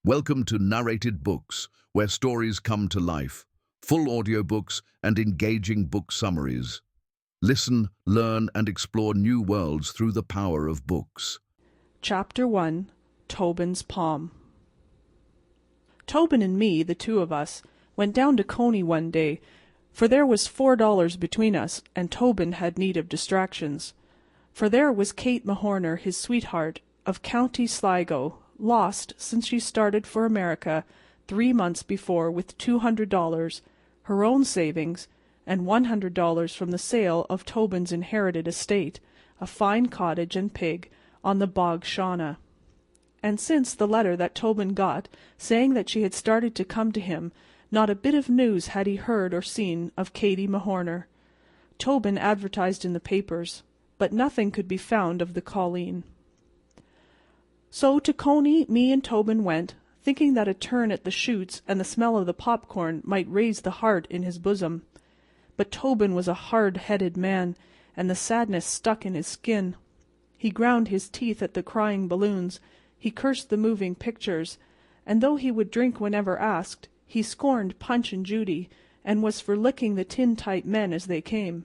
Welcome to Narrated Books, where stories come to life, full audiobooks and engaging book summaries. Listen, learn and explore new worlds through the power of books. Chapter 1 Tobin's Palm. Tobin and me, the two of us, went down to Coney one day, for there was $4 between us, and Tobin had need of distractions. For there was Kate Mahorner, his sweetheart, of County Sligo, lost since she started for America 3 months before with $200, her own savings, and $100 from the sale of Tobin's inherited estate, a fine cottage and pig, on the Bog Shauna. And since the letter that Tobin got, saying that she had started to come to him, not a bit of news had he heard or seen of Katy Mahorner. Tobin advertised in the papers, but nothing could be found of the colleen. So to Coney me and Tobin went, thinking that a turn at the shoots and the smell of the popcorn might raise the heart in his bosom. But Tobin was a hard-headed man, and the sadness stuck in his skin. He ground his teeth at the crying balloons, he cursed the moving pictures, and though he would drink whenever asked, he scorned Punch and Judy, and was for licking the tin-type men as they came.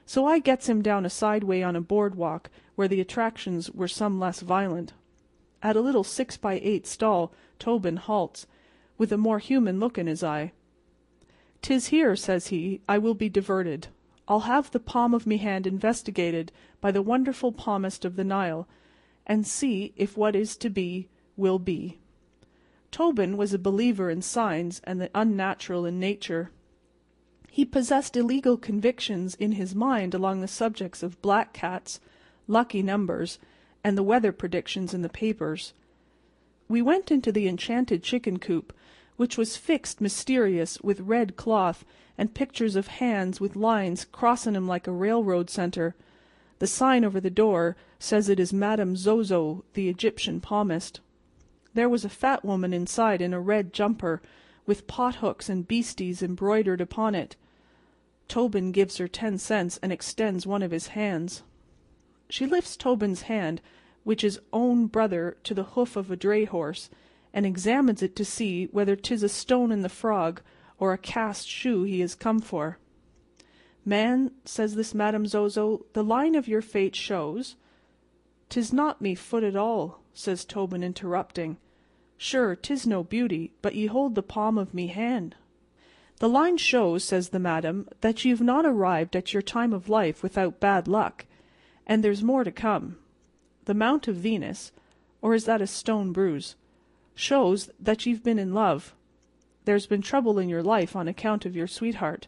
So I gets him down a sideway on a boardwalk, where the attractions were some less violent. At a little 6x8 stall, Tobin halts, with a more human look in his eye. "'Tis here," says he, "I will be diverted. I'll have the palm of me hand investigated by the wonderful palmist of the Nile, and see if what is to be will be." Tobin was a believer in signs and the unnatural in nature. He possessed illegal convictions in his mind along the subjects of black cats, lucky numbers, and the weather predictions in the papers. We went into the enchanted chicken coop, which was fixed mysterious with red cloth and pictures of hands with lines crossin' 'em like a railroad centre. The sign over the door says it is Madame Zozo, the Egyptian palmist. There was a fat woman inside in a red jumper, with pot-hooks and beasties embroidered upon it. Tobin gives her 10 cents and extends one of his hands. She lifts Tobin's hand, which is own brother to the hoof of a dray-horse, and examines it to see whether 'tis a stone in the frog or a cast shoe he is come for. "Man," says this Madame Zozo, "the line of your fate shows—" "'Tis not me foot at all," says Tobin, interrupting. "Sure, 'tis no beauty, but ye hold the palm of me hand." "The line shows," says the madam, "that you've not arrived at your time of life without bad luck, and there's more to come. The Mount of Venus, or is that a stone bruise, shows that you've been in love. There's been trouble in your life on account of your sweetheart."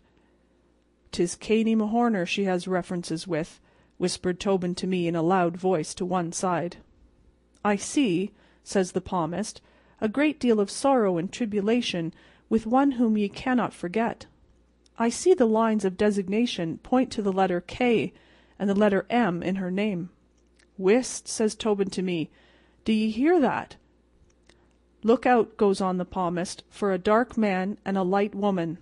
"'Tis Katy Mahorner she has references with," whispered Tobin to me in a loud voice to one side. "I see," says the palmist, "a great deal of sorrow and tribulation with one whom ye cannot forget. I see the lines of designation point to the letter K and the letter M in her name." "Whist," says Tobin to me, "do ye hear that?" "Look out," goes on the palmist, "for a dark man and a light woman,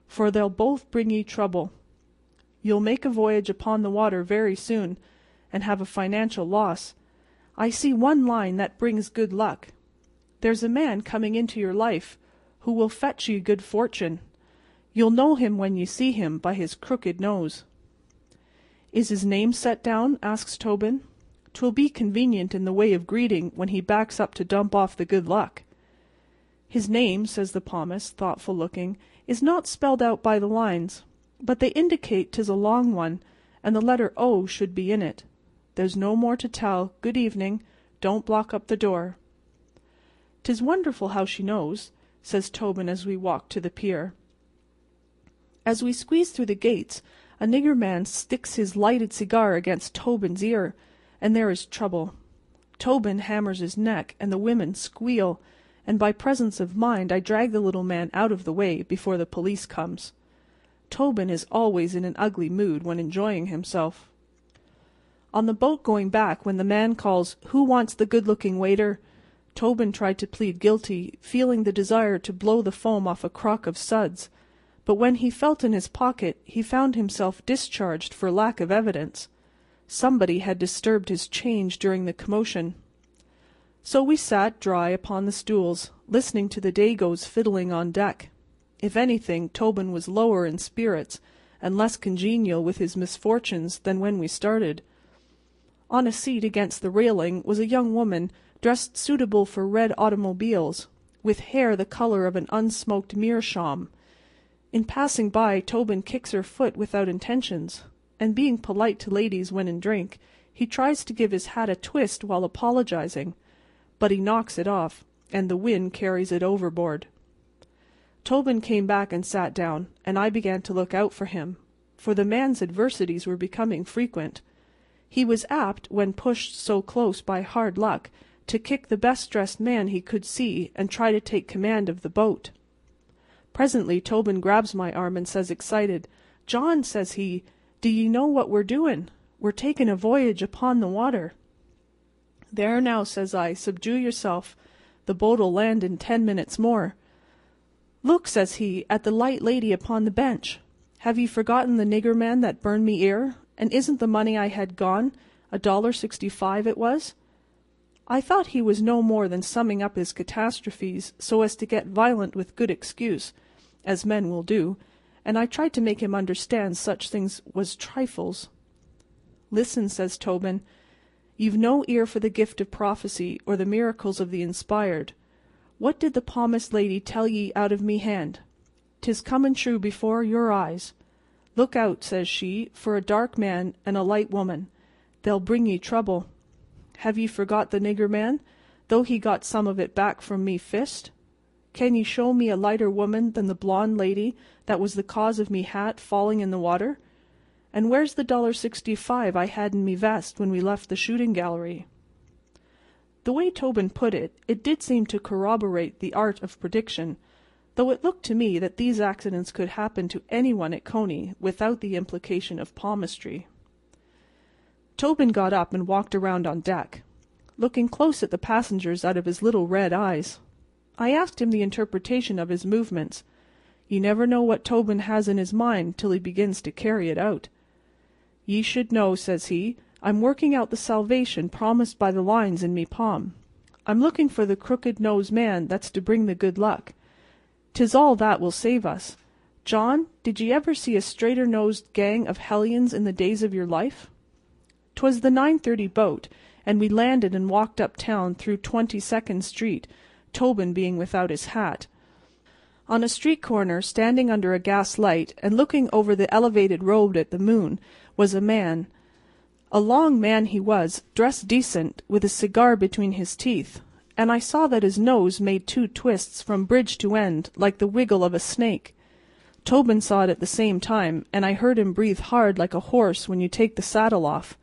for they'll both bring ye trouble. You'll make a voyage upon the water very soon, and have a financial loss. I see one line that brings good luck. There's a man coming into your life who will fetch ye good fortune. You'll know him when ye see him by his crooked nose." "Is his name set down?" asks Tobin. "'Twill be convenient in the way of greeting when he backs up to dump off the good luck." "His name," says the palmist, thoughtful-looking, "is not spelled out by the lines, but they indicate 'tis a long one, and the letter O should be in it. There's no more to tell. Good evening. Don't block up the door." "'Tis wonderful how she knows," says Tobin as we walk to the pier. As we squeeze through the gates, a nigger man sticks his lighted cigar against Tobin's ear, and there is trouble. Tobin hammers his neck, and the women squeal, and by presence of mind I drag the little man out of the way before the police comes. Tobin is always in an ugly mood when enjoying himself. On the boat going back, when the man calls, "Who wants the good-looking waiter?" Tobin tried to plead guilty, feeling the desire to blow the foam off a crock of suds, but when he felt in his pocket he found himself discharged for lack of evidence. Somebody had disturbed his change during the commotion. So we sat dry upon the stools, listening to the Dagoes fiddling on deck. If anything, Tobin was lower in spirits, and less congenial with his misfortunes than when we started. On a seat against the railing was a young woman dressed suitable for red automobiles, with hair the colour of an unsmoked meerschaum. In passing by, Tobin kicks her foot without intentions, and being polite to ladies when in drink, he tries to give his hat a twist while apologizing, but he knocks it off, and the wind carries it overboard. Tobin came back and sat down, and I began to look out for him, for the man's adversities were becoming frequent. He was apt, when pushed so close by hard luck, to kick the best-dressed man he could see and try to take command of the boat. Presently Tobin grabs my arm and says excited, "John," says he, "do ye know what we're doin'? We're takin' a voyage upon the water." "There now," says I, "subdue yourself. The boat'll land in 10 minutes more." "Look," says he, "at the light lady upon the bench. Have ye forgotten the nigger man that burned me ear? And isn't the money I had gone? $1.65 it was." I thought he was no more than summing up his catastrophes so as to get violent with good excuse, as men will do, and I tried to make him understand such things was trifles. "Listen," says Tobin. "You've no ear for the gift of prophecy or the miracles of the inspired. What did the palmist lady tell ye out of me hand? 'Tis comin' true before your eyes. Look out,' says she, 'for a dark man and a light woman. They'll bring ye trouble.' Have ye forgot the nigger man, though he got some of it back from me fist? Can ye show me a lighter woman than the blonde lady that was the cause of me hat falling in the water? And where's the $1.65 I had in me vest when we left the shooting gallery?" The way Tobin put it, it did seem to corroborate the art of prediction, though it looked to me that these accidents could happen to anyone at Coney without the implication of palmistry. Tobin got up and walked around on deck, looking close at the passengers out of his little red eyes. I asked him the interpretation of his movements. You never know what Tobin has in his mind till he begins to carry it out. "Ye should know," says he, "I'm working out the salvation promised by the lines in me palm. I'm looking for the crooked-nosed man that's to bring the good luck. 'Tis all that will save us. John, did ye ever see a straighter-nosed gang of hellions in the days of your life?" 'Twas the 9:30 boat, and we landed and walked up town through 22nd Street, Tobin being without his hat. On a street corner, standing under a gas light and looking over the elevated road at the moon, was a man. A long man he was, dressed decent, with a cigar between his teeth, and I saw that his nose made 2 twists from bridge to end, like the wiggle of a snake. Tobin saw it at the same time, and I heard him breathe hard like a horse when you take the saddle off.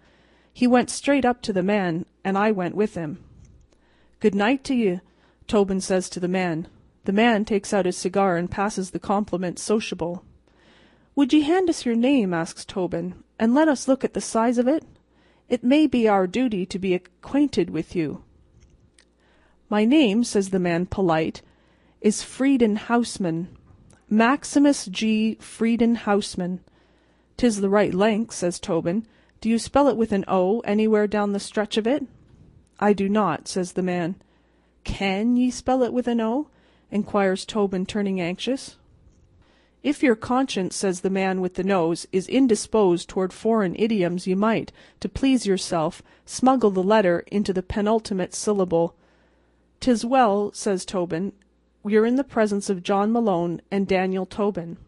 He went straight up to the man, and I went with him. "Good night to ye," Tobin says to the man. The man takes out his cigar and passes the compliment sociable. "Would ye hand us your name," asks Tobin, "and let us look at the size of it? It may be our duty to be acquainted with you." "My name," says the man polite, "is Frieden Hausman. Maximus G. Frieden Hausman." "'Tis the right length," says Tobin. "Do you spell it with an O anywhere down the stretch of it?" "I do not," says the man. "Can ye spell it with an O?" inquires Tobin, turning anxious. "If your conscience," says the man with the nose, "is indisposed toward foreign idioms, you might, to please yourself, smuggle the letter into the penultimate syllable." "'Tis well," says Tobin. "You're in the presence of John Malone and Daniel Tobin."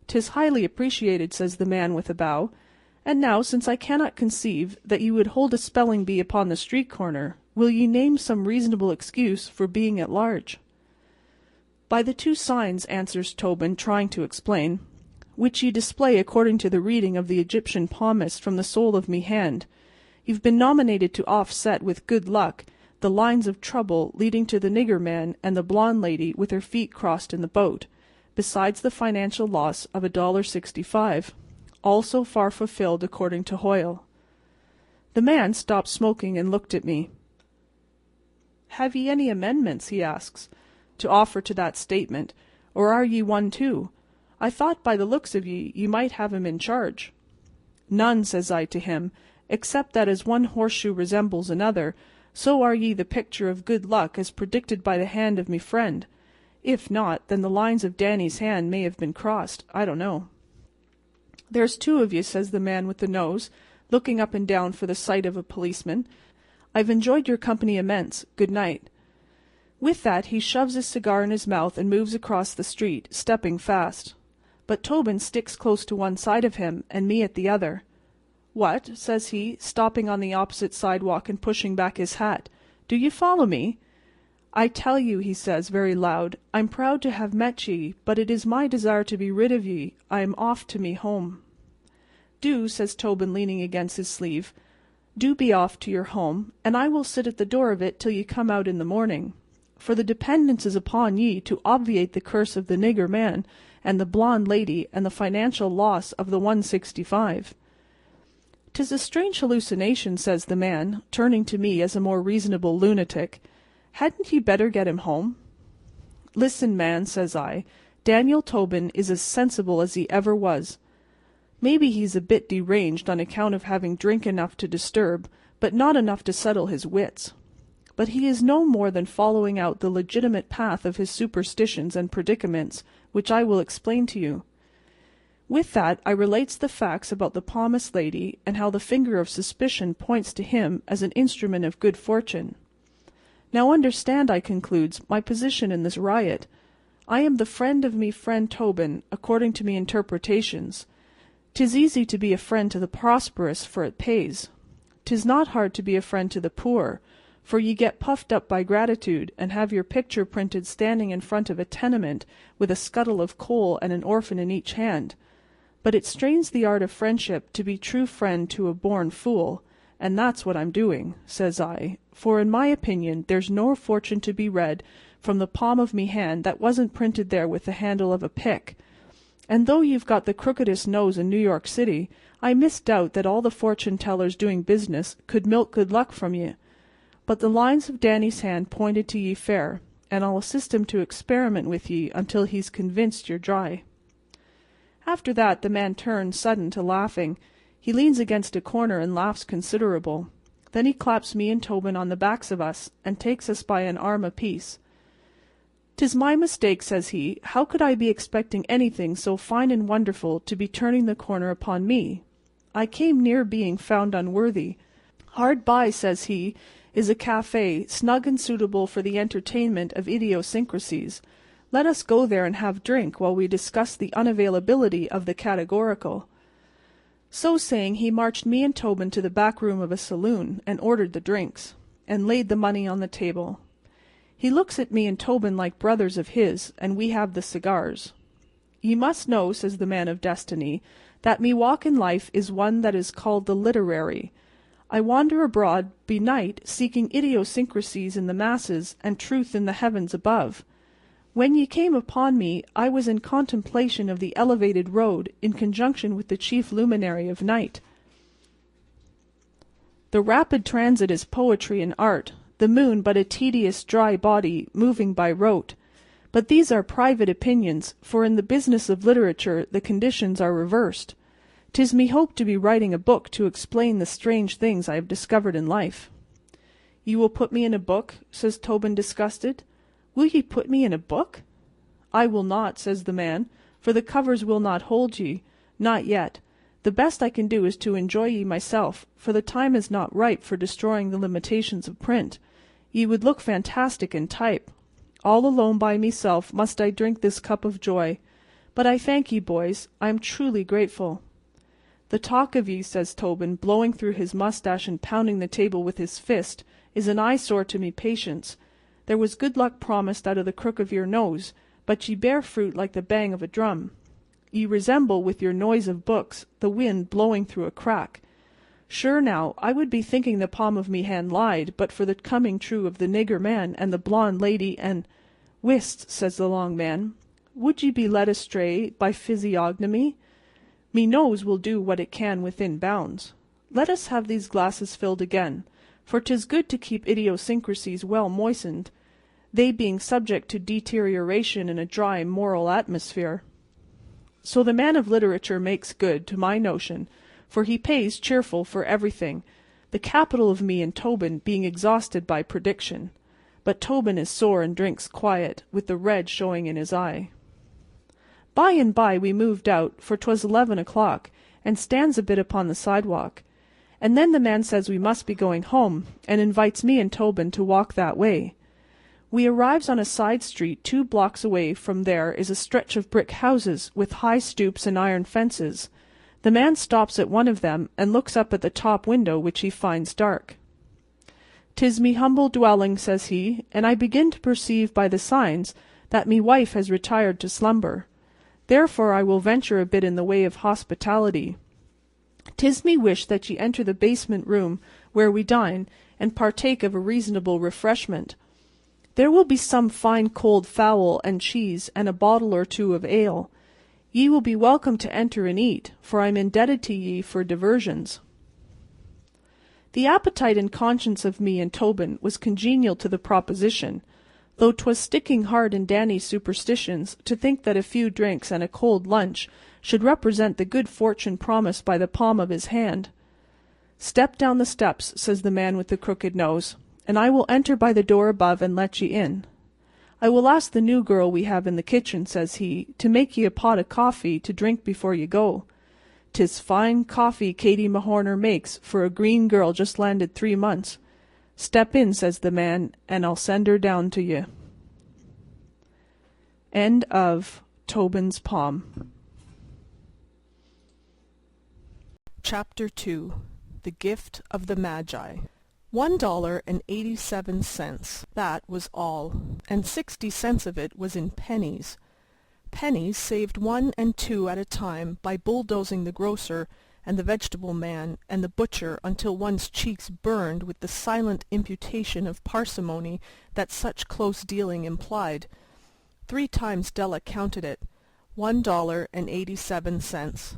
"'Tis highly appreciated," says the man with a bow. "And now, since I cannot conceive that you would hold a spelling bee upon the street corner, will ye name some reasonable excuse for being at large?" "By the 2 signs," answers Tobin, trying to explain, "which ye display according to the reading of the Egyptian palmist from the sole of me hand. You've been nominated to offset with good luck the lines of trouble leading to the nigger man and the blonde lady with her feet crossed in the boat, besides the financial loss of $1.65. All so far fulfilled according to Hoyle." The man stopped smoking and looked at me. "Have ye any amendments," he asks, "to offer to that statement, or are ye one too? I thought by the looks of ye might have him in charge." "None," says I to him, "except that as one horseshoe resembles another, So are ye the picture of good luck as predicted by the hand of me friend. If not, then the lines of Danny's hand may have been crossed. I don't know. There's two of ye, says the man with the nose, looking up and down for the sight of a policeman. I've enjoyed your company immense. Good night. With that he shoves his cigar in his mouth and moves across the street, stepping fast. But Tobin sticks close to one side of him, and me at the other. What? Says he, stopping on the opposite sidewalk and pushing back his hat. Do you follow me? I tell you, he says, very loud, I'm proud to have met ye, but it is my desire to be rid of ye. I am off to me home. Do, says Tobin, leaning against his sleeve, do be off to your home, and I will sit at the door of it till ye come out in the morning. For the dependence is upon ye to obviate the curse of the nigger man and the blonde lady and the financial loss of the 165. 'Tis a strange hallucination, says the man, turning to me as a more reasonable lunatic. Hadn't ye better get him home? Listen, man, says I, Daniel Tobin is as sensible as he ever was. Maybe he's a bit deranged on account of having drink enough to disturb, but not enough to settle his wits. But he is no more than following out the legitimate path of his superstitions and predicaments, which I will explain to you. With that I relates the facts about the palmist lady, and how the finger of suspicion points to him as an instrument of good fortune. Now understand, I concludes, my position in this riot. I am the friend of me friend Tobin, according to me interpretations. 'Tis easy to be a friend to the prosperous, for it pays. 'Tis not hard to be a friend to the poor, for ye get puffed up by gratitude, and have your picture printed standing in front of a tenement with a scuttle of coal and an orphan in each hand. But it strains the art of friendship to be true friend to a born fool, and that's what I'm doing, says I, for in my opinion there's no fortune to be read from the palm of me hand that wasn't printed there with the handle of a pick. And though you've got the crookedest nose in New York City, I misdoubt that all the fortune-tellers doing business could milk good luck from ye. But the lines of Danny's hand pointed to ye fair, and I'll assist him to experiment with ye until he's convinced you're dry. After that the man turns sudden to laughing. He leans against a corner and laughs considerable. Then he claps me and Tobin on the backs of us, and takes us by an arm apiece. "'Tis my mistake," says he. "How could I be expecting anything so fine and wonderful to be turning the corner upon me? I came near being found unworthy. Hard by," says he, "is a cafe, snug and suitable for the entertainment of idiosyncrasies. Let us go there and have drink while we discuss the unavailability of the categorical." So saying, he marched me and Tobin to the back room of a saloon, and ordered the drinks, and laid the money on the table. He looks at me and Tobin like brothers of his, and we have the cigars. "Ye must know," says the man of destiny, "that me walk in life is one that is called the literary. I wander abroad benight, seeking idiosyncrasies in the masses and truth in the heavens above. When ye came upon me, I was in contemplation of the elevated road, in conjunction with the chief luminary of night. The rapid transit is poetry and art, the moon but a tedious dry body, moving by rote. But these are private opinions, for in the business of literature the conditions are reversed. 'Tis me hope to be writing a book to explain the strange things I have discovered in life." "You will put me in a book?" says Tobin, disgusted. "Will ye put me in a book?" "I will not," says the man, "for the covers will not hold ye. Not yet. The best I can do is to enjoy ye myself, for the time is not ripe for destroying the limitations of print. Ye would look fantastic in type. All alone by meself must I drink this cup of joy. But I thank ye, boys. I am truly grateful." "The talk of ye," says Tobin, blowing through his mustache and pounding the table with his fist, "is an eyesore to me patience. There was good luck promised out of the crook of your nose, but ye bear fruit like the bang of a drum. Ye resemble, with your noise of books, the wind blowing through a crack. Sure now, I would be thinking the palm of me hand lied, but for the coming true of the nigger man and the blonde lady and—" "Whist," says the long man. "Would ye be led astray by physiognomy? Me nose will do what it can within bounds. Let us have these glasses filled again, for 'tis good to keep idiosyncrasies well moistened, they being subject to deterioration in a dry moral atmosphere." So the man of literature makes good, to my notion, for he pays cheerful for everything. the capital of me and Tobin being exhausted by prediction. But Tobin is sore and drinks quiet, with the red showing in his eye. By and by we moved out, for 'twas 11 o'clock, and stands a bit upon the sidewalk. And then the man says we must be going home, and invites me and Tobin to walk that way. We arrives on a side street 2 blocks away from there is a stretch of brick houses with high stoops and iron fences. The man stops at one of them and looks up at the top window, which he finds dark. "'Tis me humble dwelling," says he, "and I begin to perceive by the signs that me wife has retired to slumber. Therefore I will venture a bit in the way of hospitality. 'Tis me wish that ye enter the basement room where we dine, and partake of a reasonable refreshment. There will be some fine cold fowl and cheese, and a bottle or 2 of ale. Ye will be welcome to enter and eat, for I'm indebted to ye for diversions." The appetite and conscience of me and Tobin was congenial to the proposition, though 'twas sticking hard in Danny's superstitions to think that a few drinks and a cold lunch should represent the good fortune promised by the palm of his hand. "Step down the steps," says the man with the crooked nose, "and I will enter by the door above and let ye in. I will ask the new girl we have in the kitchen," says he, "to make ye a pot of coffee to drink before ye go. 'Tis fine coffee Katy Mahorner makes for a green girl just landed 3 months. Step in," says the man, "and I'll send her down to ye." End of Tobin's Palm. Chapter 2. The Gift of the Magi. $1.87, that was all, and 60 cents of it was in pennies. Pennies saved 1 and 2 at a time by bulldozing the grocer and the vegetable man and the butcher until one's cheeks burned with the silent imputation of parsimony that such close dealing implied. 3 times Della counted it, $1.87,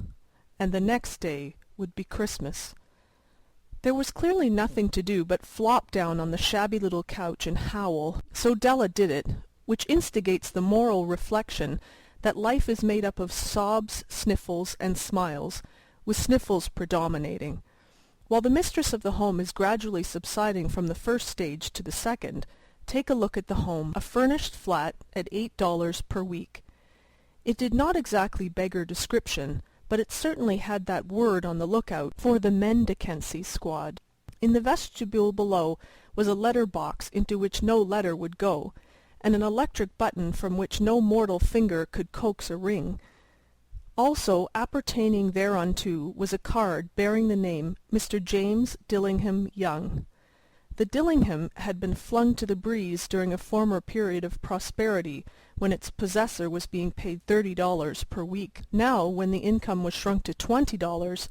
and the next day would be Christmas. There was clearly nothing to do but flop down on the shabby little couch and howl, so Della did it, which instigates the moral reflection that life is made up of sobs, sniffles, and smiles, with sniffles predominating. While the mistress of the home is gradually subsiding from the first stage to the second, take a look at the home, a furnished flat at $8 per week. It did not exactly beggar description, but it certainly had that word on the lookout for the mendicancy squad. In the vestibule below was a letter box into which no letter would go, and an electric button from which no mortal finger could coax a ring. Also appertaining thereunto was a card bearing the name Mr. James Dillingham Young. The Dillingham had been flung to the breeze during a former period of prosperity, when its possessor was being paid $30 per week. Now, when the income was shrunk to $20,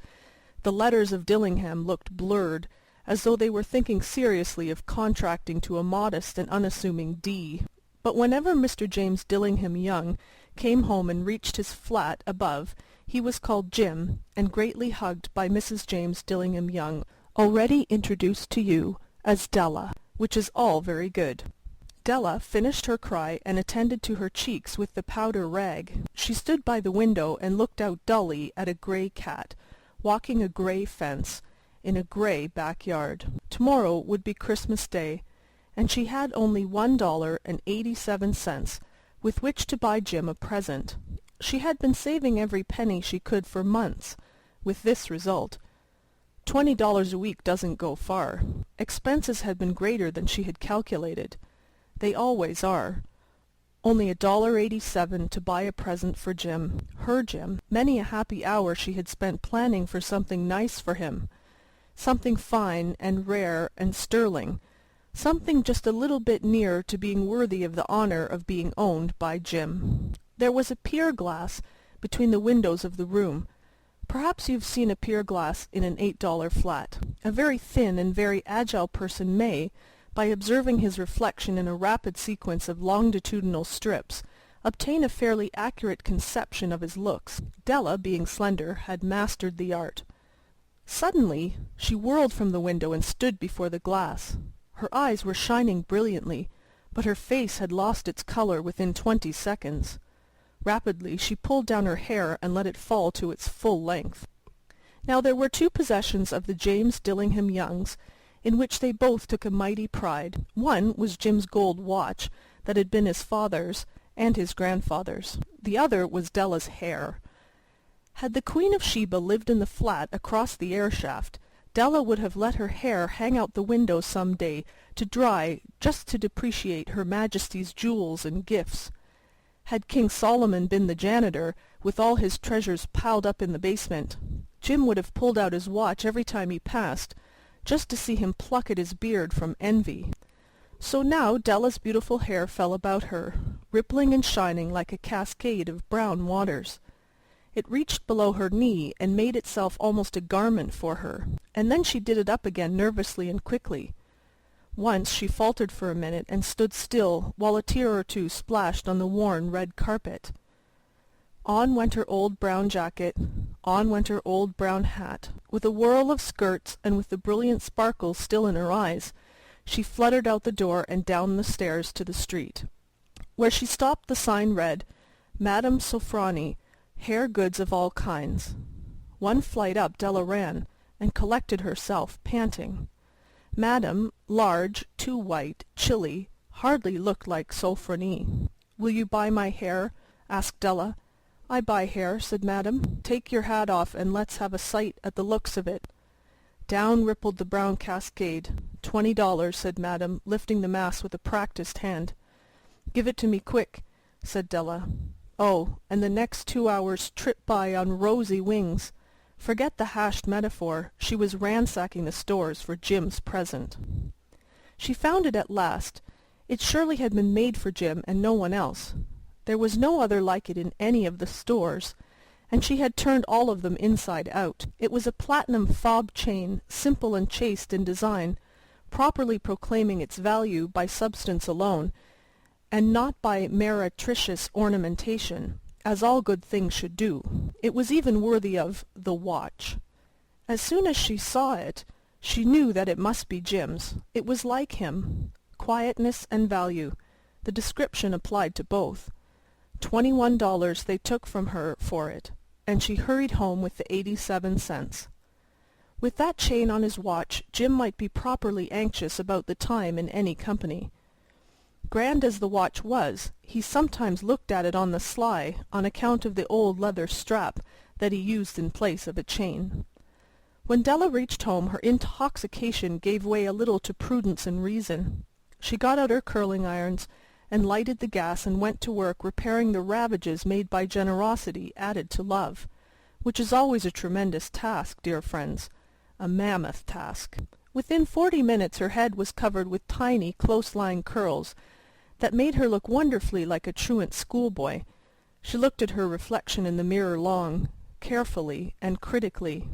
the letters of Dillingham looked blurred, as though they were thinking seriously of contracting to a modest and unassuming D. But whenever Mr. James Dillingham Young came home and reached his flat above, he was called Jim, and greatly hugged by Mrs. James Dillingham Young, already introduced to you as Della, which is all very good. Della finished her cry and attended to her cheeks with the powder rag. She stood by the window and looked out dully at a grey cat, walking a grey fence, in a grey backyard. Tomorrow would be Christmas Day, and she had only $1.87 with which to buy Jim a present. She had been saving every penny she could for months, with this result. $20 a week doesn't go far. Expenses had been greater than she had calculated. They always are. Only $1.87 to buy a present for Jim, her Jim. Many a happy hour she had spent planning for something nice for him, something fine and rare and sterling, something just a little bit nearer to being worthy of the honor of being owned by Jim. There was a pier glass between the windows of the room. Perhaps you've seen a pier glass in an $8 flat. A very thin and very agile person may, by observing his reflection in a rapid sequence of longitudinal strips, obtain a fairly accurate conception of his looks. Della, being slender, had mastered the art. Suddenly she whirled from the window and stood before the glass. Her eyes were shining brilliantly, but her face had lost its color within 20 seconds. Rapidly she pulled down her hair and let it fall to its full length. Now there were two possessions of the James Dillingham Youngs, in which they both took a mighty pride. One was Jim's gold watch, that had been his father's and his grandfather's. The other was Della's hair. Had the Queen of Sheba lived in the flat across the air-shaft, Della would have let her hair hang out the window some day to dry, just to depreciate Her Majesty's jewels and gifts. Had King Solomon been the janitor, with all his treasures piled up in the basement, Jim would have pulled out his watch every time he passed, just to see him pluck at his beard from envy. So now Della's beautiful hair fell about her, rippling and shining like a cascade of brown waters. It reached below her knee and made itself almost a garment for her, and then she did it up again nervously and quickly. Once she faltered for a minute and stood still while a tear or two splashed on the worn red carpet. On went her old brown jacket, on went her old brown hat. With a whirl of skirts and with the brilliant sparkles still in her eyes, she fluttered out the door and down the stairs to the street. Where she stopped the sign read, Madame Sofroni, Hair Goods of All Kinds. One flight up Della ran, and collected herself, panting. Madame, large, too white, chilly, hardly looked like Sofroni. "Will you buy my hair?" asked Della. "I buy hair," said Madame. "Take your hat off, and let's have a sight at the looks of it." Down rippled the brown cascade. $20, said Madame, lifting the mass with a practised hand. "Give it to me quick," said Della. Oh, and the next 2 hours tripped by on rosy wings. Forget the hashed metaphor. She was ransacking the stores for Jim's present. She found it at last. It surely had been made for Jim and no one else. There was no other like it in any of the stores, and she had turned all of them inside out. It was a platinum fob chain, simple and chaste in design, properly proclaiming its value by substance alone, and not by meretricious ornamentation, as all good things should do. It was even worthy of the watch. As soon as she saw it, she knew that it must be Jim's. It was like him. Quietness and value. The description applied to both. $21 they took from her for it, and she hurried home with the 87 cents. With that chain on his watch, Jim might be properly anxious about the time in any company. Grand as the watch was, he sometimes looked at it on the sly, on account of the old leather strap that he used in place of a chain. When Della reached home, her intoxication gave way a little to prudence and reason. She got out her curling irons, and lighted the gas and went to work repairing the ravages made by generosity added to love, which is always a tremendous task, dear friends, a mammoth task. Within 40 minutes her head was covered with tiny, close-lying curls that made her look wonderfully like a truant schoolboy. She looked at her reflection in the mirror long, carefully, and critically.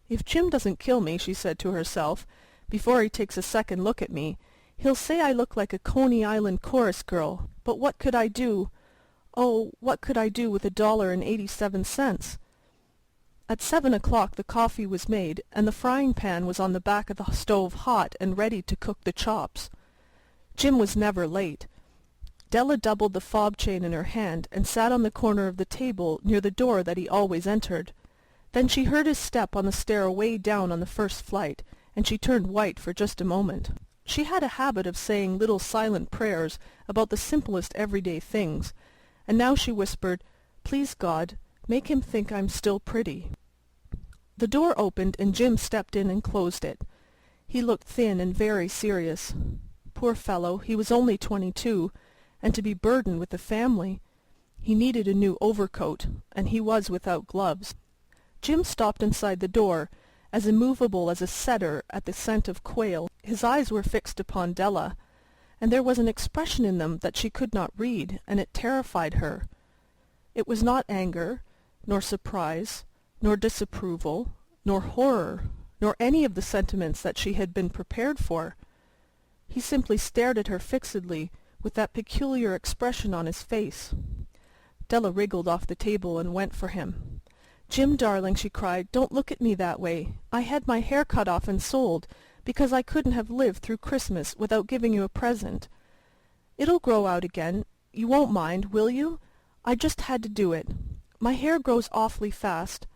"If Jim doesn't kill me," she said to herself, "before he takes a second look at me, he'll say I look like a Coney Island chorus girl. But what could I do? Oh, what could I do with $1.87? At 7 o'clock the coffee was made, and the frying-pan was on the back of the stove hot and ready to cook the chops. Jim was never late. Della doubled the fob chain in her hand, and sat on the corner of the table near the door that he always entered. Then she heard his step on the stair away down on the first flight, and she turned white for just a moment. She had a habit of saying little silent prayers about the simplest everyday things, and now she whispered, "Please God, make him think I'm still pretty." The door opened, and Jim stepped in and closed it. He looked thin and very serious. Poor fellow, he was only 22, and to be burdened with a family. He needed a new overcoat, and he was without gloves. Jim stopped inside the door, as immovable as a setter at the scent of quail. His eyes were fixed upon Della, and there was an expression in them that she could not read, and it terrified her. It was not anger, nor surprise, nor disapproval, nor horror, nor any of the sentiments that she had been prepared for. He simply stared at her fixedly, with that peculiar expression on his face. Della wriggled off the table and went for him. "Jim, darling," she cried, "don't look at me that way. I had my hair cut off and sold, because I couldn't have lived through Christmas without giving you a present. It'll grow out again. You won't mind, will you? I just had to do it. My hair grows awfully fast.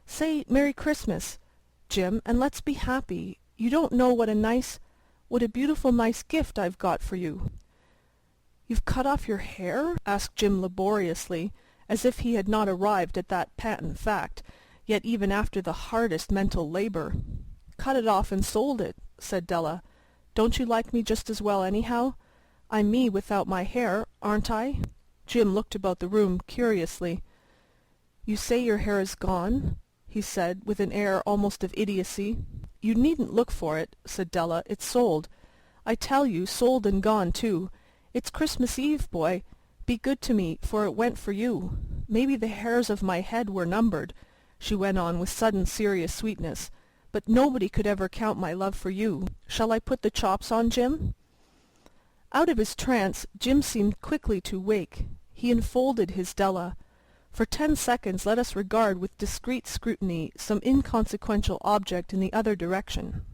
Say Merry Christmas. Jim, and let's be happy. You don't know what a beautiful nice gift I've got for you." "You've cut off your hair?" asked Jim laboriously, as if he had not arrived at that patent fact, yet even after the hardest mental labour. "Cut it off and sold it," said Della. "Don't you like me just as well anyhow? I'm me without my hair, aren't I?" Jim looked about the room curiously. "You say your hair is gone?" he said, with an air almost of idiocy. "You needn't look for it," said Della. "It's sold. I tell you, sold and gone too. It's Christmas Eve, boy. Be good to me, for it went for you. Maybe the hairs of my head were numbered," she went on with sudden serious sweetness, "but nobody could ever count my love for you. Shall I put the chops on, Jim?" Out of his trance, Jim seemed quickly to wake. He enfolded his Della. For 10 seconds let us regard with discreet scrutiny some inconsequential object in the other direction.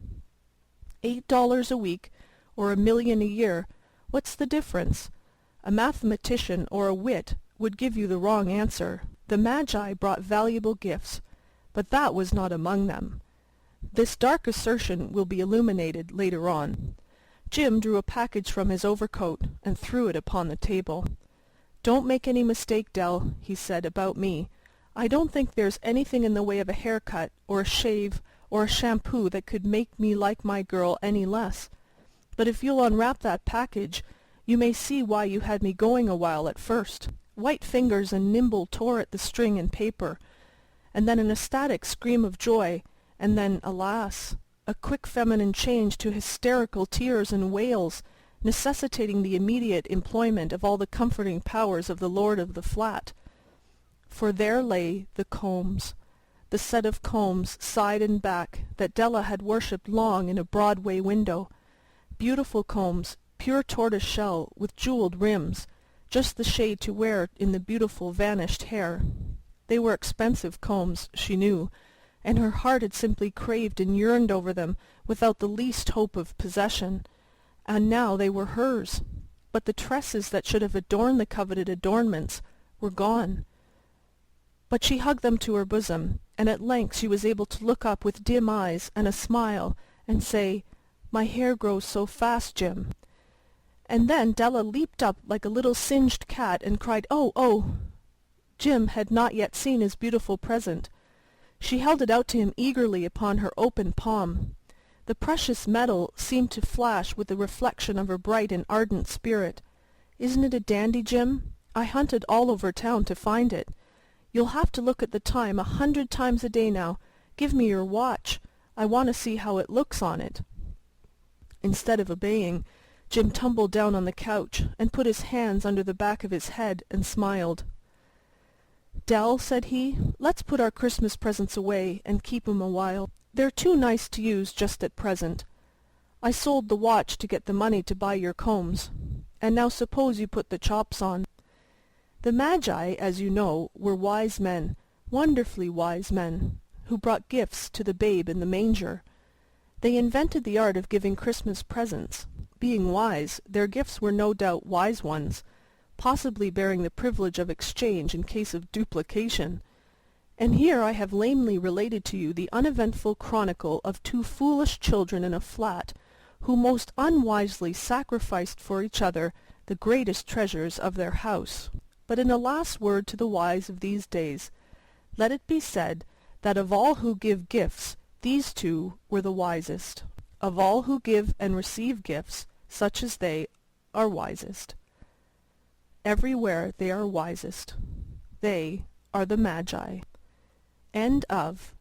$8 a week, or $1,000,000 a year, what's the difference? A mathematician or a wit would give you the wrong answer. The Magi brought valuable gifts, but that was not among them. This dark assertion will be illuminated later on. Jim drew a package from his overcoat and threw it upon the table. "Don't make any mistake, Dell," he said, "about me. I don't think there's anything in the way of a haircut, or a shave, or a shampoo that could make me like my girl any less. But if you'll unwrap that package, you may see why you had me going a while at first." White fingers and nimble tore at the string and paper, and then an ecstatic scream of joy, and then, alas, a quick feminine change to hysterical tears and wails, necessitating the immediate employment of all the comforting powers of the lord of the flat. For there lay the combs, the set of combs side and back that Della had worshipped long in a Broadway window. Beautiful combs, pure tortoise shell, with jewelled rims, just the shade to wear in the beautiful vanished hair. They were expensive combs, she knew, and her heart had simply craved and yearned over them without the least hope of possession. And now they were hers, but the tresses that should have adorned the coveted adornments were gone. But she hugged them to her bosom, and at length she was able to look up with dim eyes and a smile, and say, "My hair grows so fast, Jim." And then Della leaped up like a little singed cat and cried, "Oh, oh!" Jim had not yet seen his beautiful present. She held it out to him eagerly upon her open palm. The precious metal seemed to flash with the reflection of her bright and ardent spirit. "Isn't it a dandy, Jim? I hunted all over town to find it. You'll have to look at the time 100 times a day now. Give me your watch. I want to see how it looks on it." Instead of obeying, Jim tumbled down on the couch and put his hands under the back of his head and smiled. "Dell," said he, "let's put our Christmas presents away and keep 'em a while. They're too nice to use just at present. I sold the watch to get the money to buy your combs. And now suppose you put the chops on." The Magi, as you know, were wise men, wonderfully wise men, who brought gifts to the babe in the manger. They invented the art of giving Christmas presents. Being wise, their gifts were no doubt wise ones, possibly bearing the privilege of exchange in case of duplication. And here I have lamely related to you the uneventful chronicle of 2 foolish children in a flat, who most unwisely sacrificed for each other the greatest treasures of their house. But in a last word to the wise of these days, let it be said that of all who give gifts, these 2 were the wisest. Of all who give and receive gifts, such as they are wisest. Everywhere they are wisest. They are the Magi. End of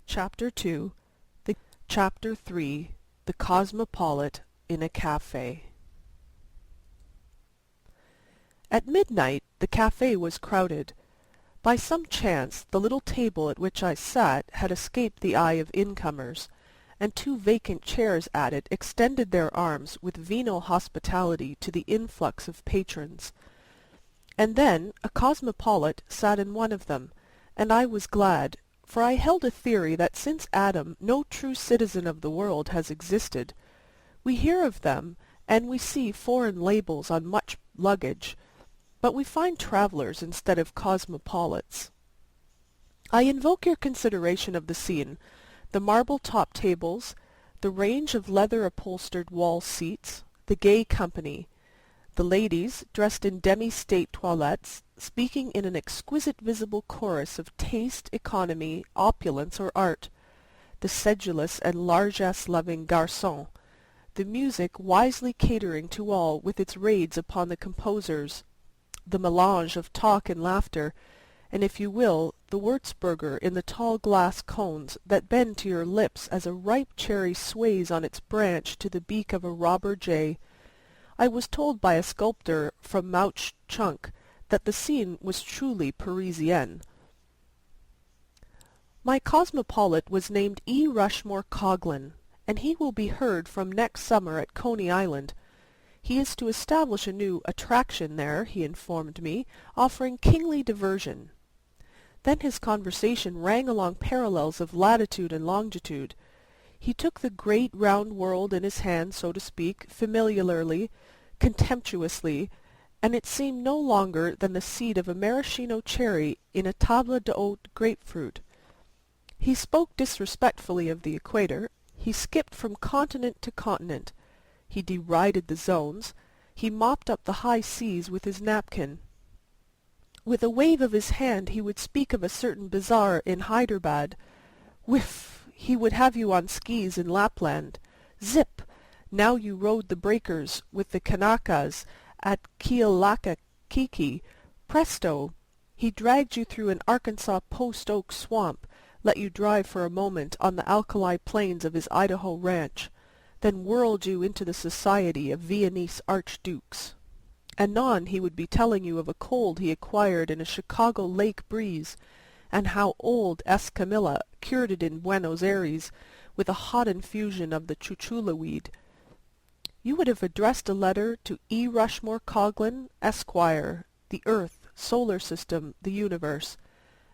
Chapter 2. Chapter 3. The Cosmopolite in a Cafe. At midnight the cafe was crowded. By some chance the little table at which I sat had escaped the eye of incomers, and 2 vacant chairs at it extended their arms with venal hospitality to the influx of patrons. And then a cosmopolite sat in one of them, and I was glad, for I held a theory that since Adam no true citizen of the world has existed. We hear of them, and we see foreign labels on much luggage, but we find travellers instead of cosmopolites. I invoke your consideration of the scene, the marble-top tables, the range of leather-upholstered wall seats, the gay company, the ladies, dressed in demi-state toilettes, speaking in an exquisite visible chorus of taste, economy, opulence, or art, the sedulous and largesse-loving garçons, the music wisely catering to all with its raids upon the composers, the melange of talk and laughter, and if you will, the Würzburger in the tall glass cones that bend to your lips as a ripe cherry sways on its branch to the beak of a robber jay. I was told by a sculptor from Mauch Chunk that the scene was truly Parisienne. My cosmopolite was named E. Rushmore Coghlan, and he will be heard from next summer at Coney Island. He is to establish a new attraction there, he informed me, offering kingly diversion. Then his conversation rang along parallels of latitude and longitude. He took the great round world in his hand, so to speak, familiarly, contemptuously, and it seemed no longer than the seed of a maraschino cherry in a table d'hôte grapefruit. He spoke disrespectfully of the equator. He skipped from continent to continent. He derided the zones. He mopped up the high seas with his napkin. With a wave of his hand he would speak of a certain bazaar in Hyderabad. Whiff! He would have you on skis in Lapland. Zip! Now you rode the breakers with the Kanakas at Kealakekiki. Presto! He dragged you through an Arkansas post-oak swamp, let you drive for a moment on the alkali plains of his Idaho ranch, then whirled you into the society of Viennese archdukes. Anon he would be telling you of a cold he acquired in a Chicago lake breeze, and how old Escamilla cured it in Buenos Aires with a hot infusion of the chuchula weed. You would have addressed a letter to E. Rushmore Coghlan, Esquire, the Earth, Solar System, the Universe,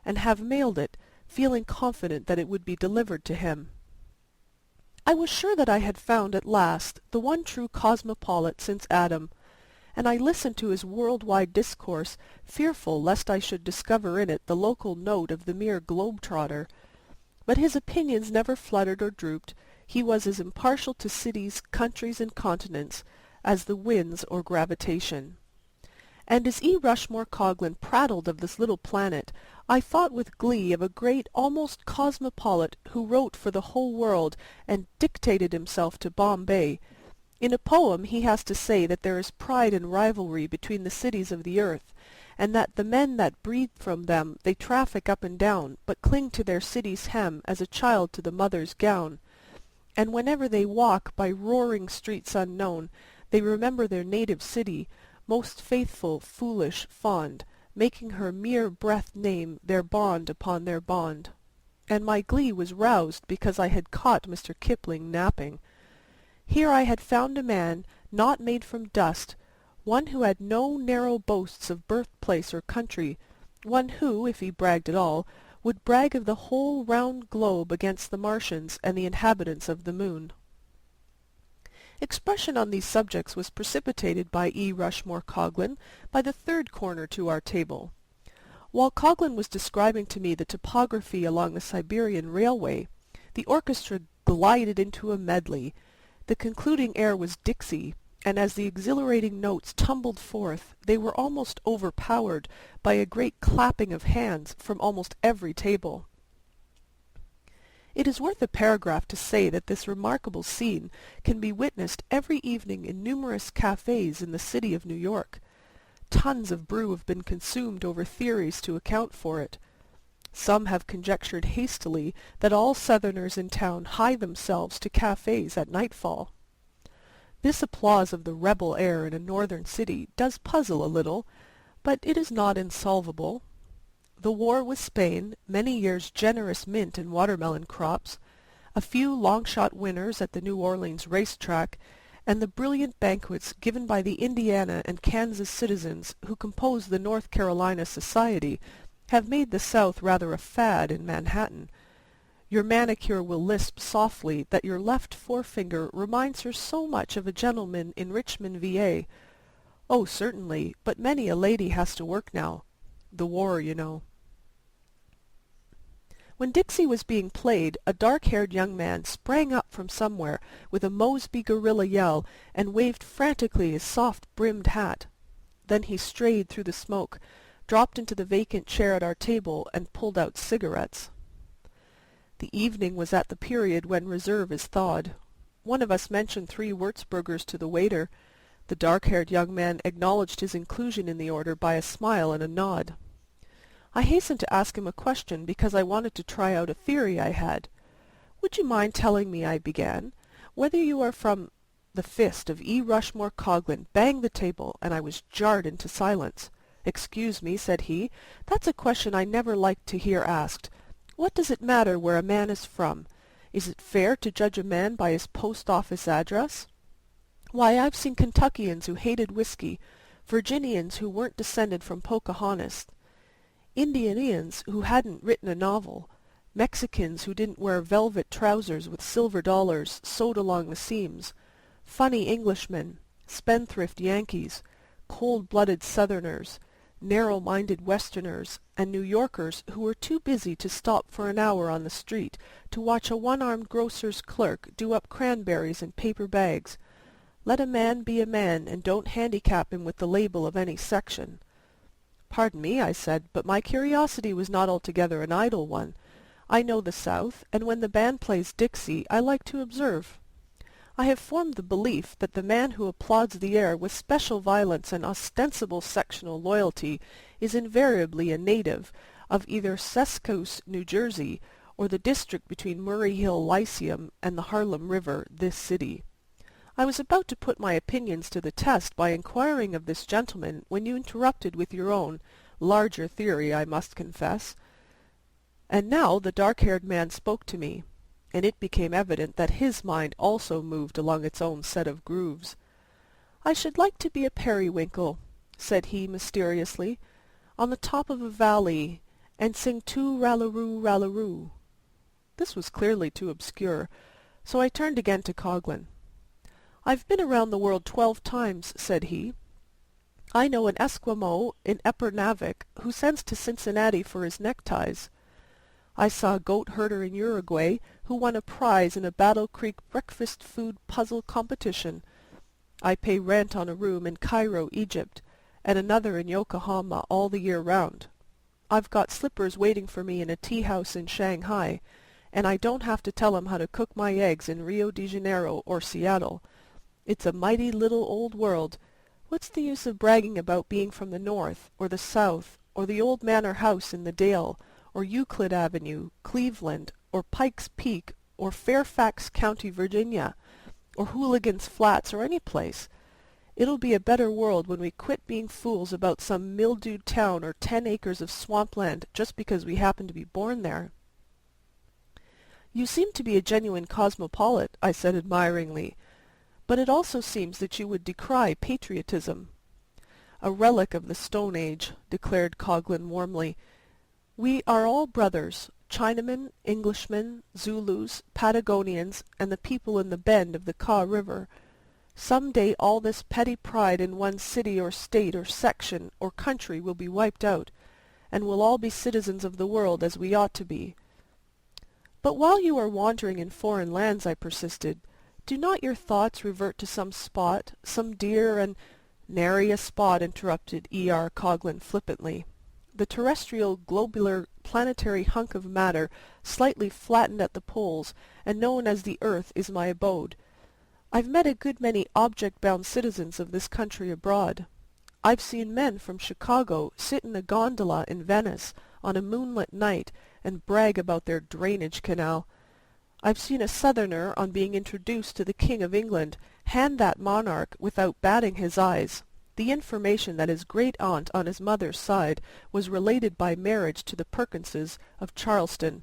and have mailed it, feeling confident that it would be delivered to him. I was sure that I had found at last the one true cosmopolite since Adam, and I listened to his world-wide discourse, fearful lest I should discover in it the local note of the mere globe-trotter. But his opinions never fluttered or drooped. He was as impartial to cities, countries, and continents as the winds or gravitation. And as E. Rushmore Coghlan prattled of this little planet, I thought with glee of a great, almost cosmopolite, who wrote for the whole world and dictated himself to Bombay. In a poem he has to say that there is pride and rivalry between the cities of the earth, and that the men that breed from them they traffic up and down, but cling to their city's hem as a child to the mother's gown. And whenever they walk by roaring streets unknown, they remember their native city, most faithful, foolish, fond, making her mere breath name their bond upon their bond. And my glee was roused because I had caught Mr. Kipling napping. Here I had found a man not made from dust, one who had no narrow boasts of birthplace or country, one who, if he bragged at all, would brag of the whole round globe against the Martians and the inhabitants of the moon. Expression on these subjects was precipitated by E. Rushmore Coghlan by the third corner to our table. While Coghlan was describing to me the topography along the Siberian Railway, the orchestra glided into a medley. The concluding air was Dixie, and as the exhilarating notes tumbled forth, they were almost overpowered by a great clapping of hands from almost every table. It is worth a paragraph to say that this remarkable scene can be witnessed every evening in numerous cafes in the city of New York. Tons of brew have been consumed over theories to account for it. Some have conjectured hastily that all Southerners in town hie themselves to cafes at nightfall. This applause of the rebel air in a northern city does puzzle a little, but it is not insolvable. The war with Spain, many years' generous mint and watermelon crops, a few long-shot winners at the New Orleans race-track, and the brilliant banquets given by the Indiana and Kansas citizens who compose the North Carolina Society have made the South rather a fad in Manhattan. Your manicure will lisp softly that your left forefinger reminds her so much of a gentleman in Richmond, VA. Oh, certainly, but many a lady has to work now. The war, you know. When Dixie was being played, a dark-haired young man sprang up from somewhere with a Mosby gorilla yell and waved frantically his soft-brimmed hat. Then he strayed through the smoke, dropped into the vacant chair at our table, and pulled out cigarettes. The evening was at the period when reserve is thawed. One of us mentioned 3 Würzburgers to the waiter. The dark-haired young man acknowledged his inclusion in the order by a smile and a nod. I hastened to ask him a question because I wanted to try out a theory I had. "Would you mind telling me," I began, "whether you are from—" The fist of E. Rushmore Coghlan banged the table, and I was jarred into silence. "Excuse me," said he, "that's a question I never liked to hear asked. What does it matter where a man is from? Is it fair to judge a man by his post-office address? Why, I've seen Kentuckians who hated whiskey, Virginians who weren't descended from Pocahontas, Indianians who hadn't written a novel, Mexicans who didn't wear velvet trousers with silver dollars sewed along the seams, funny Englishmen, spendthrift Yankees, cold-blooded Southerners, narrow-minded Westerners, and New Yorkers who were too busy to stop for an hour on the street to watch a one-armed grocer's clerk do up cranberries in paper bags. Let a man be a man, and don't handicap him with the label of any section." "Pardon me," I said, "but my curiosity was not altogether an idle one. I know the South, and when the band plays Dixie, I like to observe. I have formed the belief that the man who applauds the air with special violence and ostensible sectional loyalty is invariably a native of either Sescos, New Jersey, or the district between Murray Hill Lyceum and the Harlem River, this city. I was about to put my opinions to the test by inquiring of this gentleman when you interrupted with your own, larger theory, I must confess. And now the dark-haired man spoke to me, and it became evident that his mind also moved along its own set of grooves. "I should like to be a periwinkle," said he mysteriously, "on the top of a valley, and sing too-rallaroo, rallaroo." This was clearly too obscure, so I turned again to Coghlan. "I've been around the world 12 times," said he. "I know an Esquimau in Upernavik who sends to Cincinnati for his neckties. I saw a goat-herder in Uruguay who won a prize in a Battle Creek breakfast food puzzle competition. I pay rent on a room in Cairo, Egypt, and another in Yokohama all the year round. I've got slippers waiting for me in a tea-house in Shanghai, and I don't have to tell 'em how to cook my eggs in Rio de Janeiro or Seattle. It's a mighty little old world. What's the use of bragging about being from the North, or the South, or the old manor house in the Dale, or Euclid Avenue, Cleveland, or Pike's Peak, or Fairfax County, Virginia, or Hooligan's Flats, or any place? It'll be a better world when we quit being fools about some mildewed town or 10 acres of swampland just because we happen to be born there." "You seem to be a genuine cosmopolite," I said admiringly, "but it also seems that you would decry patriotism." "A relic of the Stone Age," declared Coghlan warmly. "We are all brothers, Chinamen, Englishmen, Zulus, Patagonians, and the people in the bend of the Kaw River. Some day all this petty pride in one city or state or section or country will be wiped out, and we'll all be citizens of the world as we ought to be." "But while you are wandering in foreign lands," I persisted, "do not your thoughts revert to some spot, some dear and—" "Nary a spot," interrupted E. R. Coghlan flippantly. "The terrestrial, globular, planetary hunk of matter, slightly flattened at the poles, and known as the earth, is my abode. I've met a good many object-bound citizens of this country abroad. I've seen men from Chicago sit in a gondola in Venice on a moonlit night and brag about their drainage canal. I've seen a Southerner, on being introduced to the King of England, hand that monarch, without batting his eyes, the information that his great-aunt on his mother's side was related by marriage to the Perkinses of Charleston.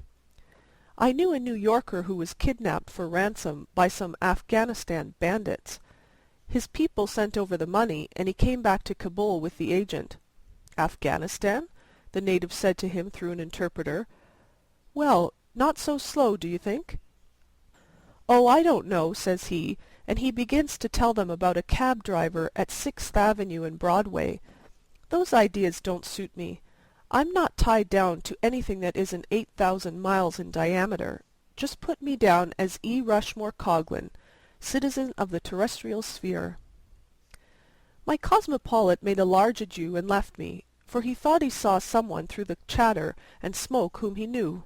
I knew a New Yorker who was kidnapped for ransom by some Afghanistan bandits. His people sent over the money, and he came back to Kabul with the agent." "Afghanistan?" the native said to him through an interpreter. "Well, not so slow, do you think?" "Oh, I don't know," says he, and he begins to tell them about a cab driver at 6th Avenue and Broadway. "Those ideas don't suit me. I'm not tied down to anything that isn't 8,000 miles in diameter. Just put me down as E. Rushmore Coghlan, citizen of the terrestrial sphere." My cosmopolite made a large adieu and left me, for he thought he saw someone through the chatter and smoke whom he knew.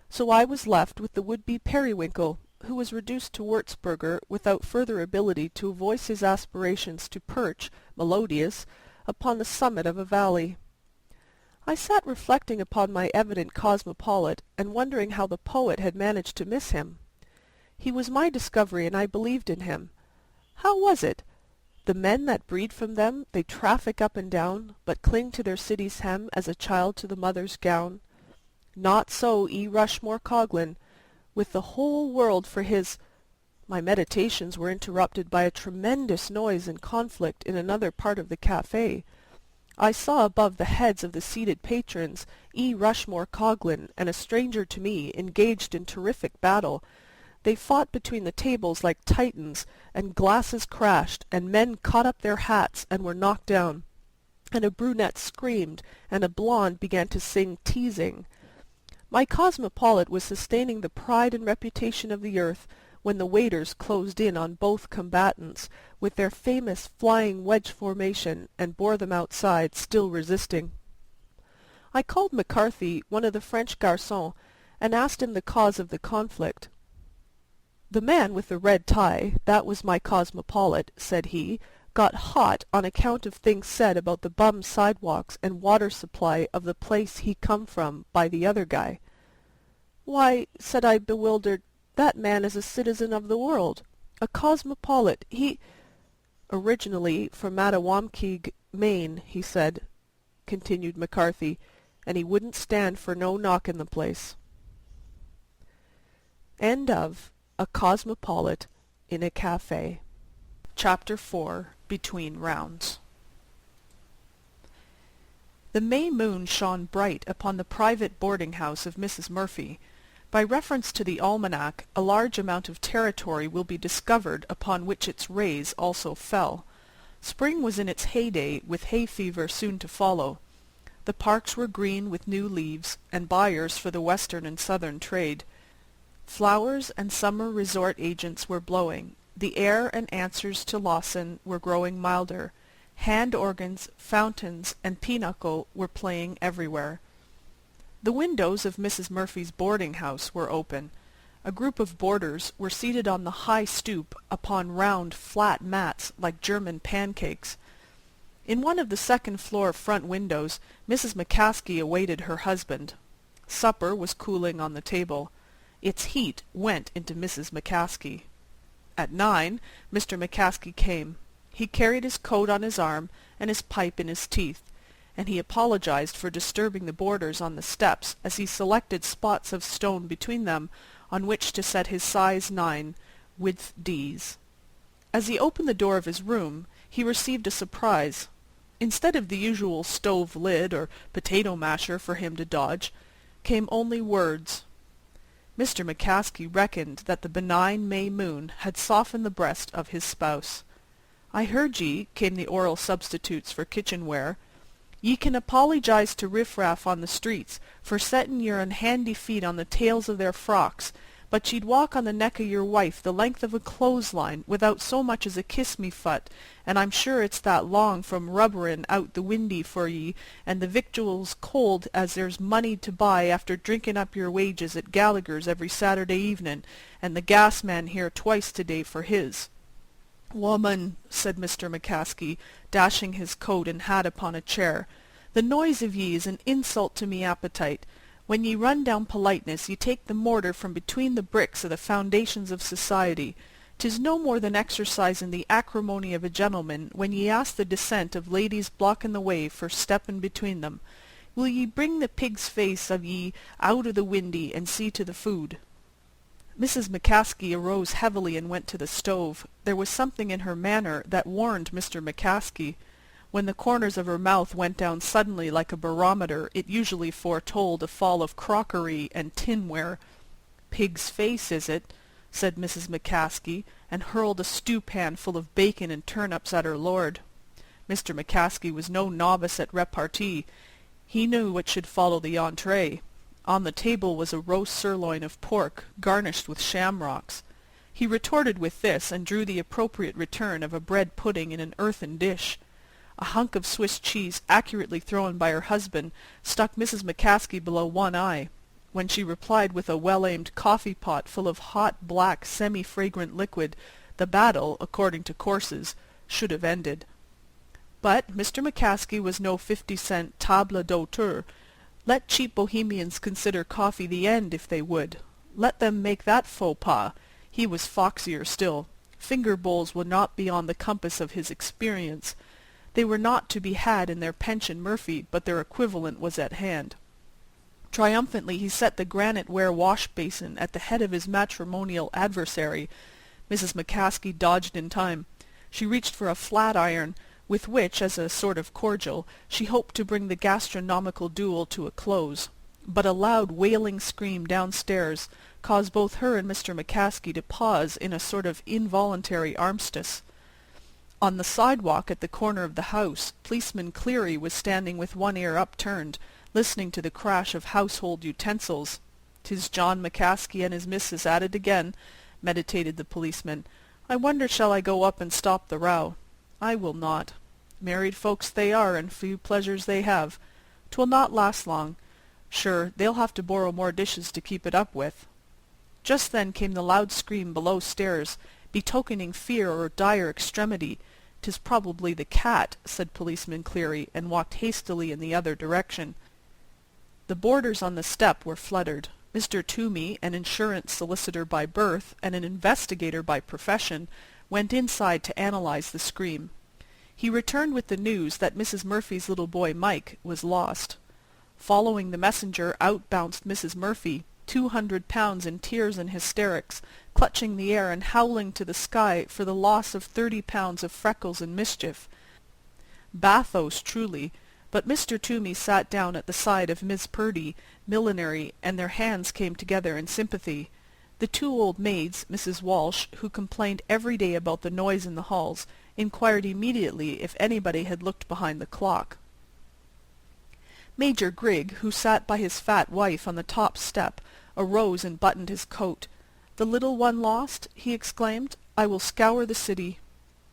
So I was left with the would-be periwinkle, who was reduced to Würzburger without further ability to voice his aspirations to perch, melodious, upon the summit of a valley. I sat reflecting upon my evident cosmopolite, and wondering how the poet had managed to miss him. He was my discovery, and I believed in him. How was it? The men that breed from them, they traffic up and down, but cling to their city's hem as a child to the mother's gown. Not so E. Rushmore Coghlan, with the whole world for his— My meditations were interrupted by a tremendous noise and conflict in another part of the café. I saw above the heads of the seated patrons E. Rushmore Coghlan and a stranger to me engaged in terrific battle. They fought between the tables like Titans, and glasses crashed, and men caught up their hats and were knocked down, and a brunette screamed, and a blonde began to sing teasing. My cosmopolite was sustaining the pride and reputation of the earth, when the waiters closed in on both combatants with their famous flying wedge formation and bore them outside, still resisting. I called McCarthy, one of the French garçons, and asked him the cause of the conflict. "The man with the red tie, that was my cosmopolite," said he, "got hot on account of things said about the bum sidewalks and water supply of the place he come from by the other guy." "Why," said I, bewildered, "that man is a citizen of the world, a cosmopolite. He—" "Originally from Mattawamkeag, Maine, he said," continued McCarthy, "and he wouldn't stand for no knock in the place." End of A Cosmopolite in a Café. Chapter 4. Between Rounds. The May moon shone bright upon the private boarding-house of Mrs. Murphy. By reference to the almanac, a large amount of territory will be discovered upon which its rays also fell. Spring was in its heyday, with hay fever soon to follow. The parks were green with new leaves, and buyers for the western and southern trade. Flowers and summer resort agents were blowing. The air and answers to Lawson were growing milder. Hand organs, fountains, and pinochle were playing everywhere. The windows of Mrs. Murphy's boarding-house were open. A group of boarders were seated on the high stoop upon round, flat mats like German pancakes. In one of the second-floor front windows Mrs. McCaskey awaited her husband. Supper was cooling on the table. Its heat went into Mrs. McCaskey. At 9, Mr. McCaskey came. He carried his coat on his arm and his pipe in his teeth, and he apologized for disturbing the boarders on the steps as he selected spots of stone between them on which to set his size 9 width Ds. As he opened the door of his room, he received a surprise. Instead of the usual stove lid or potato masher for him to dodge, came only words. Mr. McCaskey reckoned that the benign May moon had softened the breast of his spouse. "I heard ye," came the oral substitutes for kitchenware. "Ye can apologize to riffraff on the streets for settin' your unhandy feet on the tails of their frocks, but ye'd walk on the neck o' your wife the length of a clothesline without so much as a kiss-me-fut, and I'm sure it's that long from rubberin' out the windy for ye, and the victuals cold as there's money to buy after drinking up your wages at Gallagher's every Saturday evenin', and the gas-man here twice to-day for his." "Woman," said Mr. McCaskey, dashing his coat and hat upon a chair, "the noise of ye is an insult to me appetite. When ye run down politeness, ye take the mortar from between the bricks of the foundations of society. 'Tis no more than exercisin' the acrimony of a gentleman when ye ask the descent of ladies blockin' the way for steppin' between them. Will ye bring the pig's face of ye out o' the windy, and see to the food?" Mrs. McCaskey arose heavily and went to the stove. There was something in her manner that warned Mr. McCaskey. When the corners of her mouth went down suddenly like a barometer, it usually foretold a fall of crockery and tinware. "Pig's face, is it?" said Mrs. McCaskey, and hurled a stew-pan full of bacon and turnips at her lord. Mr. McCaskey was no novice at repartee. He knew what should follow the entree. On the table was a roast sirloin of pork, garnished with shamrocks. He retorted with this, and drew the appropriate return of a bread pudding in an earthen dish. A hunk of Swiss cheese, accurately thrown by her husband, stuck Mrs. McCaskey below one eye. When she replied with a well-aimed coffee-pot full of hot, black, semi-fragrant liquid, the battle, according to courses, should have ended. But Mr. McCaskey was no 50-cent table d'hôte. Let cheap bohemians consider coffee the end, if they would. Let them make that faux pas. He was foxier still. Finger bowls were not beyond the compass of his experience. They were not to be had in their pension Murphy, but their equivalent was at hand. Triumphantly he set the granite-ware wash-basin at the head of his matrimonial adversary. Mrs. McCaskey dodged in time. She reached for a flat-iron, with which, as a sort of cordial, she hoped to bring the gastronomical duel to a close. But a loud wailing scream downstairs caused both her and Mr. McCaskey to pause in a sort of involuntary armistice. On the sidewalk at the corner of the house, Policeman Cleary was standing with one ear upturned, listening to the crash of household utensils. "'Tis John McCaskey and his missus at it again," meditated the policeman. "I wonder shall I go up and stop the row? I will not. Married folks they are, and few pleasures they have. 'Twill not last long. Sure, they'll have to borrow more dishes to keep it up with." Just then came the loud scream below stairs, betokening fear or dire extremity. "'Tis probably the cat," said Policeman Cleary, and walked hastily in the other direction. The boarders on the step were fluttered. Mr. Toomey, an insurance solicitor by birth and an investigator by profession, went inside to analyze the scream. He returned with the news that Mrs. Murphy's little boy Mike was lost. Following the messenger, out bounced Mrs. Murphy, 200 pounds in tears and hysterics, clutching the air and howling to the sky for the loss of 30 pounds of freckles and mischief. Bathos, truly, but Mr. Toomey sat down at the side of Miss Purdy, millinery, and their hands came together in sympathy. The two old maids, Mrs. Walsh, who complained every day about the noise in the halls, inquired immediately if anybody had looked behind the clock. Major Grigg, who sat by his fat wife on the top step, arose and buttoned his coat. "The little one lost?" he exclaimed. "I will scour the city."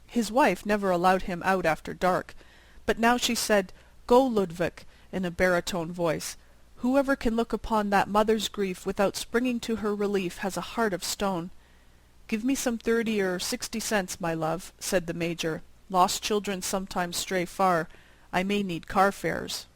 His wife never allowed him out after dark, but now she said, "Go, Ludwig," in a baritone voice. "Whoever can look upon that mother's grief without springing to her relief has a heart of stone." "Give me some 30 or 60 cents, my love," said the Major. "Lost children sometimes stray far. I may need car fares."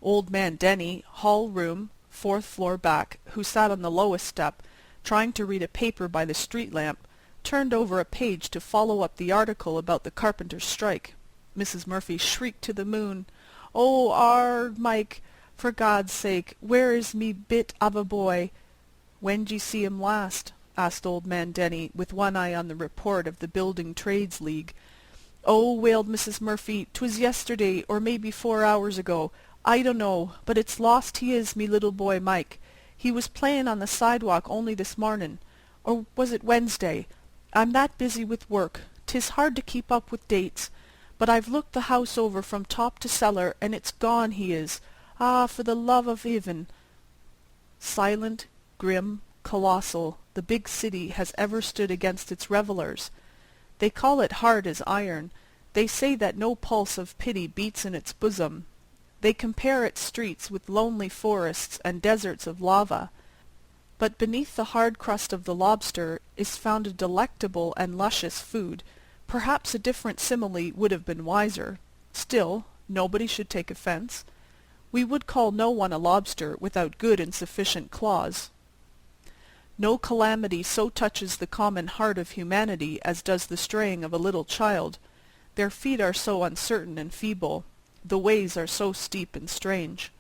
Old man Denny, hall room, 4th floor back, who sat on the lowest step, trying to read a paper by the street lamp, turned over a page to follow up the article about the carpenter's strike. Mrs. Murphy shrieked to the moon, "Oh, Mike, for God's sake, where is me bit of a boy?" "When d'ye see him last?" asked old man Denny, with one eye on the report of the Building Trades League. "Oh," wailed Mrs. Murphy, "'twas yesterday, or maybe 4 hours ago. I dunno, but it's lost he is, me little boy Mike. He was playin' on the sidewalk only this marnin'. Or was it Wednesday? I'm that busy with work, 'tis hard to keep up with dates. But I've looked the house over from top to cellar, and it's gone he is. Ah, for the love of Heaven!" Silent, grim, colossal, the big city has ever stood against its revellers. They call it hard as iron. They say that no pulse of pity beats in its bosom. They compare its streets with lonely forests and deserts of lava. But beneath the hard crust of the lobster is found a delectable and luscious food. Perhaps a different simile would have been wiser. Still, nobody should take offence. We would call no one a lobster without good and sufficient claws. No calamity so touches the common heart of humanity as does the straying of a little child. Their feet are so uncertain and feeble. The ways are so steep and strange.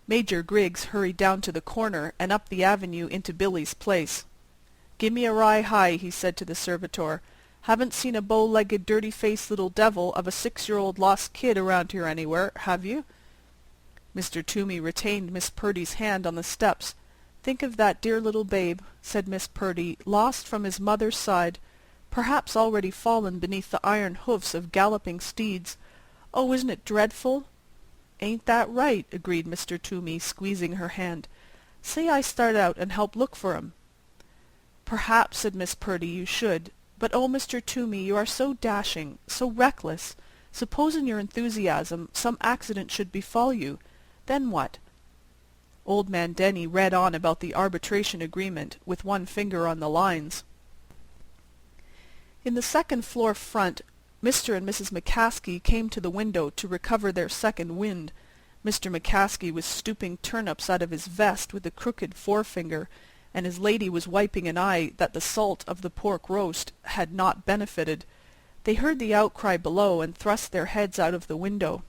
Major Griggs hurried down to the corner and up the avenue into Billy's place. "Gimme a rye high," he said to the servitor. "Haven't seen a bow-legged, dirty-faced little devil of a 6-year-old lost kid around here anywhere, have you?" Mr. Toomey retained Miss Purdy's hand on the steps. "Think of that dear little babe," said Miss Purdy, "lost from his mother's side, perhaps already fallen beneath the iron hoofs of galloping steeds. Oh, isn't it dreadful?" "Ain't that right?" agreed Mr. Toomey, squeezing her hand. "Say I start out and help look for 'em." "Perhaps," said Miss Purdy, "you should. But oh, Mr. Toomey, you are so dashing, so reckless. Suppose in your enthusiasm some accident should befall you. Then what?" Old man Denny read on about the arbitration agreement, with one finger on the lines. In the second-floor front, Mr. and Mrs. McCaskey came to the window to recover their second wind. Mr. McCaskey was stooping turnips out of his vest with a crooked forefinger, and his lady was wiping an eye that the salt of the pork roast had not benefited. They heard the outcry below, and thrust their heads out of the window.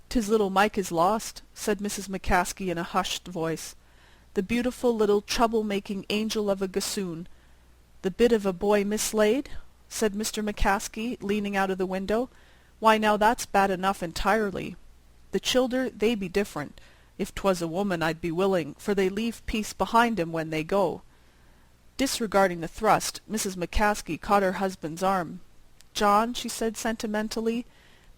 "'Tis little Mike is lost," said Mrs. McCaskey in a hushed voice. "The beautiful little trouble-making angel of a gossoon. The bit of a boy mislaid?" said Mr. McCaskey, leaning out of the window. "Why, now that's bad enough entirely. The childer, they be different. If 'twas a woman I'd be willing, for they leave peace behind 'em when they go." Disregarding the thrust, Mrs. McCaskey caught her husband's arm. "John," she said sentimentally,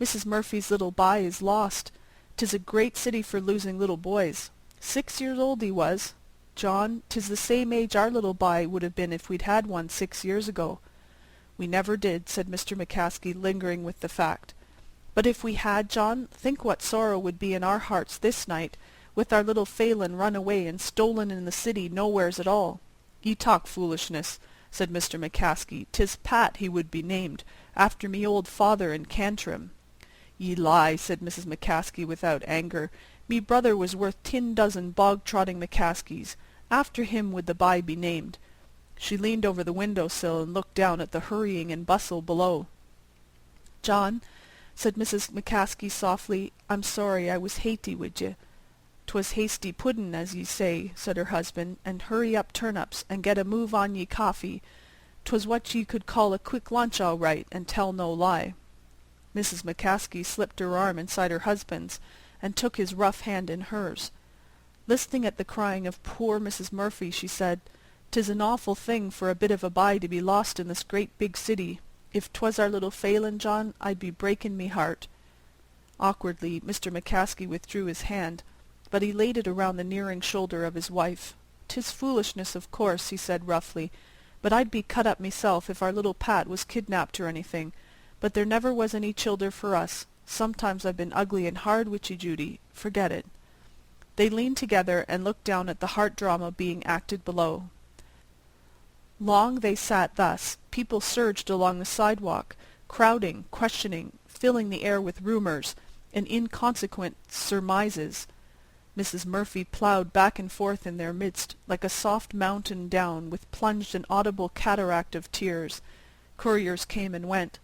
"Mrs. Murphy's little bye is lost. 'Tis a great city for losing little boys. 6 years old he was. John, 'tis the same age our little bye would have been if we'd had one 6 years ago." "We never did," said Mr. McCaskey, lingering with the fact. "But if we had, John, think what sorrow would be in our hearts this night, with our little Phelan run away and stolen in the city nowheres at all." "Ye talk foolishness," said Mr. McCaskey. "'Tis Pat he would be named, after me old father in Cantrim." "Ye lie," said Mrs. McCaskey without anger. "Me brother was worth 10 dozen bog-trotting McCaskeys. After him would the bye be named." She leaned over the window-sill and looked down at the hurrying and bustle below. "John," said Mrs. McCaskey softly, "I'm sorry I was hasty wid ye." "'Twas hasty puddin', as ye say," said her husband, "and hurry up turnips, and get a move on ye coffee. 'Twas what ye could call a quick lunch all right, and tell no lie." Mrs. McCaskey slipped her arm inside her husband's, and took his rough hand in hers. Listening at the crying of poor Mrs. Murphy, she said, "'Tis an awful thing for a bit of a bye to be lost in this great big city. If 'twas our little Phelan, John, I'd be breaking me heart." Awkwardly, Mr. McCaskey withdrew his hand, but he laid it around the nearing shoulder of his wife. "'Tis foolishness, of course," he said roughly, "but I'd be cut up myself if our little Pat was kidnapped or anything. But there never was any childer for us. Sometimes I've been ugly and hard wid ye, Judy. Forget it." They leaned together and looked down at the heart-drama being acted below. Long they sat thus. People surged along the sidewalk, crowding, questioning, filling the air with rumors and inconsequent surmises. Mrs. Murphy ploughed back and forth in their midst, like a soft mountain down, with plunged and audible cataract of tears. Couriers came and went.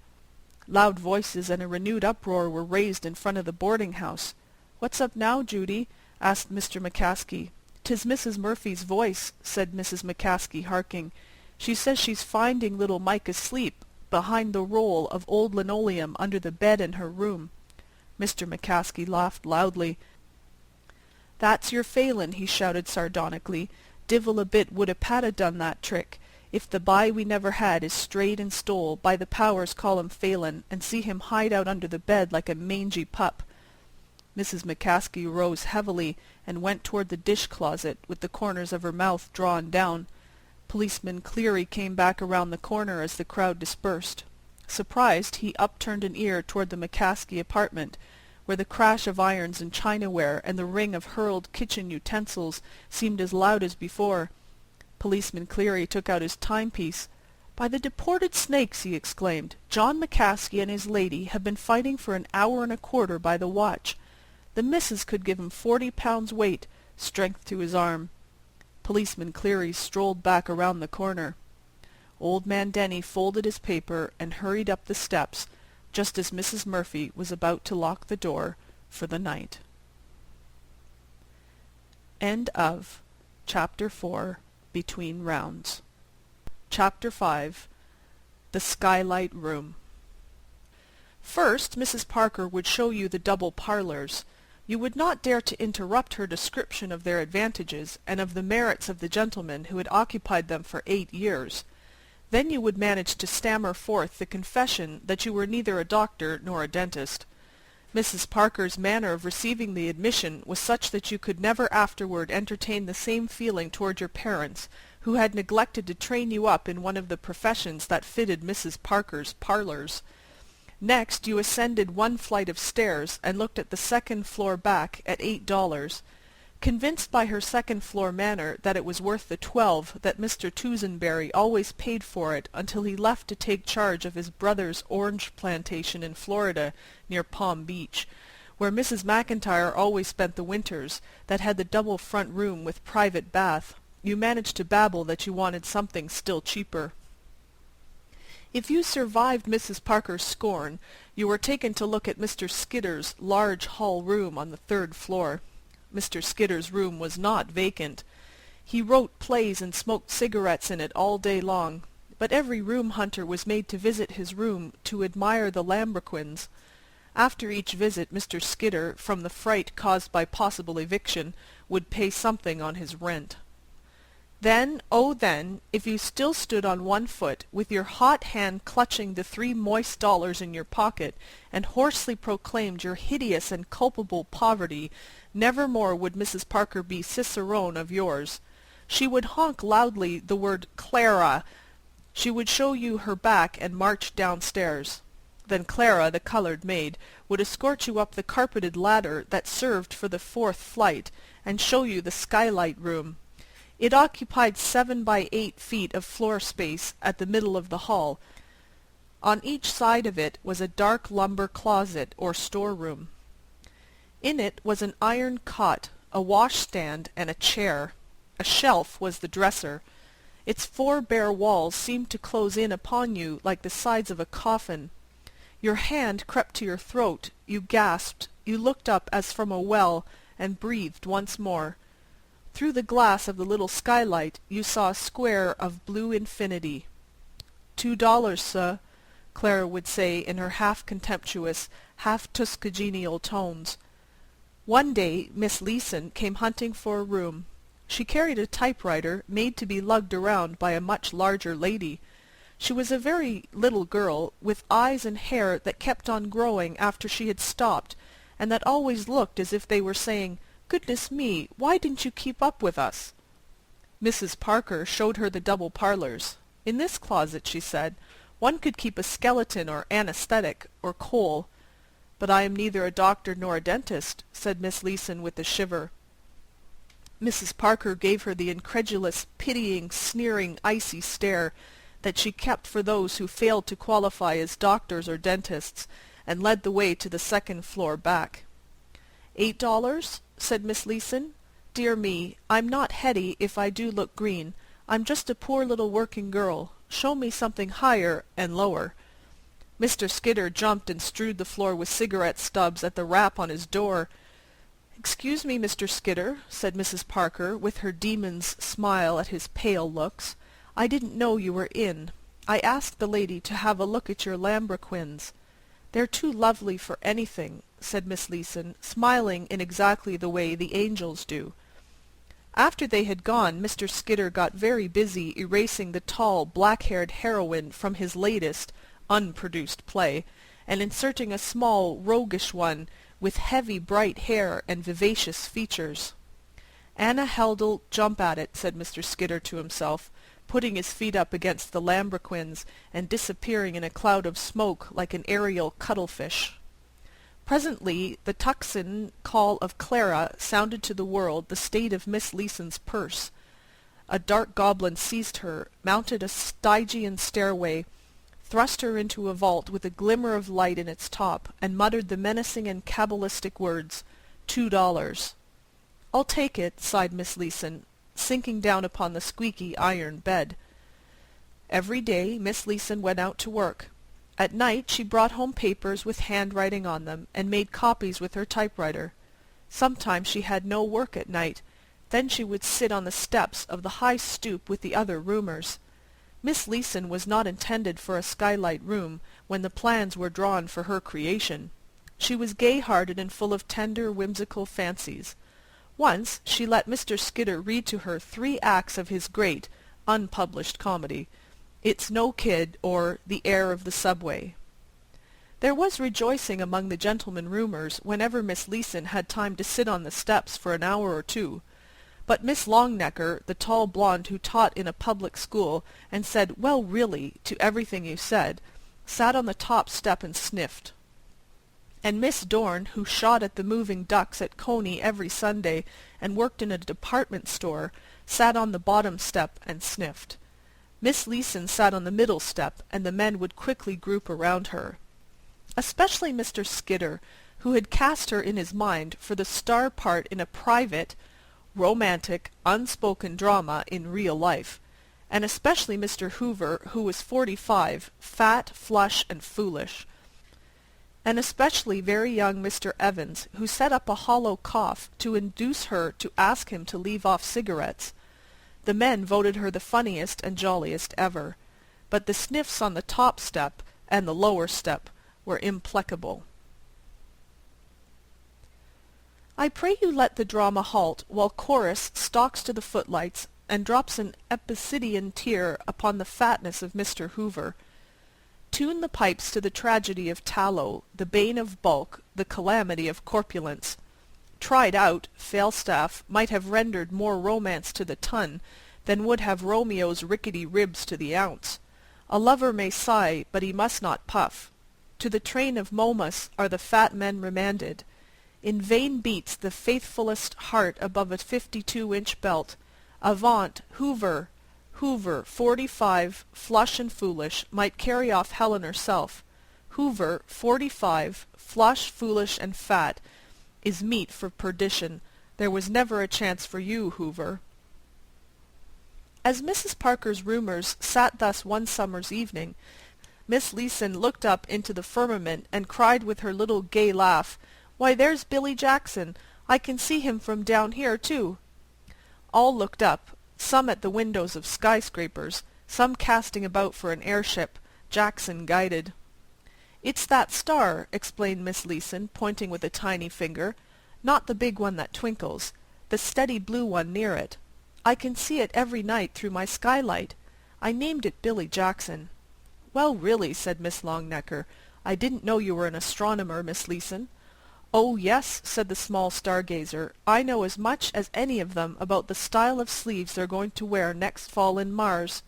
Loud voices and a renewed uproar were raised in front of the boarding-house. "What's up now, Judy?" asked Mr. McCaskey. "'Tis Mrs. Murphy's voice," said Mrs. McCaskey, harking. "She says she's finding little Mike asleep behind the roll of old linoleum under the bed in her room." Mr. McCaskey laughed loudly. "That's your Phelan," he shouted sardonically. "Divil a bit would a Pat ha' done that trick. If the bye we never had is strayed and stole, by the powers call him Phelan, and see him hide out under the bed like a mangy pup." Mrs. McCaskey rose heavily and went toward the dish-closet, with the corners of her mouth drawn down. Policeman Cleary came back around the corner as the crowd dispersed. Surprised, he upturned an ear toward the McCaskey apartment, where the crash of irons and chinaware and the ring of hurled kitchen utensils seemed as loud as before. Policeman Cleary took out his timepiece. "By the deported snakes!" he exclaimed. "John McCaskey and his lady have been fighting for an hour and a quarter by the watch. The missus could give him 40 pounds weight, strength to his arm." Policeman Cleary strolled back around the corner. Old man Denny folded his paper and hurried up the steps, just as Mrs. Murphy was about to lock the door for the night. End of Chapter 4, Between Rounds. Chapter 5, The Skylight Room. First, Mrs. Parker would show you the double parlours. You would not dare to interrupt her description of their advantages, and of the merits of the gentleman who had occupied them for 8 years. Then you would manage to stammer forth the confession that you were neither a doctor nor a dentist. Mrs. Parker's manner of receiving the admission was such that you could never afterward entertain the same feeling toward your parents, who had neglected to train you up in one of the professions that fitted Mrs. Parker's parlours. Next you ascended one flight of stairs, and looked at the second floor back at $8. Convinced by her second-floor manner that it was worth the $12 that Mr. Toosenberry always paid for it until he left to take charge of his brother's orange plantation in Florida near Palm Beach, where Mrs. McIntyre always spent the winters, that had the double front room with private bath, you managed to babble that you wanted something still cheaper. If you survived Mrs. Parker's scorn, you were taken to look at Mr. Skidder's large hall room on the third floor. Mr. Skidder's room was not vacant. He wrote plays and smoked cigarettes in it all day long, but every room hunter was made to visit his room to admire the lambrequins. After each visit Mr. Skidder, from the fright caused by possible eviction, would pay something on his rent. Then, oh then, if you still stood on one foot, with your hot hand clutching the 3 moist dollars in your pocket, and hoarsely proclaimed your hideous and culpable poverty, never more would Mrs. Parker be cicerone of yours. She would honk loudly the word Clara. She would show you her back and march downstairs. Then Clara, the colored maid, would escort you up the carpeted ladder that served for the 4th flight, and show you the skylight room. It occupied 7 by 8 feet of floor space at the middle of the hall. On each side of it was a dark lumber closet or storeroom. In it was an iron cot, a washstand, and a chair. A shelf was the dresser. Its 4 bare walls seemed to close in upon you like the sides of a coffin. Your hand crept to your throat, you gasped, you looked up as from a well, and breathed once more. Through the glass of the little skylight you saw a square of blue infinity. $2, sir, Clara would say in her half-contemptuous, half-Tuskegenial tones. One day Miss Leeson came hunting for a room. She carried a typewriter made to be lugged around by a much larger lady. She was a very little girl, with eyes and hair that kept on growing after she had stopped, and that always looked as if they were saying, "Goodness me, why didn't you keep up with us?" Mrs. Parker showed her the double parlours. In this closet, she said, one could keep a skeleton or anesthetic or coal. "But I am neither a doctor nor a dentist," said Miss Leeson with a shiver. Mrs. Parker gave her the incredulous, pitying, sneering, icy stare that she kept for those who failed to qualify as doctors or dentists, and led the way to the second floor back. $8? said Miss Leeson. "Dear me, I'm not Hetty if I do look green. I'm just a poor little working girl. Show me something higher and lower." Mr. Skidder jumped and strewed the floor with cigarette stubs at the rap on his door. "Excuse me, Mr. Skidder," said Mrs. Parker, with her demon's smile at his pale looks. "I didn't know you were in. I asked the lady to have a look at your lambrequins." "They're too lovely for anything," said Miss Leeson, smiling in exactly the way the angels do. After they had gone, Mr. Skidder got very busy erasing the tall, black-haired heroine from his latest, unproduced play, and inserting a small, roguish one, with heavy, bright hair and vivacious features. "Anna Held'll jump at it," said Mr. Skidder to himself, putting his feet up against the lambrequins, and disappearing in a cloud of smoke like an aerial cuttlefish. Presently the tocsin call of Clara sounded to the world the state of Miss Leeson's purse. A dark goblin seized her, mounted a Stygian stairway, thrust her into a vault with a glimmer of light in its top, and muttered the menacing and cabalistic words, $2. "I'll take it," sighed Miss Leeson, sinking down upon the squeaky iron bed. Every day Miss Leeson went out to work. At night she brought home papers with handwriting on them, and made copies with her typewriter. Sometimes she had no work at night. Then she would sit on the steps of the high stoop with the other roomers. Miss Leeson was not intended for a skylight room when the plans were drawn for her creation. She was gay-hearted and full of tender, whimsical fancies. Once she let Mr. Skidder read to her 3 acts of his great, unpublished comedy, It's No Kid, or The Heir of the Subway. There was rejoicing among the gentlemen roomers whenever Miss Leeson had time to sit on the steps for an hour or two, but Miss Longnecker, the tall blonde who taught in a public school and said "well, really" to everything you said, sat on the top step and sniffed. And Miss Dorn, who shot at the moving ducks at Coney every Sunday and worked in a department store, sat on the bottom step and sniffed. Miss Leeson sat on the middle step, and the men would quickly group around her. Especially Mr. Skidder, who had cast her in his mind for the star part in a private, romantic, unspoken drama in real life, and especially Mr. Hoover, who was 45, fat, flush, and foolish, and especially very young Mr. Evans, who set up a hollow cough to induce her to ask him to leave off cigarettes. The men voted her the funniest and jolliest ever, but the sniffs on the top step and the lower step were implacable. I pray you let the drama halt while Chorus stalks to the footlights and drops an epicedian tear upon the fatness of Mr. Hoover. Tune the pipes to the tragedy of tallow, the bane of bulk, the calamity of corpulence. Tried out, Falstaff might have rendered more romance to the ton than would have Romeo's rickety ribs to the ounce. A lover may sigh, but he must not puff. To the train of Momus are the fat men remanded. In vain beats the faithfullest heart above a 52-inch belt. Avaunt, Hoover! Hoover, 45, flush and foolish, might carry off Helen herself. Hoover, 45, flush, foolish, and fat, is meat for perdition. There was never a chance for you, Hoover. As Mrs. Parker's roomers sat thus one summer's evening, Miss Leeson looked up into the firmament and cried with her little gay laugh, "Why, there's Billy Jackson! I can see him from down here, too." All looked up, some at the windows of skyscrapers, some casting about for an airship, Jackson guided. "It's that star," explained Miss Leeson, pointing with a tiny finger, "not the big one that twinkles, the steady blue one near it. I can see it every night through my skylight. I named it Billy Jackson." "Well, really," said Miss Longnecker, "I didn't know you were an astronomer, Miss Leeson." "Oh, yes," said the small stargazer, "I know as much as any of them about the style of sleeves they're going to wear next fall in Mars."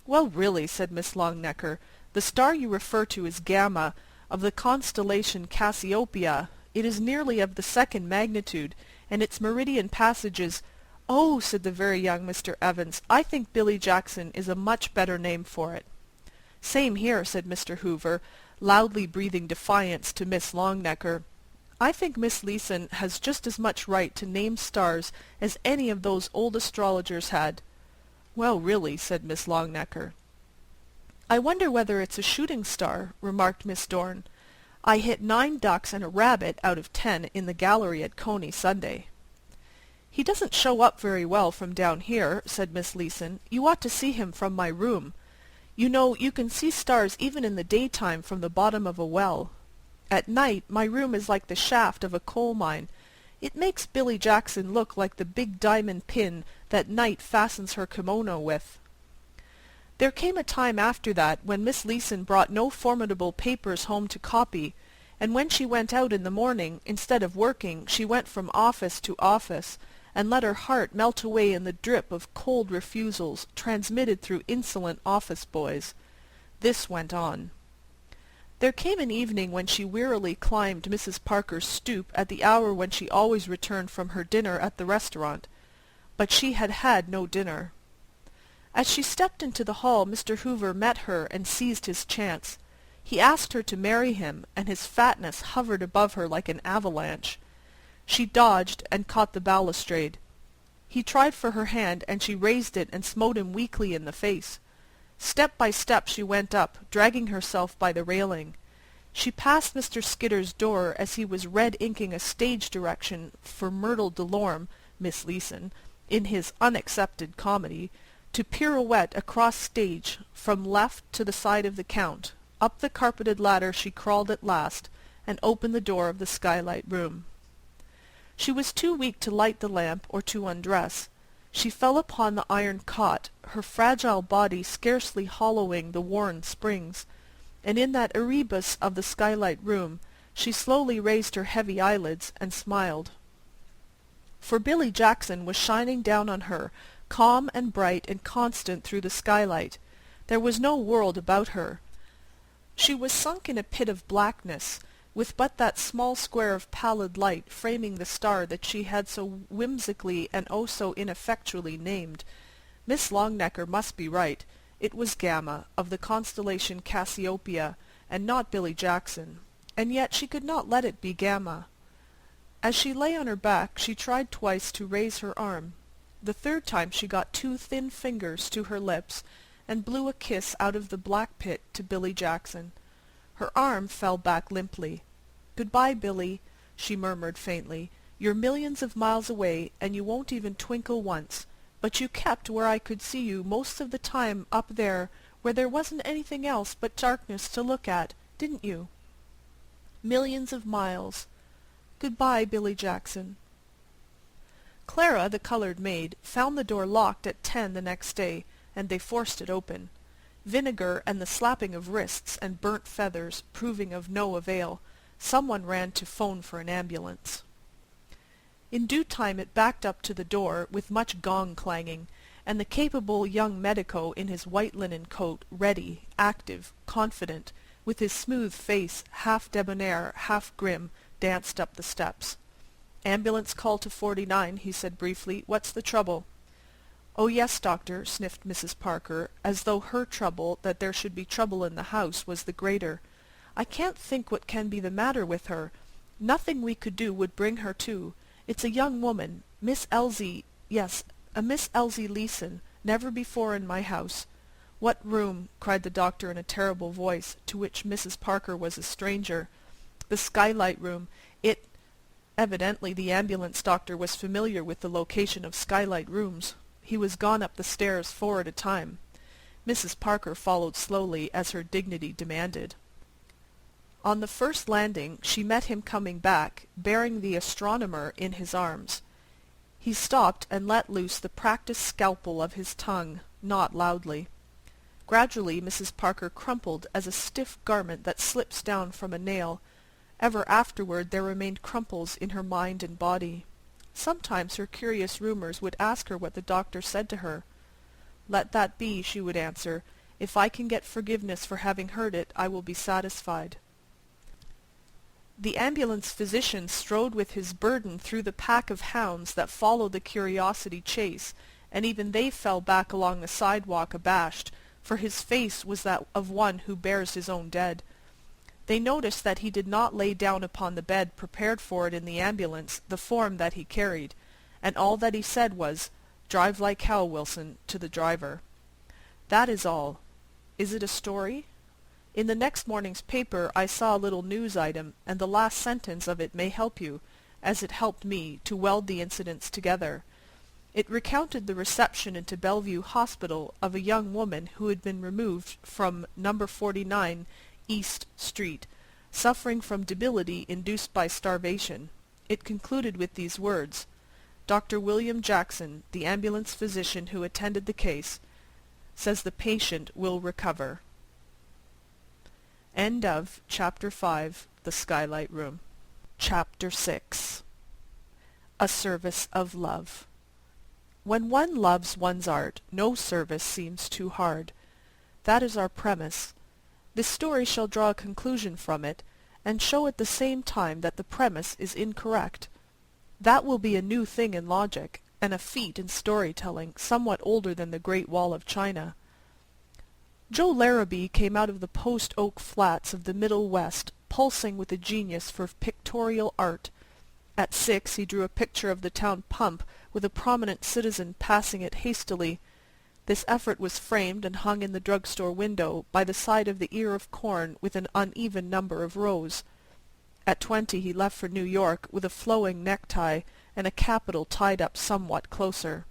"Well, really," said Miss Longnecker, "the star you refer to is Gamma, of the constellation Cassiopeia. It is nearly of the second magnitude, and its meridian passages—" "Oh," said the very young Mr. Evans, "I think Billy Jackson is a much better name for it." "Same here," said Mr. Hoover, loudly breathing defiance to Miss Longnecker. "I think Miss Leeson has just as much right to name stars as any of those old astrologers had." "Well, really," said Miss Longnecker. "I wonder whether it's a shooting star," remarked Miss Dorn. "I hit 9 ducks and a rabbit out of 10 in the gallery at Coney Sunday." "He doesn't show up very well from down here," said Miss Leeson. "You ought to see him from my room. You know, you can see stars even in the daytime from the bottom of a well. At night my room is like the shaft of a coal mine. It makes Billy Jackson look like the big diamond pin that Night fastens her kimono with." There came a time after that when Miss Leeson brought no formidable papers home to copy, and when she went out in the morning, instead of working, she went from office to office, and let her heart melt away in the drip of cold refusals transmitted through insolent office boys. This went on. There came an evening when she wearily climbed Mrs. Parker's stoop at the hour when she always returned from her dinner at the restaurant. But she had had no dinner. As she stepped into the hall, Mr. Hoover met her and seized his chance. He asked her to marry him, and his fatness hovered above her like an avalanche. She dodged and caught the balustrade. He tried for her hand, and she raised it and smote him weakly in the face. Step by step she went up, dragging herself by the railing. She passed Mr. Skidder's door as he was red-inking a stage direction for Myrtle Delorme, Miss Leeson, in his unaccepted comedy, to pirouette across stage, from left to the side of the Count. Up the carpeted ladder she crawled at last, and opened the door of the skylight room. She was too weak to light the lamp or to undress. She fell upon the iron cot, her fragile body scarcely hollowing the worn springs, and in that erebus of the skylight room she slowly raised her heavy eyelids and smiled. For Billy Jackson was shining down on her, calm and bright and constant through the skylight. There was no world about her. She was sunk in a pit of blackness, with but that small square of pallid light framing the star that she had so whimsically and oh so ineffectually named. Miss Longnecker must be right. It was Gamma, of the constellation Cassiopeia, and not Billy Jackson. And yet she could not let it be Gamma. As she lay on her back, she tried twice to raise her arm. The third time she got two thin fingers to her lips, and blew a kiss out of the black pit to Billy Jackson. Her arm fell back limply. "Good-bye, Billy," she murmured faintly. "You're millions of miles away, and you won't even twinkle once. But you kept where I could see you most of the time up there, where there wasn't anything else but darkness to look at, didn't you? Millions of miles. Good-bye, Billy Jackson." Clara, the colored maid, found the door locked at 10 the next day, and they forced it open. Vinegar and the slapping of wrists and burnt feathers proving of no avail, someone ran to phone for an ambulance. In due time it backed up to the door, with much gong clanging, and the capable young medico in his white linen coat, ready, active, confident, with his smooth face, half debonair, half grim, danced up the steps. "Ambulance call to 49, he said briefly. "What's the trouble?" "Oh, yes, doctor," sniffed Mrs. Parker, as though her trouble that there should be trouble in the house was the greater. "I can't think what can be the matter with her. Nothing we could do would bring her to. It's a young woman, Miss Elsie, yes, a Miss Elsie Leeson, never before in my house." "What room?" cried the doctor in a terrible voice, to which Mrs. Parker was a stranger. "The skylight room. It—" Evidently the ambulance doctor was familiar with the location of skylight rooms. He was gone up the stairs 4 at a time. Mrs. Parker followed slowly, as her dignity demanded. On the first landing she met him coming back, bearing the astronomer in his arms. He stopped and let loose the practised scalpel of his tongue, not loudly. Gradually Mrs. Parker crumpled as a stiff garment that slips down from a nail. Ever afterward there remained crumples in her mind and body. Sometimes her curious roomers would ask her what the doctor said to her. "Let that be," she would answer. "If I can get forgiveness for having heard it, I will be satisfied." The ambulance physician strode with his burden through the pack of hounds that followed the curiosity chase, and even they fell back along the sidewalk abashed, for his face was that of one who bears his own dead. They noticed that he did not lay down upon the bed prepared for it in the ambulance the form that he carried, and all that he said was, "Drive like hell, Wilson," to the driver. That is all. Is it a story? In the next morning's paper I saw a little news item, and the last sentence of it may help you, as it helped me, to weld the incidents together. It recounted the reception into Bellevue Hospital of a young woman who had been removed from No. 49 East Street, suffering from debility induced by starvation. It concluded with these words: "Dr. William Jackson, the ambulance physician who attended the case, says the patient will recover." End of Chapter 5, The Skylight Room. Chapter 6. A Service of Love. When one loves one's art, no service seems too hard. That is our premise. This story shall draw a conclusion from it, and show at the same time that the premise is incorrect. That will be a new thing in logic, and a feat in story-telling somewhat older than the Great Wall of China. Joe Larrabee came out of the post-oak flats of the Middle West, pulsing with a genius for pictorial art. At 6 he drew a picture of the town pump, with a prominent citizen passing it hastily. This effort was framed and hung in the drugstore window, by the side of the ear of corn with an uneven number of rows. At 20 he left for New York, with a flowing necktie, and a capital tied up somewhat closer.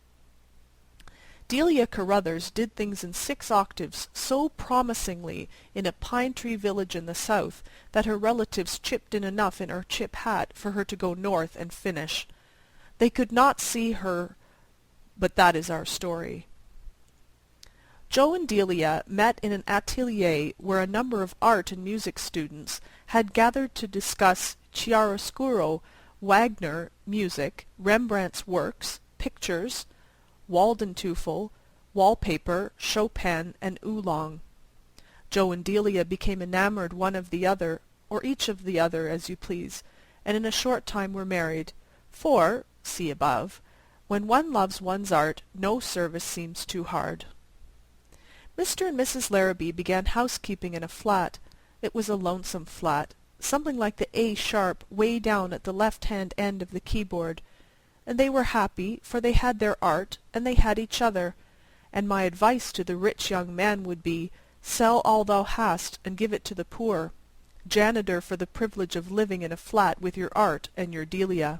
Delia Carruthers did things in 6 octaves so promisingly in a pine-tree village in the South that her relatives chipped in enough in her chip hat for her to go north and finish. They could not see her, but that is our story. Joe and Delia met in an atelier where a number of art and music students had gathered to discuss chiaroscuro, Wagner, music, Rembrandt's works, pictures, Waldenteuffel, wallpaper, Chopin, and Oolong. Joe and Delia became enamored one of the other, or each of the other, as you please, and in a short time were married, for, see above, when one loves one's art, no service seems too hard. Mr. and Mrs. Larrabee began housekeeping in a flat. It was a lonesome flat, something like the A sharp way down at the left-hand end of the keyboard, and they were happy, for they had their art, and they had each other, and my advice to the rich young man would be, sell all thou hast, and give it to the poor. Janitor for the privilege of living in a flat with your art and your Delia.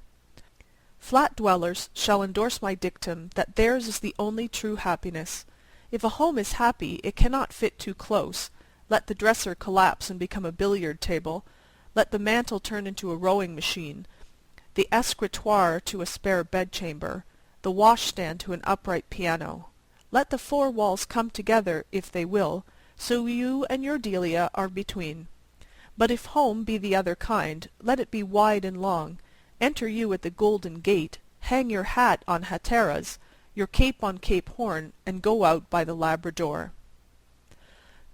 Flat dwellers shall endorse my dictum that theirs is the only true happiness. If a home is happy, it cannot fit too close. Let the dresser collapse and become a billiard table. Let the mantel turn into a rowing machine, the escritoire to a spare bedchamber, the washstand to an upright piano. Let the four walls come together, if they will, so you and your Delia are between. But if home be the other kind, let it be wide and long. Enter you at the Golden Gate, hang your hat on Hatteras, your cape on Cape Horn, and go out by the Labrador.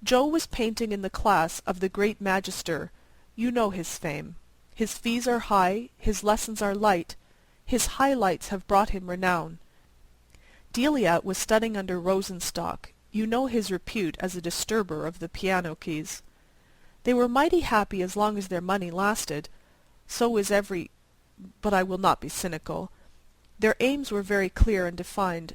Joe was painting in the class of the great Magister. You know his fame. His fees are high, his lessons are light. His highlights have brought him renown. Delia was studying under Rosenstock. You know his repute as a disturber of the piano keys. They were mighty happy as long as their money lasted. So is every... but I will not be cynical. Their aims were very clear and defined.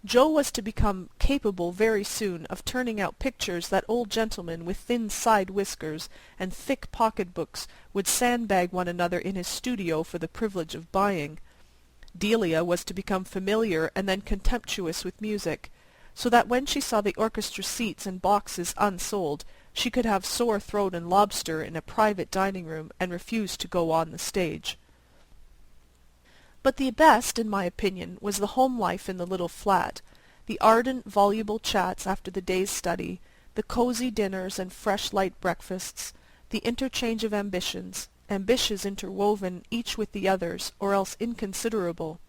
Joe was to become capable very soon of turning out pictures that old gentlemen with thin side whiskers and thick pocket-books would sandbag one another in his studio for the privilege of buying. Delia was to become familiar and then contemptuous with music, so that when she saw the orchestra seats and boxes unsold, she could have sore throat and lobster in a private dining-room and refuse to go on the stage. But the best, in my opinion, was the home life in the little flat, the ardent, voluble chats after the day's study, the cosy dinners and fresh light breakfasts, the interchange of ambitions interwoven each with the others, or else inconsiderable,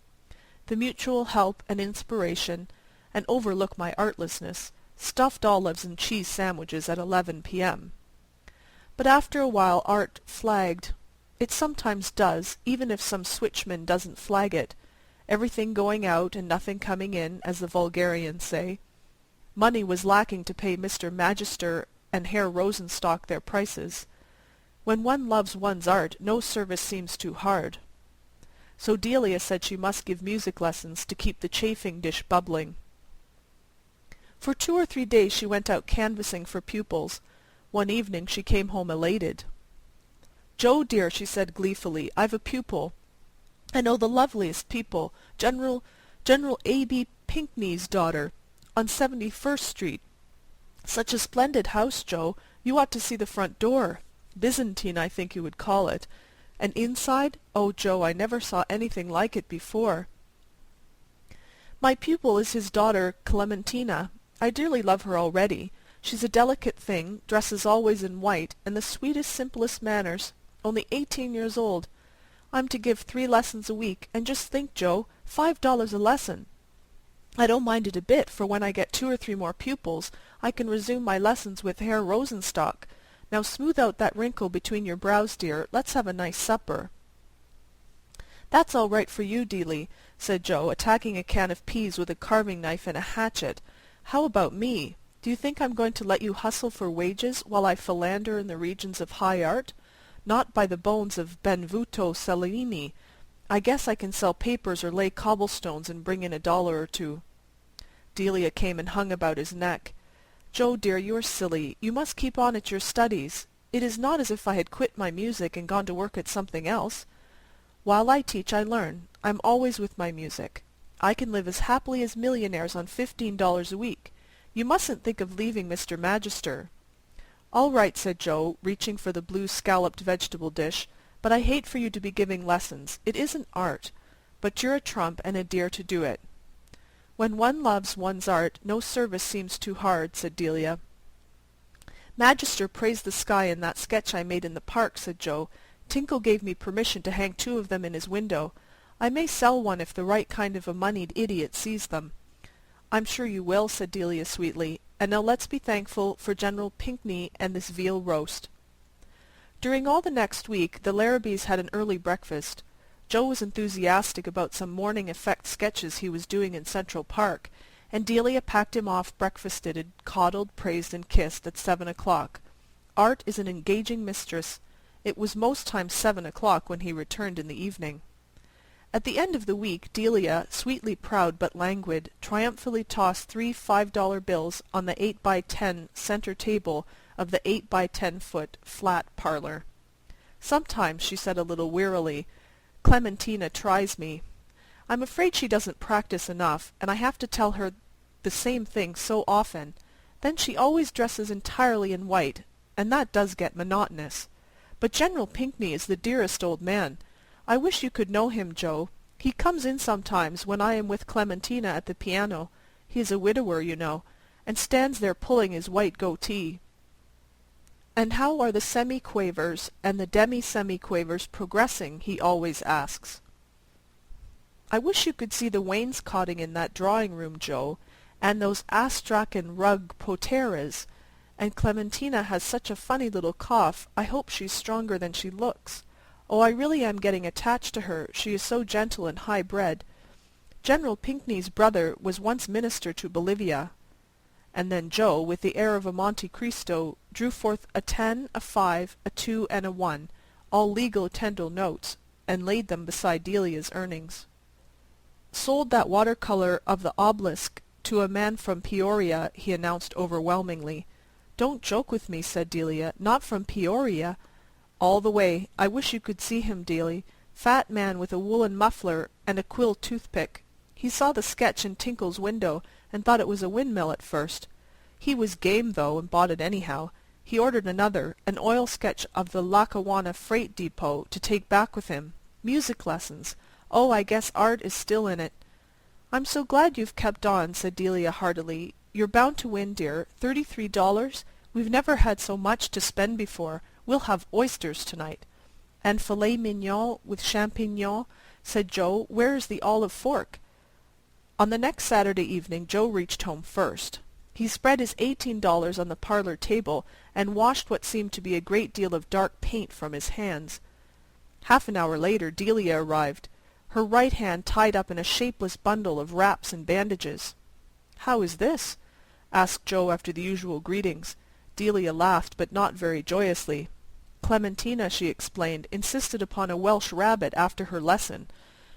the mutual help and inspiration, and overlook my artlessness, stuffed olives and cheese sandwiches at 11 p.m. But after a while art flagged. It sometimes does, even if some switchman doesn't flag it. Everything going out and nothing coming in, as the vulgarians say. Money was lacking to pay Mr. Magister and Herr Rosenstock their prices. When one loves one's art, no service seems too hard. So Delia said she must give music lessons to keep the chafing dish bubbling. For 2 or 3 days she went out canvassing for pupils. One evening she came home elated. "Joe, dear," she said gleefully, "I've a pupil. I know the loveliest people, General A.B. Pinckney's daughter, on 71st Street. Such a splendid house, Joe. You ought to see the front door. Byzantine, I think you would call it. And inside? Oh, Joe, I never saw anything like it before. My pupil is his daughter Clementina. I dearly love her already. She's a delicate thing, dresses always in white, and the sweetest, simplest manners. Only 18 years old. I'm to give 3 lessons a week, and just think, Joe, $5 a lesson. I don't mind it a bit, for when I get 2 or 3 more pupils, I can resume my lessons with Herr Rosenstock. Now smooth out that wrinkle between your brows, dear. Let's have a nice supper." "That's all right for you, Delie," said Joe, attacking a can of peas with a carving knife and a hatchet. "How about me? Do you think I'm going to let you hustle for wages while I philander in the regions of high art? Not by the bones of Benvenuto Cellini. I guess I can sell papers or lay cobblestones and bring in $1 or 2. Delia came and hung about his neck. "Joe, dear, you're silly. You must keep on at your studies. It is not as if I had quit my music and gone to work at something else. While I teach, I learn. I'm always with my music. I can live as happily as millionaires on $15 a week. You mustn't think of leaving Mr. Magister." "All right," said Joe, reaching for the blue scalloped vegetable dish, "but I hate for you to be giving lessons. It isn't art. But you're a trump and a dear to do it." "When one loves one's art, no service seems too hard," said Delia. "Magister praised the sky in that sketch I made in the park," said Joe. "Tinkle gave me permission to hang 2 of them in his window. I may sell one if the right kind of a moneyed idiot sees them." "I'm sure you will," said Delia sweetly. "And now let's be thankful for General Pinckney and this veal roast." During all the next week the Larrabees had an early breakfast. Joe was enthusiastic about some morning effect sketches he was doing in Central Park, and Delia packed him off breakfasted, coddled, praised, and kissed at 7 o'clock. Art is an engaging mistress. It was most times 7 o'clock when he returned in the evening. At the end of the week Delia, sweetly proud but languid, triumphantly tossed 3 $5 bills on the 8x10 centre table of the 8x10-foot flat parlour. "Sometimes," she said a little wearily, "Clementina tries me. I'm afraid she doesn't practise enough, and I have to tell her the same thing so often. Then she always dresses entirely in white, and that does get monotonous. But General Pinckney is the dearest old man. I wish you could know him, Joe. He comes in sometimes when I am with Clementina at the piano, he is a widower, you know, and stands there pulling his white goatee." "And how are the semi-quavers and the demi-semi-quavers progressing?" he always asks. "I wish you could see the wainscoting in that drawing-room, Joe, and those Astrakhan rug poteras. And Clementina has such a funny little cough. I hope she's stronger than she looks. Oh, I really am getting attached to her. She is so gentle and high-bred. General Pinckney's brother was once minister to Bolivia." And then Joe, with the air of a Monte Cristo, drew forth a 10, a 5, a 2, and a 1, all legal tender notes, and laid them beside Delia's earnings. "Sold that water-colour of the obelisk to a man from Peoria," he announced overwhelmingly. "Don't joke with me," said Delia. "Not from Peoria?" "All the way. I wish you could see him, Delie. Fat man with a woolen muffler and a quill toothpick. He saw the sketch in Tinkle's window, and thought it was a windmill at first. He was game, though, and bought it anyhow. He ordered another, an oil sketch of the Lackawanna freight depot, to take back with him. Music lessons. Oh, I guess art is still in it." "I'm so glad you've kept on," said Delia heartily. "You're bound to win, dear. $33? We've never had so much to spend before. We'll have oysters tonight." "And filet mignon with champignons," said Joe. "Where is the olive fork?" On the next Saturday evening Joe reached home first. He spread his $18 on the parlour table, and washed what seemed to be a great deal of dark paint from his hands. Half an hour later Delia arrived, her right hand tied up in a shapeless bundle of wraps and bandages. "How is this?" asked Joe after the usual greetings. Delia laughed, but not very joyously. "Clementina," she explained, "insisted upon a Welsh rabbit after her lesson.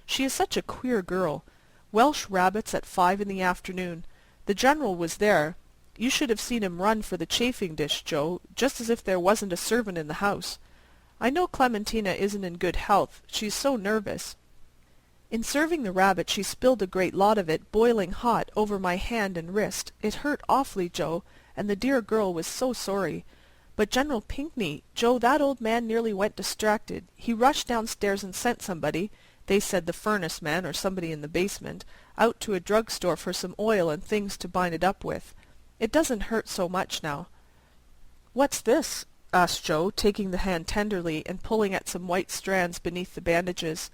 She is such a queer girl. Welsh rabbits at 5 in the afternoon. The General was there. You should have seen him run for the chafing dish, Joe, just as if there wasn't a servant in the house. I know Clementina isn't in good health. She's so nervous. In serving the rabbit she spilled a great lot of it, boiling hot, over my hand and wrist. It hurt awfully, Joe, and the dear girl was so sorry. But General Pinckney, Joe, that old man nearly went distracted. He rushed downstairs and sent somebody, they said the furnace man or somebody in the basement, out to a drug-store for some oil and things to bind it up with. It doesn't hurt so much now." "What's this?" asked Joe, taking the hand tenderly and pulling at some white strands beneath the bandages.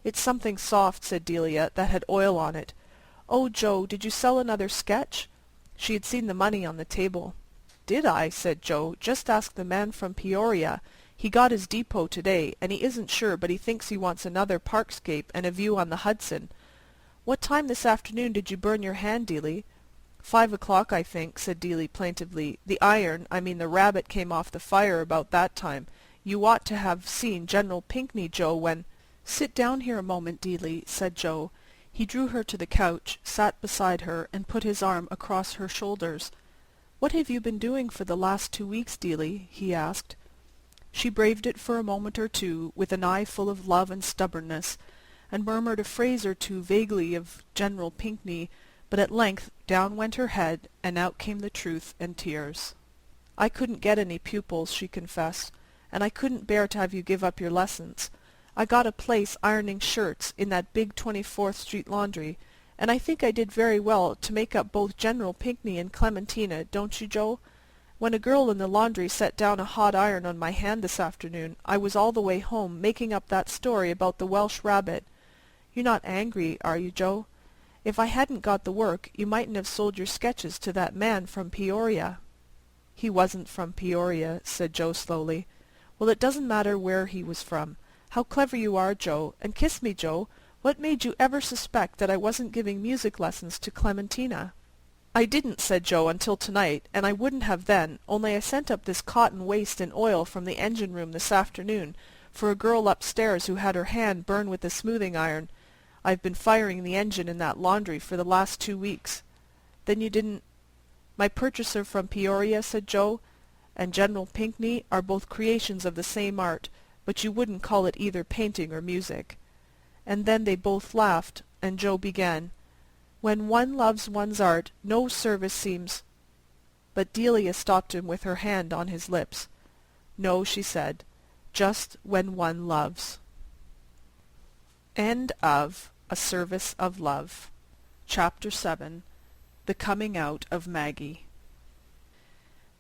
"It's something soft," said Delia, "that had oil on it. Oh, Joe, did you sell another sketch?" She had seen the money on the table. "Did I?" said Joe. "Just ask the man from Peoria. He got his depot today, and he isn't sure, but he thinks he wants another parkscape and a view on the Hudson. What time this afternoon did you burn your hand, Delie?" 5 o'clock, I think," said Delie plaintively. "The iron, I mean the rabbit, came off the fire about that time. You ought to have seen General Pinckney, Joe, when—" "Sit down here a moment, Delie," said Joe. He drew her to the couch, sat beside her, and put his arm across her shoulders. "What have you been doing for the last 2 weeks, Delie?" he asked. She braved it for a moment or two, with an eye full of love and stubbornness, and murmured a phrase or two vaguely of General Pinckney, but at length down went her head, and out came the truth and tears. "I couldn't get any pupils," she confessed, "and I couldn't bear to have you give up your lessons. I got a place ironing shirts in that big 24th Street laundry, and I think I did very well to make up both General Pinckney and Clementina, don't you, Joe? When a girl in the laundry set down a hot iron on my hand this afternoon, I was all the way home making up that story about the Welsh rabbit. You're not angry, are you, Joe? If I hadn't got the work, you mightn't have sold your sketches to that man from Peoria." "He wasn't from Peoria," said Joe slowly. "Well, it doesn't matter where he was from. How clever you are, Joe! And kiss me, Joe. What made you ever suspect that I wasn't giving music lessons to Clementina?" "I didn't," said Joe, "until tonight, and I wouldn't have then, only I sent up this cotton waste and oil from the engine-room this afternoon for a girl upstairs who had her hand burned with a smoothing iron. I've been firing the engine in that laundry for the last 2 weeks." "Then you didn't—" "My purchaser from Peoria," said Joe, "and General Pinckney are both creations of the same art, but you wouldn't call it either painting or music." And then they both laughed, and Joe began, "When one loves one's art, no service seems—" But Delia stopped him with her hand on his lips. "No," she said, "just when one loves." End of A Service of Love. Chapter 7. The Coming Out of Maggie.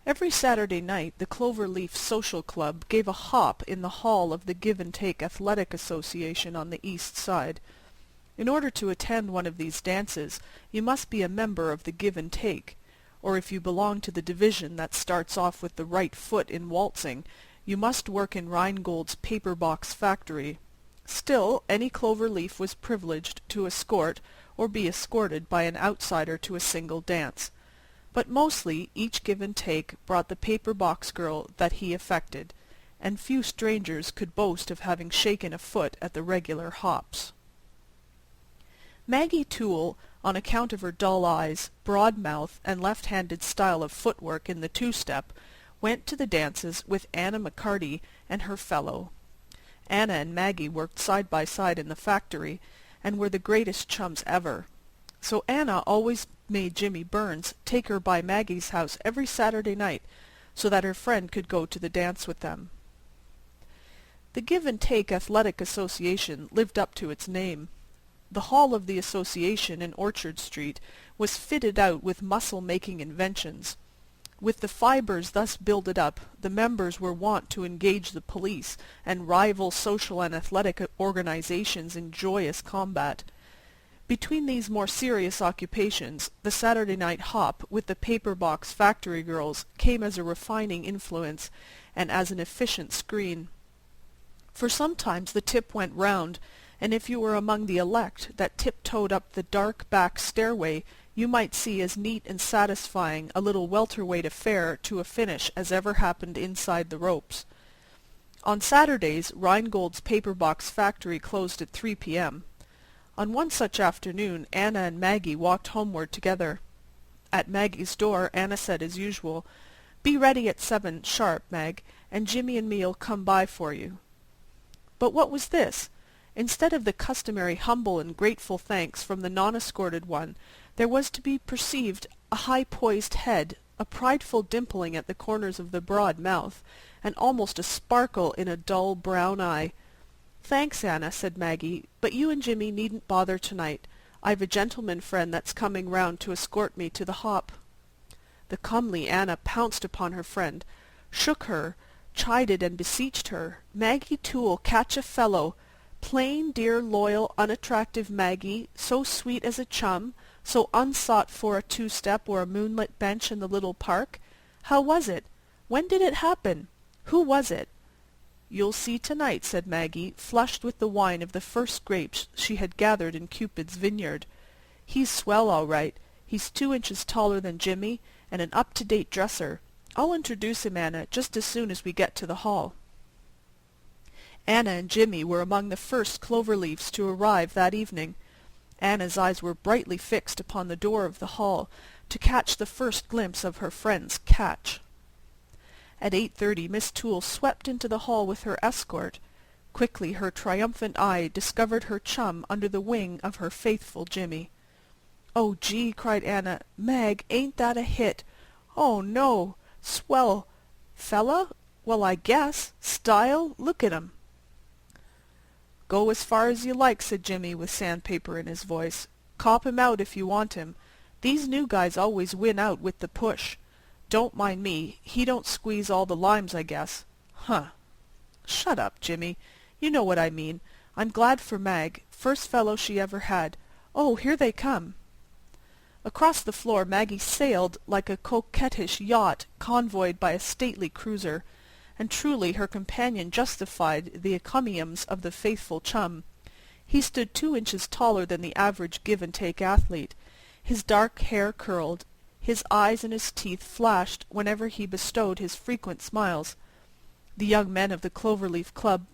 Every Saturday night the Cloverleaf Social Club gave a hop in the hall of the Give and Take Athletic Association on the East Side. In order to attend one of these dances, you must be a member of the Give and Take, or if you belong to the division that starts off with the right foot in waltzing, you must work in Rheingold's paper-box factory. Still, any Cloverleaf was privileged to escort or be escorted by an outsider to a single dance. But mostly each Give and Take brought the paper-box girl that he affected, and few strangers could boast of having shaken a foot at the regular hops. Maggie Toole, on account of her dull eyes, broad mouth, and left-handed style of footwork in the two-step, went to the dances with Anna McCarty and her fellow. Anna and Maggie worked side by side in the factory, and were the greatest chums ever. So Anna always made Jimmy Burns take her by Maggie's house every Saturday night, so that her friend could go to the dance with them. The Give and Take Athletic Association lived up to its name. The hall of the association in Orchard Street was fitted out with muscle-making inventions. With the fibres thus builded up, the members were wont to engage the police and rival social and athletic organizations in joyous combat. Between these more serious occupations, the Saturday night hop with the paper-box factory girls came as a refining influence and as an efficient screen. For sometimes the tip went round, and if you were among the elect that tiptoed up the dark back stairway, you might see as neat and satisfying a little welterweight affair to a finish as ever happened inside the ropes. On Saturdays, Rheingold's paper-box factory closed at 3 p.m. On one such afternoon Anna and Maggie walked homeward together. At Maggie's door Anna said as usual, "Be ready at 7 sharp, Mag, and Jimmy and me'll come by for you." But what was this? Instead of the customary humble and grateful thanks from the non-escorted one, there was to be perceived a high-poised head, a prideful dimpling at the corners of the broad mouth, and almost a sparkle in a dull brown eye. "Thanks, Anna," said Maggie, "but you and Jimmy needn't bother tonight. I've a gentleman friend that's coming round to escort me to the hop." The comely Anna pounced upon her friend, shook her, chided and beseeched her. Maggie Toole catch a fellow! Plain, dear, loyal, unattractive Maggie, so sweet as a chum, so unsought for a two-step or a moonlit bench in the little park. How was it? When did it happen? Who was it? "You'll see tonight," said Maggie, flushed with the wine of the first grapes she had gathered in Cupid's vineyard. "He's swell all right. He's 2 inches taller than Jimmy, and an up-to-date dresser. I'll introduce him, Anna, just as soon as we get to the hall." Anna and Jimmy were among the first Cloverleafs to arrive that evening. Anna's eyes were brightly fixed upon the door of the hall, to catch the first glimpse of her friend's catch. At 8:30 Miss Toole swept into the hall with her escort. Quickly her triumphant eye discovered her chum under the wing of her faithful Jimmy. "Oh, gee!" cried Anna. "Mag, ain't that a hit? Oh, no! Swell! Fella? Well, I guess! Style? Look at 'em!" "Go as far as you like," said Jimmy with sandpaper in his voice. Cop him out if you want him. These new guys always win out with the push. Don't mind me. He don't squeeze all the limes, I guess. Huh. Shut up, Jimmy. You know what I mean. I'm glad for Mag. First fellow she ever had. Oh, here they come. Across the floor Maggie sailed like a coquettish yacht convoyed by a stately cruiser, and truly her companion justified the encomiums of the faithful chum. He stood 2 inches taller than the average give-and-take athlete. His dark hair curled, his eyes and his teeth flashed whenever he bestowed his frequent smiles. The young men of the Cloverleaf Club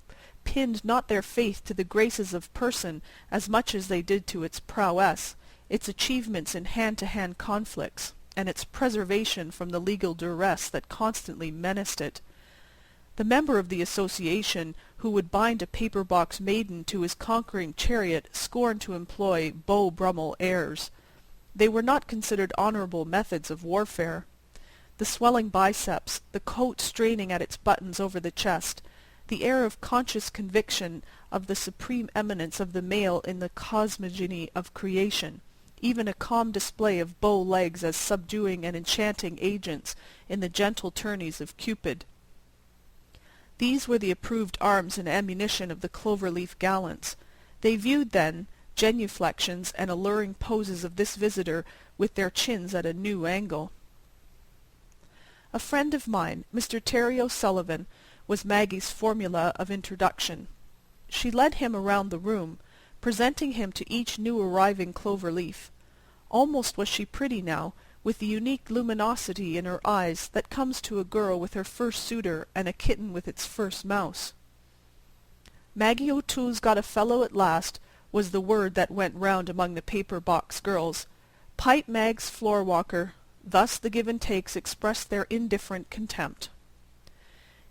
pinned not their faith to the graces of person as much as they did to its prowess, its achievements in hand-to-hand conflicts, and its preservation from the legal duress that constantly menaced it. The member of the association who would bind a paper-box maiden to his conquering chariot scorned to employ Beau Brummel airs. They were not considered honourable methods of warfare. The swelling biceps, the coat straining at its buttons over the chest, the air of conscious conviction of the supreme eminence of the male in the cosmogony of creation, even a calm display of bow legs as subduing and enchanting agents in the gentle tourneys of Cupid. These were the approved arms and ammunition of the Cloverleaf gallants. They viewed, then, genuflections and alluring poses of this visitor with their chins at a new angle. A friend of mine, Mr. Terry O'Sullivan, was Maggie's formula of introduction. She led him around the room, presenting him to each new arriving Cloverleaf. Almost was she pretty now, with the unique luminosity in her eyes that comes to a girl with her first suitor and a kitten with its first mouse. "Maggie O'Toole's got a fellow at last," was the word that went round among the paper-box girls. "Pipe Mag's floor-walker." Thus the give-and-takes expressed their indifferent contempt.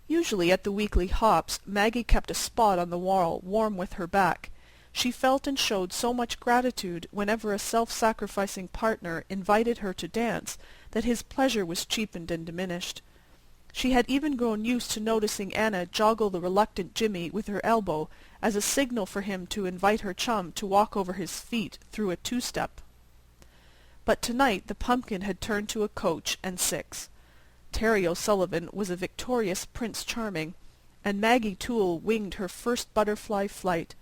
Usually at the weekly hops Maggie kept a spot on the wall warm with her back. She felt and showed so much gratitude whenever a self-sacrificing partner invited her to dance that his pleasure was cheapened and diminished. She had even grown used to noticing Anna joggle the reluctant Jimmy with her elbow as a signal for him to invite her chum to walk over his feet through a two-step. But tonight the pumpkin had turned to a coach and six. Terry O'Sullivan was a victorious Prince Charming, and Maggie Toole winged her first butterfly flight.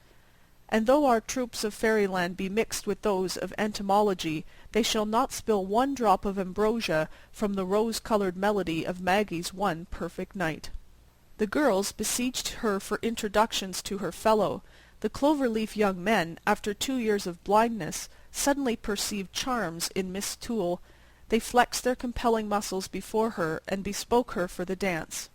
And though our troops of fairyland be mixed with those of entomology, they shall not spill one drop of ambrosia from the rose-coloured melody of Maggie's one perfect night. The girls beseeched her for introductions to her fellow. The Cloverleaf young men, after 2 years of blindness, suddenly perceived charms in Miss Toole. They flexed their compelling muscles before her and bespoke her for the dance.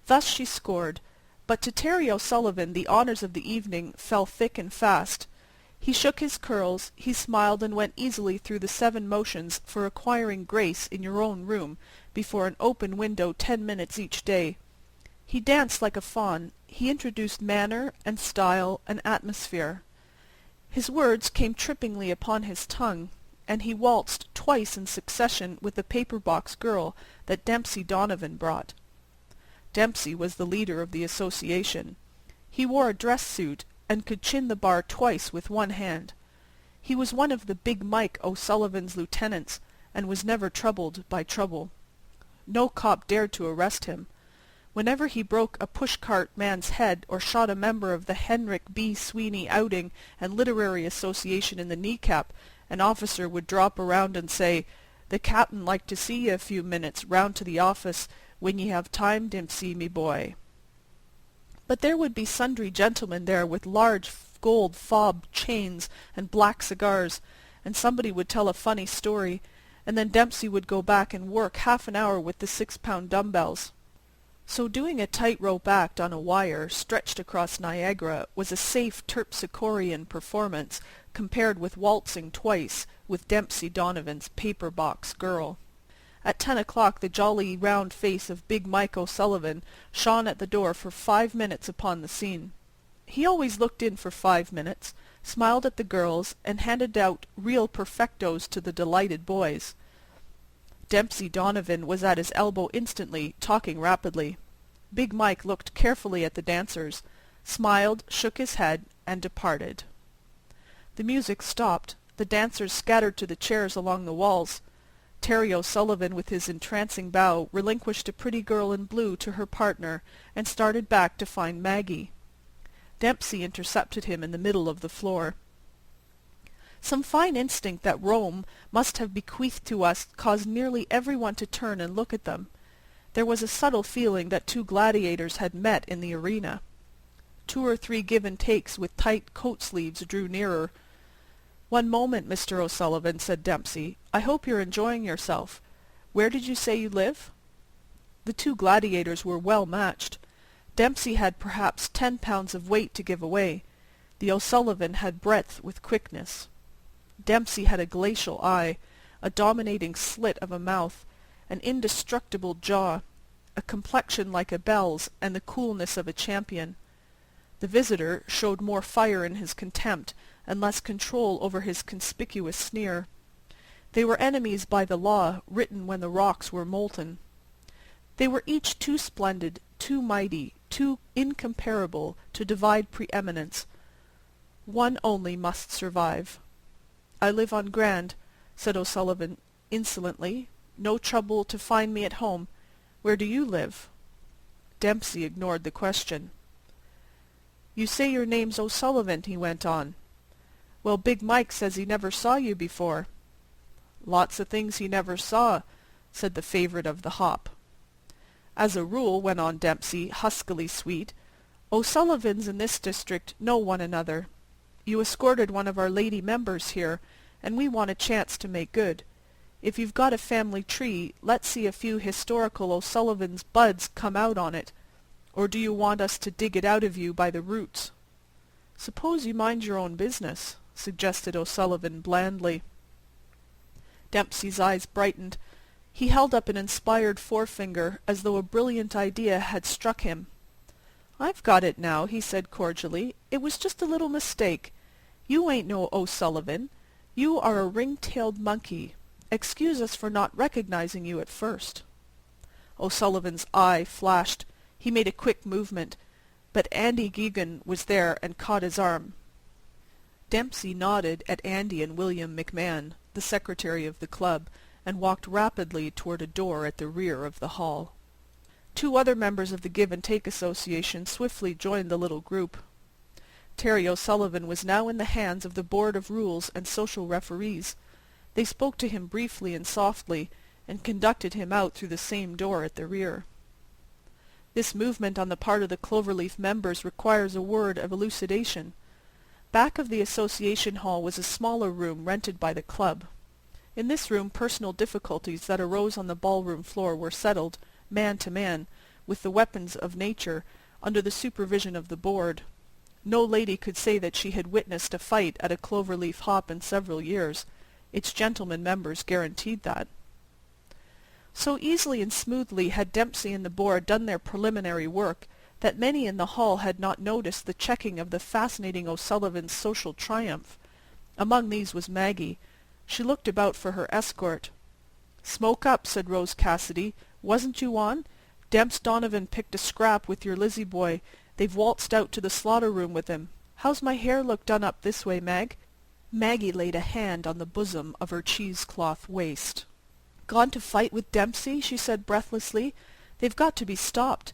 Thus she scored, but to Terry O'Sullivan the honours of the evening fell thick and fast. He shook his curls, he smiled and went easily through the 7 motions for acquiring grace in your own room before an open window 10 minutes each day. He danced like a faun. He introduced manner and style and atmosphere. His words came trippingly upon his tongue, and he waltzed twice in succession with the paper-box girl that Dempsey Donovan brought. Dempsey was the leader of the association. He wore a dress suit, and could chin the bar twice with one hand. He was one of the Big Mike O'Sullivan's lieutenants, and was never troubled by trouble. No cop dared to arrest him. Whenever he broke a push-cart man's head or shot a member of the Henrik B. Sweeney Outing and Literary Association in the kneecap, an officer would drop around and say, "The cap'n like to see ye a few minutes round to the office when ye have time, Dempsey, me boy." But there would be sundry gentlemen there with large gold fob chains and black cigars, and somebody would tell a funny story, and then Dempsey would go back and work half an hour with the 6-pound dumbbells. So doing a tight-rope act on a wire stretched across Niagara was a safe terpsichorean performance compared with waltzing twice with Dempsey Donovan's paper-box girl. At 10 o'clock the jolly round face of Big Mike O'Sullivan shone at the door for 5 minutes upon the scene. He always looked in for 5 minutes, smiled at the girls, and handed out real perfectos to the delighted boys. Dempsey Donovan was at his elbow instantly, talking rapidly. Big Mike looked carefully at the dancers, smiled, shook his head, and departed. The music stopped. The dancers scattered to the chairs along the walls. Terry O'Sullivan, with his entrancing bow, relinquished a pretty girl in blue to her partner, and started back to find Maggie. Dempsey intercepted him in the middle of the floor. Some fine instinct that Rome must have bequeathed to us caused nearly everyone to turn and look at them. There was a subtle feeling that two gladiators had met in the arena. 2 or 3 give and takes with tight coat-sleeves drew nearer. "One moment, Mr. O'Sullivan," said Dempsey. "I hope you're enjoying yourself. Where did you say you live?" The two gladiators were well matched. Dempsey had perhaps 10 pounds of weight to give away. The O'Sullivan had breadth with quickness. Dempsey had a glacial eye, a dominating slit of a mouth, an indestructible jaw, a complexion like a belle's, and the coolness of a champion. The visitor showed more fire in his contempt, and less control over his conspicuous sneer. They were enemies by the law, written when the rocks were molten. They were each too splendid, too mighty, too incomparable to divide preeminence. One only must survive. "I live on Grand," said O'Sullivan insolently. "No trouble to find me at home. Where do you live?" Dempsey ignored the question. "You say your name's O'Sullivan," he went on. "Well, Big Mike says he never saw you before." "Lots of things he never saw," said the favourite of the hop. "As a rule," went on Dempsey, huskily sweet, "O'Sullivans in this district know one another. You escorted one of our lady members here, and we want a chance to make good. If you've got a family tree, let's see a few historical O'Sullivans' buds come out on it. Or do you want us to dig it out of you by the roots?" "Suppose you mind your own business," suggested O'Sullivan blandly. Dempsey's eyes brightened. He held up an inspired forefinger, as though a brilliant idea had struck him. "I've got it now," he said cordially. "It was just a little mistake. You ain't no O'Sullivan. You are a ring-tailed monkey. Excuse us for not recognizing you at first." O'Sullivan's eye flashed. He made a quick movement, but Andy Geoghegan was there and caught his arm. Dempsey nodded at Andy and William McMahon, the secretary of the club, and walked rapidly toward a door at the rear of the hall. 2 other members of the Give and Take Association swiftly joined the little group. Terry O'Sullivan was now in the hands of the Board of Rules and Social Referees. They spoke to him briefly and softly, and conducted him out through the same door at the rear. This movement on the part of the Cloverleaf members requires a word of elucidation. Back of the association hall was a smaller room rented by the club. In this room personal difficulties that arose on the ballroom floor were settled, man to man, with the weapons of nature, under the supervision of the board. No lady could say that she had witnessed a fight at a Cloverleaf hop in several years. Its gentlemen members guaranteed that. So easily and smoothly had Dempsey and the board done their preliminary work that many in the hall had not noticed the checking of the fascinating O'Sullivan's social triumph. Among these was Maggie. She looked about for her escort. "Smoke up," said Rose Cassidy. "Wasn't you on? Demps Donovan picked a scrap with your Lizzie boy. They've waltzed out to the slaughter-room with him. How's my hair look done up this way, Mag?" Maggie laid a hand on the bosom of her cheesecloth waist. "Gone to fight with Dempsey?" she said breathlessly. "They've got to be stopped.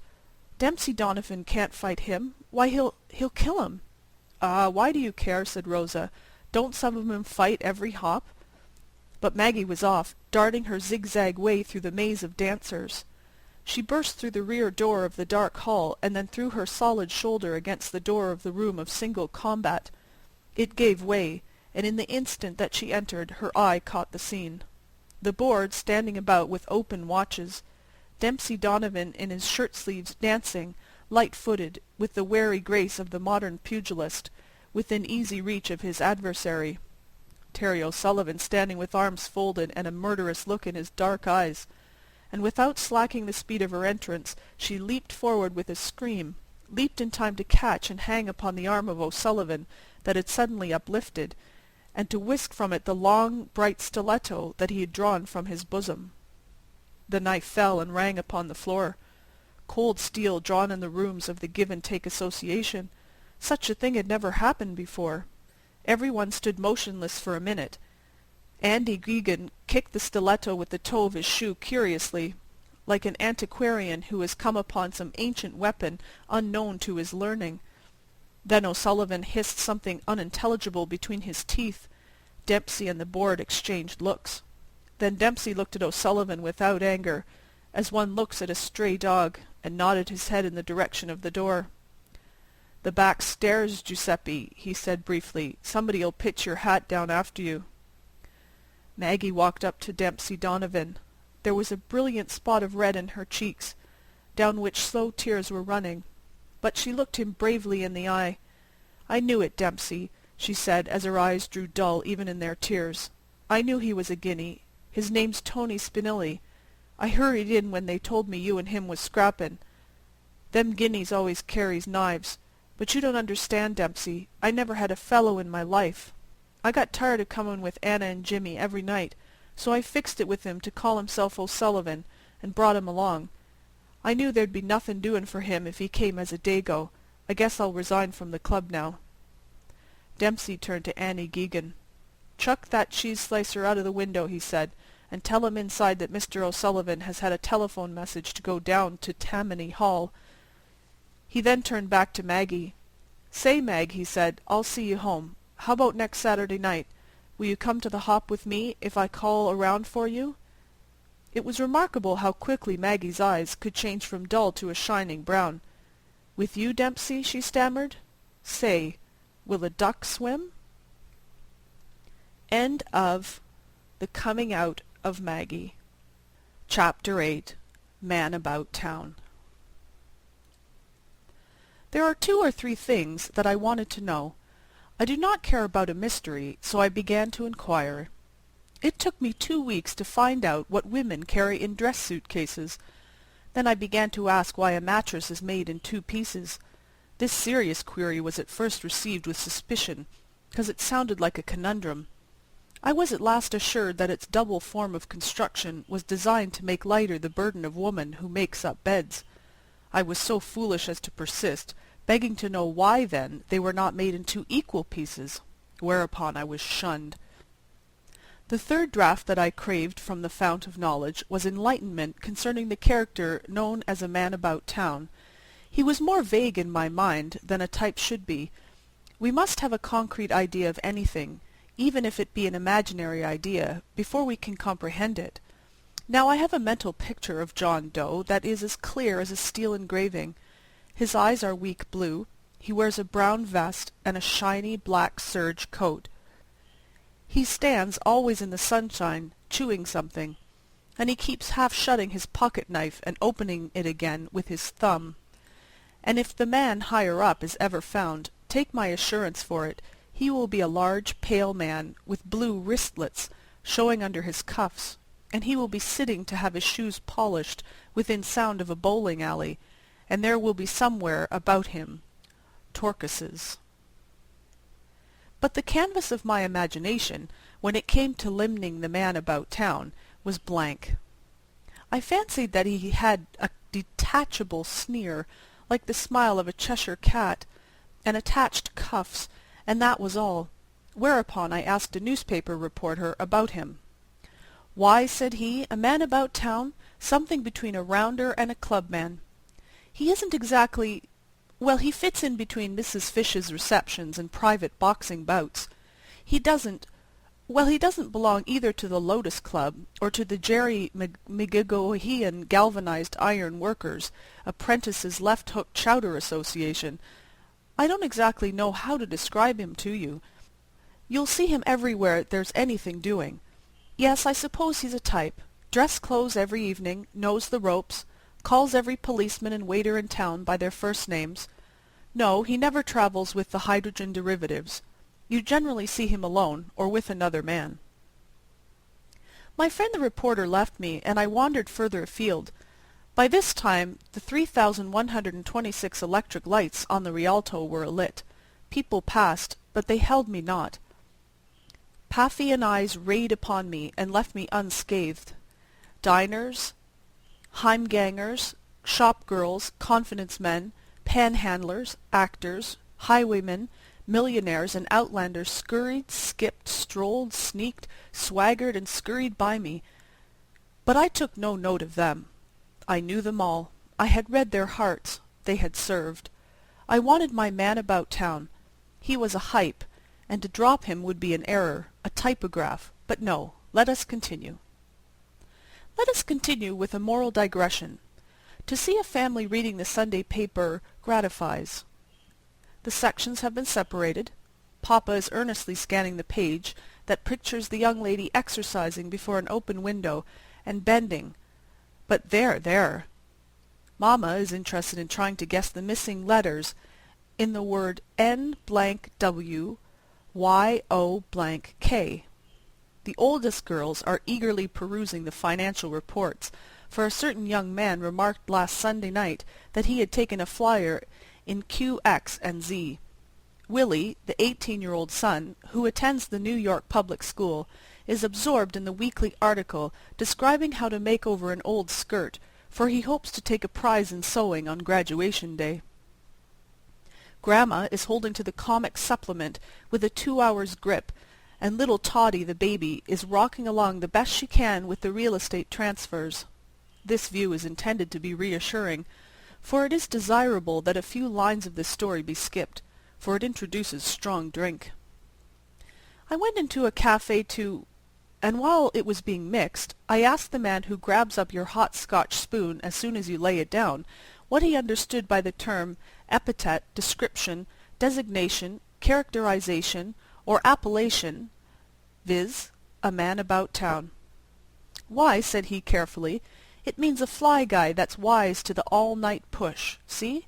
Dempsey Donovan can't fight him. Why, he'll kill him." "Ah, why do you care?" said Rosa. "Don't some of 'em fight every hop?" But Maggie was off, darting her zigzag way through the maze of dancers. She burst through the rear door of the dark hall, and then threw her solid shoulder against the door of the room of single combat. It gave way, and in the instant that she entered, her eye caught the scene. The board standing about with open watches, Dempsey Donovan in his shirt-sleeves dancing, light-footed, with the wary grace of the modern pugilist, within easy reach of his adversary. Terry O'Sullivan standing with arms folded and a murderous look in his dark eyes. And without slacking the speed of her entrance, she leaped forward with a scream, leaped in time to catch and hang upon the arm of O'Sullivan that had suddenly uplifted, and to whisk from it the long, bright stiletto that he had drawn from his bosom. The knife fell and rang upon the floor. Cold steel drawn in the rooms of the Give and Take Association. Such a thing had never happened before. Everyone stood motionless for a minute. Andy Geoghegan kicked the stiletto with the toe of his shoe curiously, like an antiquarian who has come upon some ancient weapon unknown to his learning. Then O'Sullivan hissed something unintelligible between his teeth. Dempsey and the board exchanged looks. Then Dempsey looked at O'Sullivan without anger, as one looks at a stray dog, and nodded his head in the direction of the door. "The back stairs, Giuseppe," he said briefly. "Somebody'll pitch your hat down after you." Maggie walked up to Dempsey Donovan. There was a brilliant spot of red in her cheeks, down which slow tears were running. But she looked him bravely in the eye. "I knew it, Dempsey," she said, as her eyes grew dull even in their tears. "I knew he was a guinea. His name's Tony Spinelli. I hurried in when they told me you and him was scrappin'. Them guineas always carries knives. But you don't understand, Dempsey. I never had a fellow in my life. I got tired of comin' with Anna and Jimmy every night, so I fixed it with him to call himself O'Sullivan, and brought him along. I knew there'd be nothin' doin' for him if he came as a Dago. I guess I'll resign from the club now." Dempsey turned to Annie Geoghegan. "Chuck that cheese-slicer out of the window," he said, "and tell him inside that Mr. O'Sullivan has had a telephone message to go down to Tammany Hall." He then turned back to Maggie. "Say, Mag," he said, "I'll see you home. How about next Saturday night? Will you come to the hop with me if I call around for you?" It was remarkable how quickly Maggie's eyes could change from dull to a shining brown. "With you, Dempsey?" she stammered. "Say, will a duck swim?" End of The Coming Out of Maggie. Chapter 8. Man About Town. There are 2 or 3 things that I wanted to know. I do not care about a mystery, so I began to inquire. It took me 2 weeks to find out what women carry in dress suit cases. Then I began to ask why a mattress is made in 2 pieces. This serious query was at first received with suspicion, because it sounded like a conundrum. I was at last assured that its double form of construction was designed to make lighter the burden of woman who makes up beds. I was so foolish as to persist, begging to know why, then, they were not made in 2 equal pieces, whereupon I was shunned. The 3rd draught that I craved from the fount of knowledge was enlightenment concerning the character known as a man about town. He was more vague in my mind than a type should be. We must have a concrete idea of anything, even if it be an imaginary idea, before we can comprehend it. Now I have a mental picture of John Doe that is as clear as a steel engraving. His eyes are weak blue, he wears a brown vest and a shiny black serge coat. He stands always in the sunshine, chewing something, and he keeps half shutting his pocket-knife and opening it again with his thumb. And if the man higher up is ever found, take my assurance for it, he will be a large, pale man, with blue wristlets showing under his cuffs, and he will be sitting to have his shoes polished within sound of a bowling alley, and there will be somewhere about him turquoises. But the canvas of my imagination, when it came to limning the man about town, was blank. I fancied that he had a detachable sneer, like the smile of a Cheshire cat, and attached cuffs, and that was all. Whereupon I asked a newspaper reporter about him. "Why," said he, "a man about town, something between a rounder and a clubman. He isn't exactly... well, he fits in between Mrs. Fish's receptions and private boxing bouts. He doesn't belong either to the Lotus Club or to the Jerry McGigohian Galvanized Iron Workers, Apprentices Left Hook Chowder Association. I don't exactly know how to describe him to you. You'll see him everywhere there's anything doing. Yes, I suppose he's a type. Dress clothes every evening, knows the ropes, calls every policeman and waiter in town by their first names. No, he never travels with the hydrogen derivatives. You generally see him alone, or with another man." My friend the reporter left me, and I wandered further afield. By this time the 3,126 electric lights on the Rialto were alit. People passed, but they held me not. Paphian eyes rayed upon me and left me unscathed. Diners, heimgangers, shop-girls, confidence-men, panhandlers, actors, highwaymen, Millionaires and outlanders scurried, skipped, strolled, sneaked, swaggered, and scurried by me, but I took no note of them. I knew them all. I had read their hearts. They had served. I wanted my man about town. He was a hype, and to drop him would be an error, a typograph. But no, let us continue. Let us continue with a moral digression. To see a family reading the Sunday paper gratifies. The sections have been separated. Papa is earnestly scanning the page that pictures the young lady exercising before an open window and bending. But there! Mamma is interested in trying to guess the missing letters in the word NWYO_K. The oldest girls are eagerly perusing the financial reports, for a certain young man remarked last Sunday night that he had taken a flyer in Q, X, and Z. Willie, the 18-year-old son, who attends the New York public school, is absorbed in the weekly article describing how to make over an old skirt, for he hopes to take a prize in sewing on graduation day. Grandma is holding to the comic supplement with a 2 hours grip, and little Toddy, the baby, is rocking along the best she can with the real estate transfers. This view is intended to be reassuring, for it is desirable that a few lines of this story be skipped, for it introduces strong drink. I went into a cafe and while it was being mixed, I asked the man who grabs up your hot Scotch spoon as soon as you lay it down, what he understood by the term epithet, description, designation, characterization, or appellation, viz., a man about town. "Why," said he carefully, "it means a fly guy that's wise to the all-night push, see?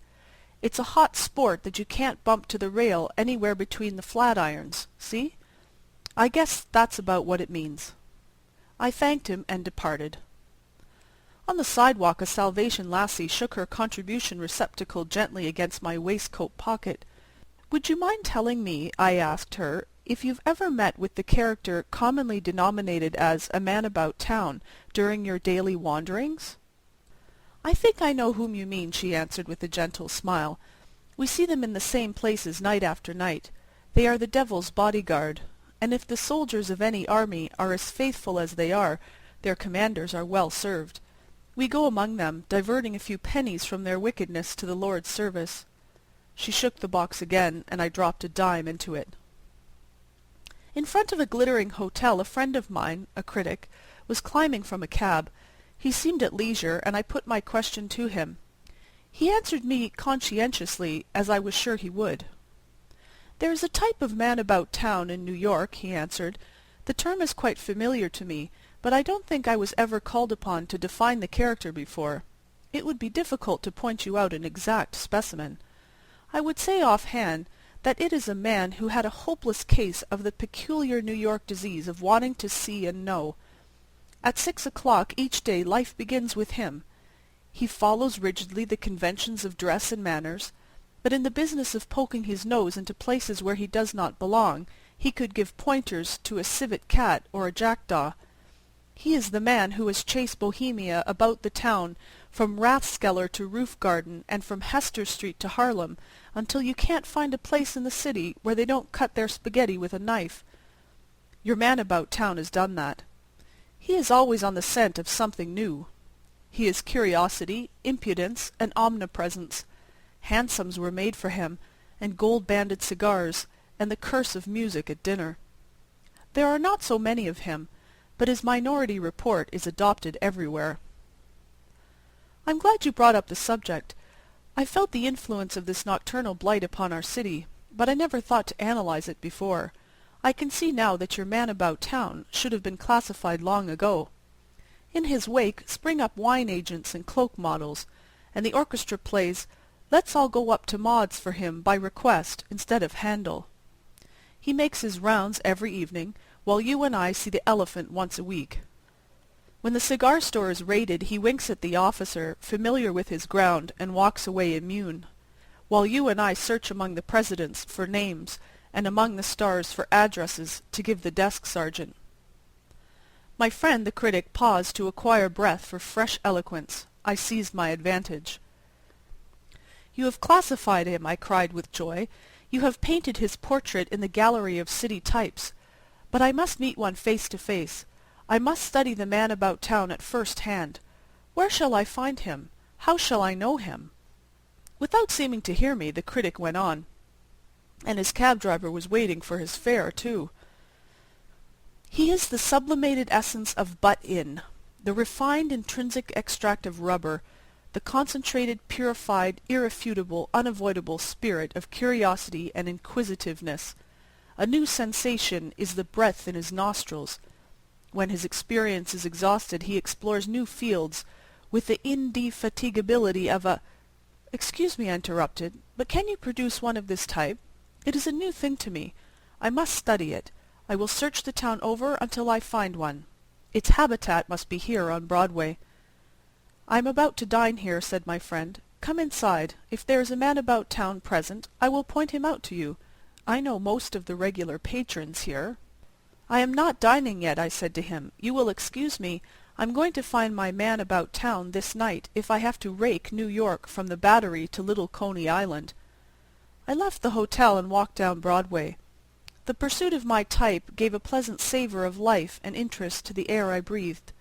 It's a hot sport that you can't bump to the rail anywhere between the flat-irons, see? I guess that's about what it means." I thanked him and departed. On the sidewalk a Salvation lassie shook her contribution receptacle gently against my waistcoat pocket. "Would you mind telling me," I asked her, "if you've ever met with the character commonly denominated as a man about town during your daily wanderings?" "I think I know whom you mean," she answered with a gentle smile. "We see them in the same places night after night. They are the devil's bodyguard, and if the soldiers of any army are as faithful as they are, their commanders are well served. We go among them, diverting a few pennies from their wickedness to the Lord's service." She shook the box again, and I dropped a dime into it. In front of a glittering hotel a friend of mine, a critic, was climbing from a cab. He seemed at leisure, and I put my question to him. He answered me conscientiously, as I was sure he would. "There is a type of man about town in New York," he answered. "The term is quite familiar to me, but I don't think I was ever called upon to define the character before. It would be difficult to point you out an exact specimen. I would say offhand that it is a man who had a hopeless case of the peculiar New York disease of wanting to see and know. At 6 o'clock each day life begins with him. He follows rigidly the conventions of dress and manners, but in the business of poking his nose into places where he does not belong, he could give pointers to a civet cat or a jackdaw. He is the man who has chased Bohemia about the town from Rathskeller to Roof Garden and from Hester Street to Harlem, until you can't find a place in the city where they don't cut their spaghetti with a knife. Your man about town has done that. He is always on the scent of something new. He is curiosity, impudence, and omnipresence. Hansoms were made for him, and gold-banded cigars, and the curse of music at dinner. There are not so many of him, but his minority report is adopted everywhere. I'm glad you brought up the subject. I felt the influence of this nocturnal blight upon our city, but I never thought to analyze it before. I can see now that your man about town should have been classified long ago. In his wake spring up wine agents and cloak models, and the orchestra plays "Let's All Go Up to Maud's" for him by request instead of Handel. He makes his rounds every evening, while you and I see the elephant once a week. When the cigar store is raided, he winks at the officer, familiar with his ground, and walks away immune, while you and I search among the presidents for names, and among the stars for addresses to give the desk sergeant. My friend the critic paused to acquire breath for fresh eloquence. I seized my advantage. "You have classified him," I cried with joy. You have painted his portrait in the gallery of city types. But I must meet one face to face. I must study the man about town at first hand. Where shall I find him? How shall I know him?" Without seeming to hear me, the critic went on. And his cab driver was waiting for his fare, too. "He is the sublimated essence of butt-in, the refined intrinsic extract of rubber, the concentrated, purified, irrefutable, unavoidable spirit of curiosity and inquisitiveness. A new sensation is the breath in his nostrils. When his experience is exhausted, he explores new fields with the indefatigability of a—" "Excuse me," I interrupted, "but can you produce one of this type? It is a new thing to me. I must study it. I will search the town over until I find one. Its habitat must be here on Broadway." "I am about to dine here," said my friend. "Come inside. If there is a man about town present, I will point him out to you. I know most of the regular patrons here." "I am not dining yet," I said to him. "You will excuse me. I'm going to find my man about town this night if I have to rake New York from the Battery to Little Coney Island." I left the hotel and walked down Broadway. The pursuit of my type gave a pleasant savour of life and interest to the air I breathed.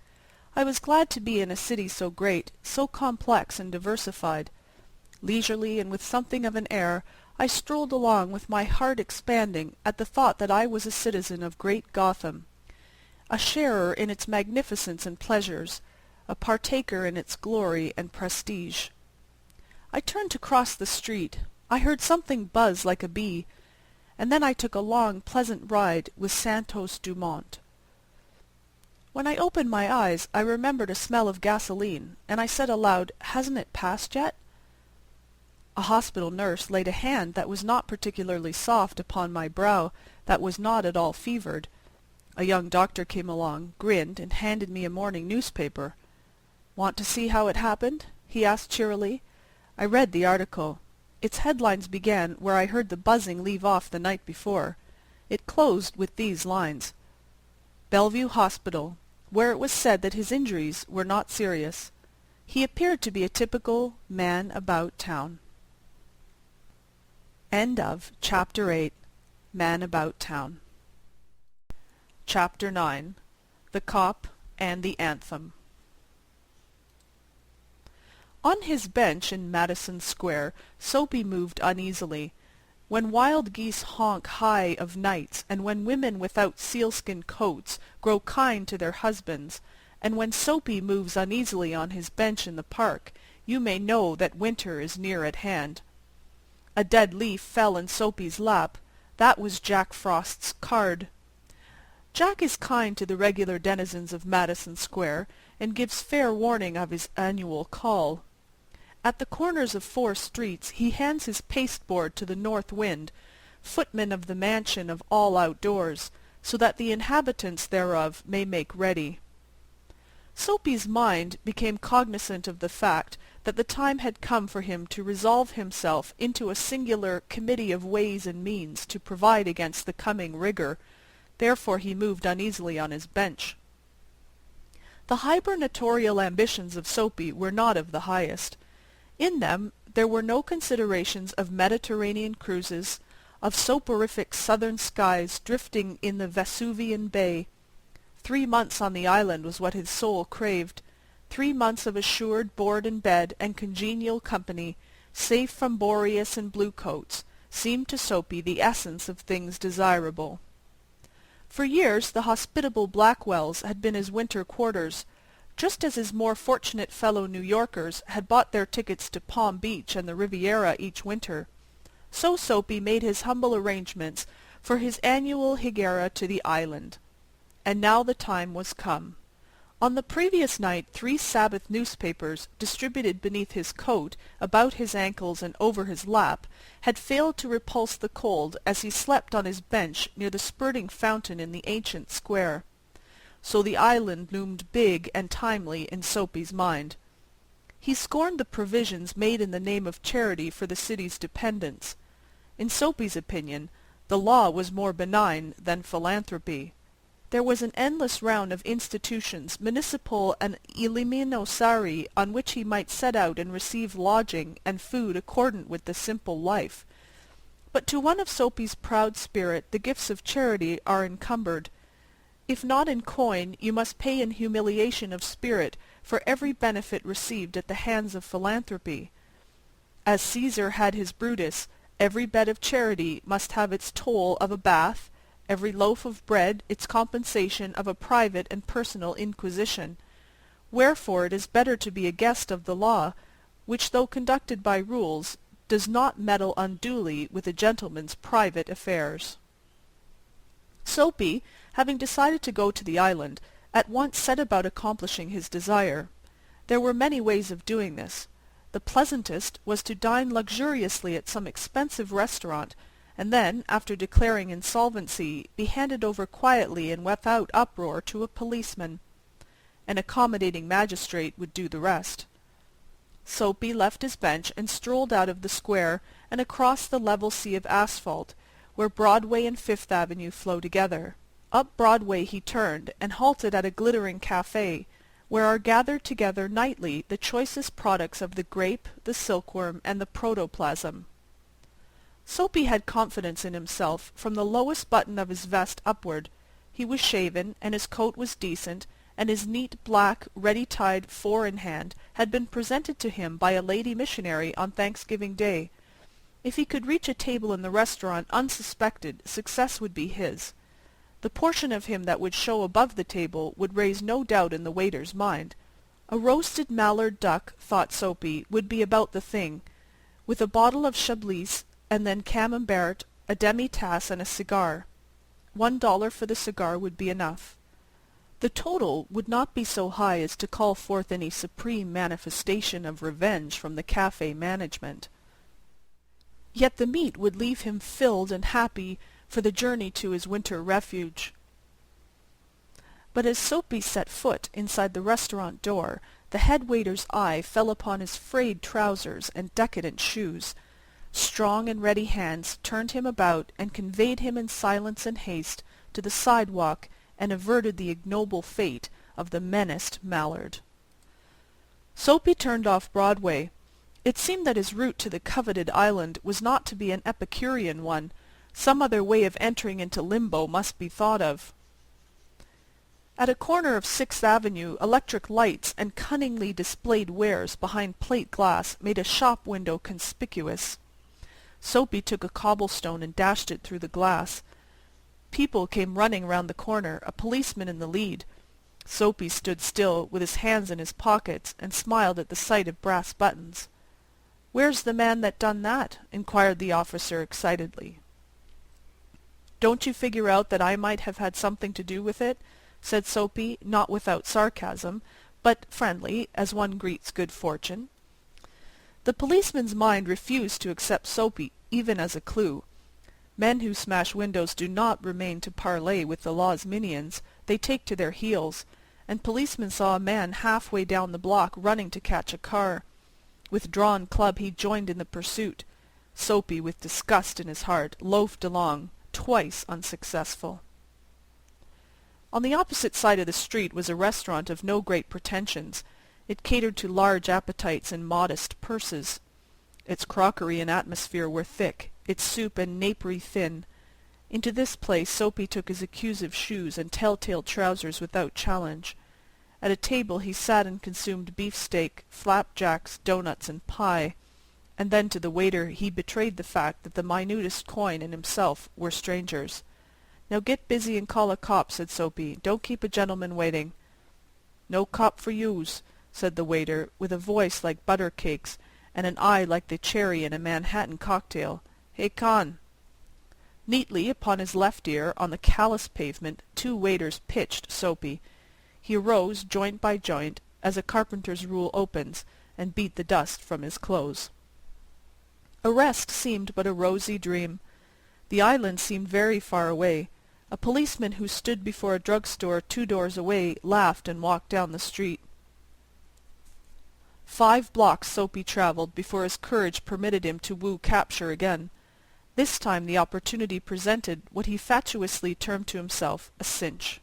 I was glad to be in a city so great, so complex and diversified. Leisurely and with something of an air, I strolled along with my heart expanding at the thought that I was a citizen of great Gotham, a sharer in its magnificence and pleasures, a partaker in its glory and prestige. I turned to cross the street. I heard something buzz like a bee, and then I took a long, pleasant ride with Santos Dumont. When I opened my eyes, I remembered a smell of gasoline, and I said aloud, "Hasn't it passed yet?" A hospital nurse laid a hand that was not particularly soft upon my brow that was not at all fevered. A young doctor came along, grinned, and handed me a morning newspaper. "Want to see how it happened?" he asked cheerily. I read the article. Its headlines began where I heard the buzzing leave off the night before. It closed with these lines: "Bellevue Hospital, where it was said that his injuries were not serious. He appeared to be a typical man about town." End of Chapter 8. Man About Town. Chapter 9. The Cop and the Anthem. On his bench in Madison Square, Soapy moved uneasily. When wild geese honk high of nights, and when women without sealskin coats grow kind to their husbands, and when Soapy moves uneasily on his bench in the park, you may know that winter is near at hand. A dead leaf fell in Soapy's lap. That was Jack Frost's card. Jack is kind to the regular denizens of Madison Square, and gives fair warning of his annual call. At the corners of 4 streets he hands his pasteboard to the North Wind, footman of the mansion of all outdoors, so that the inhabitants thereof may make ready. Soapy's mind became cognizant of the fact that the time had come for him to resolve himself into a singular committee of ways and means to provide against the coming rigour. Therefore he moved uneasily on his bench. The hibernatorial ambitions of Soapy were not of the highest. In them there were no considerations of Mediterranean cruises, of soporific southern skies drifting in the Vesuvian Bay. 3 months on the island was what his soul craved. 3 months of assured board and bed and congenial company, safe from Boreas and bluecoats, seemed to Soapy the essence of things desirable. For years the hospitable Blackwells had been his winter quarters, just as his more fortunate fellow New Yorkers had bought their tickets to Palm Beach and the Riviera each winter. So Soapy made his humble arrangements for his annual higaera to the island. And now the time was come. On the previous night 3 Sabbath newspapers, distributed beneath his coat, about his ankles and over his lap, had failed to repulse the cold as he slept on his bench near the spurting fountain in the ancient square. So the island loomed big and timely in Soapy's mind. He scorned the provisions made in the name of charity for the city's dependents. In Soapy's opinion, the law was more benign than philanthropy. There was an endless round of institutions, municipal and eliminosari, on which he might set out and receive lodging and food accordant with the simple life. But to one of Soapy's proud spirit the gifts of charity are encumbered. If not in coin, you must pay in humiliation of spirit for every benefit received at the hands of philanthropy. As Caesar had his Brutus, every bed of charity must have its toll of a bath, every loaf of bread its compensation of a private and personal inquisition. Wherefore it is better to be a guest of the law, which, though conducted by rules, does not meddle unduly with a gentleman's private affairs. Soapy, having decided to go to the island, at once set about accomplishing his desire. There were many ways of doing this. The pleasantest was to dine luxuriously at some expensive restaurant, and then, after declaring insolvency, be handed over quietly and without uproar to a policeman. An accommodating magistrate would do the rest. Soapy left his bench and strolled out of the square and across the level sea of asphalt, where Broadway and Fifth Avenue flow together. Up Broadway he turned, and halted at a glittering café, where are gathered together nightly the choicest products of the grape, the silkworm, and the protoplasm. Soapy had confidence in himself from the lowest button of his vest upward. He was shaven, and his coat was decent, and his neat black, ready-tied four-in-hand had been presented to him by a lady missionary on Thanksgiving Day. If he could reach a table in the restaurant unsuspected, success would be his. The portion of him that would show above the table would raise no doubt in the waiter's mind. A roasted mallard duck, thought Soapy, would be about the thing, with a bottle of Chablis, and then camembert, a demi-tasse, and a cigar. $1 for the cigar would be enough. The total would not be so high as to call forth any supreme manifestation of revenge from the cafe management. Yet the meat would leave him filled and happy for the journey to his winter refuge. But as Soapy set foot inside the restaurant door, the head waiter's eye fell upon his frayed trousers and decadent shoes. Strong and ready hands turned him about and conveyed him in silence and haste to the sidewalk, and averted the ignoble fate of the menaced mallard. Soapy turned off Broadway. It seemed that his route to the coveted island was not to be an Epicurean one. Some other way of entering into limbo must be thought of. At a corner of Sixth Avenue, electric lights and cunningly displayed wares behind plate glass made a shop window conspicuous. Soapy took a cobblestone and dashed it through the glass. People came running round the corner, a policeman in the lead. Soapy stood still, with his hands in his pockets, and smiled at the sight of brass buttons. "Where's the man that done that?" inquired the officer excitedly. "Don't you figure out that I might have had something to do with it?" said Soapy, not without sarcasm, but friendly, as one greets good fortune. The policeman's mind refused to accept Soapy even as a clue. Men who smash windows do not remain to parley with the law's minions. They take to their heels, and policeman saw a man halfway down the block running to catch a car. With drawn club he joined in the pursuit. Soapy, with disgust in his heart, loafed along, twice unsuccessful. On the opposite side of the street was a restaurant of no great pretensions. It catered to large appetites and modest purses. Its crockery and atmosphere were thick, its soup and napery thin. Into this place Soapy took his accusive shoes and tell-tale trousers without challenge. At a table he sat and consumed beefsteak, flapjacks, doughnuts, and pie, and then to the waiter he betrayed the fact that the minutest coin and himself were strangers. "Now get busy and call a cop," said Soapy. "Don't keep a gentleman waiting." "No cop for youse," said the waiter, with a voice like butter cakes, and an eye like the cherry in a Manhattan cocktail. "Hey, con!" Neatly upon his left ear, on the callous pavement, two waiters pitched Soapy. He arose, joint by joint, as a carpenter's rule opens, and beat the dust from his clothes. Arrest seemed but a rosy dream. The island seemed very far away. A policeman who stood before a drug-store 2 doors away laughed and walked down the street. 5 blocks Soapy travelled before his courage permitted him to woo capture again. This time the opportunity presented what he fatuously termed to himself a cinch.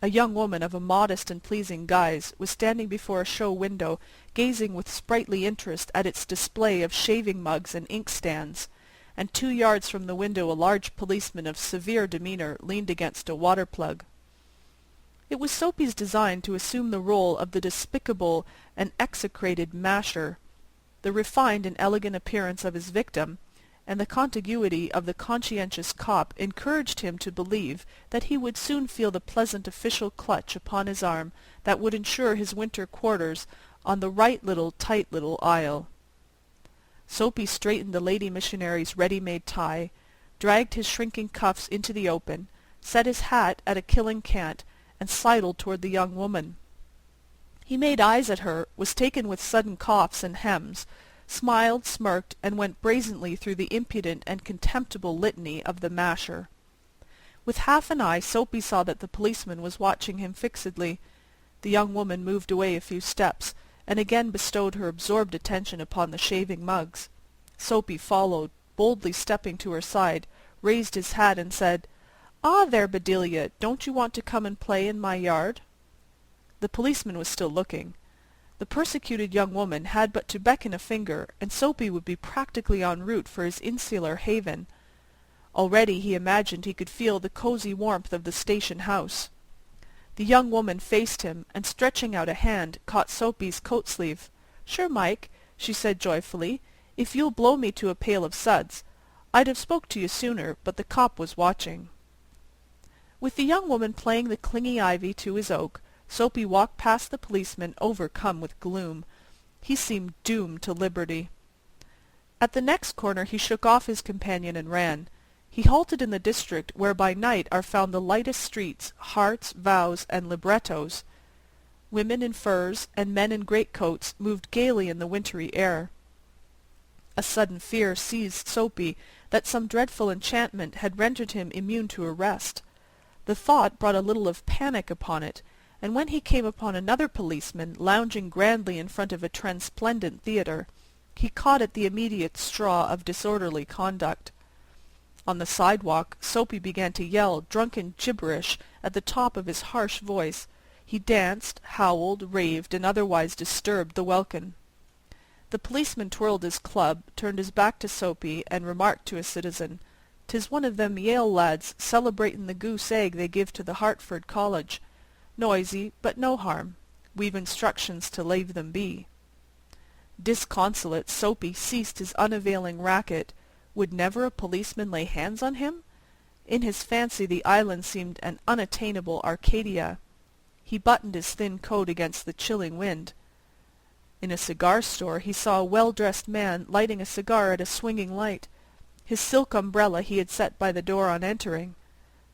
A young woman of a modest and pleasing guise was standing before a show window, gazing with sprightly interest at its display of shaving mugs and inkstands, and 2 yards from the window a large policeman of severe demeanour leaned against a water-plug. It was Soapy's design to assume the role of the despicable and execrated masher. The refined and elegant appearance of his victim, and the contiguity of the conscientious cop encouraged him to believe that he would soon feel the pleasant official clutch upon his arm that would ensure his winter quarters on the right tight little isle. Soapy straightened the lady missionary's ready-made tie, dragged his shrinking cuffs into the open, set his hat at a killing cant, and sidled toward the young woman. He made eyes at her, was taken with sudden coughs and hems, smiled, smirked, and went brazenly through the impudent and contemptible litany of the masher. With half an eye Soapy saw that the policeman was watching him fixedly. The young woman moved away a few steps, and again bestowed her absorbed attention upon the shaving mugs. Soapy followed, boldly stepping to her side, raised his hat, and said, "Ah, there, Bedelia, don't you want to come and play in my yard?" The policeman was still looking. The persecuted young woman had but to beckon a finger, and Soapy would be practically en route for his insular haven. Already he imagined he could feel the cosy warmth of the station house. The young woman faced him, and stretching out a hand, caught Soapy's coat-sleeve. "Sure, Mike," she said joyfully, "if you'll blow me to a pail of suds. I'd have spoke to you sooner, but the cop was watching." With the young woman playing the clingy ivy to his oak, Soapy walked past the policeman overcome with gloom. He seemed doomed to liberty. At the next corner he shook off his companion and ran. He halted in the district where by night are found the lightest streets, hearts, vows, and librettos. Women in furs and men in greatcoats moved gaily in the wintry air. A sudden fear seized Soapy that some dreadful enchantment had rendered him immune to arrest. The thought brought a little of panic upon it, and when he came upon another policeman lounging grandly in front of a transplendent theatre, he caught at the immediate straw of disorderly conduct. On the sidewalk Soapy began to yell drunken gibberish at the top of his harsh voice. He danced, howled, raved, and otherwise disturbed the welkin. The policeman twirled his club, turned his back to Soapy, and remarked to a citizen, "'Tis one of them Yale lads celebratin' the goose egg they give to the Hartford College. Noisy, but no harm. We've instructions to lave them be." Disconsolate, Soapy ceased his unavailing racket. Would never a policeman lay hands on him? In his fancy the island seemed an unattainable Arcadia. He buttoned his thin coat against the chilling wind. In a cigar store he saw a well-dressed man lighting a cigar at a swinging light. His silk umbrella he had set by the door on entering.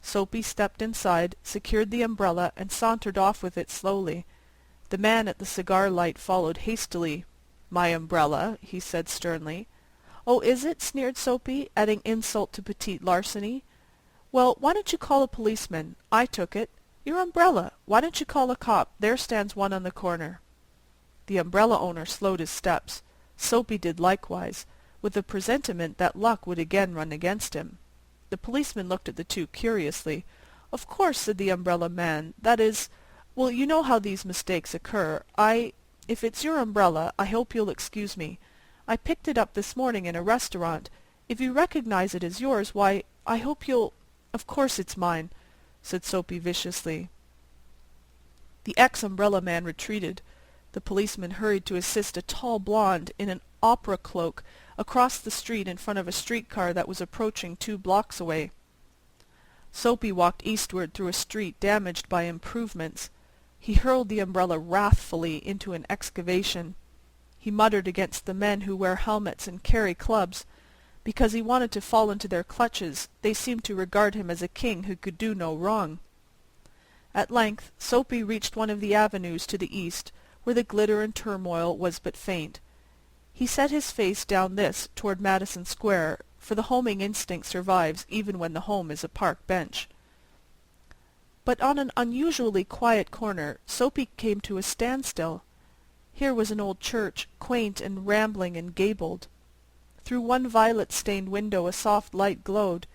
Soapy stepped inside, secured the umbrella, and sauntered off with it slowly. The man at the cigar light followed hastily. "My umbrella," he said sternly. "Oh, is it?" sneered Soapy, adding insult to petite larceny. "Well, why don't you call a policeman? I took it. Your umbrella. Why don't you call a cop? There stands one on the corner." The umbrella owner slowed his steps. Soapy did likewise, with a presentiment that luck would again run against him. The policeman looked at the two curiously. "Of course," said the umbrella man, "that is, well, you know how these mistakes occur. If it's your umbrella, I hope you'll excuse me. I picked it up this morning in a restaurant. If you recognize it as yours, why, I hope you'll—" "Of course it's mine," said Soapy viciously. The ex-umbrella man retreated. The policeman hurried to assist a tall blonde in an opera cloak across the street in front of a streetcar that was approaching 2 blocks away. Soapy walked eastward through a street damaged by improvements. He hurled the umbrella wrathfully into an excavation. He muttered against the men who wear helmets and carry clubs. Because he wanted to fall into their clutches, they seemed to regard him as a king who could do no wrong. At length Soapy reached one of the avenues to the east, where the glitter and turmoil was but faint. He set his face down this toward Madison Square, for the homing instinct survives even when the home is a park bench. But on an unusually quiet corner Soapy came to a standstill. Here was an old church, quaint and rambling and gabled. Through one violet-stained window a soft light glowed,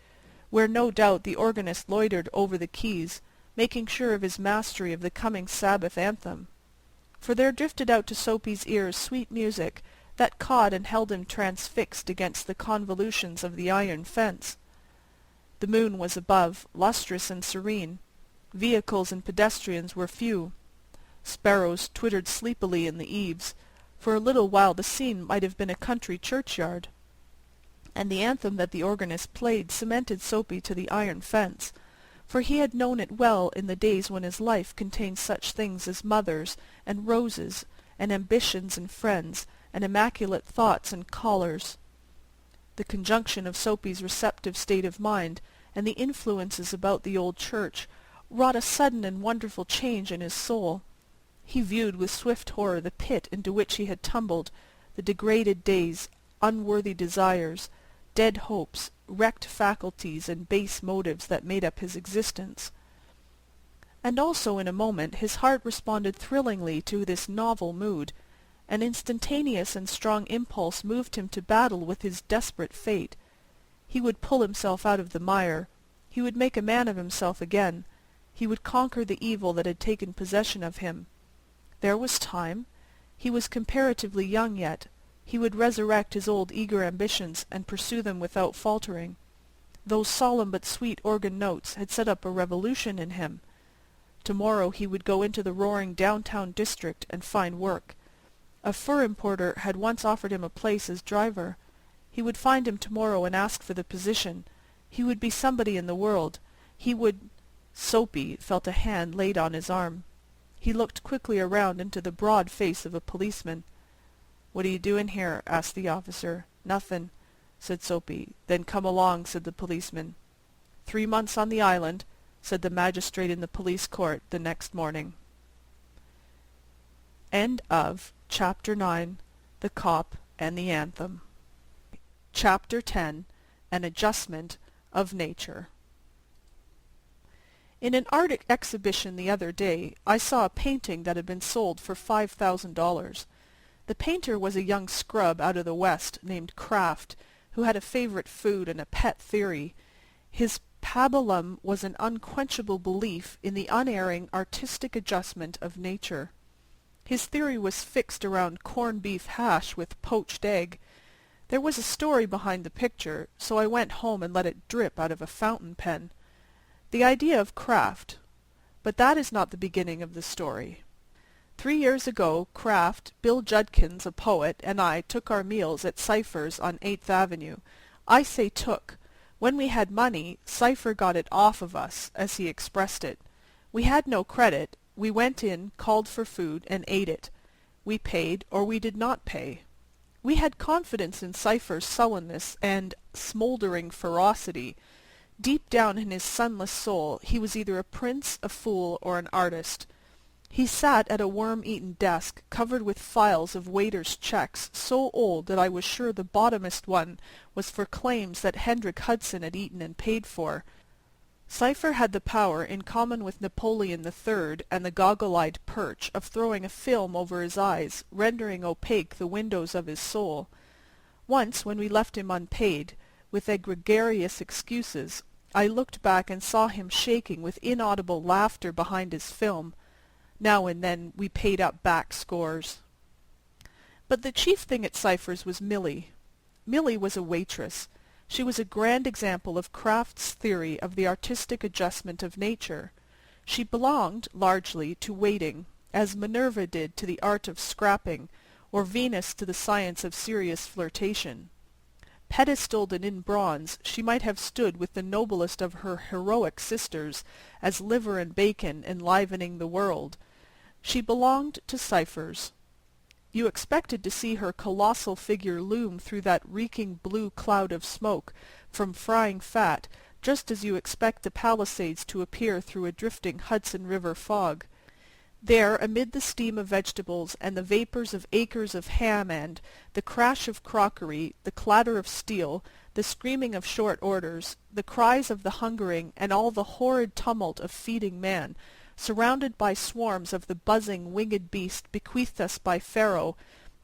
where no doubt the organist loitered over the keys, making sure of his mastery of the coming Sabbath anthem. For there drifted out to Soapy's ears sweet music that caught and held him transfixed against the convolutions of the iron fence. The moon was above, lustrous and serene. Vehicles and pedestrians were few. Sparrows twittered sleepily in the eaves. For a little while the scene might have been a country churchyard. And the anthem that the organist played cemented Soapy to the iron fence, for he had known it well in the days when his life contained such things as mothers, and roses, and ambitions and friends, and immaculate thoughts and collars. The conjunction of Soapy's receptive state of mind and the influences about the old church wrought a sudden and wonderful change in his soul. He viewed with swift horror the pit into which he had tumbled, the degraded days, unworthy desires, dead hopes, wrecked faculties, and base motives that made up his existence. And also in a moment his heart responded thrillingly to this novel mood. An instantaneous and strong impulse moved him to battle with his desperate fate. He would pull himself out of the mire. He would make a man of himself again. He would conquer the evil that had taken possession of him. There was time. He was comparatively young yet. He would resurrect his old eager ambitions and pursue them without faltering. Those solemn but sweet organ notes had set up a revolution in him. Tomorrow he would go into the roaring downtown district and find work. A fur importer had once offered him a place as driver. He would find him tomorrow and ask for the position. He would be somebody in the world. He would— Soapy felt a hand laid on his arm. He looked quickly around into the broad face of a policeman. "What are you doing here?" asked the officer. "Nothin'," said Soapy. "Then come along," said the policeman. 3 months on the island," said the magistrate in the police court the next morning. End of Chapter 9. The Cop and the Anthem. Chapter 10. An Adjustment of Nature. In an art exhibition the other day I saw a painting that had been sold for $5,000. The painter was a young scrub out of the West named Kraft, who had a favorite food and a pet theory. His pabulum was an unquenchable belief in the unerring artistic adjustment of nature. His theory was fixed around corned beef hash with poached egg. There was a story behind the picture, so I went home and let it drip out of a fountain pen. The idea of Kraft. But that is not the beginning of the story. 3 years ago, Kraft, Bill Judkins, a poet, and I took our meals at Cypher's on 8th Avenue. I say took. When we had money, Cypher got it off of us, as he expressed it. We had no credit. We went in, called for food, and ate it. We paid, or we did not pay. We had confidence in Cypher's sullenness and smouldering ferocity. Deep down in his sunless soul he was either a prince, a fool, or an artist. He sat at a worm-eaten desk covered with files of waiters' checks so old that I was sure the bottomest one was for claims that Hendrik Hudson had eaten and paid for. Cypher had the power, in common with Napoleon III and the goggle-eyed Perch, of throwing a film over his eyes, rendering opaque the windows of his soul. Once, when we left him unpaid, with egregious excuses, I looked back and saw him shaking with inaudible laughter behind his film. Now and then we paid up back scores. But the chief thing at Cypher's was Milly. Milly was a waitress. She was a grand example of Kraft's theory of the artistic adjustment of nature. She belonged, largely, to waiting, as Minerva did to the art of scrapping, or Venus to the science of serious flirtation. Pedestaled and in bronze, she might have stood with the noblest of her heroic sisters, as liver and bacon enlivening the world. She belonged to Cypher's. You expected to see her colossal figure loom through that reeking blue cloud of smoke from frying fat, just as you expect the Palisades to appear through a drifting Hudson River fog. There, amid the steam of vegetables and the vapours of acres of ham and the crash of crockery, the clatter of steel, the screaming of short orders, the cries of the hungering, and all the horrid tumult of feeding man, surrounded by swarms of the buzzing winged beast bequeathed us by Pharaoh,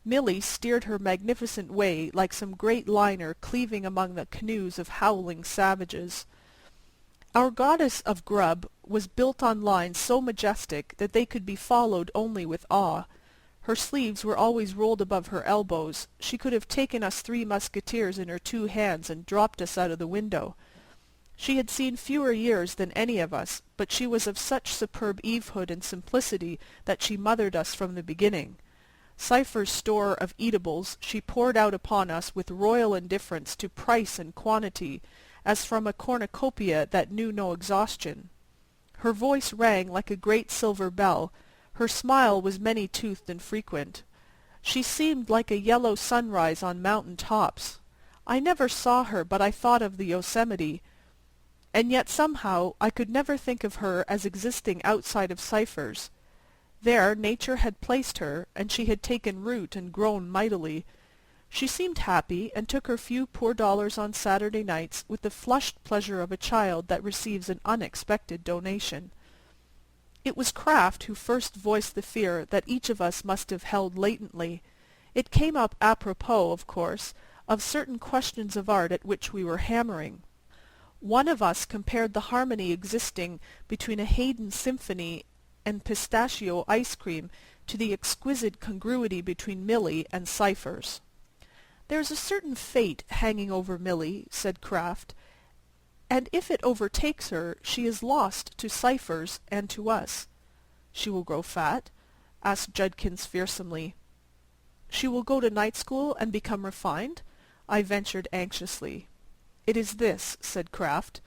Milly steered her magnificent way like some great liner cleaving among the canoes of howling savages. Our goddess of grub was built on lines so majestic that they could be followed only with awe. Her sleeves were always rolled above her elbows. She could have taken us three musketeers in her two hands and dropped us out of the window. She had seen fewer years than any of us, but she was of such superb Evehood and simplicity that she mothered us from the beginning. Cypher's store of eatables she poured out upon us with royal indifference to price and quantity, as from a cornucopia that knew no exhaustion. Her voice rang like a great silver bell. Her smile was many-toothed and frequent. She seemed like a yellow sunrise on mountain tops. I never saw her, but I thought of the Yosemite, and yet somehow I could never think of her as existing outside of Cypher's. There nature had placed her, and she had taken root and grown mightily. She seemed happy, and took her few poor dollars on Saturday nights with the flushed pleasure of a child that receives an unexpected donation. It was Kraft who first voiced the fear that each of us must have held latently. It came up apropos, of course, of certain questions of art at which we were hammering. One of us compared the harmony existing between a Haydn symphony and pistachio ice cream to the exquisite congruity between Milly and Cypher's. "There's a certain fate hanging over Milly," said Kraft, "and if it overtakes her, she is lost to Cypher's and to us." "She will grow fat?" asked Judkins fearsomely. "She will go to night school and become refined?" I ventured anxiously. "It is this," said Kraft,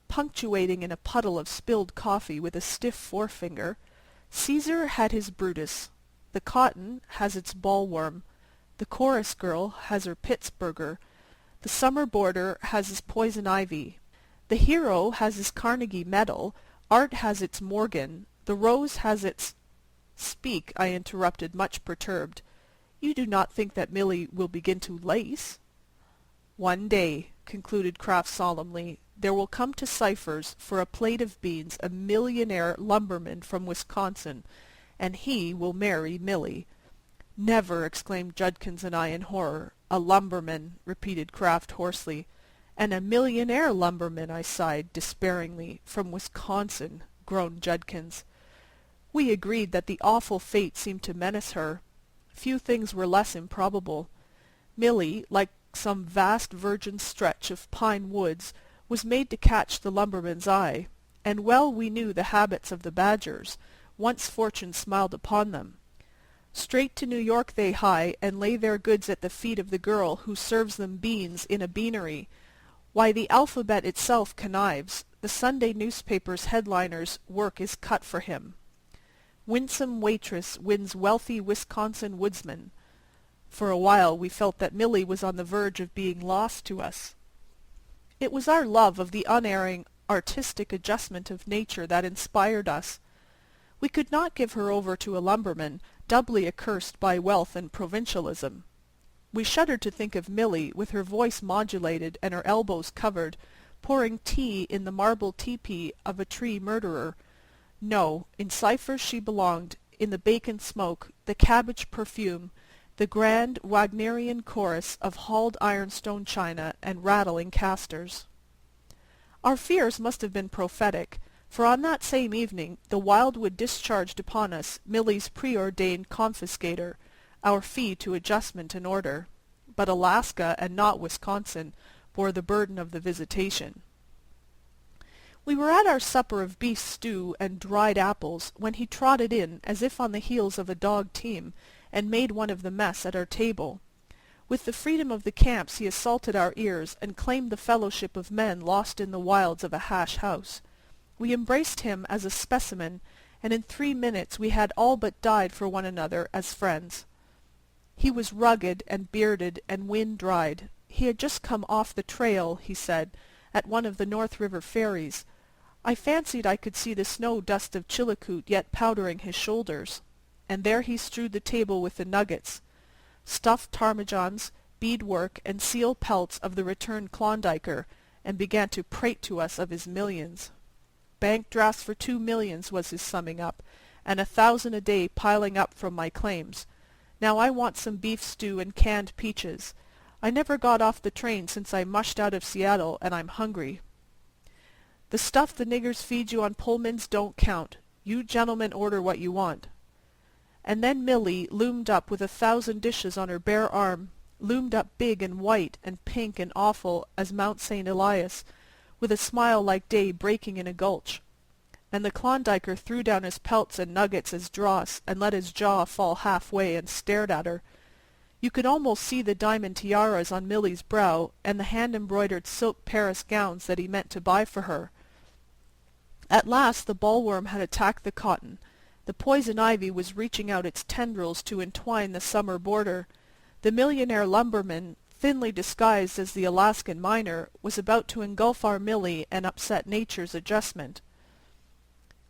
punctuating in a puddle of spilled coffee with a stiff forefinger. "Caesar had his Brutus. The cotton has its ballworm. The chorus girl has her Pittsburgher. The summer boarder has his poison ivy. The hero has his Carnegie medal. Art has its Morgan. The rose has its—" "Speak," I interrupted, much perturbed. "You do not think that Milly will begin to lace?" "One day," concluded Kraft solemnly, "there will come to Cypher's for a plate of beans a millionaire lumberman from Wisconsin, and he will marry Milly." "Never!" exclaimed Judkins and I in horror. "A lumberman," repeated Kraft hoarsely. "And a millionaire lumberman," I sighed despairingly. "From Wisconsin," groaned Judkins. We agreed that the awful fate seemed to menace her. Few things were less improbable. Milly, like some vast virgin stretch of pine woods, was made to catch the lumberman's eye, and well we knew the habits of the badgers, once fortune smiled upon them. Straight to New York they hie, and lay their goods at the feet of the girl who serves them beans in a beanery. Why, the alphabet itself connives. The Sunday newspaper's headliner's work is cut for him. "Winsome waitress wins wealthy Wisconsin woodsman." For a while we felt that Milly was on the verge of being lost to us. It was our love of the unerring, artistic adjustment of nature that inspired us. We could not give her over to a lumberman, doubly accursed by wealth and provincialism. We shuddered to think of Milly, with her voice modulated and her elbows covered, pouring tea in the marble tepee of a tree murderer. No, in Cypher's she belonged, in the bacon smoke, the cabbage perfume, the grand Wagnerian chorus of hauled ironstone china and rattling casters. Our fears must have been prophetic, for on that same evening the Wildwood discharged upon us Milly's preordained confiscator, our fee to adjustment and order. But Alaska, and not Wisconsin, bore the burden of the visitation. We were at our supper of beef stew and dried apples, when he trotted in, as if on the heels of a dog team, and made one of the mess at our table. With the freedom of the camps he assaulted our ears, and claimed the fellowship of men lost in the wilds of a hash house. We embraced him as a specimen, and in 3 minutes we had all but died for one another as friends. He was rugged and bearded and wind-dried. He had just come off the trail, he said, at one of the North River ferries. I fancied I could see the snow-dust of Chillicoot yet powdering his shoulders. And there he strewed the table with the nuggets, stuffed ptarmigans, bead-work, and seal pelts of the returned Klondiker, and began to prate to us of his millions. Bank drafts for 2 millions was his summing up, and 1,000 a day piling up from my claims. Now I want some beef stew and canned peaches. I never got off the train since I mushed out of Seattle, and I'm hungry. The stuff the niggers feed you on Pullmans don't count. You gentlemen order what you want. And then Milly loomed up with 1,000 dishes on her bare arm, loomed up big and white and pink and awful as Mount St. Elias, with a smile like day breaking in a gulch. And the Klondiker threw down his pelts and nuggets as dross, and let his jaw fall halfway, and stared at her. You could almost see the diamond tiaras on Milly's brow, and the hand-embroidered silk Paris gowns that he meant to buy for her. At last the ballworm had attacked the cotton. The poison ivy was reaching out its tendrils to entwine the summer border. The millionaire lumberman, thinly disguised as the Alaskan miner, was about to engulf our Milly and upset nature's adjustment.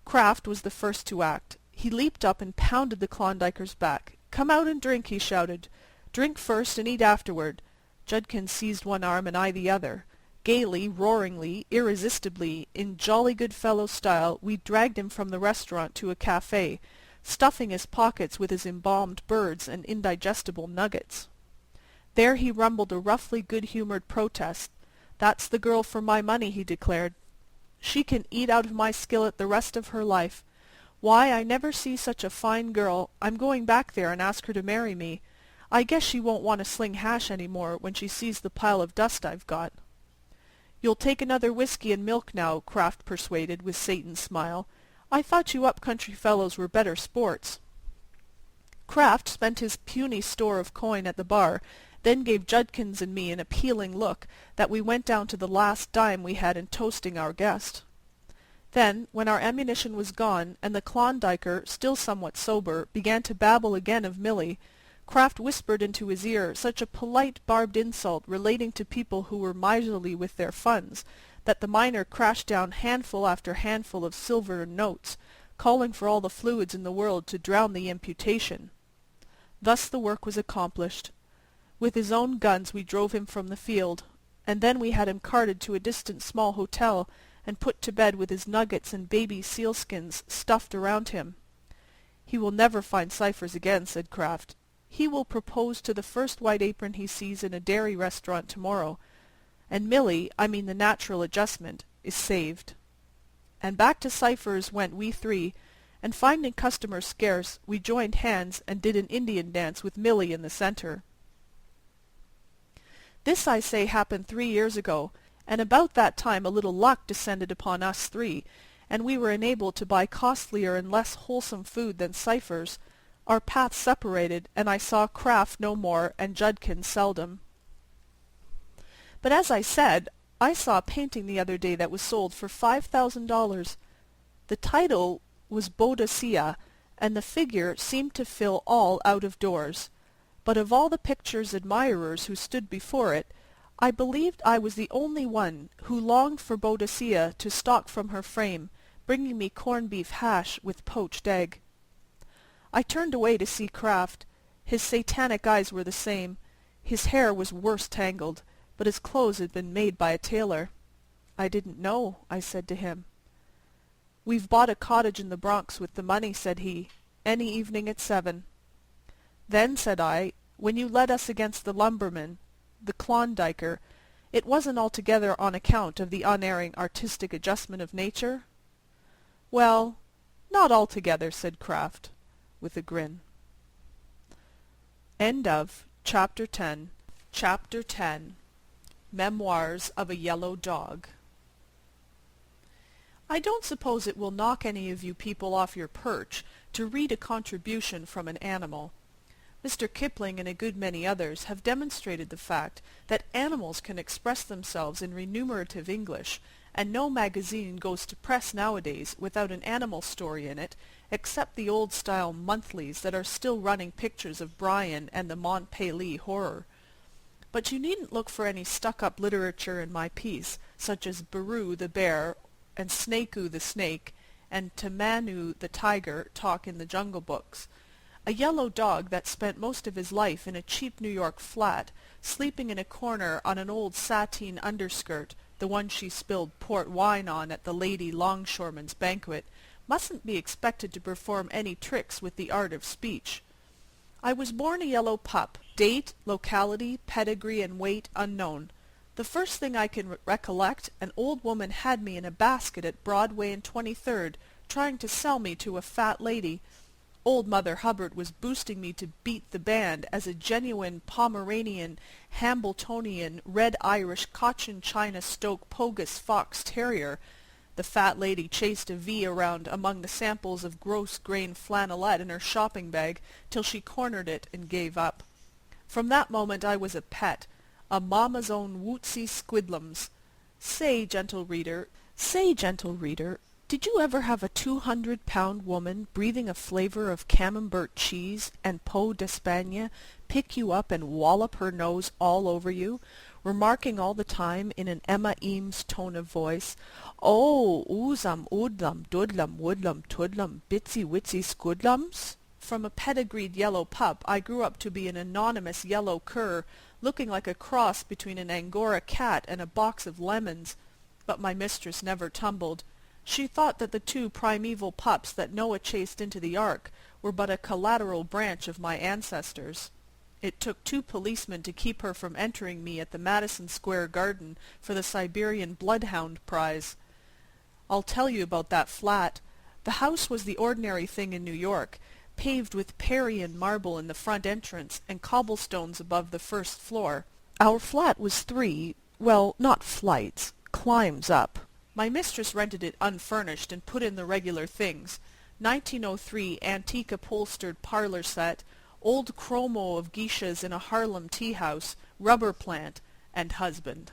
Kraft was the first to act. He leaped up and pounded the Klondiker's back. "Come out and drink," he shouted. "Drink first and eat afterward." Judkins seized one arm and I the other. Gaily, roaringly, irresistibly, in jolly good fellow style, we dragged him from the restaurant to a cafe, stuffing his pockets with his embalmed birds and indigestible nuggets. There he rumbled a roughly good-humored protest. "That's the girl for my money," he declared. "She can eat out of my skillet the rest of her life. Why, I never see such a fine girl. I'm going back there and ask her to marry me. I guess she won't want to sling hash any more when she sees the pile of dust I've got." "You'll take another whiskey and milk now," Kraft persuaded, with Satan's smile. "I thought you up-country fellows were better sports." Kraft spent his puny store of coin at the bar, then gave Judkins and me an appealing look that we went down to the last dime we had in toasting our guest. Then, when our ammunition was gone, and the Klondiker, still somewhat sober, began to babble again of Milly, Kraft whispered into his ear such a polite barbed insult relating to people who were miserly with their funds, that the miner crashed down handful after handful of silver notes, calling for all the fluids in the world to drown the imputation. Thus the work was accomplished. With his own guns we drove him from the field, and then we had him carted to a distant small hotel and put to bed with his nuggets and baby sealskins stuffed around him. "He will never find ciphers again," said Kraft. "He will propose to the first white apron he sees in a dairy restaurant tomorrow, and Milly, I mean the natural adjustment, is saved." And back to ciphers went we three, and finding customers scarce, we joined hands and did an Indian dance with Milly in the center. This, I say, happened 3 years ago, and about that time a little luck descended upon us three, and we were enabled to buy costlier and less wholesome food than ciphers. Our paths separated, and I saw Kraft no more and Judkins seldom. But as I said, I saw a painting the other day that was sold for $5,000. The title was Boadicea, and the figure seemed to fill all out of doors. But of all the picture's admirers who stood before it, I believed I was the only one who longed for Boadicea to stalk from her frame, bringing me corned beef hash with poached egg. I turned away to see Kraft. His satanic eyes were the same. His hair was worse tangled, but his clothes had been made by a tailor. "I didn't know," I said to him. "We've bought a cottage in the Bronx with the money," said he. "Any evening at 7. "Then," said I, "when you led us against the lumberman, the Klondiker, it wasn't altogether on account of the unerring artistic adjustment of nature?" "Well, not altogether," said Kraft, with a grin. End of Chapter 10. Chapter 10. Memoirs of a Yellow Dog. I don't suppose it will knock any of you people off your perch to read a contribution from an animal. Mr. Kipling and a good many others have demonstrated the fact that animals can express themselves in remunerative English, and no magazine goes to press nowadays without an animal story in it, except the old-style monthlies that are still running pictures of Brian and the Mont Pelee horror. But you needn't look for any stuck-up literature in my piece, such as Baru the bear, and Snakoo the snake, and Tamanu the tiger talk in the Jungle Books. A yellow dog that spent most of his life in a cheap New York flat, sleeping in a corner on an old sateen underskirt, the one she spilled port wine on at the lady longshoreman's banquet, mustn't be expected to perform any tricks with the art of speech. I was born a yellow pup. Date, locality, pedigree, and weight unknown. The first thing I can recollect, an old woman had me in a basket at Broadway and 23rd, trying to sell me to a fat lady. Old Mother Hubbard was boosting me to beat the band as a genuine Pomeranian, Hambletonian, Red Irish, Cochin China Stoke Pogus fox terrier. The fat lady chased a V around among the samples of gross-grain flannelette in her shopping bag till she cornered it and gave up. From that moment I was a pet, a mamma's own wootsy squidlums. Say, gentle reader, did you ever have a 200-pound woman breathing a flavour of camembert cheese and pot d'Espagne pick you up and wallop her nose all over you, remarking all the time in an Emma Eames tone of voice, "Oh, oozum, oodlum, doodlum, woodlum, toodlum, bitsy witsy squidlums"? From a pedigreed yellow pup I grew up to be an anonymous yellow cur, looking like a cross between an Angora cat and a box of lemons. But my mistress never tumbled. She thought that the 2 primeval pups that Noah chased into the ark were but a collateral branch of my ancestors. It took 2 policemen to keep her from entering me at the Madison Square Garden for the Siberian Bloodhound Prize. I'll tell you about that flat. The house was the ordinary thing in New York, paved with Parian marble in the front entrance and cobblestones above the first floor. Our flat was 3, well, not flights, climbs up. My mistress rented it unfurnished and put in the regular things: 1903 antique upholstered parlor set, old chromo of geishas in a Harlem tea-house, rubber plant, and husband.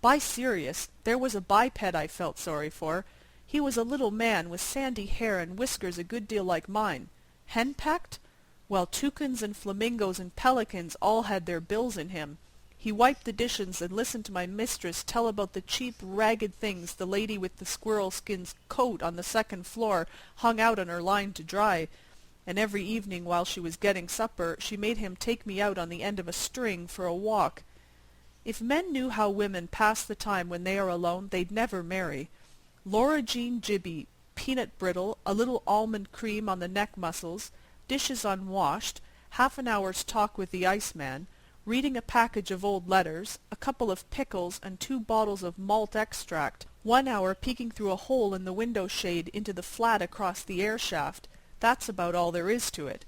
By serious, there was a biped I felt sorry for. He was a little man with sandy hair and whiskers a good deal like mine. Henpecked? Well, toucans and flamingos and pelicans all had their bills in him. He wiped the dishes and listened to my mistress tell about the cheap, ragged things the lady with the squirrel-skin coat on the second floor hung out on her line to dry, and every evening while she was getting supper she made him take me out on the end of a string for a walk. If men knew how women pass the time when they are alone, they'd never marry. Laura Jean Gibby, peanut brittle, a little almond cream on the neck muscles, dishes unwashed, half an hour's talk with the iceman, reading a package of old letters, a couple of pickles, and 2 bottles of malt extract, 1 hour peeking through a hole in the window shade into the flat across the air shaft. That's about all there is to it.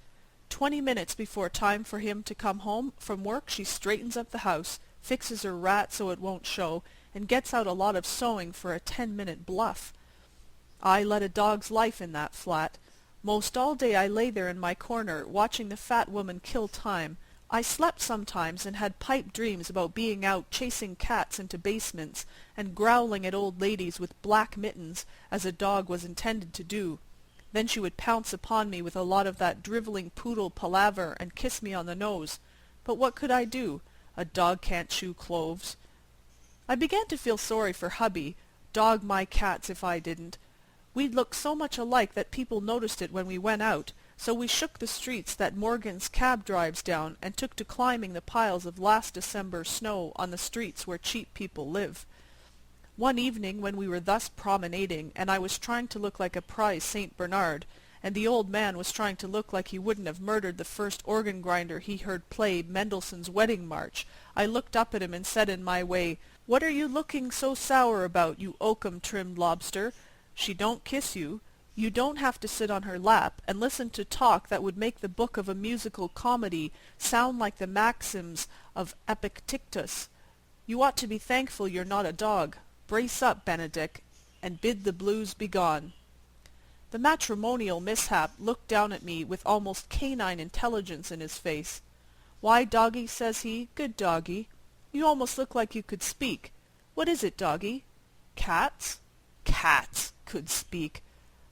20 minutes before time for him to come home from work she straightens up the house, fixes her rat so it won't show, and gets out a lot of sewing for a 10-minute bluff. I led a dog's life in that flat. Most all day I lay there in my corner, watching the fat woman kill time. I slept sometimes and had pipe dreams about being out chasing cats into basements and growling at old ladies with black mittens, as a dog was intended to do. Then she would pounce upon me with a lot of that drivelling poodle palaver and kiss me on the nose. But what could I do? A dog can't chew cloves. I began to feel sorry for hubby. Dog my cats if I didn't. We'd looked so much alike that people noticed it when we went out, so we shook the streets that Morgan's cab drives down and took to climbing the piles of last December's snow on the streets where cheap people live. One evening when we were thus promenading, and I was trying to look like a prize St. Bernard, and the old man was trying to look like he wouldn't have murdered the first organ-grinder he heard play Mendelssohn's Wedding March, I looked up at him and said in my way, "What are you looking so sour about, you oakum-trimmed lobster? She don't kiss you. You don't have to sit on her lap and listen to talk that would make the book of a musical comedy sound like the maxims of Epictetus. You ought to be thankful you're not a dog. Brace up, Benedick, and bid the blues begone." The matrimonial mishap looked down at me with almost canine intelligence in his face. "Why, doggy," says he, "good doggy, you almost look like you could speak. What is it, doggy? Cats?" Cats could speak!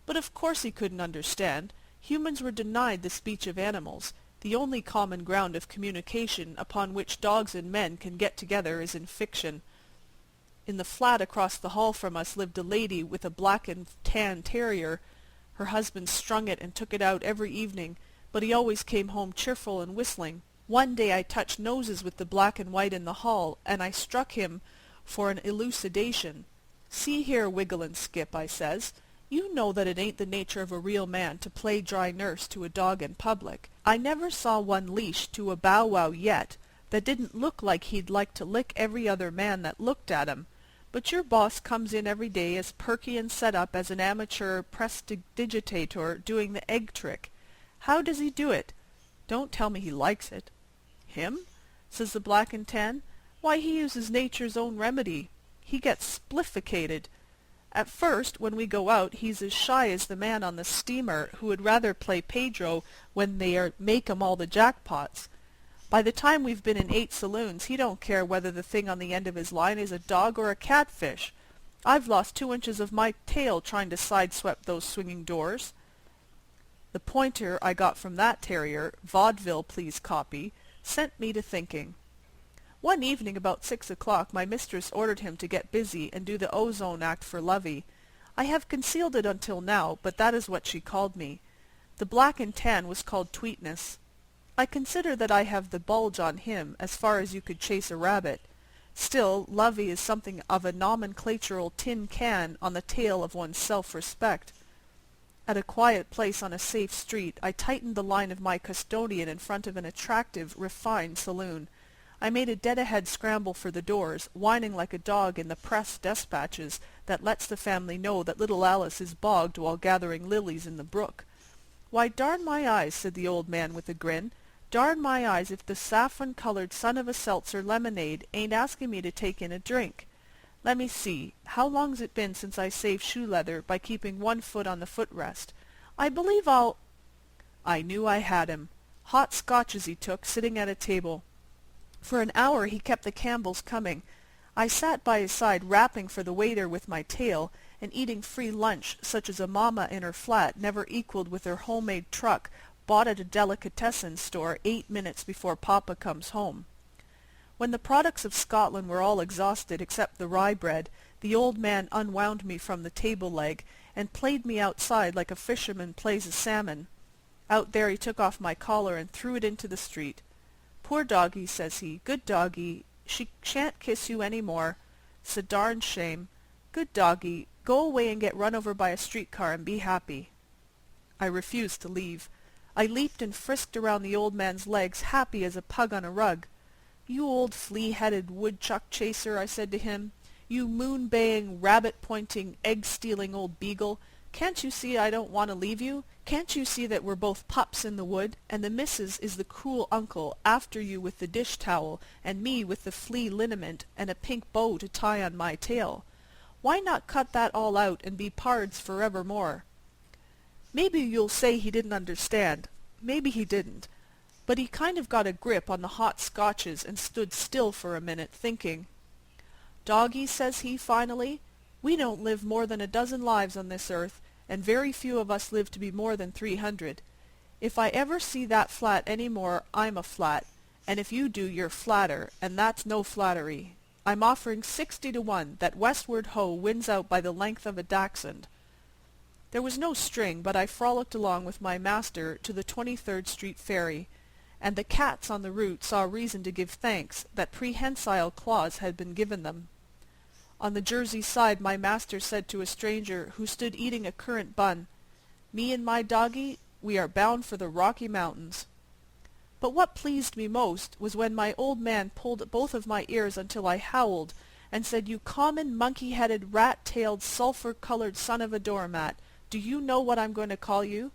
But of course he couldn't understand. Humans were denied the speech of animals. The only common ground of communication upon which dogs and men can get together is in fiction. In the flat across the hall from us lived a lady with a black and tan terrier. Her husband strung it and took it out every evening, but he always came home cheerful and whistling. One day I touched noses with the black and white in the hall, and I struck him for an elucidation. "See here, Wiggle and Skip," I says, "you know that it ain't the nature of a real man to play dry nurse to a dog in public. I never saw one leashed to a bow-wow yet that didn't look like he'd like to lick every other man that looked at him. But your boss comes in every day as perky and set up as an amateur prestidigitator doing the egg trick. How does he do it? Don't tell me he likes it." "Him?" says the Black and Tan. "Why, he uses nature's own remedy. He gets splifficated. At first, when we go out, he's as shy as the man on the steamer who would rather play Pedro when they make 'em all the jackpots. By the time we've been in 8 saloons, he don't care whether the thing on the end of his line is a dog or a catfish. I've lost 2 inches of my tail trying to side-sweep those swinging doors." The pointer I got from that terrier, vaudeville please copy, sent me to thinking. One evening about 6 o'clock my mistress ordered him to get busy and do the ozone act for Lovey. I have concealed it until now, but that is what she called me. The Black and Tan was called Tweetness. I consider that I have the bulge on him, as far as you could chase a rabbit. Still, Lovey is something of a nomenclatural tin can on the tail of one's self-respect. At a quiet place on a safe street, I tightened the line of my custodian in front of an attractive, refined saloon. I made a dead-ahead scramble for the doors, whining like a dog in the press despatches that lets the family know that little Alice is bogged while gathering lilies in the brook. "Why, darn my eyes," said the old man with a grin, "darn my eyes if the saffron-colored son of a seltzer lemonade ain't asking me to take in a drink. Let me see, how long's it been since I saved shoe leather by keeping one foot on the footrest? I believe I'll—" I knew I had him. Hot scotches he took, sitting at a table. For an hour he kept the Campbells coming. I sat by his side rapping for the waiter with my tail, and eating free lunch such as a mamma in her flat never equaled with her homemade truck bought at a delicatessen store 8 minutes before Papa comes home. When the products of Scotland were all exhausted except the rye bread, the old man unwound me from the table leg and played me outside like a fisherman plays a salmon. Out there he took off my collar and threw it into the street. "Poor doggy," says he, "good doggy. She shan't kiss you any more. 'S a darned shame. Good doggy, go away and get run over by a streetcar and be happy." I refused to leave. I leaped and frisked around the old man's legs, happy as a pug on a rug. "You old flea-headed woodchuck chaser," I said to him. "You moon-baying, rabbit-pointing, egg-stealing old beagle. Can't you see I don't want to leave you? Can't you see that we're both pups in the wood, and the missus is the cruel uncle after you with the dish-towel, and me with the flea liniment and a pink bow to tie on my tail? Why not cut that all out and be pards forevermore?" Maybe you'll say he didn't understand. Maybe he didn't. But he kind of got a grip on the hot scotches and stood still for a minute, thinking. "Doggy," says he finally, "we don't live more than a dozen lives on this earth, and very few of us live to be more than 300. If I ever see that flat any more, I'm a flat, and if you do, you're flatter, and that's no flattery. I'm offering 60 to 1 that Westward Ho wins out by the length of a dachshund." There was no string, but I frolicked along with my master to the 23rd Street ferry, and the cats on the route saw reason to give thanks that prehensile claws had been given them. On the Jersey side my master said to a stranger who stood eating a currant bun, "Me and my doggy, we are bound for the Rocky Mountains." But what pleased me most was when my old man pulled at both of my ears until I howled, and said, "You common, monkey-headed, rat-tailed, sulphur-colored son of a doormat, do you know what I'm going to call you?"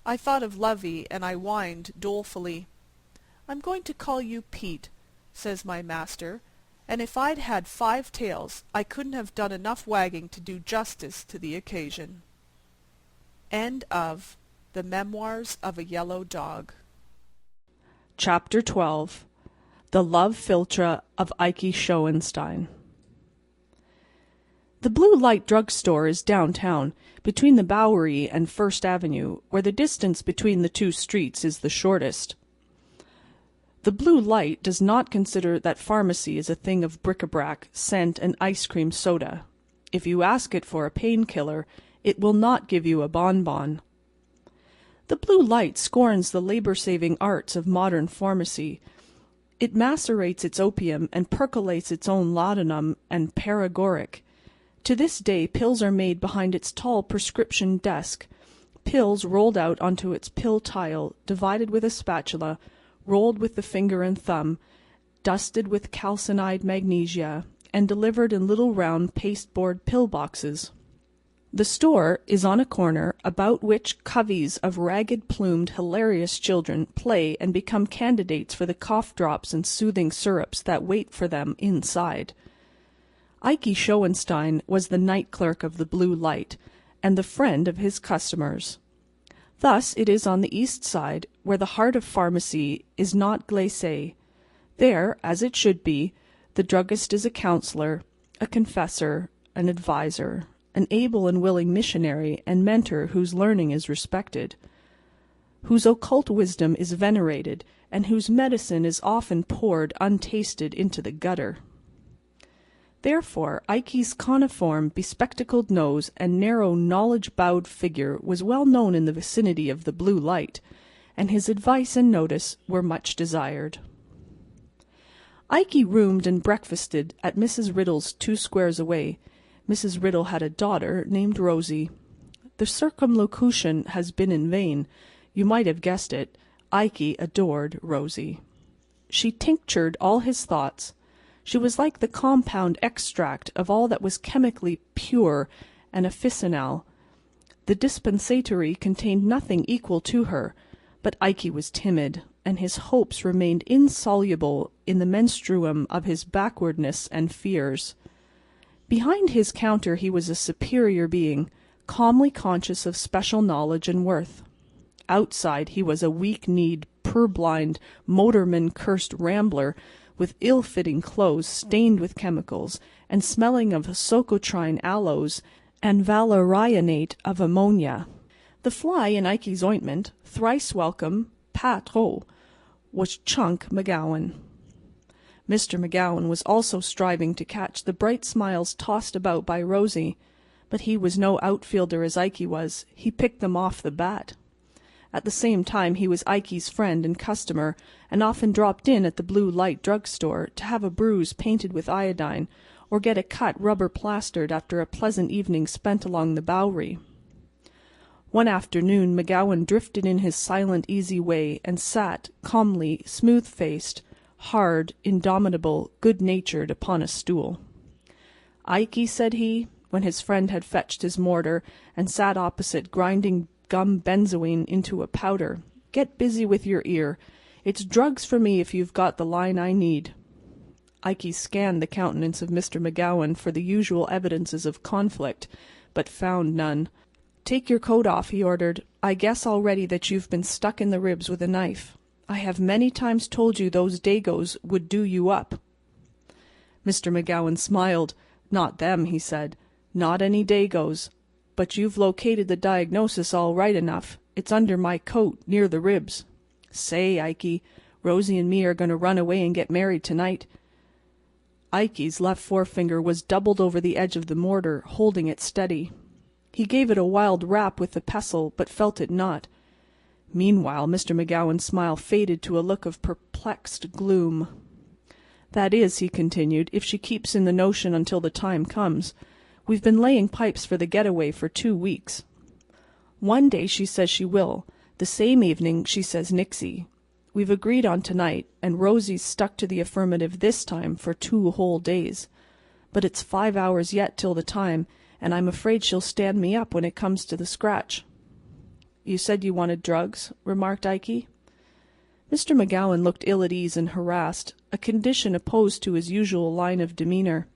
I thought of Lovey, and I whined dolefully. "I'm going to call you Pete," says my master, and if I'd had 5 tails, I couldn't have done enough wagging to do justice to the occasion. End of The Memoirs of a Yellow Dog. Chapter 12. The Love Philtre of Ike Schoenstein. The Blue Light Drug Store is downtown, between the Bowery and First Avenue, where the distance between the 2 streets is the shortest. The Blue Light does not consider that pharmacy is a thing of bric-a-brac, scent, and ice-cream soda. If you ask it for a painkiller, it will not give you a bonbon. The Blue Light scorns the labor-saving arts of modern pharmacy. It macerates its opium and percolates its own laudanum and paregoric. To this day pills are made behind its tall prescription desk, pills rolled out onto its pill tile, divided with a spatula, rolled with the finger and thumb, dusted with calcined magnesia, and delivered in little round pasteboard pill boxes. The store is on a corner about which coveys of ragged-plumed, hilarious children play and become candidates for the cough drops and soothing syrups that wait for them inside. Ikey Schoenstein was the night clerk of the Blue Light, and the friend of his customers. Thus it is on the East Side, where the heart of pharmacy is not glacé. There, as it should be, the druggist is a counselor, a confessor, an adviser, an able and willing missionary and mentor whose learning is respected, whose occult wisdom is venerated, and whose medicine is often poured untasted into the gutter. Therefore, Ikey's coniform, bespectacled nose and narrow, knowledge-bowed figure was well known in the vicinity of the Blue Light, and his advice and notice were much desired. Ikey roomed and breakfasted at Mrs. Riddle's 2 squares away. Mrs. Riddle had a daughter named Rosie. The circumlocution has been in vain. You might have guessed it. Ikey adored Rosie. She tinctured all his thoughts. She was like the compound extract of all that was chemically pure and officinal. The dispensatory contained nothing equal to her, but Ikey was timid, and his hopes remained insoluble in the menstruum of his backwardness and fears. Behind his counter he was a superior being, calmly conscious of special knowledge and worth. Outside he was a weak-kneed, purblind, motorman-cursed rambler, with ill-fitting clothes stained with chemicals, and smelling of socotrine aloes and valerianate of ammonia. The fly in Ikey's ointment, thrice welcome, pas trop, was Chunk McGowan. Mr. McGowan was also striving to catch the bright smiles tossed about by Rosie, but he was no outfielder as Ikey was. He picked them off the bat. At the same time he was Ikey's friend and customer, and often dropped in at the Blue Light drug store to have a bruise painted with iodine, or get a cut rubber plastered after a pleasant evening spent along the Bowery. One afternoon McGowan drifted in his silent, easy way, and sat, calmly, smooth-faced, hard, indomitable, good-natured, upon a stool. "Ikey," said he, when his friend had fetched his mortar and sat opposite grinding gum benzoin into a powder, "get busy with your ear. It's drugs for me if you've got the line I need." Ikey scanned the countenance of Mr. McGowan for the usual evidences of conflict, but found none. "Take your coat off," he ordered. "I guess already that you've been stuck in the ribs with a knife. I have many times told you those Dagos would do you up." Mr. McGowan smiled. "Not them," he said. "Not any Dagos. But you've located the diagnosis all right enough. It's under my coat, near the ribs. Say, Ikey, Rosie and me are going to run away and get married tonight." Ikey's left forefinger was doubled over the edge of the mortar, holding it steady. He gave it a wild rap with the pestle, but felt it not. Meanwhile Mr. McGowan's smile faded to a look of perplexed gloom. "That is," he continued, "if she keeps in the notion until the time comes. We've been laying pipes for the getaway for 2 weeks. One day she says she will. The same evening she says nixie. We've agreed on tonight, and Rosie's stuck to the affirmative this time for 2 whole days. But it's 5 hours yet till the time, and I'm afraid she'll stand me up when it comes to the scratch." "You said you wanted drugs," remarked Ikey. Mr. McGowan looked ill at ease and harassed, a condition opposed to his usual line of demeanor.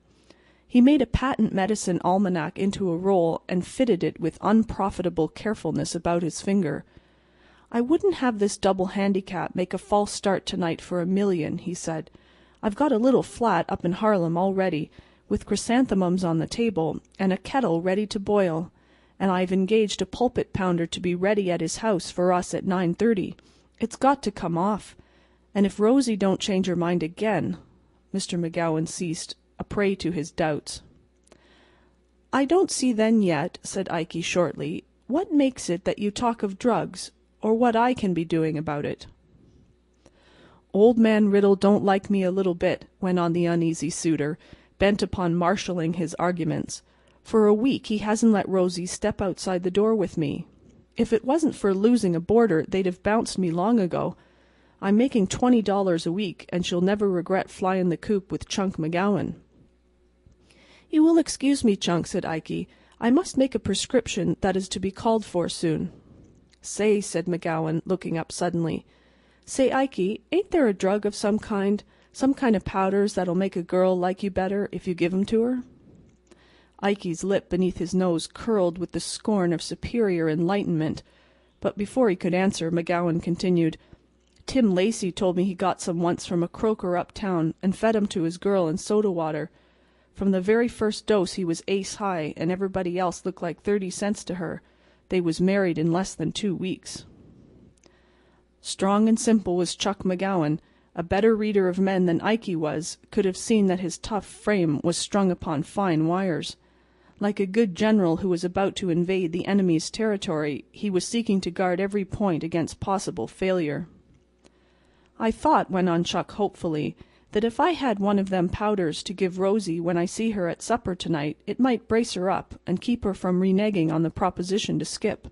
He made a patent medicine almanac into a roll and fitted it with unprofitable carefulness about his finger. "I wouldn't have this double handicap make a false start tonight for $1,000,000, he said. "I've got a little flat up in Harlem all ready, with chrysanthemums on the table, and a kettle ready to boil, and I've engaged a pulpit pounder to be ready at his house for us at 9:30. It's got to come off. And if Rosie don't change her mind again—" Mr. McGowan ceased, a prey to his doubts. "I don't see then yet," said Ikey shortly, "what makes it that you talk of drugs, or what I can be doing about it." "Old man Riddle don't like me a little bit," went on the uneasy suitor, bent upon marshalling his arguments. "For a week he hasn't let Rosie step outside the door with me. If it wasn't for losing a boarder they'd have bounced me long ago. I'm making $20 a week, and she'll never regret flying the coop with Chunk McGowan." "You will excuse me, Chunk," said Ikey. I must make a prescription that is to be called for soon." "Say," said McGowan, looking up suddenly. "Say, Ikey, ain't there a drug of some kind of powders that'll make a girl like you better if you give 'em to her?" Ikey's lip beneath his nose curled with the scorn of superior enlightenment, but before he could answer, McGowan continued, "Tim Lacey told me he got some once from a croaker uptown and fed 'em to his girl in soda water. From the very first dose he was ace high, and everybody else looked like 30 cents to her. They was married in less than 2 weeks." Strong and simple was Chuck McGowan. A better reader of men than Ikey was could have seen that his tough frame was strung upon fine wires. Like a good general who was about to invade the enemy's territory, he was seeking to guard every point against possible failure. "I thought," went on Chuck hopefully, "that if I had one of them powders to give Rosie when I see her at supper tonight, it might brace her up and keep her from reneging on the proposition to skip.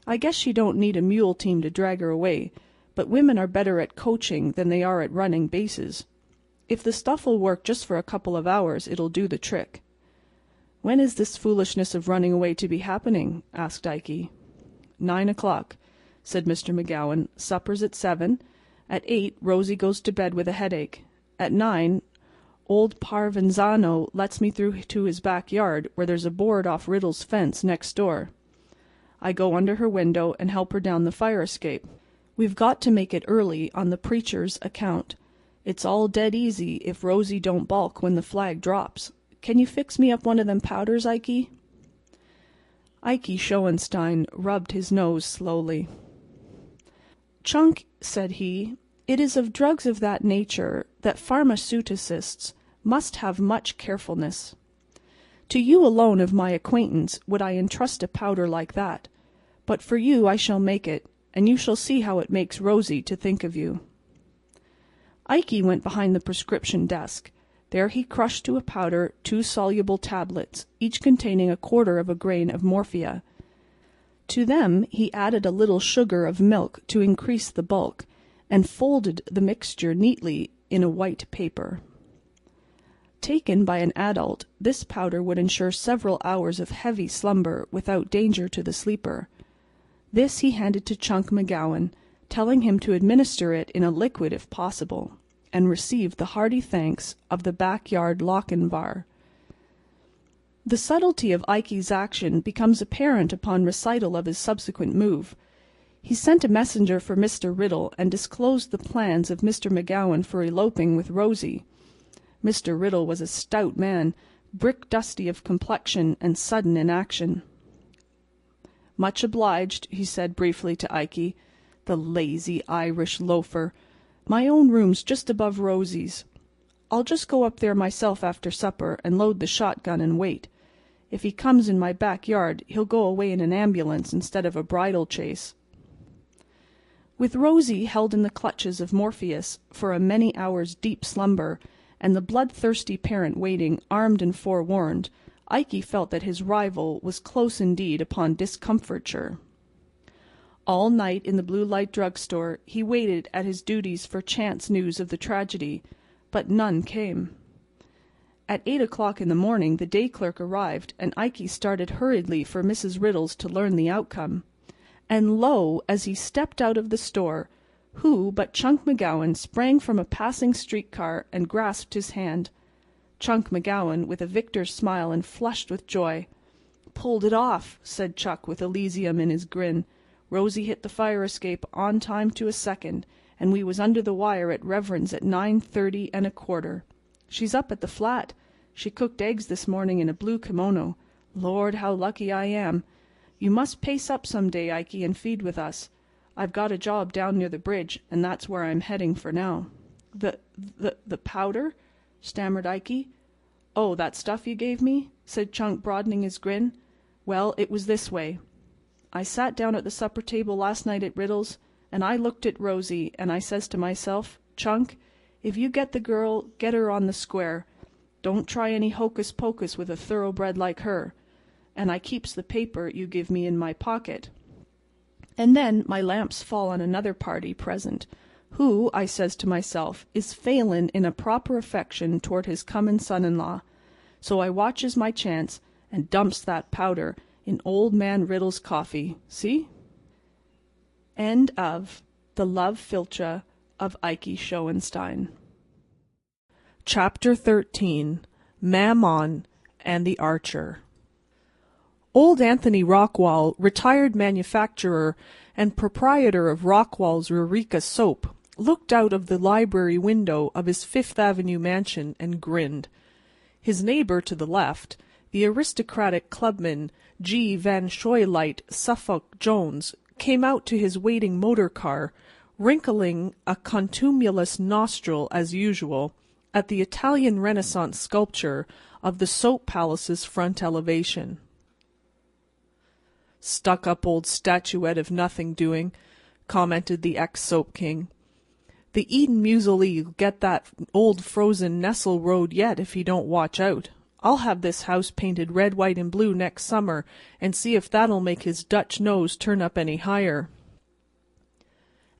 I guess she don't need a mule team to drag her away, but women are better at coaching than they are at running bases. If the stuff'll work just for a couple of hours, it'll do the trick." "When is this foolishness of running away to be happening?" asked Ikey. 9 o'clock, said Mr. McGowan. "Supper's at 7. At 8 Rosie goes to bed with a headache. At 9 old Parvenzano lets me through to his backyard, where there's a board off Riddle's fence next door. I go under her window and help her down the fire escape. We've got to make it early on the preacher's account. It's all dead easy if Rosie don't balk when the flag drops. Can you fix me up one of them powders, Ikey?" Ikey Schoenstein rubbed his nose slowly. "Chunk," said he, "it is of drugs of that nature that pharmaceuticists must have much carefulness. To you alone of my acquaintance would I entrust a powder like that, but for you I shall make it, and you shall see how it makes Rosie to think of you." Ikey went behind the prescription desk. There he crushed to a powder 2 soluble tablets, each containing 1/4 of a grain of morphia. To them he added a little sugar of milk to increase the bulk, and folded the mixture neatly in a white paper. Taken by an adult, this powder would ensure several hours of heavy slumber without danger to the sleeper. This he handed to Chunk McGowan, telling him to administer it in a liquid if possible, and received the hearty thanks of the backyard Lochinvar. The subtlety of Ikey's action becomes apparent upon recital of his subsequent move. He sent a messenger for Mr. Riddle and disclosed the plans of Mr. McGowan for eloping with Rosie. Mr. Riddle was a stout man, brick-dusty of complexion and sudden in action. "Much obliged," he said briefly to Ikey. "The lazy Irish loafer. My own room's just above Rosie's. I'll just go up there myself after supper and load the shotgun and wait. If he comes in my backyard he'll go away in an ambulance instead of a bridal chaise." With Rosie held in the clutches of Morpheus for a many hours' deep slumber, and the bloodthirsty parent waiting armed and forewarned, Ikey felt that his rival was close indeed upon discomfiture. All night in the Blue Light Drug Store he waited at his duties for chance news of the tragedy, but none came. At 8 o'clock in the morning the day clerk arrived, and Ikey started hurriedly for Mrs. Riddle's to learn the outcome. And lo, as he stepped out of the store, who but Chunk McGowan sprang from a passing streetcar and grasped his hand. Chunk McGowan, with a victor's smile and flushed with joy. "Pulled it off," said Chuck with Elysium in his grin. "Rosie hit the fire escape on time to a second, and we was under the wire at Reverend's at 9:30 1/4. She's up at the flat. She cooked eggs this morning in a blue kimono. Lord, how lucky I am. You must pace up some day, Ikey, and feed with us. I've got a job down near the bridge, and that's where I'm heading for now." The powder?" stammered Ikey. "Oh, that stuff you gave me?" said Chunk, broadening his grin. "Well, it was this way. I sat down at the supper table last night at Riddle's, and I looked at Rosie, and I says to myself, 'Chunk, if you get the girl, get her on the square. Don't try any hocus-pocus with a thoroughbred like her.' And I keeps the paper you give me in my pocket. And then my lamps fall on another party present, who, I says to myself, is failin' in a proper affection toward his comin' son-in-law. So I watches my chance, and dumps that powder in Old Man Riddle's coffee. See? End of The Love Philtre of Ike Schoenstein. Chapter 13. Mammon and the Archer. Old Anthony Rockwall, retired manufacturer and proprietor of Rockwall's Eureka Soap, looked out of the library window of his Fifth Avenue mansion and grinned. His neighbor to the left, the aristocratic clubman G. Van Shoylite Suffolk Jones, came out to his waiting motor car, wrinkling a contumelious nostril as usual at the Italian Renaissance sculpture of the Soap Palace's front elevation. "Stuck-up old statuette of nothing doing," commented the ex-Soap King. "The Eden Musel'll get that old frozen Nestle road yet if he don't watch out. I'll have this house painted red, white, and blue next summer, and see if that'll make his Dutch nose turn up any higher."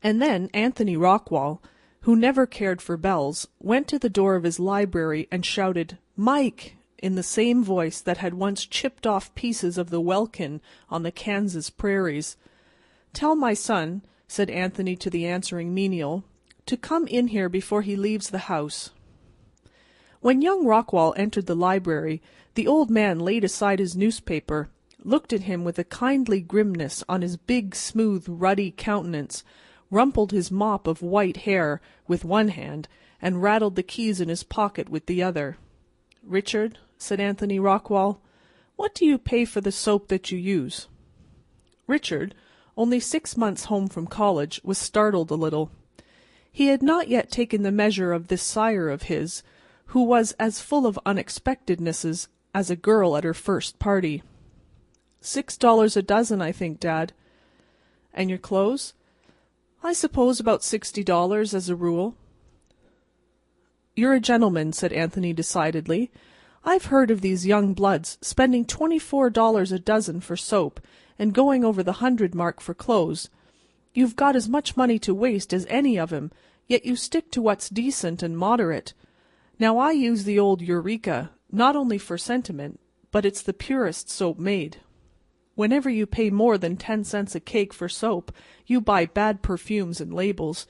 And then Anthony Rockwall, who never cared for bells, went to the door of his library and shouted, "Mike!" in the same voice that had once chipped off pieces of the welkin on the Kansas prairies. "Tell my son," said Anthony to the answering menial, "to come in here before he leaves the house." When young Rockwall entered the library, the old man laid aside his newspaper, looked at him with a kindly grimness on his big, smooth, ruddy countenance, rumpled his mop of white hair with one hand, and rattled the keys in his pocket with the other. "Richard," said Anthony Rockwall, "what do you pay for the soap that you use?" Richard, only 6 months home from college, was startled a little. He had not yet taken the measure of this sire of his, who was as full of unexpectednesses as a girl at her first party. $6 a dozen, I think, Dad." "And your clothes?" "I suppose about $60 as a rule." "You're a gentleman," said Anthony decidedly. "I've heard of these young bloods spending $24 a dozen for soap and going over the 100 mark for clothes. You've got as much money to waste as any of 'em, yet you stick to what's decent and moderate. Now I use the old Eureka, not only for sentiment, but it's the purest soap made. Whenever you pay more than 10 cents a cake for soap, you buy bad perfumes and labels.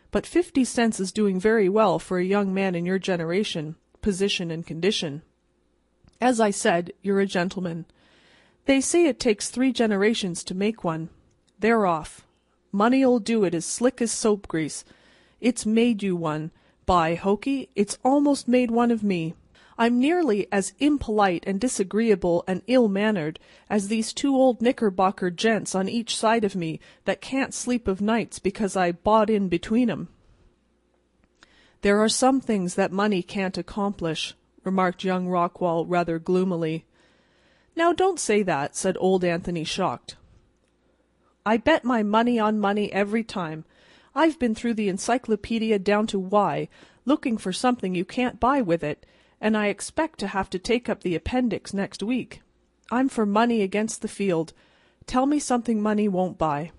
But 50 cents is doing very well for a young man in your generation, position, and condition. As I said, you're a gentleman. They say it takes 3 generations to make one. They're off. Money'll do it as slick as soap grease. It's made you one. By hokey, it's almost made one of me. I'm nearly as impolite and disagreeable and ill-mannered as these 2 old Knickerbocker gents on each side of me that can't sleep of nights because I bought in between 'em." "There are some things that money can't accomplish," remarked young Rockwall rather gloomily. "Now don't say that," said old Anthony, shocked. "I bet my money on money every time. I've been through the encyclopedia down to Y, looking for something you can't buy with it, and I expect to have to take up the appendix next week. I'm for money against the field. Tell me something money won't buy."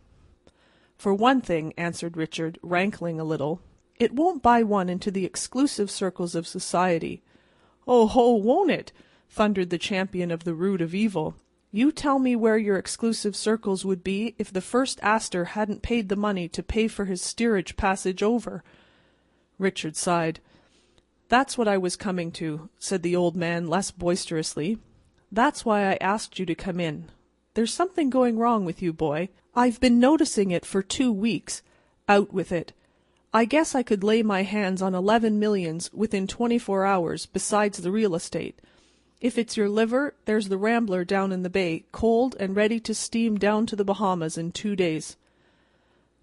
"For one thing," answered Richard, rankling a little, "it won't buy one into the exclusive circles of society." "Oh ho, won't it?" thundered the champion of the root of evil. "You tell me where your exclusive circles would be if the first Astor hadn't paid the money to pay for his steerage passage over." Richard sighed. "That's what I was coming to," said the old man less boisterously. "That's why I asked you to come in. There's something going wrong with you, boy. I've been noticing it for 2 weeks. Out with it. I guess I could lay my hands on 11 millions within 24 hours, besides the real estate. If it's your liver, there's the Rambler down in the bay, cold and ready to steam down to the Bahamas in 2 days."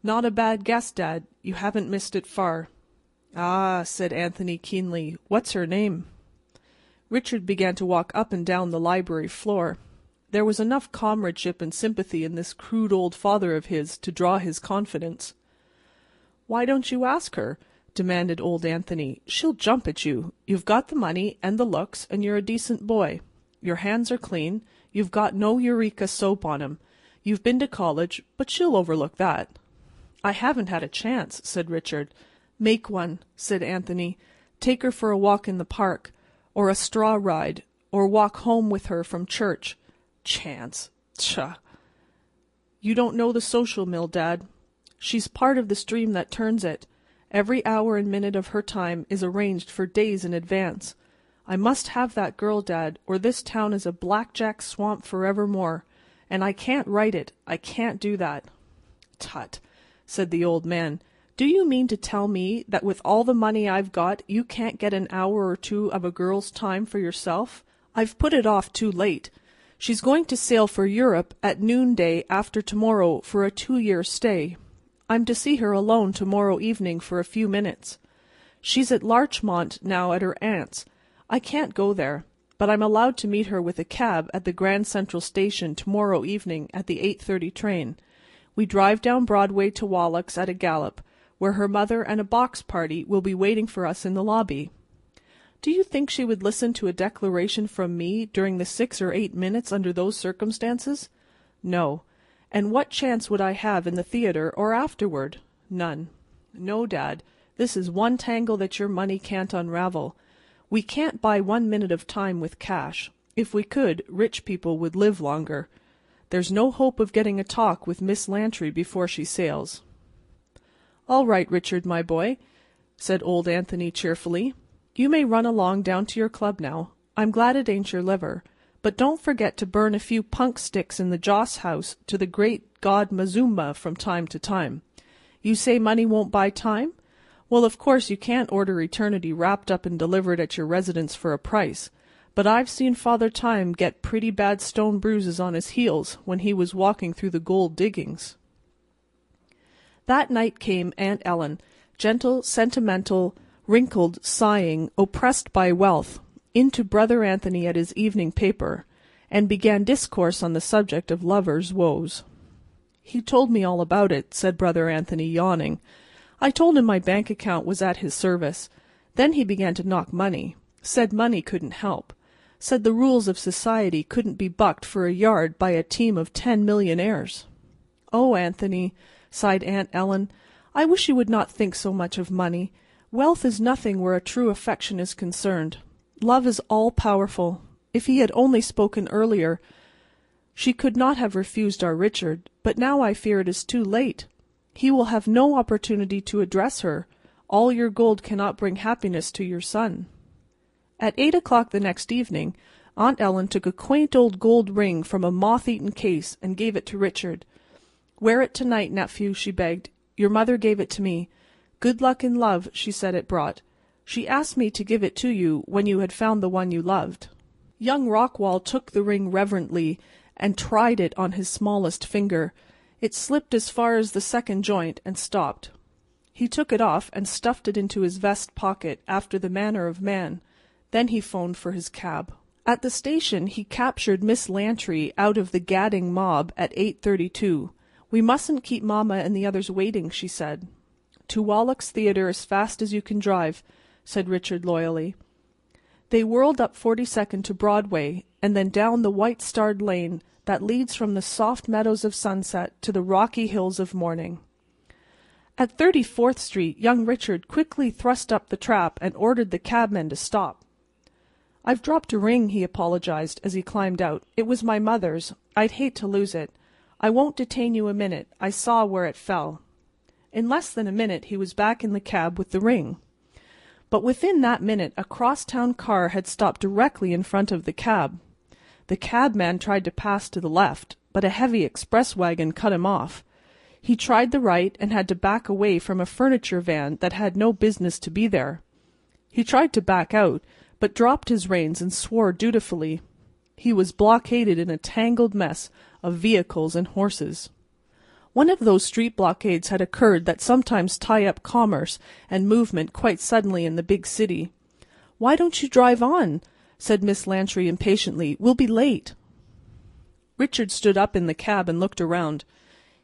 "Not a bad guess, Dad. You haven't missed it far." "Ah," said Anthony keenly, "what's her name?" Richard began to walk up and down the library floor. There was enough comradeship and sympathy in this crude old father of his to draw his confidence. "Why don't you ask her?" demanded old Anthony. "She'll jump at you. You've got the money and the looks, and you're a decent boy. Your hands are clean. You've got no Eureka soap on 'em. You've been to college, but she'll overlook that." "I haven't had a chance," said Richard. "Make one," said Anthony. "Take her for a walk in the park, or a straw ride, or walk home with her from church. Chance. Tchah. You don't know the social mill, Dad. She's part of the stream that turns it. Every hour and minute of her time is arranged for days in advance. I must have that girl, Dad, or this town is a blackjack swamp forevermore. And I can't write it. I can't do that. Tut, said the old man. Do you mean to tell me that with all the money I've got you can't get an hour or two of a girl's time for yourself? I've put it off too late. She's going to sail for Europe at noonday after tomorrow for a 2-year stay. I'm to see her alone tomorrow evening for a few minutes. She's at Larchmont now at her aunt's. I can't go there, but I'm allowed to meet her with a cab at the Grand Central Station tomorrow evening at the 8:30 train. We drive down Broadway to Wallack's at a gallop, where her mother and a box party will be waiting for us in the lobby. Do you think she would listen to a declaration from me during the 6 or 8 minutes under those circumstances? No. And what chance would I have in the theatre or afterward? None. No, Dad, this is one tangle that your money can't unravel. We can't buy 1 minute of time with cash. If we could, rich people would live longer. There's no hope of getting a talk with Miss Lantry before she sails. All right, Richard, my boy, said old Anthony cheerfully. You may run along down to your club now. I'm glad it ain't your liver. But don't forget to burn a few punk sticks in the Joss house to the great god Mazumba from time to time. You say money won't buy time? Well, of course you can't order eternity wrapped up and delivered at your residence for a price. But I've seen Father Time get pretty bad stone bruises on his heels when he was walking through the gold diggings. That night came Aunt Ellen, gentle, sentimental, wrinkled, sighing, oppressed by wealth, into Brother Anthony at his evening paper, and began discourse on the subject of lovers' woes. He told me all about it, said Brother Anthony, yawning. I told him my bank account was at his service. Then he began to knock money, said money couldn't help, said the rules of society couldn't be bucked for a yard by a team of 10 millionaires. Oh, Anthony, sighed Aunt Ellen, I wish you would not think so much of money. Wealth is nothing where a true affection is concerned. Love is all-powerful. If he had only spoken earlier, she could not have refused our Richard, but now I fear it is too late. He will have no opportunity to address her. All your gold cannot bring happiness to your son. At 8 o'clock the next evening, Aunt Ellen took a quaint old gold ring from a moth-eaten case and gave it to Richard. Wear it tonight, nephew, she begged. Your mother gave it to me. Good luck and love, she said it brought. She asked me to give it to you when you had found the one you loved. Young Rockwall took the ring reverently and tried it on his smallest finger. It slipped as far as the second joint and stopped. He took it off and stuffed it into his vest pocket after the manner of man. Then he phoned for his cab. At the station he captured Miss Lantry out of the gadding mob at 8:32. We mustn't keep Mamma and the others waiting, she said. To Wallack's Theatre as fast as you can drive, said Richard loyally. They whirled up 42nd to Broadway, and then down the white-starred lane that leads from the soft meadows of sunset to the rocky hills of morning. At 34th Street, young Richard quickly thrust up the trap and ordered the cabman to stop. I've dropped a ring, he apologized as he climbed out. It was my mother's. I'd hate to lose it. I won't detain you a minute. I saw where it fell. In less than a minute he was back in the cab with the ring. But within that minute a cross-town car had stopped directly in front of the cab. The cabman tried to pass to the left, but a heavy express wagon cut him off. He tried the right and had to back away from a furniture van that had no business to be there. He tried to back out, but dropped his reins and swore dutifully. He was blockaded in a tangled mess of vehicles and horses. One of those street blockades had occurred that sometimes tie up commerce and movement quite suddenly in the big city. "Why don't you drive on?" said Miss Lantry impatiently. "We'll be late." Richard stood up in the cab and looked around.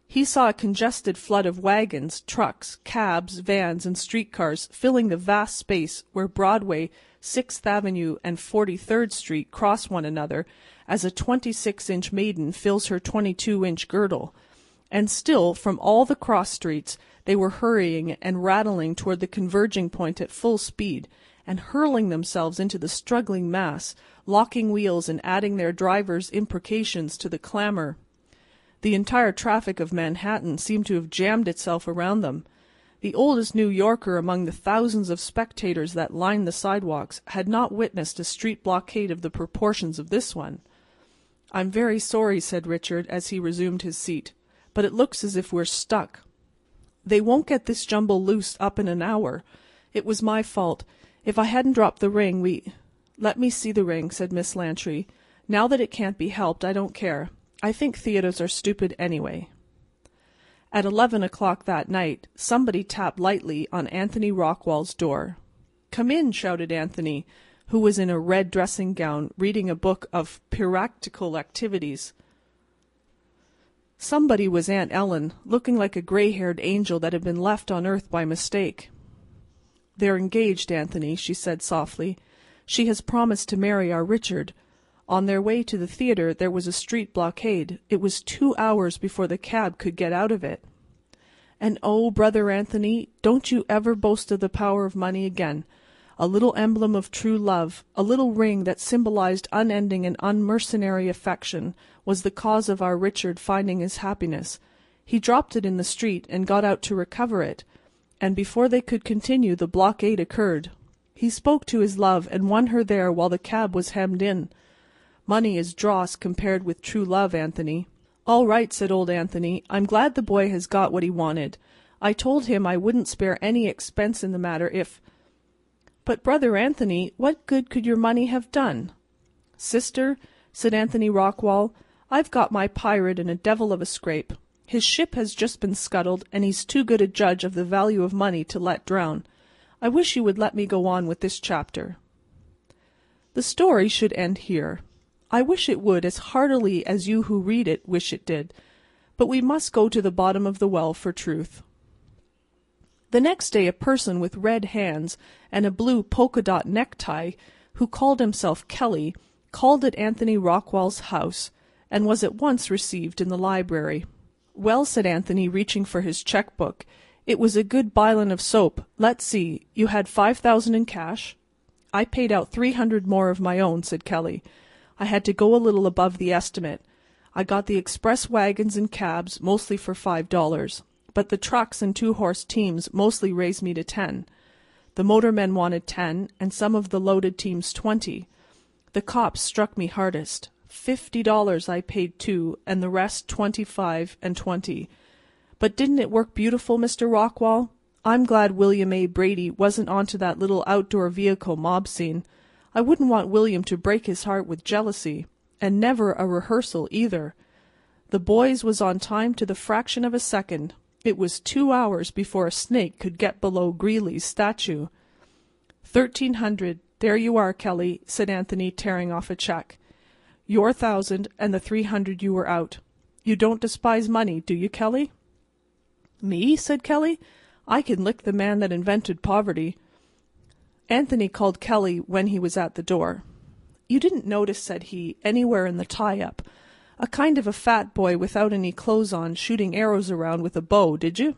He saw a congested flood of wagons, trucks, cabs, vans, and streetcars filling the vast space where Broadway, 6th Avenue, and 43rd Street cross one another as a 26-inch maiden fills her 22-inch girdle. And still, from all the cross streets, they were hurrying and rattling toward the converging point at full speed, and hurling themselves into the struggling mass, locking wheels and adding their drivers' imprecations to the clamor. The entire traffic of Manhattan seemed to have jammed itself around them. The oldest New Yorker among the thousands of spectators that lined the sidewalks had not witnessed a street blockade of the proportions of this one. "I'm very sorry," said Richard, as he resumed his seat, "but it looks as if we're stuck. They won't get this jumble loose up in an hour. It was my fault. If I hadn't dropped the ring, we—" "Let me see the ring," said Miss Lantry. "Now that it can't be helped, I don't care. I think theatres are stupid anyway." At 11 o'clock that night somebody tapped lightly on Anthony Rockwall's door. "Come in," shouted Anthony, who was in a red dressing-gown, reading a book of piractical activities. Somebody was Aunt Ellen, looking like a gray-haired angel that had been left on earth by mistake. "They're engaged, Anthony," she said softly. "She has promised to marry our Richard." On their way to the theatre there was a street blockade. It was 2 hours before the cab could get out of it. "And oh, brother Anthony, don't you ever boast of the power of money again. A little emblem of true love, a little ring that symbolized unending and unmercenary affection, was the cause of our Richard finding his happiness. He dropped it in the street and got out to recover it, and before they could continue the blockade occurred. He spoke to his love and won her there while the cab was hemmed in. Money is dross compared with true love, Anthony." "All right," said old Anthony. "I'm glad the boy has got what he wanted. I told him I wouldn't spare any expense in the matter if—" "But, brother Anthony, what good could your money have done?" "Sister," said Anthony Rockwall, "I've got my pirate in a devil of a scrape. His ship has just been scuttled, and he's too good a judge of the value of money to let drown. I wish you would let me go on with this chapter." The story should end here. I wish it would as heartily as you who read it wish it did, but we must go to the bottom of the well for truth. The next day a person with red hands and a blue polka-dot necktie, who called himself Kelly, called at Anthony Rockwall's house, and was at once received in the library. "Well," said Anthony, reaching for his check-book, "it was a good bilin of soap. Let's see, you had 5,000 in cash?" "I paid out 300 more of my own," said Kelly. "I had to go a little above the estimate. I got the express wagons and cabs, mostly for $5, but the trucks and 2-horse teams mostly raised me to 10. The motormen wanted 10, and some of the loaded teams 20. The cops struck me hardest. $50 I paid too, and the rest 25 and 20. But didn't it work beautiful, Mr. Rockwall? I'm glad William A. Brady wasn't onto that little outdoor vehicle mob scene. I wouldn't want William to break his heart with jealousy. And never a rehearsal either. The boys was on time to the fraction of a second. It was 2 hours before a snake could get below Greeley's statue." 1,300. There you are, Kelly," said Anthony, tearing off a check. "Your 1,000 and the 300 you were out. You don't despise money, do you, Kelly?" "Me?" said Kelly. "I can lick the man that invented poverty." Anthony called Kelly when he was at the door. "You didn't notice," said he, "anywhere in the tie-up, a kind of a fat boy without any clothes on shooting arrows around with a bow, did you?"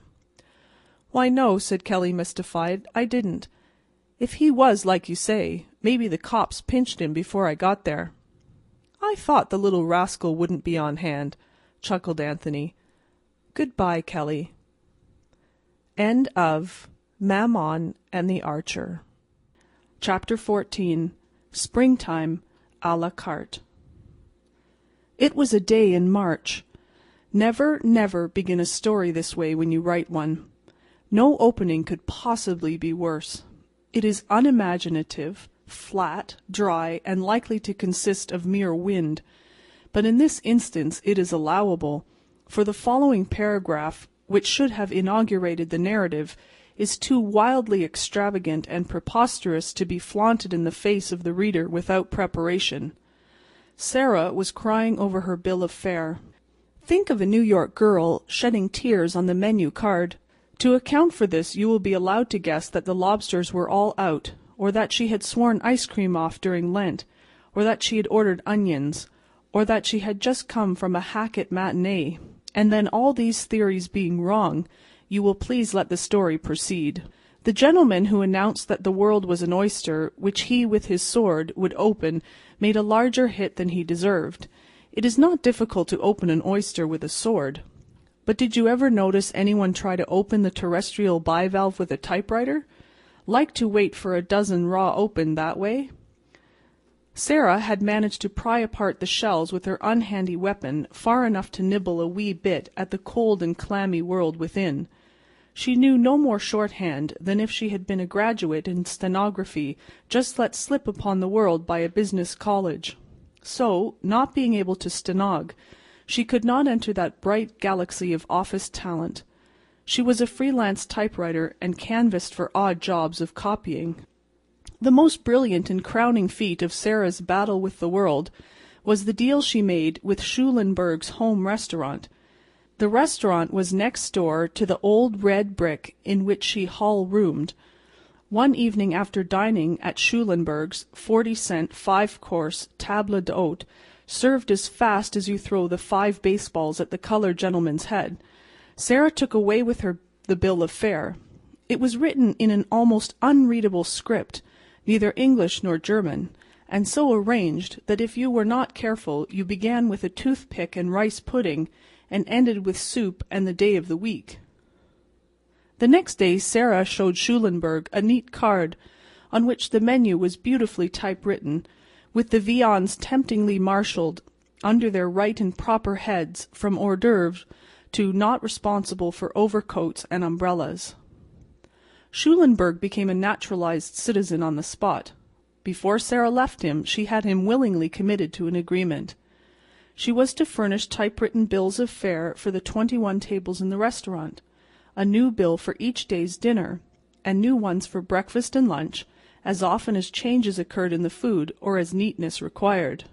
"Why, no," said Kelly, mystified. "I didn't. If he was like you say, maybe the cops pinched him before I got there." "I thought the little rascal wouldn't be on hand," chuckled Anthony. "Good-bye, Kelly." End of Mammon and the Archer. Chapter 14. Springtime à la carte. It was a day in March. Never, never begin a story this way when you write one. No opening could possibly be worse. It is unimaginative, flat, dry, and likely to consist of mere wind. But in this instance it is allowable, for the following paragraph, which should have inaugurated the narrative, is too wildly extravagant and preposterous to be flaunted in the face of the reader without preparation. Sarah was crying over her bill of fare. Think of a New York girl shedding tears on the menu card. To account for this you will be allowed to guess that the lobsters were all out, or that she had sworn ice cream off during Lent, or that she had ordered onions, or that she had just come from a Hackett matinee, and then all these theories being wrong, you will please let the story proceed. The gentleman who announced that the world was an oyster, which he with his sword would open, made a larger hit than he deserved. It is not difficult to open an oyster with a sword. But did you ever notice anyone try to open the terrestrial bivalve with a typewriter? Like to wait for a dozen raw opened that way? Sarah had managed to pry apart the shells with her unhandy weapon far enough to nibble a wee bit at the cold and clammy world within. She knew no more shorthand than if she had been a graduate in stenography just let slip upon the world by a business college. So, not being able to stenog, she could not enter that bright galaxy of office talent. She was a freelance typewriter and canvassed for odd jobs of copying. The most brilliant and crowning feat of Sarah's battle with the world was the deal she made with Schulenburg's home restaurant. The restaurant was next door to the old red brick in which she hall-roomed. One evening after dining at Schulenburg's, 40-cent 5-course table d'hôte, served as fast as you throw the 5 baseballs at the colored gentleman's head, Sarah took away with her the bill of fare. It was written in an almost unreadable script, neither English nor German, and so arranged that if you were not careful you began with a toothpick and rice pudding and ended with soup and the day of the week. The next day Sarah showed Schulenburg a neat card on which the menu was beautifully typewritten, with the viands temptingly marshalled under their right and proper heads, from hors d'oeuvres to not responsible for overcoats and umbrellas. Schulenburg became a naturalized citizen on the spot. Before Sarah left him, she had him willingly committed to an agreement. She was to furnish typewritten bills of fare for the 21 tables in the restaurant, a new bill for each day's dinner, and new ones for breakfast and lunch, as often as changes occurred in the food or as neatness required.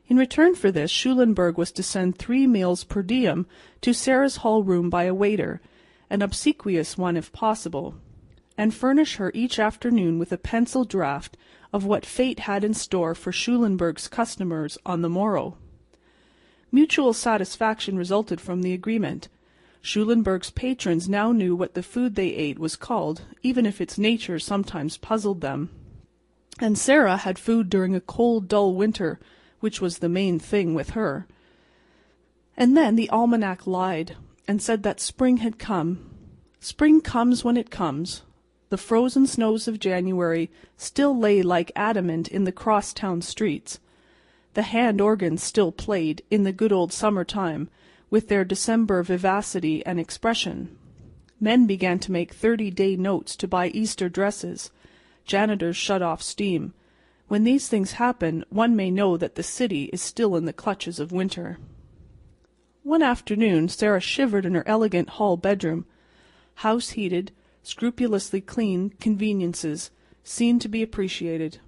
In return for this, Schulenburg was to send 3 meals per diem to Sarah's hall room by a waiter, an obsequious one if possible, and furnish her each afternoon with a pencil draft of what fate had in store for Schulenburg's customers on the morrow. Mutual satisfaction resulted from the agreement. Schulenburg's patrons now knew what the food they ate was called, even if its nature sometimes puzzled them. And Sarah had food during a cold, dull winter, which was the main thing with her. And then the almanac lied, and said that spring had come. Spring comes when it comes. The frozen snows of January still lay like adamant in the cross-town streets. The hand organs still played, in the good old summer time, with their December vivacity and expression. Men began to make 30-day notes to buy Easter dresses. Janitors shut off steam. When these things happen, one may know that the city is still in the clutches of winter. One afternoon Sarah shivered in her elegant hall bedroom. House heated, scrupulously clean conveniences, seen to be appreciated.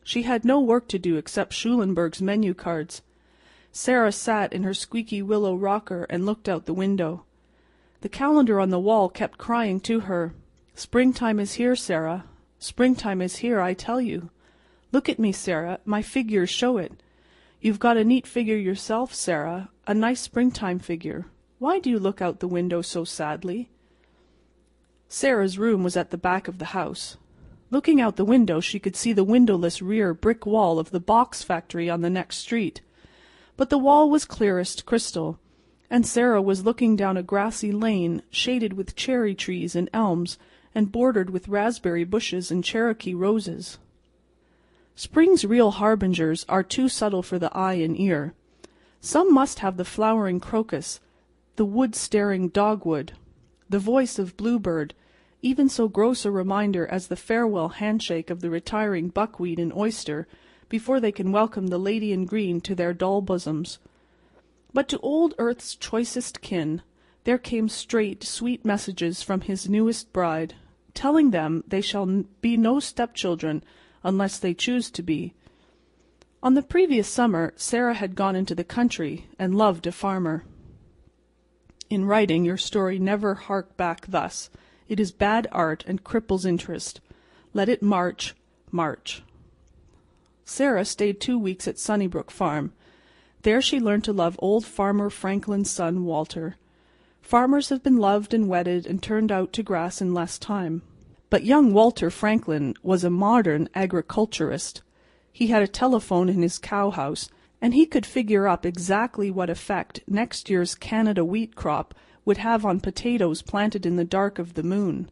She had no work to do except Schulenburg's menu cards. Sarah sat in her squeaky willow rocker and looked out the window. The calendar on the wall kept crying to her, "Springtime is here, Sarah. Springtime is here, I tell you. Look at me, Sarah. My figures show it. You've got a neat figure yourself, Sarah, a nice springtime figure. Why do you look out the window so sadly?" Sarah's room was at the back of the house. Looking out the window she could see the windowless rear brick wall of the box factory on the next street. But the wall was clearest crystal, and Sarah was looking down a grassy lane shaded with cherry trees and elms and bordered with raspberry bushes and Cherokee roses. Spring's real harbingers are too subtle for the eye and ear. Some must have the flowering crocus, the wood-staring dogwood, the voice of bluebird, even so gross a reminder as the farewell handshake of the retiring buckwheat and oyster before they can welcome the lady in green to their dull bosoms. But to old Earth's choicest kin there came straight, sweet messages from his newest bride, telling them they shall be no stepchildren unless they choose to be. On the previous summer Sarah had gone into the country and loved a farmer. In writing your story never hark back thus. It is bad art and cripples interest. Let it march, march. Sarah stayed 2 weeks at Sunnybrook Farm. There she learned to love old Farmer Franklin's son Walter. Farmers have been loved and wedded and turned out to grass in less time. But young Walter Franklin was a modern agriculturist. He had a telephone in his cow-house, and he could figure up exactly what effect next year's Canada wheat crop would have on potatoes planted in the dark of the moon.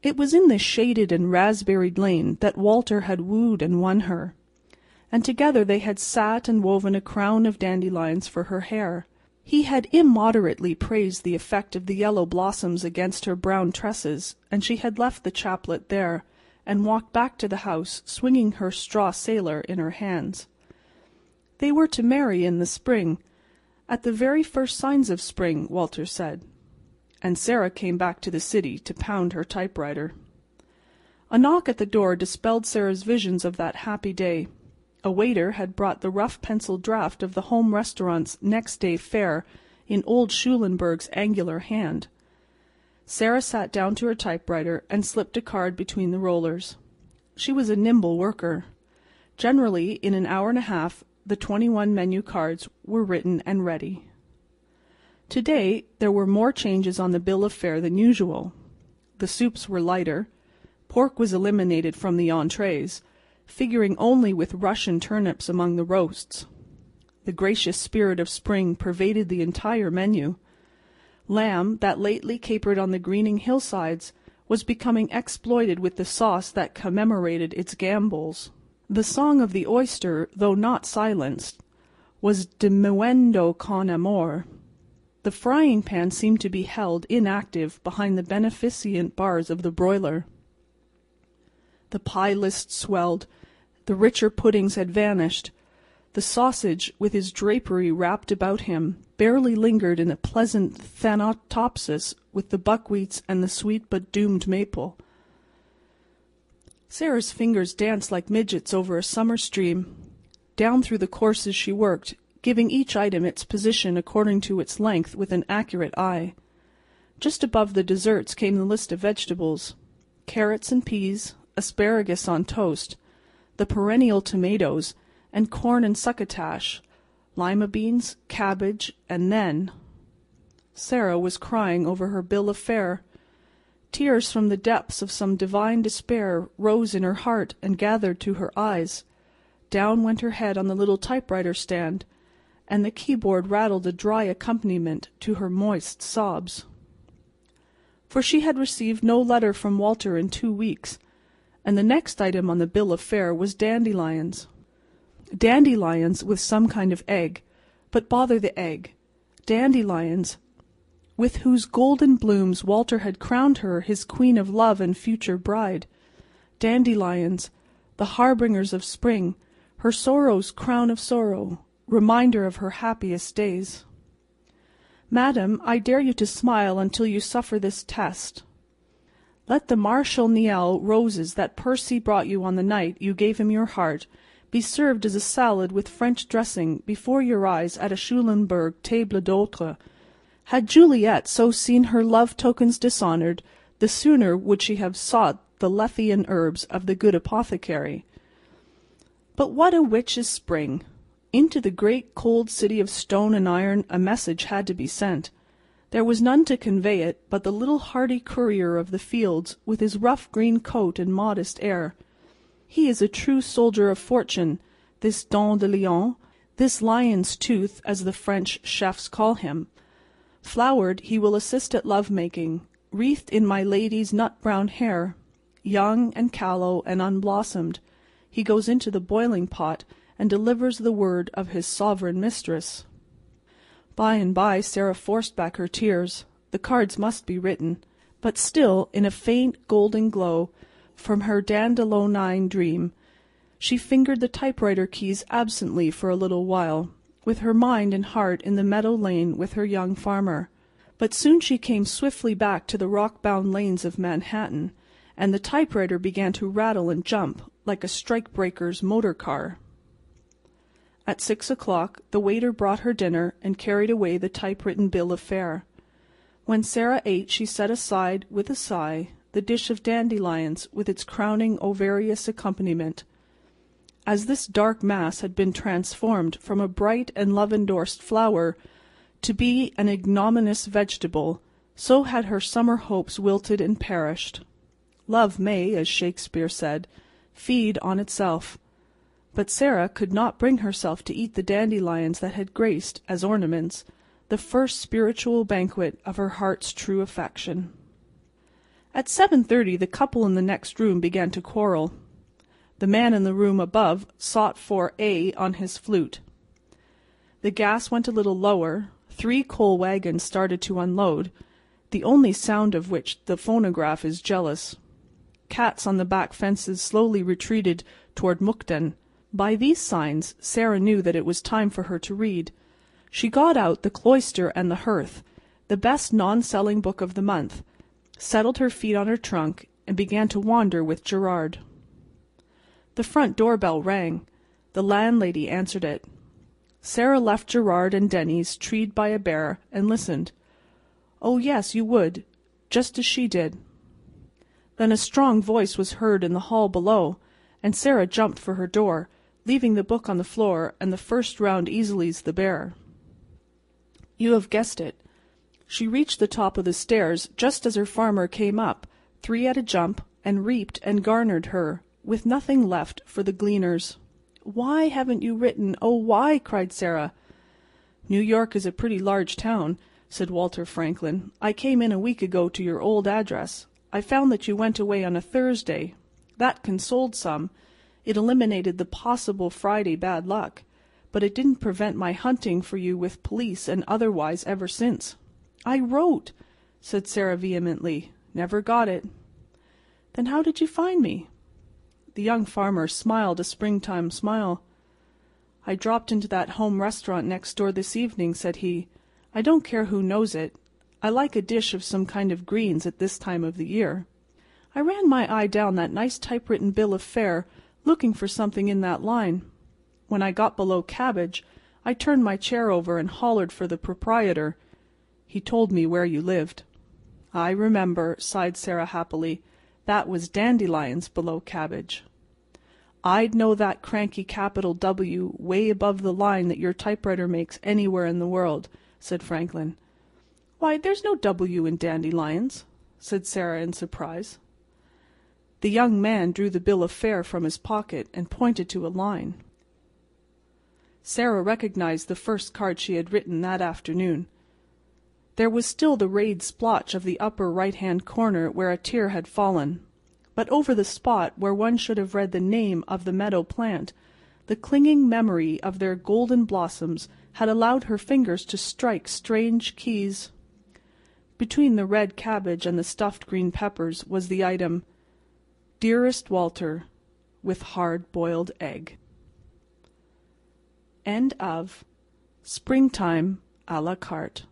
It was in this shaded and raspberried lane that Walter had wooed and won her, and together they had sat and woven a crown of dandelions for her hair. He had immoderately praised the effect of the yellow blossoms against her brown tresses, and she had left the chaplet there and walked back to the house swinging her straw sailor in her hands. They were to marry in the spring, at the very first signs of spring, Walter said. And Sarah came back to the city to pound her typewriter. A knock at the door dispelled Sarah's visions of that happy day. A waiter had brought the rough penciled draft of the home restaurant's next day fare in old Schulenburg's angular hand. Sarah sat down to her typewriter and slipped a card between the rollers. She was a nimble worker. Generally, in an hour and a half, the 21 menu cards were written and ready. Today there were more changes on the bill of fare than usual. The soups were lighter. Pork was eliminated from the entrees, figuring only with Russian turnips among the roasts. The gracious spirit of spring pervaded the entire menu. Lamb, that lately capered on the greening hillsides, was becoming exploited with the sauce that commemorated its gambols. The song of the oyster, though not silenced, was diminuendo con amor. The frying pan seemed to be held inactive behind the beneficent bars of the broiler. The pie list swelled. The richer puddings had vanished. The sausage, with his drapery wrapped about him, barely lingered in a pleasant thanatopsis with the buckwheats and the sweet but doomed maple. Sarah's fingers danced like midgets over a summer stream. Down through the courses she worked, giving each item its position according to its length with an accurate eye. Just above the desserts came the list of vegetables: carrots and peas, asparagus on toast, the perennial tomatoes, and corn and succotash, lima beans, cabbage, and then— Sarah was crying over her bill of fare. Tears from the depths of some divine despair rose in her heart and gathered to her eyes. Down went her head on the little typewriter stand, and the keyboard rattled a dry accompaniment to her moist sobs. For she had received no letter from Walter in 2 weeks, and the next item on the bill of fare was dandelions. Dandelions with some kind of egg, but bother the egg. Dandelions, with whose golden blooms Walter had crowned her his queen of love and future bride. Dandelions, the harbingers of spring, her sorrow's crown of sorrow, reminder of her happiest days. Madam, I dare you to smile until you suffer this test. Let the Marshal Niel roses that Percy brought you on the night you gave him your heart be served as a salad with French dressing before your eyes at a Schulenburg table d'hôte. Had Juliet so seen her love tokens dishonored, the sooner would she have sought the Lethean herbs of the good apothecary. But what a witch is spring! Into the great cold city of stone and iron a message had to be sent. There was none to convey it but the little hardy courier of the fields, with his rough green coat and modest air. He is a true soldier of fortune, this Don de Lion, this lion's tooth, as the French chefs call him. Flowered, he will assist at love-making, wreathed in my lady's nut-brown hair. Young and callow and unblossomed, he goes into the boiling pot and delivers the word of his sovereign mistress. By and by Sarah forced back her tears. The cards must be written, but still, in a faint golden glow from her dandelion dream, she fingered the typewriter keys absently for a little while, with her mind and heart in the meadow lane with her young farmer. But soon she came swiftly back to the rock-bound lanes of Manhattan, and the typewriter began to rattle and jump like a strike-breaker's motor-car. At 6 o'clock the waiter brought her dinner and carried away the typewritten bill of fare. When Sarah ate she set aside, with a sigh, the dish of dandelions with its crowning ovarious accompaniment. As this dark mass had been transformed from a bright and love-endorsed flower to be an ignominious vegetable, so had her summer hopes wilted and perished. Love may, as Shakespeare said, feed on itself. But Sarah could not bring herself to eat the dandelions that had graced, as ornaments, the first spiritual banquet of her heart's true affection. At 7:30 the couple in the next room began to quarrel. The man in the room above sought for A on his flute. The gas went a little lower, 3 coal wagons started to unload, the only sound of which the phonograph is jealous. Cats on the back fences slowly retreated toward Mukden. By these signs Sarah knew that it was time for her to read. She got out The Cloister and the Hearth, the best non-selling book of the month, settled her feet on her trunk, and began to wander with Gerard. The front door-bell rang. The landlady answered it. Sarah left Gerard and Denny's treed by a bear, and listened. Oh, yes, you would, just as she did. Then a strong voice was heard in the hall below, and Sarah jumped for her door, leaving the book on the floor and the first round easilies the bear. You have guessed it. She reached the top of the stairs just as her farmer came up, 3 at a jump, and reaped and garnered her, with nothing left for the gleaners. Why haven't you written? Oh, why? Cried Sarah. New York is a pretty large town, said Walter Franklin. I came in a week ago to your old address. I found that you went away on a Thursday. That consoled some. It eliminated the possible Friday bad luck. But it didn't prevent my hunting for you with police and otherwise ever since. I wrote, said Sarah vehemently. Never got it. Then how did you find me? The young farmer smiled a springtime smile. I dropped into that home restaurant next door this evening, said he. I don't care who knows it. I like a dish of some kind of greens at this time of the year. I ran my eye down that nice typewritten bill of fare, looking for something in that line. When I got below cabbage, I turned my chair over and hollered for the proprietor. He told me where you lived. I remember, sighed Sarah happily. That was dandelions below cabbage. I'd know that cranky capital W way above the line that your typewriter makes anywhere in the world, said Franklin. Why, there's no W in dandelions, said Sarah in surprise. The young man drew the bill of fare from his pocket and pointed to a line. Sarah recognized the first card she had written that afternoon. There was still the rayed splotch of the upper right-hand corner where a tear had fallen, but over the spot where one should have read the name of the meadow plant, the clinging memory of their golden blossoms had allowed her fingers to strike strange keys. Between the red cabbage and the stuffed green peppers was the item, Dearest Walter, with hard-boiled egg. End of Springtime a la carte.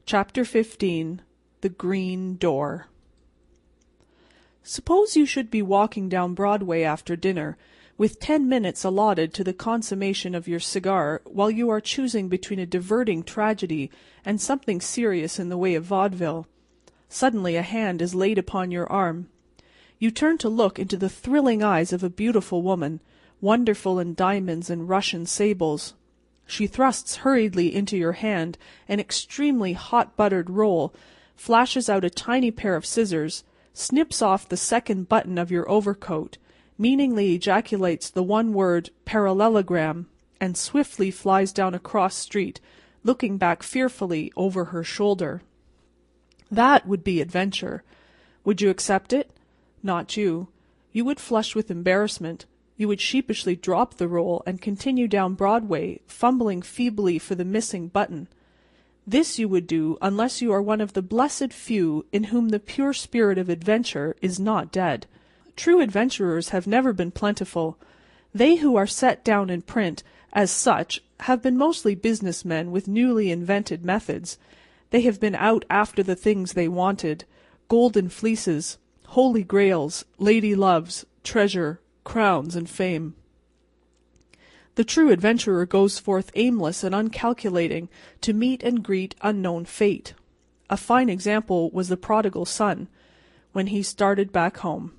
Chapter 15. The Green Door. Suppose you should be walking down Broadway after dinner, with 10 minutes allotted to the consummation of your cigar while you are choosing between a diverting tragedy and something serious in the way of vaudeville. Suddenly a hand is laid upon your arm. You turn to look into the thrilling eyes of a beautiful woman, wonderful in diamonds and Russian sables. She thrusts hurriedly into your hand an extremely hot-buttered roll, flashes out a tiny pair of scissors, snips off the second button of your overcoat, meaningly ejaculates the one word parallelogram, and swiftly flies down a cross street, looking back fearfully over her shoulder. That would be adventure. Would you accept it? Not you. You would flush with embarrassment. You would sheepishly drop the roll and continue down Broadway, fumbling feebly for the missing button. This you would do unless you are one of the blessed few in whom the pure spirit of adventure is not dead. True adventurers have never been plentiful. They who are set down in print as such have been mostly business men with newly invented methods. They have been out after the things they wanted, golden fleeces, holy grails, lady loves, treasure, crowns, and fame. The true adventurer goes forth aimless and uncalculating to meet and greet unknown fate. A fine example was the prodigal son, when he started back home.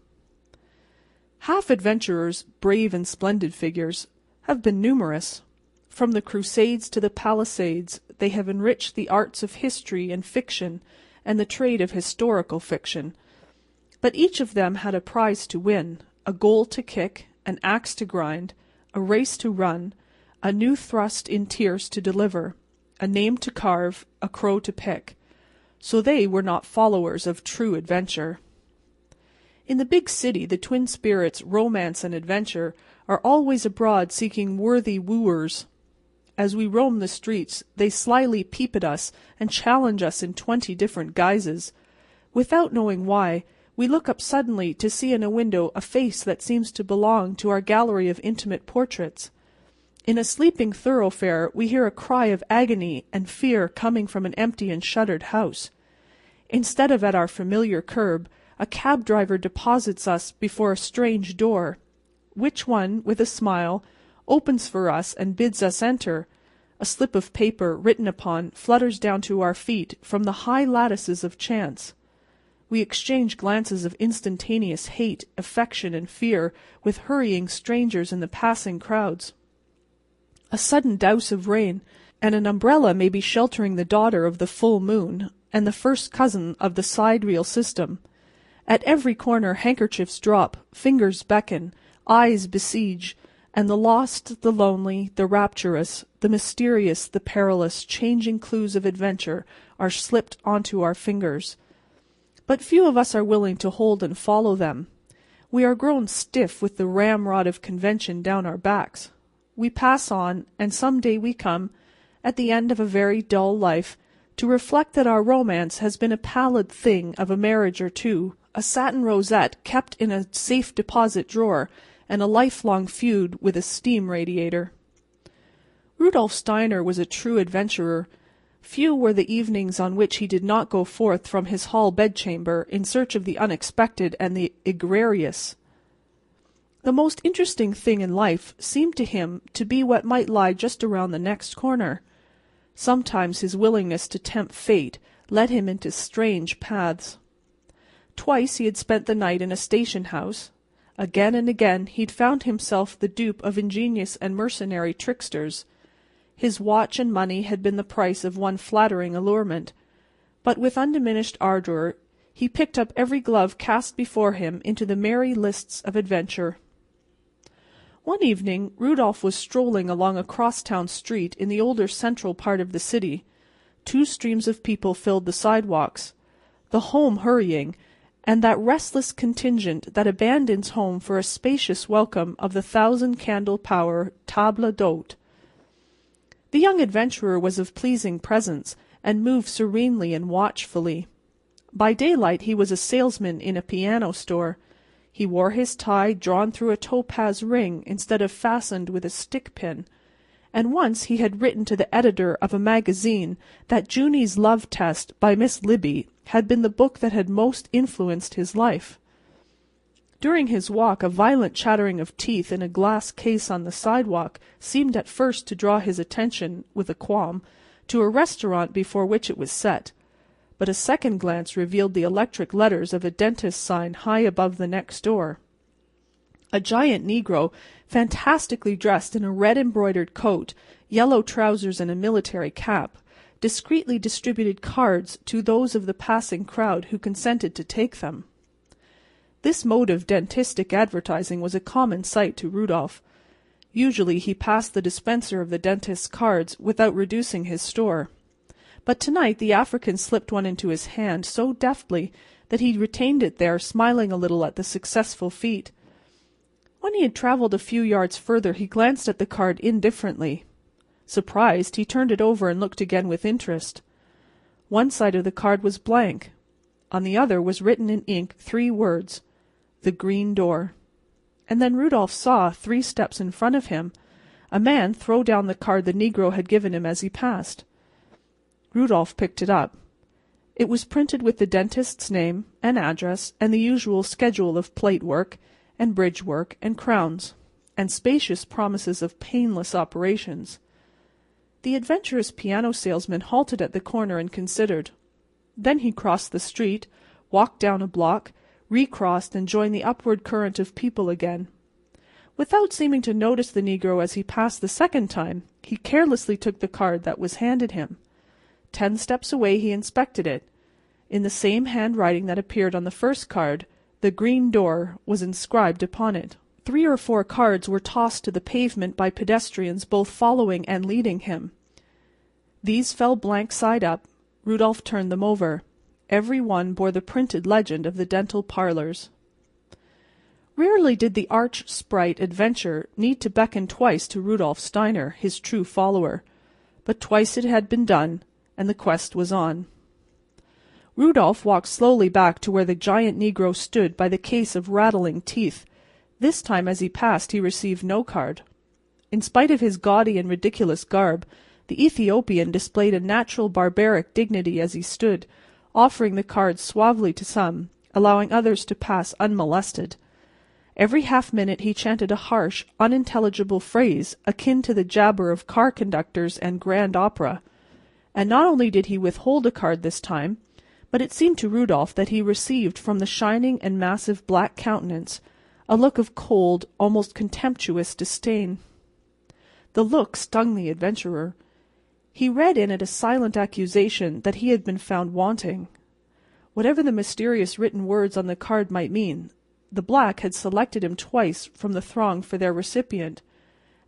Half-adventurers, brave and splendid figures, have been numerous. From the Crusades to the Palisades, they have enriched the arts of history and fiction and the trade of historical fiction. But each of them had a prize to win, a goal to kick, an axe to grind, a race to run, a new thrust in tierce to deliver, a name to carve, a crow to pick. So they were not followers of true adventure. In the big city, the twin spirits, Romance and Adventure, are always abroad seeking worthy wooers. As we roam the streets, they slyly peep at us and challenge us in 20 different guises. Without knowing why, we look up suddenly to see in a window a face that seems to belong to our gallery of intimate portraits. In a sleeping thoroughfare we hear a cry of agony and fear coming from an empty and shuttered house. Instead of at our familiar curb, a cab driver deposits us before a strange door, which one, with a smile, opens for us and bids us enter. A slip of paper, written upon, flutters down to our feet from the high lattices of chance. We exchange glances of instantaneous hate, affection, and fear with hurrying strangers in the passing crowds. A sudden douse of rain, and an umbrella may be sheltering the daughter of the full moon and the first cousin of the sidereal system. At every corner handkerchiefs drop, fingers beckon, eyes besiege, and the lost, the lonely, the rapturous, the mysterious, the perilous, changing clues of adventure are slipped onto our fingers. But few of us are willing to hold and follow them. We are grown stiff with the ramrod of convention down our backs. We pass on, and some day we come, at the end of a very dull life, to reflect that our romance has been a pallid thing of a marriage or two, a satin rosette kept in a safe deposit drawer, and a lifelong feud with a steam radiator. Rudolf Steiner was a true adventurer. Few were the evenings on which he did not go forth from his hall bedchamber in search of the unexpected and the egregious. The most interesting thing in life seemed to him to be what might lie just around the next corner. Sometimes his willingness to tempt fate led him into strange paths. Twice he had spent the night in a station house. Again and again he'd found himself the dupe of ingenious and mercenary tricksters. His watch and money had been the price of one flattering allurement, but with undiminished ardor he picked up every glove cast before him into the merry lists of adventure. One evening Rudolf was strolling along a cross-town street in the older central part of the city. 2 streams of people filled the sidewalks, the home hurrying, and that restless contingent that abandons home for a spacious welcome of the 1,000-candle-power table d'hôte. The young adventurer was of pleasing presence, and moved serenely and watchfully. By daylight he was a salesman in a piano store. He wore his tie drawn through a topaz ring instead of fastened with a stick-pin, and once he had written to the editor of a magazine that Junie's Love Test by Miss Libby had been the book that had most influenced his life. During his walk a violent chattering of teeth in a glass case on the sidewalk seemed at first to draw his attention, with a qualm, to a restaurant before which it was set. But a second glance revealed the electric letters of a dentist's sign high above the next door. A giant negro, fantastically dressed in a red embroidered coat, yellow trousers, and a military cap, discreetly distributed cards to those of the passing crowd who consented to take them. This mode of dentistic advertising was a common sight to Rudolf. Usually he passed the dispenser of the dentist's cards without reducing his store. But tonight the African slipped one into his hand so deftly that he retained it there, smiling a little at the successful feat. When he had travelled a few yards further he glanced at the card indifferently. Surprised, he turned it over and looked again with interest. One side of the card was blank. On the other was written in ink 3 words, "The Green Door." And then Rudolf saw, 3 steps in front of him, a man throw down the card the negro had given him as he passed. Rudolf picked it up. It was printed with the dentist's name and address and the usual schedule of plate work and bridge work and crowns, and spacious promises of painless operations. The adventurous piano salesman halted at the corner and considered. Then he crossed the street, walked down a block, recrossed, and joined the upward current of people again. Without seeming to notice the negro as he passed the second time, He carelessly took the card that was handed him. 10 steps away he inspected it. In the same handwriting that appeared on the first card, "The Green Door" was inscribed upon it. 3 or 4 cards were tossed to the pavement by pedestrians both following and leading him. These fell blank side up. Rudolph turned them over. Every one bore the printed legend of the dental parlors. Rarely did the arch sprite adventure need to beckon twice to Rudolf Steiner, his true follower, but twice it had been done, and the quest was on. Rudolph walked slowly back to where the giant negro stood by the case of rattling teeth. This time as he passed he received no card. In spite of his gaudy and ridiculous garb, the Ethiopian displayed a natural barbaric dignity as he stood, offering the cards suavely to some, allowing others to pass unmolested. Every half-minute he chanted a harsh, unintelligible phrase akin to the jabber of car conductors and grand opera. And not only did he withhold a card this time, but it seemed to Rudolph that he received from the shining and massive black countenance a look of cold, almost contemptuous disdain. The look stung the adventurer. He read in it a silent accusation that he had been found wanting. Whatever the mysterious written words on the card might mean, the black had selected him twice from the throng for their recipient,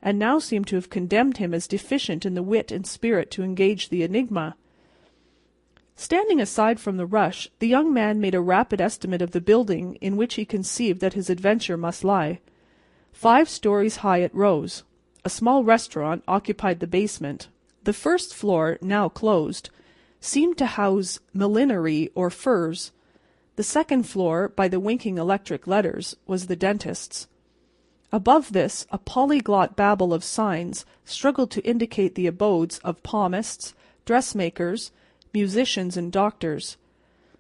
and now seemed to have condemned him as deficient in the wit and spirit to engage the enigma. Standing aside from the rush, the young man made a rapid estimate of the building in which he conceived that his adventure must lie. 5 stories high it rose. A small restaurant occupied the basement. The first floor, now closed, seemed to house millinery or furs. The second floor, by the winking electric letters, was the dentist's. Above this, a polyglot babble of signs struggled to indicate the abodes of palmists, dressmakers, musicians, and doctors.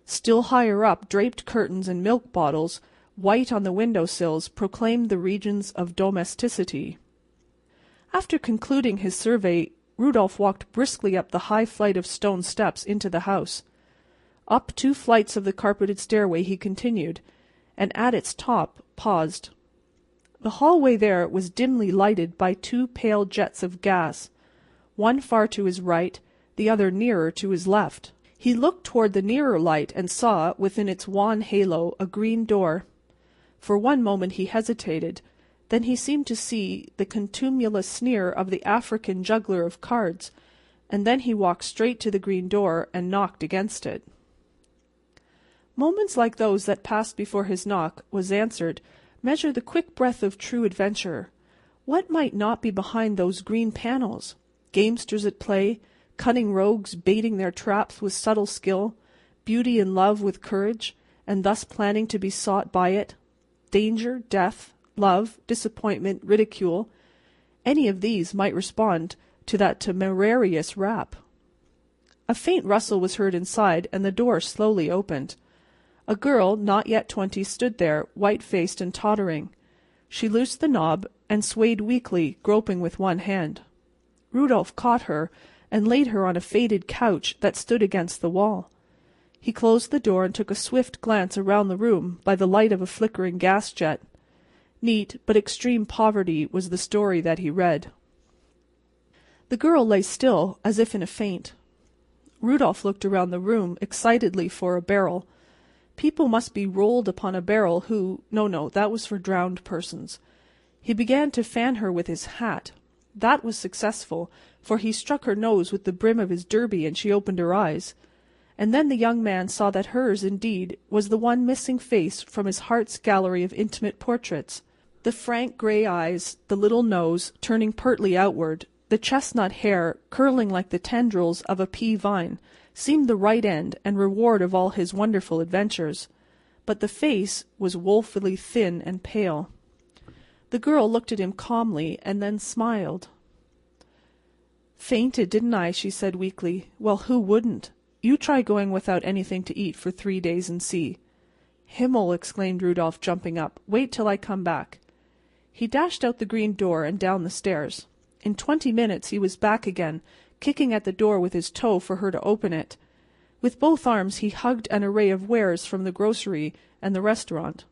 Still higher up, draped curtains and milk bottles, white on the window-sills, proclaimed the regions of domesticity. After concluding his survey, Rudolph walked briskly up the high flight of stone steps into the house. Up 2 flights of the carpeted stairway he continued, and at its top paused. The hallway there was dimly lighted by 2 pale jets of gas, one far to his right, the other nearer to his left. He looked toward the nearer light and saw, within its wan halo, a green door. For one moment he hesitated. Then he seemed to see the contumelious sneer of the African juggler of cards, and then he walked straight to the green door and knocked against it. Moments like those that passed before his knock was answered measure the quick breath of true adventure. What might not be behind those green panels? Gamesters at play, cunning rogues baiting their traps with subtle skill, beauty in love with courage, and thus planning to be sought by it, danger, death, love, disappointment, ridicule. Any of these might respond to that temerarious rap. A faint rustle was heard inside, and the door slowly opened. A girl, not yet 20, stood there, white-faced and tottering. She loosed the knob and swayed weakly, groping with one hand. Rudolph caught her and laid her on a faded couch that stood against the wall. He closed the door and took a swift glance around the room by the light of a flickering gas jet. Neat but extreme poverty was the story that he read. The girl lay still, as if in a faint. Rudolph looked around the room excitedly for a barrel. People must be rolled upon a barrel who— No, that was for drowned persons. He began to fan her with his hat. That was successful, for he struck her nose with the brim of his derby and she opened her eyes. And then the young man saw that hers, indeed, was the one missing face from his heart's gallery of intimate portraits. The frank gray eyes, the little nose, turning pertly outward, the chestnut hair, curling like the tendrils of a pea vine, seemed the right end and reward of all his wonderful adventures. But the face was woefully thin and pale. The girl looked at him calmly and then smiled. "Fainted, didn't I?" she said weakly. "Well, who wouldn't? You try going without anything to eat for 3 days and see." "Himmel!" exclaimed Rudolph, jumping up. "Wait till I come back." He dashed out the green door and down the stairs. In 20 minutes he was back again, kicking at the door with his toe for her to open it. With both arms he hugged an array of wares from the grocery and the restaurant.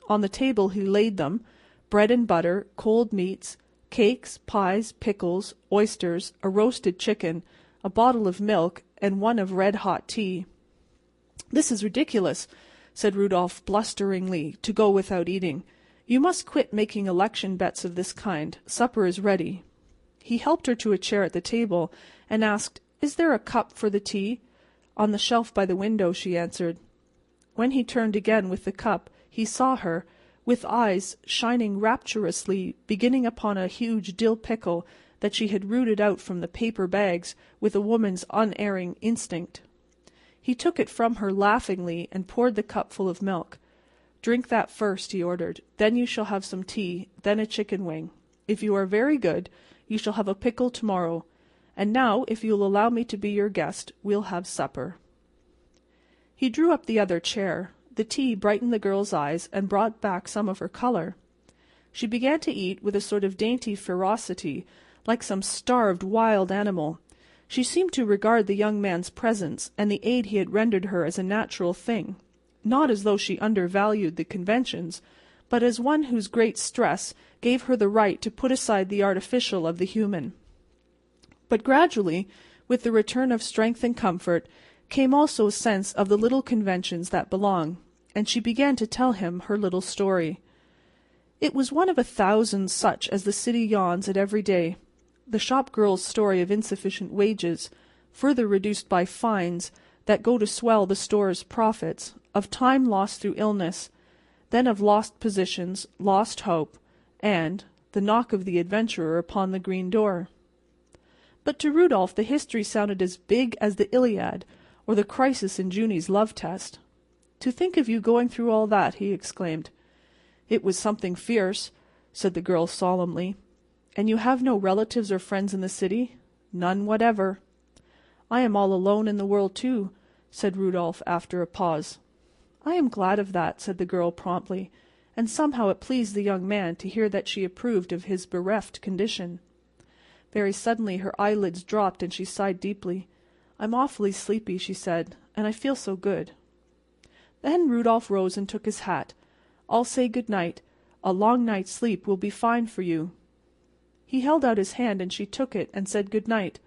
On the table he laid them: bread and butter, cold meats, cakes, pies, pickles, oysters, a roasted chicken, a bottle of milk, and one of red-hot tea. "This is ridiculous," said Rudolph blusteringly, "to go without eating. You must quit making election bets of this kind. Supper is ready." He helped her to a chair at the table, and asked, "Is there a cup for the tea?" "On the shelf by the window," she answered. When he turned again with the cup, he saw her, with eyes shining rapturously, beginning upon a huge dill pickle that she had rooted out from the paper bags with a woman's unerring instinct. He took it from her laughingly and poured the cup full of milk. "Drink that first," he ordered. "Then you shall have some tea, then a chicken wing. If you are very good, you shall have a pickle tomorrow. And now, if you'll allow me to be your guest, we'll have supper." He drew up the other chair. The tea brightened the girl's eyes and brought back some of her color. She began to eat with a sort of dainty ferocity, like some starved wild animal. She seemed to regard the young man's presence and the aid he had rendered her as a natural thing, not as though she undervalued the conventions, but as one whose great stress gave her the right to put aside the artificial of the human. But gradually, with the return of strength and comfort, came also a sense of the little conventions that belong, and she began to tell him her little story. It was one of 1,000 such as the city yawns at every day. The shop girl's story of insufficient wages, further reduced by fines that go to swell the store's profits, of time lost through illness, then of lost positions, lost hope, and the knock of the adventurer upon the green door. But to Rudolph the history sounded as big as the Iliad or the crisis in Junie's love test. "To think of you going through all that!" he exclaimed. "It was something fierce," said the girl solemnly. "And you have no relatives or friends in the city?" "None whatever." "I am all alone in the world, too," said Rudolph after a pause. "I am glad of that," said the girl promptly, and somehow it pleased the young man to hear that she approved of his bereft condition. Very suddenly her eyelids dropped and she sighed deeply. "I'm awfully sleepy," she said, "and I feel so good." Then Rudolph rose and took his hat. "I'll say good night. A long night's sleep will be fine for you." He held out his hand and she took it and said good night.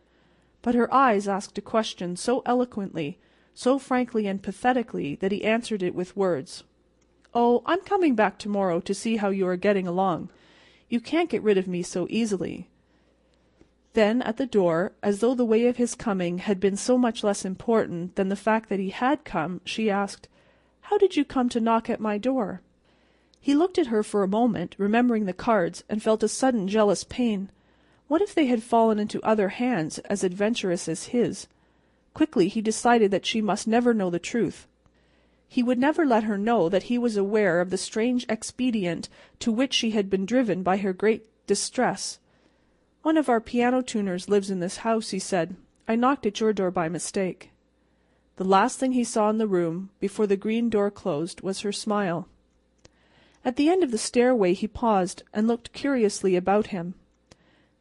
But her eyes asked a question so eloquently, so frankly and pathetically that he answered it with words. "Oh, I'm coming back tomorrow to see how you are getting along. You can't get rid of me so easily." Then at the door, as though the way of his coming had been so much less important than the fact that he had come, she asked, "How did you come to knock at my door?" He looked at her for a moment, remembering the cards, and felt a sudden jealous pain. What if they had fallen into other hands as adventurous as his? Quickly he decided that she must never know the truth. He would never let her know that he was aware of the strange expedient to which she had been driven by her great distress. "One of our piano tuners lives in this house," he said. "I knocked at your door by mistake." The last thing he saw in the room, before the green door closed, was her smile. At the end of the stairway he paused and looked curiously about him.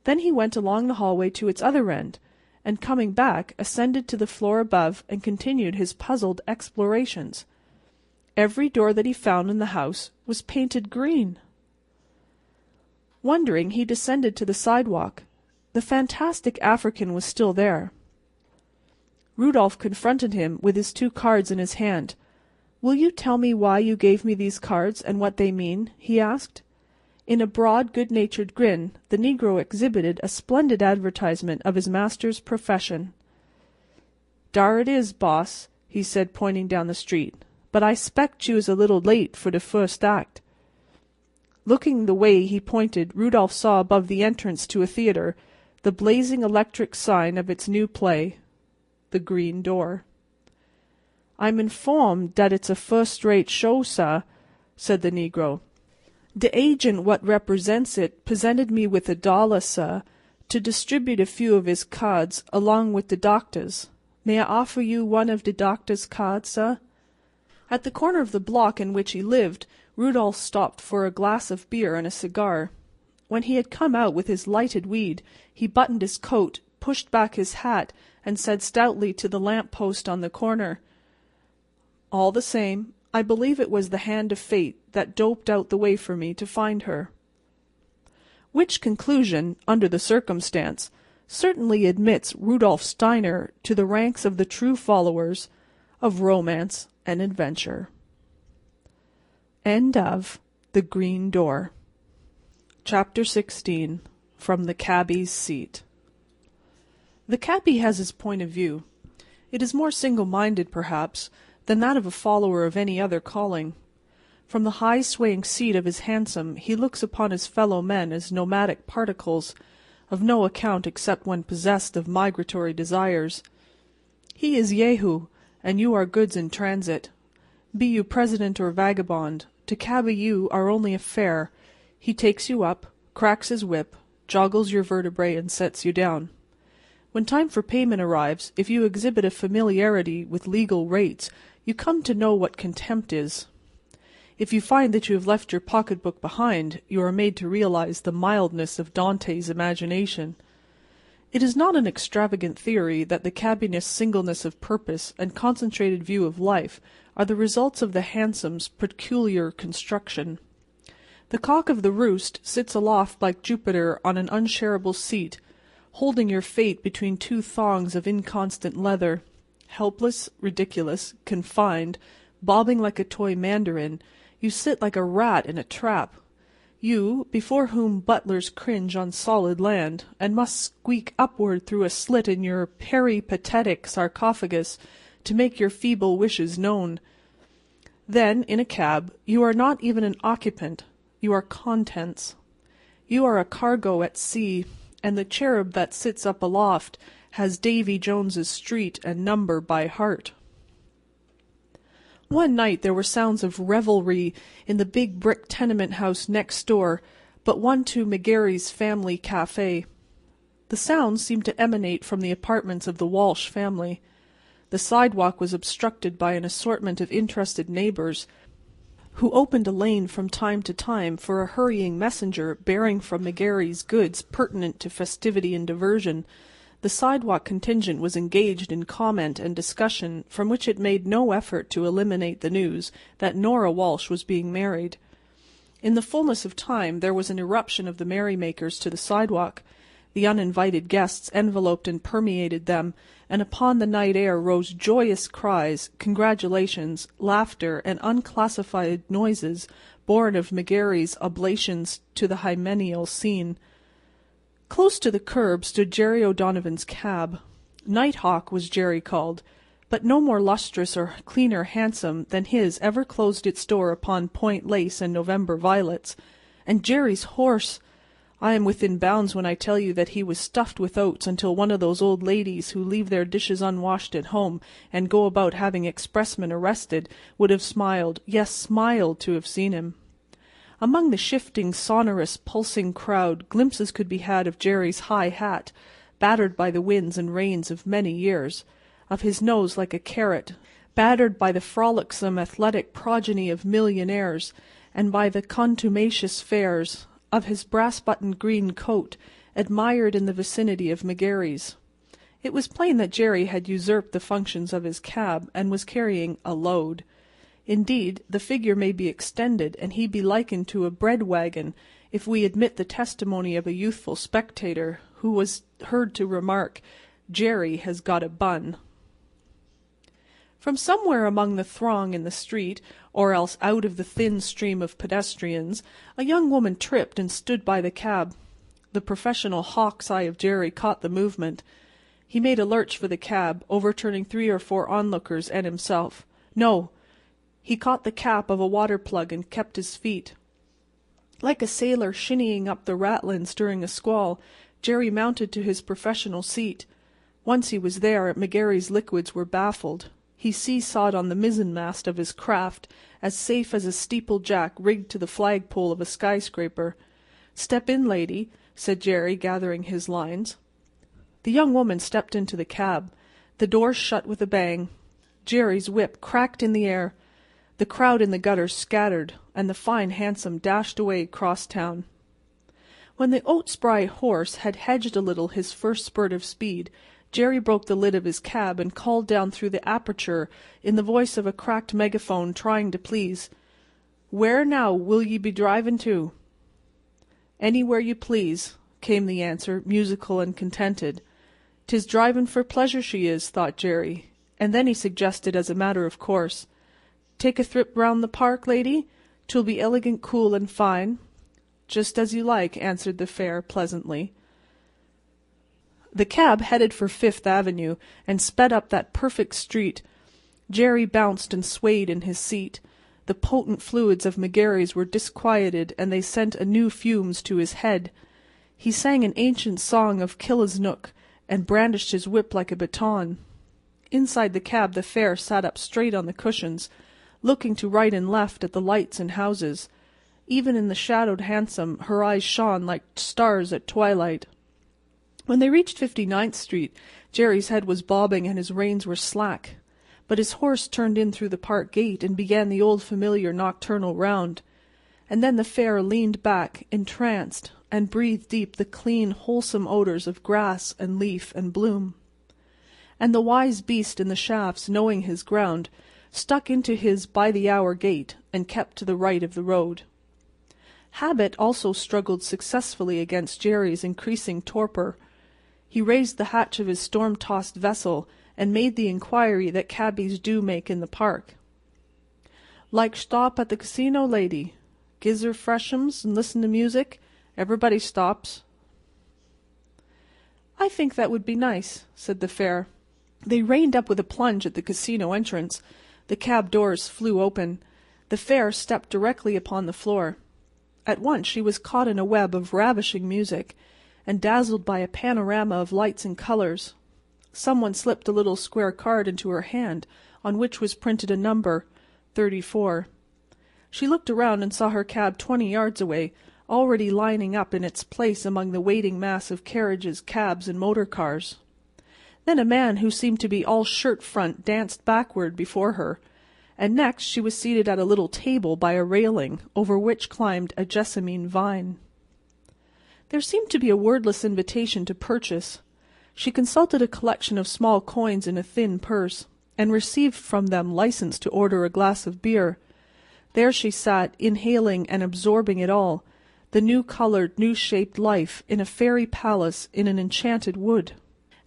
Then he went along the hallway to its other end, and coming back, ascended to the floor above and continued his puzzled explorations. Every door that he found in the house was painted green. Wondering, he descended to the sidewalk. The fantastic African was still there. Rudolph confronted him with his 2 cards in his hand. "Will you tell me why you gave me these cards and what they mean?" he asked. In a broad, good-natured grin, the negro exhibited a splendid advertisement of his master's profession. "Dar it is, boss," he said, pointing down the street. "But I 'spect you is a little late for the first act." Looking the way he pointed, Rudolph saw above the entrance to a theater the blazing electric sign of its new play, The Green Door. "I'm informed dat it's a first-rate show, sah," said the negro. "De agent what represents it presented me with $1, sah, to distribute a few of his cards along with the doctor's. May I offer you one of the doctor's cards, sah?" At the corner of the block in which he lived, Rudolph stopped for a glass of beer and a cigar. When he had come out with his lighted weed, he buttoned his coat, pushed back his hat, and said stoutly to the lamp-post on the corner, "All the same, I believe it was the hand of fate that doped out the way for me to find her." which conclusion, under the circumstance, certainly admits Rudolf Steiner to the ranks of the true followers of romance and adventure. End of The Green Door. Chapter 16. From the Cabbie's Seat. The cabbie has his point of view. It is more single-minded, perhaps, than that of a follower of any other calling. From the high swaying seat of his hansom he looks upon his fellow men as nomadic particles, of no account except when possessed of migratory desires. He is Jehu, and you are goods in transit. Be you president or vagabond, to cabby you are only a fare. He takes you up, cracks his whip, joggles your vertebrae, and sets you down. When time for payment arrives, if you exhibit a familiarity with legal rates, you come to know what contempt is. If you find that you have left your pocketbook behind, you are made to realize the mildness of Dante's imagination. It is not an extravagant theory that the cabbiness' singleness of purpose and concentrated view of life are the results of the hansom's peculiar construction. The cock of the roost sits aloft like Jupiter on an unshareable seat, holding your fate between two thongs of inconstant leather, helpless, ridiculous, confined, bobbing like a toy mandarin. You sit like a rat in a trap. You, before whom butlers cringe on solid land, and must squeak upward through a slit in your peripatetic sarcophagus to make your feeble wishes known. Then, in a cab, you are not even an occupant. You are contents. You are a cargo at sea, and the cherub that sits up aloft has Davy Jones's street and number by heart. One night there were sounds of revelry in the big brick tenement house next door, but one to McGarry's family café. The sounds seemed to emanate from the apartments of the Walsh family. The sidewalk was obstructed by an assortment of interested neighbors, who opened a lane from time to time for a hurrying messenger bearing from McGarry's goods pertinent to festivity and diversion. The sidewalk contingent was engaged in comment and discussion, from which it made no effort to eliminate the news that Nora Walsh was being married. In the fullness of time there was an irruption of the merrymakers to the sidewalk. The uninvited guests enveloped and permeated them, and upon the night air rose joyous cries, congratulations, laughter, and unclassified noises born of McGarry's oblations to the hymeneal scene. Close to the curb stood Jerry O'Donovan's cab. Nighthawk was Jerry called, but no more lustrous or cleaner hansom than his ever closed its door upon point lace and November violets. And Jerry's horse! I am within bounds when I tell you that he was stuffed with oats until one of those old ladies who leave their dishes unwashed at home and go about having expressmen arrested would have smiled, yes, smiled, to have seen him. Among the shifting, sonorous, pulsing crowd, glimpses could be had of Jerry's high hat, battered by the winds and rains of many years, of his nose like a carrot, battered by the frolicsome, athletic progeny of millionaires, and by the contumacious fares, of his brass-buttoned green coat, admired in the vicinity of McGarry's. It was plain that Jerry had usurped the functions of his cab, and was carrying a load. Indeed, the figure may be extended, and he be likened to a bread-wagon, if we admit the testimony of a youthful spectator, who was heard to remark, "Jerry has got a bun." From somewhere among the throng in the street, or else out of the thin stream of pedestrians, a young woman tripped and stood by the cab. The professional hawk's eye of Jerry caught the movement. He made a lurch for the cab, overturning 3 or 4 onlookers and himself. No! He caught the cap of a water-plug and kept his feet. Like a sailor shinnying up the Ratlins during a squall, Jerry mounted to his professional seat. Once he was there, McGarry's liquids were baffled. He seesawed on the mizzenmast of his craft, as safe as a steeple-jack rigged to the flagpole of a skyscraper. "Step in, lady," said Jerry, gathering his lines. The young woman stepped into the cab. The doors shut with a bang. Jerry's whip cracked in the air. The crowd in the gutter scattered, and the fine hansom dashed away cross town. When the oat-spry horse had hedged a little his first spurt of speed, Jerry broke the lid of his cab and called down through the aperture in the voice of a cracked megaphone trying to please, "Where now will ye be drivin' to?" "Anywhere you please," came the answer, musical and contented. "'Tis drivin' for pleasure she is," thought Jerry, and then he suggested as a matter of course, "Take a thrip round the park, lady? 'Twill be elegant cool and fine." "Just as you like," answered the fare, pleasantly. The cab headed for Fifth Avenue and sped up that perfect street. Jerry bounced and swayed in his seat. The potent fluids of McGarry's were disquieted, and they sent anew fumes to his head. He sang an ancient song of Killisnook, and brandished his whip like a baton. Inside the cab the fare sat up straight on the cushions, looking to right and left at the lights and houses. Even in the shadowed hansom her eyes shone like stars at twilight. When they reached 59th Street, Jerry's head was bobbing and his reins were slack. But his horse turned in through the park gate and began the old familiar nocturnal round. And then the fare leaned back, entranced, and breathed deep the clean, wholesome odors of grass and leaf and bloom. And the wise beast in the shafts, knowing his ground, stuck into his by-the-hour gait and kept to the right of the road. Habit also struggled successfully against Jerry's increasing torpor. He raised the hatch of his storm-tossed vessel and made the inquiry that cabbies do make in the park. "Like stop at the casino, lady? Gizer freshums and listen to music? Everybody stops." "I think that would be nice," said the fare. They reined up with a plunge at the casino entrance. The cab doors flew open. The fare stepped directly upon the floor. At once she was caught in a web of ravishing music, and dazzled by a panorama of lights and colors. Someone slipped a little square card into her hand, on which was printed a number, 34. She looked around and saw her cab 20 yards away, already lining up in its place among the waiting mass of carriages, cabs, and motor cars. Then a man who seemed to be all shirt-front danced backward before her, and next she was seated at a little table by a railing, over which climbed a jessamine vine. There seemed to be a wordless invitation to purchase. She consulted a collection of small coins in a thin purse, and received from them license to order a glass of beer. There she sat, inhaling and absorbing it all, the new-colored, new-shaped life in a fairy palace in an enchanted wood.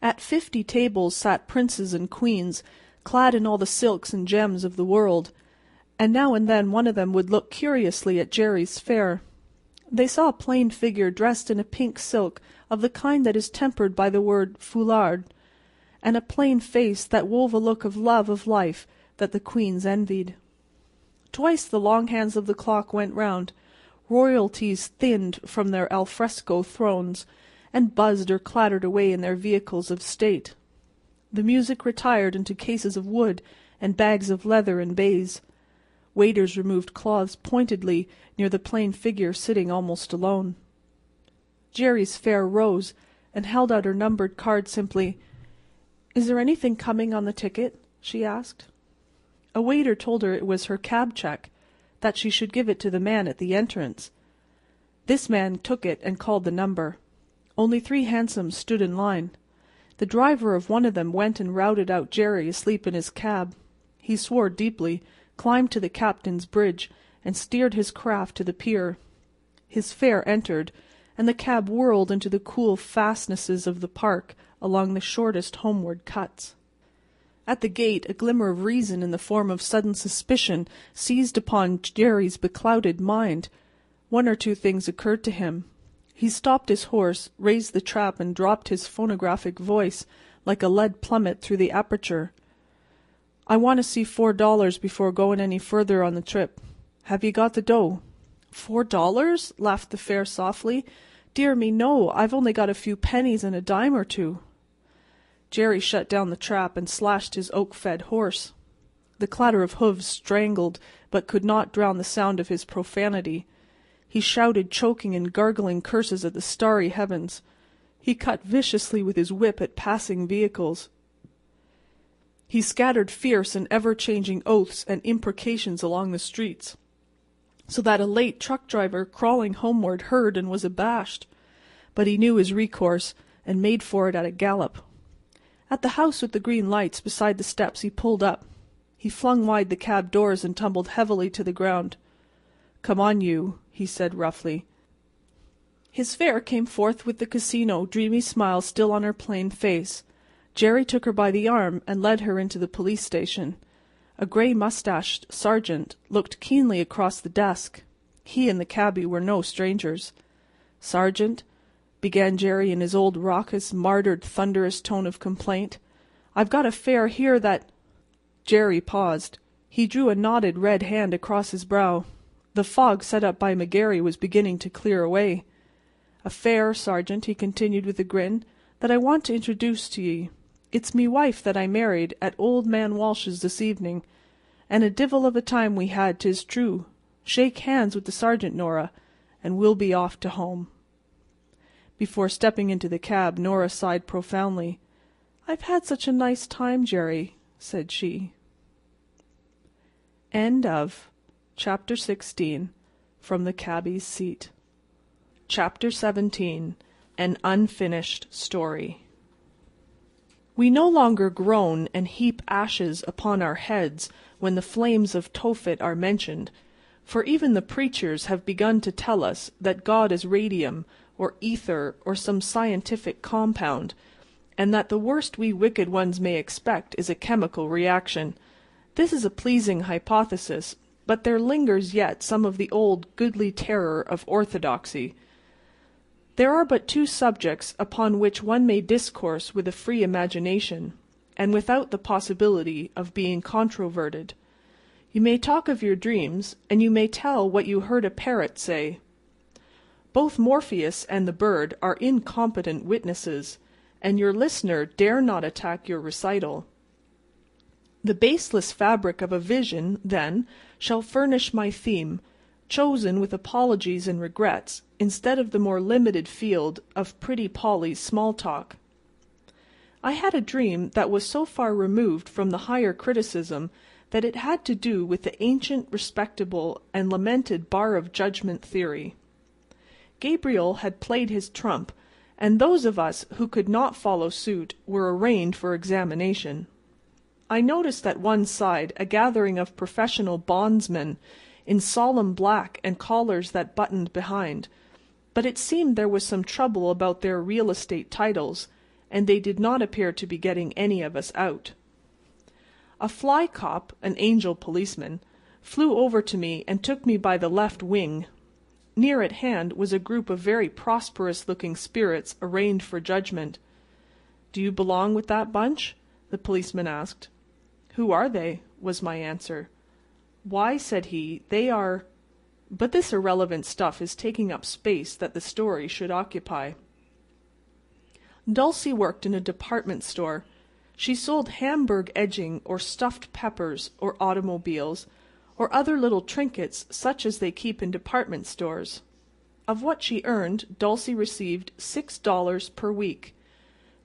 At 50 tables sat princes and queens, clad in all the silks and gems of the world, and now and then one of them would look curiously at Jerry's fare. They saw a plain figure dressed in a pink silk of the kind that is tempered by the word foulard, and a plain face that wove a look of love of life that the queens envied. Twice the long hands of the clock went round. Royalties thinned from their alfresco thrones, and buzzed or clattered away in their vehicles of state. The music retired into cases of wood and bags of leather and baize. Waiters removed cloths pointedly near the plain figure sitting almost alone. Jerry's fare rose, and held out her numbered card simply. "Is there anything coming on the ticket?" she asked. A waiter told her it was her cab check, that she should give it to the man at the entrance. This man took it and called the number. Only 3 hansoms stood in line. The driver of one of them went and routed out Jerry asleep in his cab. He swore deeply, climbed to the captain's bridge, and steered his craft to the pier. His fare entered, and the cab whirled into the cool fastnesses of the park along the shortest homeward cuts. At the gate a glimmer of reason in the form of sudden suspicion seized upon Jerry's beclouded mind. 1 or 2 things occurred to him. He stopped his horse, raised the trap, and dropped his phonographic voice like a lead plummet through the aperture. "I want to see $4 before going any further on the trip. Have you got the dough?" $4? laughed the fare softly. "Dear me, no. I've only got a few pennies and a dime or 2. Jerry shut down the trap and slashed his oak-fed horse. The clatter of hoofs strangled but could not drown the sound of his profanity. He shouted choking and gargling curses at the starry heavens. He cut viciously with his whip at passing vehicles. He scattered fierce and ever-changing oaths and imprecations along the streets, so that a late truck driver crawling homeward heard and was abashed. But he knew his recourse, and made for it at a gallop. At the house with the green lights beside the steps he pulled up. He flung wide the cab doors and tumbled heavily to the ground. "Come on, you," he said roughly. His fare came forth with the casino dreamy smile still on her plain face. Jerry took her by the arm and led her into the police station. A gray-mustached sergeant looked keenly across the desk. He and the cabby were no strangers. "Sergeant," began Jerry in his old raucous, martyred, thunderous tone of complaint, "I've got a fare here that—" Jerry paused. He drew a knotted red hand across his brow. The fog set up by McGarry was beginning to clear away. "A fare, Sergeant," he continued with a grin, "that I want to introduce to ye. It's me wife that I married at old man Walsh's this evening, and a divil of a time we had, 'tis true. Shake hands with the sergeant, Nora, and we'll be off to home." Before stepping into the cab, Nora sighed profoundly. "I've had such a nice time, Jerry," said she. End of Chapter 16. From the Cabby's Seat. Chapter 17. An Unfinished Story. We no longer groan and heap ashes upon our heads when the flames of Tophet are mentioned, for even the preachers have begun to tell us that God is radium, or ether, or some scientific compound, and that the worst we wicked ones may expect is a chemical reaction. This is a pleasing hypothesis, but there lingers yet some of the old goodly terror of orthodoxy. There are but two subjects upon which one may discourse with a free imagination, and without the possibility of being controverted. You may talk of your dreams, and you may tell what you heard a parrot say. Both Morpheus and the bird are incompetent witnesses, and your listener dare not attack your recital. The baseless fabric of a vision, then, shall furnish my theme, chosen with apologies and regrets, instead of the more limited field of Pretty Polly's small talk. I had a dream that was so far removed from the higher criticism that it had to do with the ancient, respectable, and lamented bar of judgment theory. Gabriel had played his trump, and those of us who could not follow suit were arraigned for examination. I noticed at one side a gathering of professional bondsmen in solemn black and collars that buttoned behind, but it seemed there was some trouble about their real estate titles, and they did not appear to be getting any of us out. A fly cop, an angel policeman, flew over to me and took me by the left wing. Near at hand was a group of very prosperous-looking spirits arraigned for judgment. "Do you belong with that bunch?" the policeman asked. "Who are they?" was my answer. "Why," said he, "they are—" But this irrelevant stuff is taking up space that the story should occupy. Dulcie worked in a department store. She sold Hamburg edging or stuffed peppers or automobiles, or other little trinkets such as they keep in department stores. Of what she earned, Dulcie received $6 per week.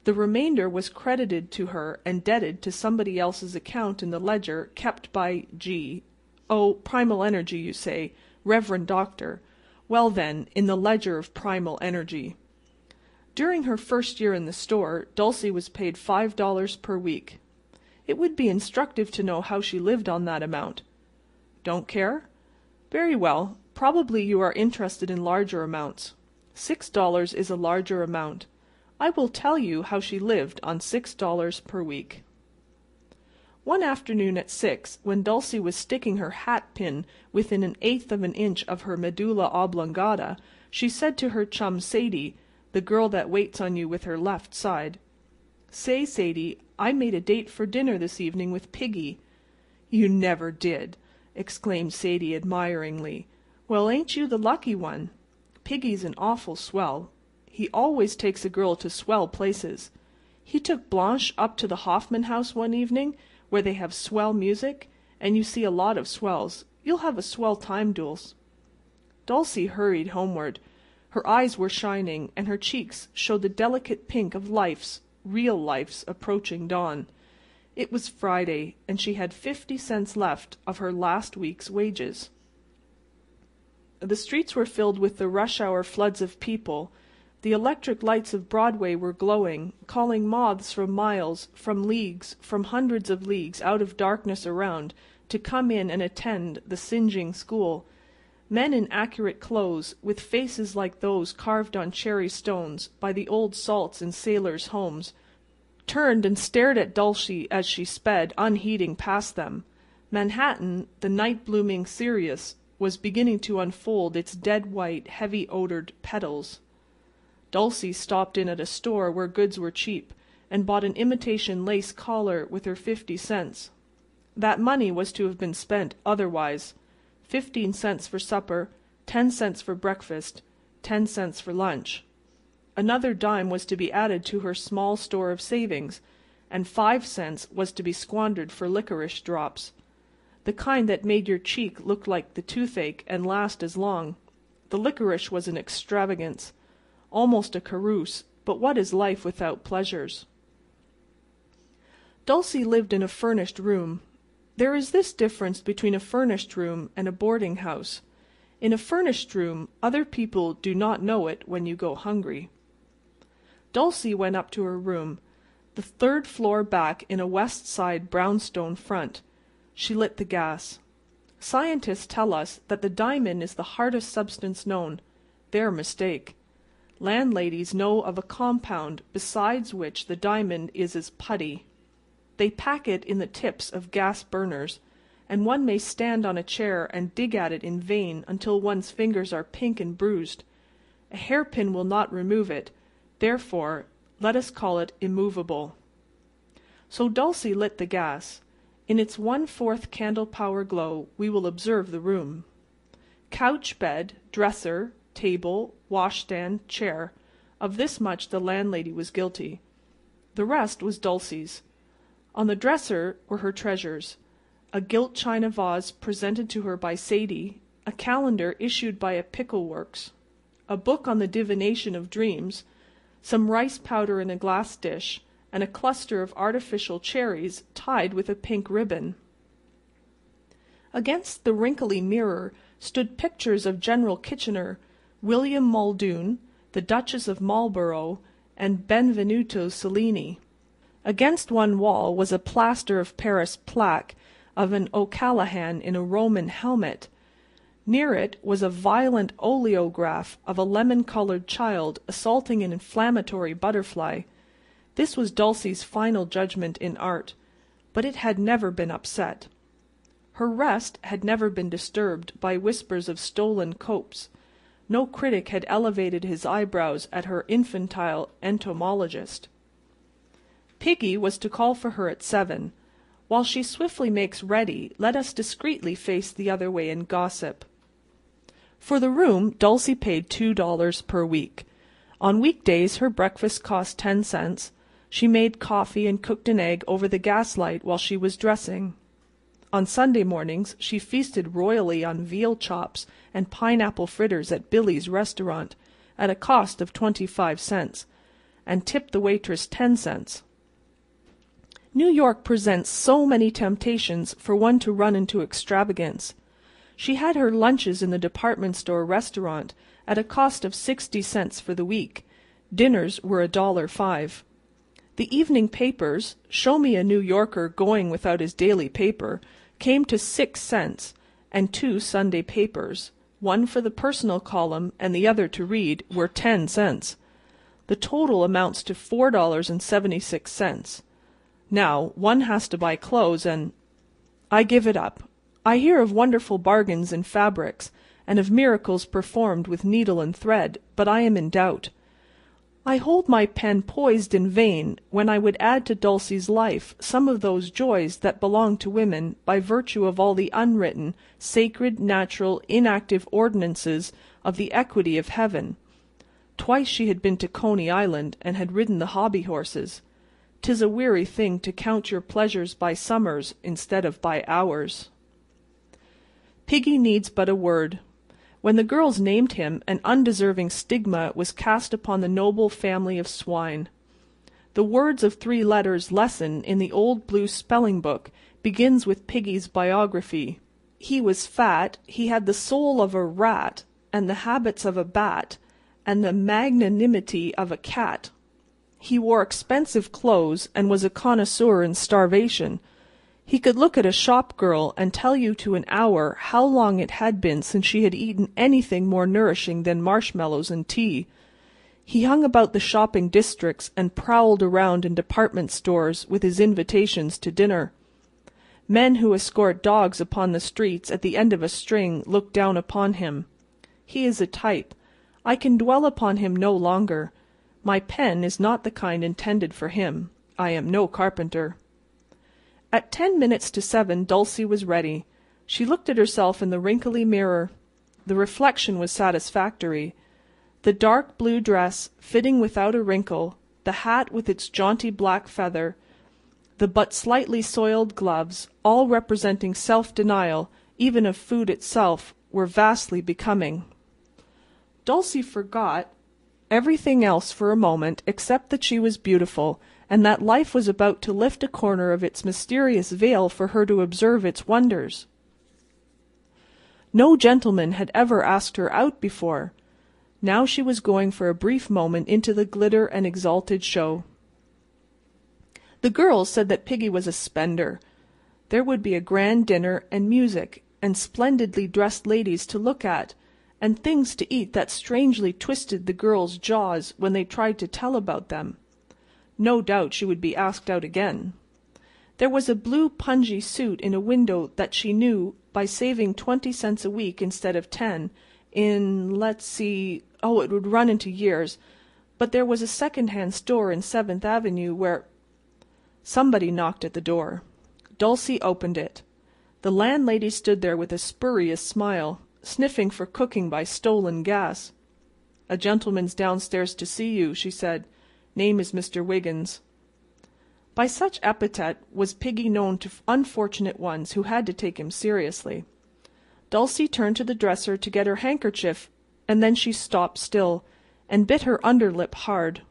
The remainder was credited to her and debted to somebody else's account in the ledger kept by G. Oh, Primal Energy, you say, Reverend Doctor. Well then, in the ledger of Primal Energy. During her first year in the store, Dulcie was paid $5 per week. It would be instructive to know how she lived on that amount. Don't care? Very well. Probably you are interested in larger amounts. $6 is a larger amount. I will tell you how she lived on $6 per week. One afternoon at 6, when Dulcie was sticking her hat pin within 1/8 of an inch of her medulla oblongata, she said to her chum Sadie, the girl that waits on you with her left side, "Say, Sadie, I made a date for dinner this evening with Piggy." "You never did!" exclaimed Sadie admiringly. "Well, ain't you the lucky one? Piggy's an awful swell. He always takes a girl to swell places. He took Blanche up to the Hoffman House one evening, where they have swell music, and you see a lot of swells. You'll have a swell time, Dulce." Dulcie hurried homeward. Her eyes were shining, and her cheeks showed the delicate pink of real life's approaching dawn. It was Friday, and she had 50 cents left of her last week's wages. The streets were filled with the rush-hour floods of people. The electric lights of Broadway were glowing, calling moths from miles, from leagues, from hundreds of leagues out of darkness around to come in and attend the singeing school. Men in accurate clothes, with faces like those carved on cherry stones by the old salts in sailors' homes, turned and stared at Dulcie as she sped, unheeding, past them. Manhattan, the night-blooming cereus, was beginning to unfold its dead-white, heavy-odored petals. Dulcie stopped in at a store where goods were cheap, and bought an imitation lace collar with her 50 cents. That money was to have been spent otherwise. 15 cents for supper, 10 cents for breakfast, 10 cents for lunch. Another dime was to be added to her small store of savings, and 5 cents was to be squandered for licorice drops. The kind that made your cheek look like the toothache and last as long. The licorice was an extravagance, almost a carouse, but what is life without pleasures? Dulcie lived in a furnished room. There is this difference between a furnished room and a boarding house. In a furnished room, other people do not know it when you go hungry. Dulcie went up to her room, the third floor back in a west side brownstone front. She lit the gas. Scientists tell us that the diamond is the hardest substance known. Their mistake. Landladies know of a compound besides which the diamond is as putty. They pack it in the tips of gas burners, and one may stand on a chair and dig at it in vain until one's fingers are pink and bruised. A hairpin will not remove it, therefore let us call it immovable. So Dulcie lit the gas. In its 1/4 candle power glow we will observe the room. Couch, bed, dresser, table, washstand, chair. Of this much the landlady was guilty. The rest was Dulcie's. On the dresser were her treasures: a gilt china vase presented to her by Sadie, a calendar issued by a pickle works, a book on the divination of dreams, some rice powder in a glass dish, and a cluster of artificial cherries tied with a pink ribbon. Against the wrinkly mirror stood pictures of General Kitchener, William Muldoon, the Duchess of Marlborough, and Benvenuto Cellini. Against one wall was a plaster of Paris plaque of an O'Callaghan in a Roman helmet. Near it was a violent oleograph of a lemon-colored child assaulting an inflammatory butterfly. This was Dulcie's final judgment in art, but it had never been upset. Her rest had never been disturbed by whispers of stolen copes. No critic had elevated his eyebrows at her infantile entomologist. Piggy was to call for her at 7. While she swiftly makes ready, let us discreetly face the other way and gossip. For the room Dulcie paid $2 per week. On weekdays her breakfast cost 10 cents. She made coffee and cooked an egg over the gaslight while she was dressing. On Sunday mornings she feasted royally on veal chops and pineapple fritters at Billy's restaurant, at a cost of 25 cents, and tipped the waitress 10 cents. New York presents so many temptations for one to run into extravagance. She had her lunches in the department store restaurant at a cost of 60 cents for the week. Dinners were $1.05. The evening papers, show me a New Yorker going without his daily paper, came to 6 cents, and 2 Sunday papers, one for the personal column and the other to read, were 10 cents. The total amounts to $4.76. Now, one has to buy clothes, and I give it up. I hear of wonderful bargains in fabrics, and of miracles performed with needle and thread, but I am in doubt. I hold my pen poised in vain when I would add to Dulcie's life some of those joys that belong to women by virtue of all the unwritten, sacred, natural, inactive ordinances of the equity of heaven. Twice she had been to Coney Island, and had ridden the hobby horses. 'Tis a weary thing to count your pleasures by summers instead of by hours. Piggy needs but a word. When the girls named him, an undeserving stigma was cast upon the noble family of swine. The words of 3 letters lesson in the old blue spelling book begins with Piggy's biography. He was fat, he had the soul of a rat, and the habits of a bat, and the magnanimity of a cat. He wore expensive clothes, and was a connoisseur in starvation. He could look at a shop girl and tell you to an hour how long it had been since she had eaten anything more nourishing than marshmallows and tea. He hung about the shopping districts and prowled around in department stores with his invitations to dinner. Men who escort dogs upon the streets at the end of a string look down upon him. He is a type. I can dwell upon him no longer. My pen is not the kind intended for him. I am no carpenter. At 7:10 Dulcie was ready. She looked at herself in the wrinkly mirror. The reflection was satisfactory. The dark blue dress, fitting without a wrinkle, the hat with its jaunty black feather, the but slightly soiled gloves, all representing self-denial, even of food itself, were vastly becoming. Dulcie forgot everything else for a moment except that she was beautiful, and that life was about to lift a corner of its mysterious veil for her to observe its wonders. No gentleman had ever asked her out before. Now she was going for a brief moment into the glitter and exalted show. The girls said that Piggy was a spender. There would be a grand dinner and music, and splendidly dressed ladies to look at, and things to eat that strangely twisted the girls' jaws when they tried to tell about them. No doubt she would be asked out again. There was a blue pungy suit in a window that she knew, by saving 20 cents a week instead of 10, in, let's see, it would run into years, but there was a second-hand store in 7th Avenue where— Somebody knocked at the door. Dulcie opened it. The landlady stood there with a spurious smile, sniffing for cooking by stolen gas. "A gentleman's downstairs to see you," she said. "Name is Mr. Wiggins." By such epithet was Piggy known to unfortunate ones who had to take him seriously. Dulcie turned to the dresser to get her handkerchief, and then she stopped still, and bit her underlip hard.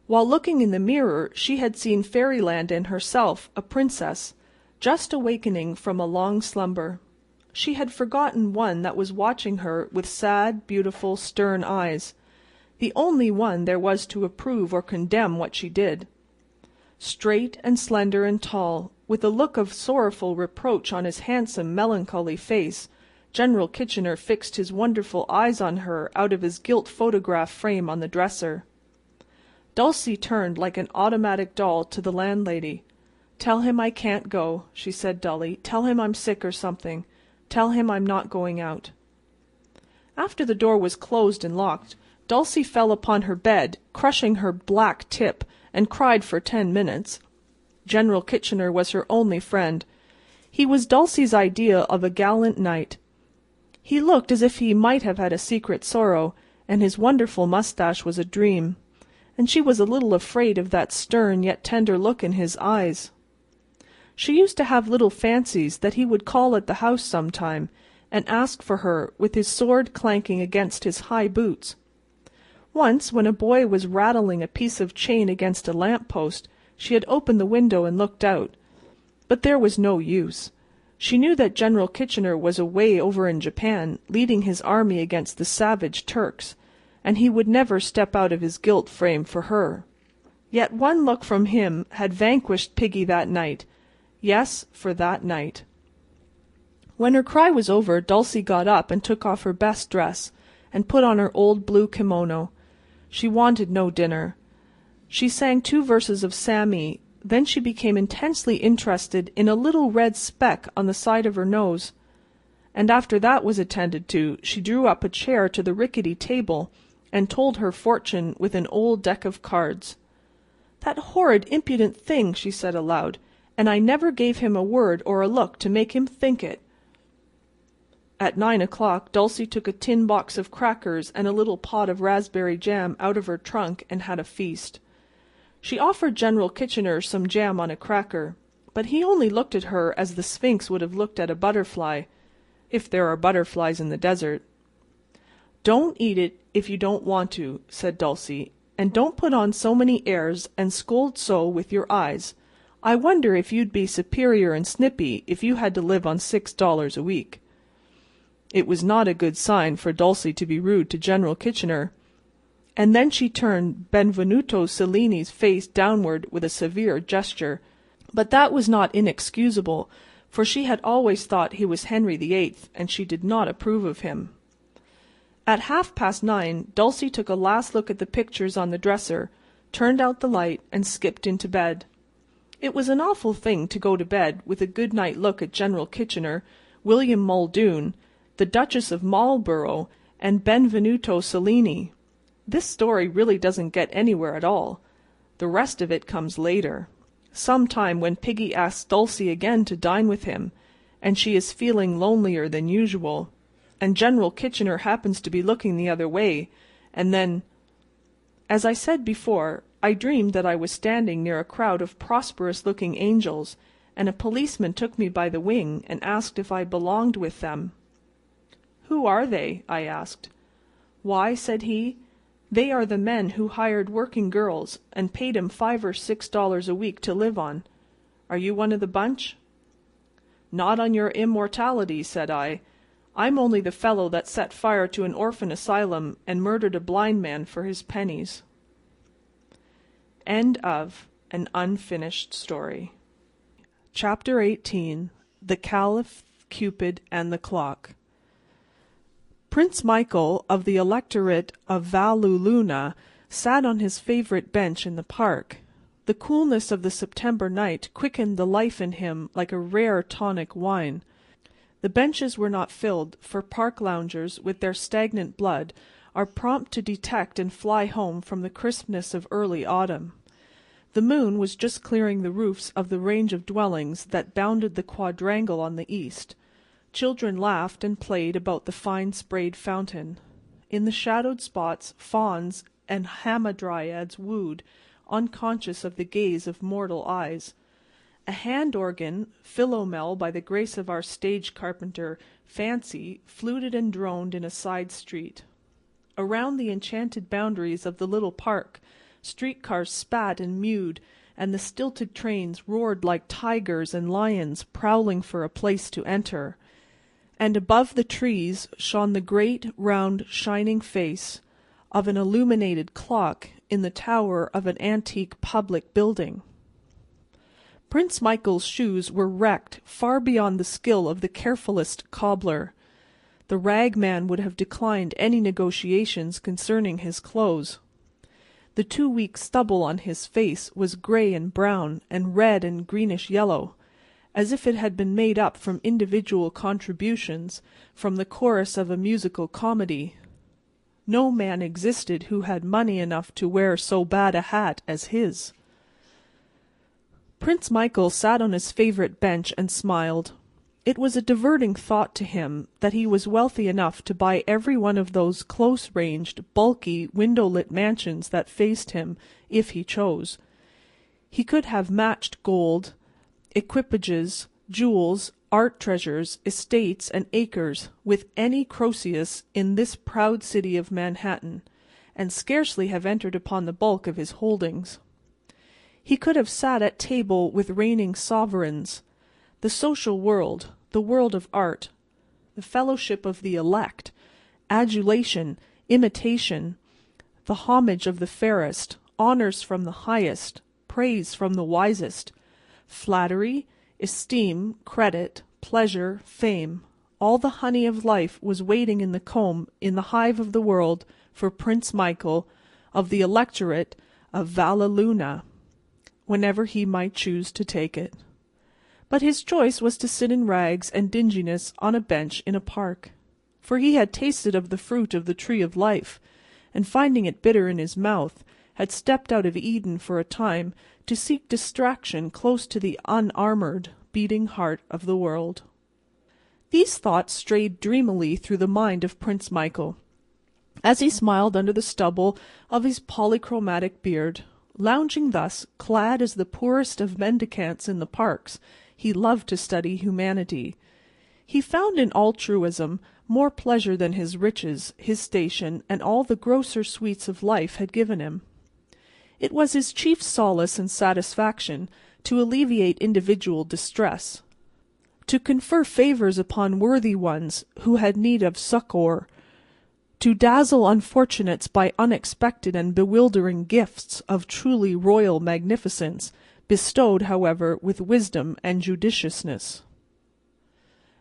While looking in the mirror she had seen Fairyland and herself, a princess, just awakening from a long slumber. She had forgotten one that was watching her with sad, beautiful, stern eyes, the only one there was to approve or condemn what she did. Straight and slender and tall, with a look of sorrowful reproach on his handsome, melancholy face, General Kitchener fixed his wonderful eyes on her out of his gilt photograph frame on the dresser. Dulcie turned like an automatic doll to the landlady. "Tell him I can't go," she said dully. "Tell him I'm sick or something. Tell him I'm not going out." After the door was closed and locked, Dulcie fell upon her bed, crushing her black tip, and cried for 10 minutes. General Kitchener was her only friend. He was Dulcie's idea of a gallant knight. He looked as if he might have had a secret sorrow, and his wonderful moustache was a dream, and she was a little afraid of that stern yet tender look in his eyes. She used to have little fancies that he would call at the house sometime, and ask for her, with his sword clanking against his high boots. Once, when a boy was rattling a piece of chain against a lamp-post, she had opened the window and looked out. But there was no use. She knew that General Kitchener was away over in Japan, leading his army against the savage Turks, and he would never step out of his gilt frame for her. Yet one look from him had vanquished Piggy that night. Yes, for that night. When her cry was over, Dulcie got up and took off her best dress, and put on her old blue kimono. She wanted no dinner. She sang 2 verses of Sammy. Then she became intensely interested in a little red speck on the side of her nose. And after that was attended to, she drew up a chair to the rickety table and told her fortune with an old deck of cards. "That horrid, impudent thing," she said aloud, "and I never gave him a word or a look to make him think it." At 9 o'clock Dulcie took a tin box of crackers and a little pot of raspberry jam out of her trunk and had a feast. She offered General Kitchener some jam on a cracker, but he only looked at her as the Sphinx would have looked at a butterfly, if there are butterflies in the desert. "Don't eat it if you don't want to," said Dulcie, "and don't put on so many airs and scold so with your eyes. I wonder if you'd be superior and snippy if you had to live on $6 a week." It was not a good sign for Dulcie to be rude to General Kitchener. And then she turned Benvenuto Cellini's face downward with a severe gesture. But that was not inexcusable, for she had always thought he was Henry VIII, and she did not approve of him. At 9:30, Dulcie took a last look at the pictures on the dresser, turned out the light, and skipped into bed. It was an awful thing to go to bed with a good-night look at General Kitchener, William Muldoon, the Duchess of Marlborough, and Benvenuto Cellini. This story really doesn't get anywhere at all. The rest of it comes later, some time when Piggy asks Dulcie again to dine with him, and she is feeling lonelier than usual, and General Kitchener happens to be looking the other way, and then... As I said before, I dreamed that I was standing near a crowd of prosperous-looking angels, and a policeman took me by the wing and asked if I belonged with them. "Who are they?" I asked. "Why," said he, "they are the men who hired working girls and paid 'em $5 or $6 a week to live on. Are you one of the bunch?" "Not on your immortality," said I. "I'm only the fellow that set fire to an orphan asylum and murdered a blind man for his pennies." End of An Unfinished Story. Chapter 18. The Caliph, Cupid, and the Clock. Prince Michael of the Electorate of Valleluna sat on his favourite bench in the park. The coolness of the September night quickened the life in him like a rare tonic wine. The benches were not filled, for park loungers, with their stagnant blood, are prompt to detect and fly home from the crispness of early autumn. The moon was just clearing the roofs of the range of dwellings that bounded the quadrangle on the east. Children laughed and played about the fine-sprayed fountain. In the shadowed spots fauns and hamadryads wooed, unconscious of the gaze of mortal eyes. A hand-organ, Philomel by the grace of our stage-carpenter, Fancy, fluted and droned in a side street. Around the enchanted boundaries of the little park, street-cars spat and mewed, and the stilted trains roared like tigers and lions prowling for a place to enter. And above the trees shone the great, round, shining face of an illuminated clock in the tower of an antique public building. Prince Michael's shoes were wrecked far beyond the skill of the carefulest cobbler. The ragman would have declined any negotiations concerning his clothes. The 2-week stubble on his face was grey and brown and red and greenish yellow, as if it had been made up from individual contributions from the chorus of a musical comedy. No man existed who had money enough to wear so bad a hat as his. Prince Michael sat on his favourite bench and smiled. It was a diverting thought to him that he was wealthy enough to buy every one of those close-ranged, bulky, window-lit mansions that faced him, if he chose. He could have matched gold, equipages, jewels, art treasures, estates, and acres with any Croesus in this proud city of Manhattan, and scarcely have entered upon the bulk of his holdings. He could have sat at table with reigning sovereigns. The social world, the world of art, the fellowship of the elect, adulation, imitation, the homage of the fairest, honours from the highest, praise from the wisest, flattery, esteem, credit, pleasure, fame, all the honey of life was waiting in the comb in the hive of the world for Prince Michael of the Electorate of Valleluna, whenever he might choose to take it. But his choice was to sit in rags and dinginess on a bench in a park, for he had tasted of the fruit of the tree of life, and finding it bitter in his mouth, had stepped out of Eden for a time to seek distraction close to the unarmoured, beating heart of the world. These thoughts strayed dreamily through the mind of Prince Michael, as he smiled under the stubble of his polychromatic beard. Lounging thus, clad as the poorest of mendicants in the parks, he loved to study humanity. He found in altruism more pleasure than his riches, his station, and all the grosser sweets of life had given him. It was his chief solace and satisfaction to alleviate individual distress, to confer favours upon worthy ones who had need of succour, to dazzle unfortunates by unexpected and bewildering gifts of truly royal magnificence, bestowed, however, with wisdom and judiciousness.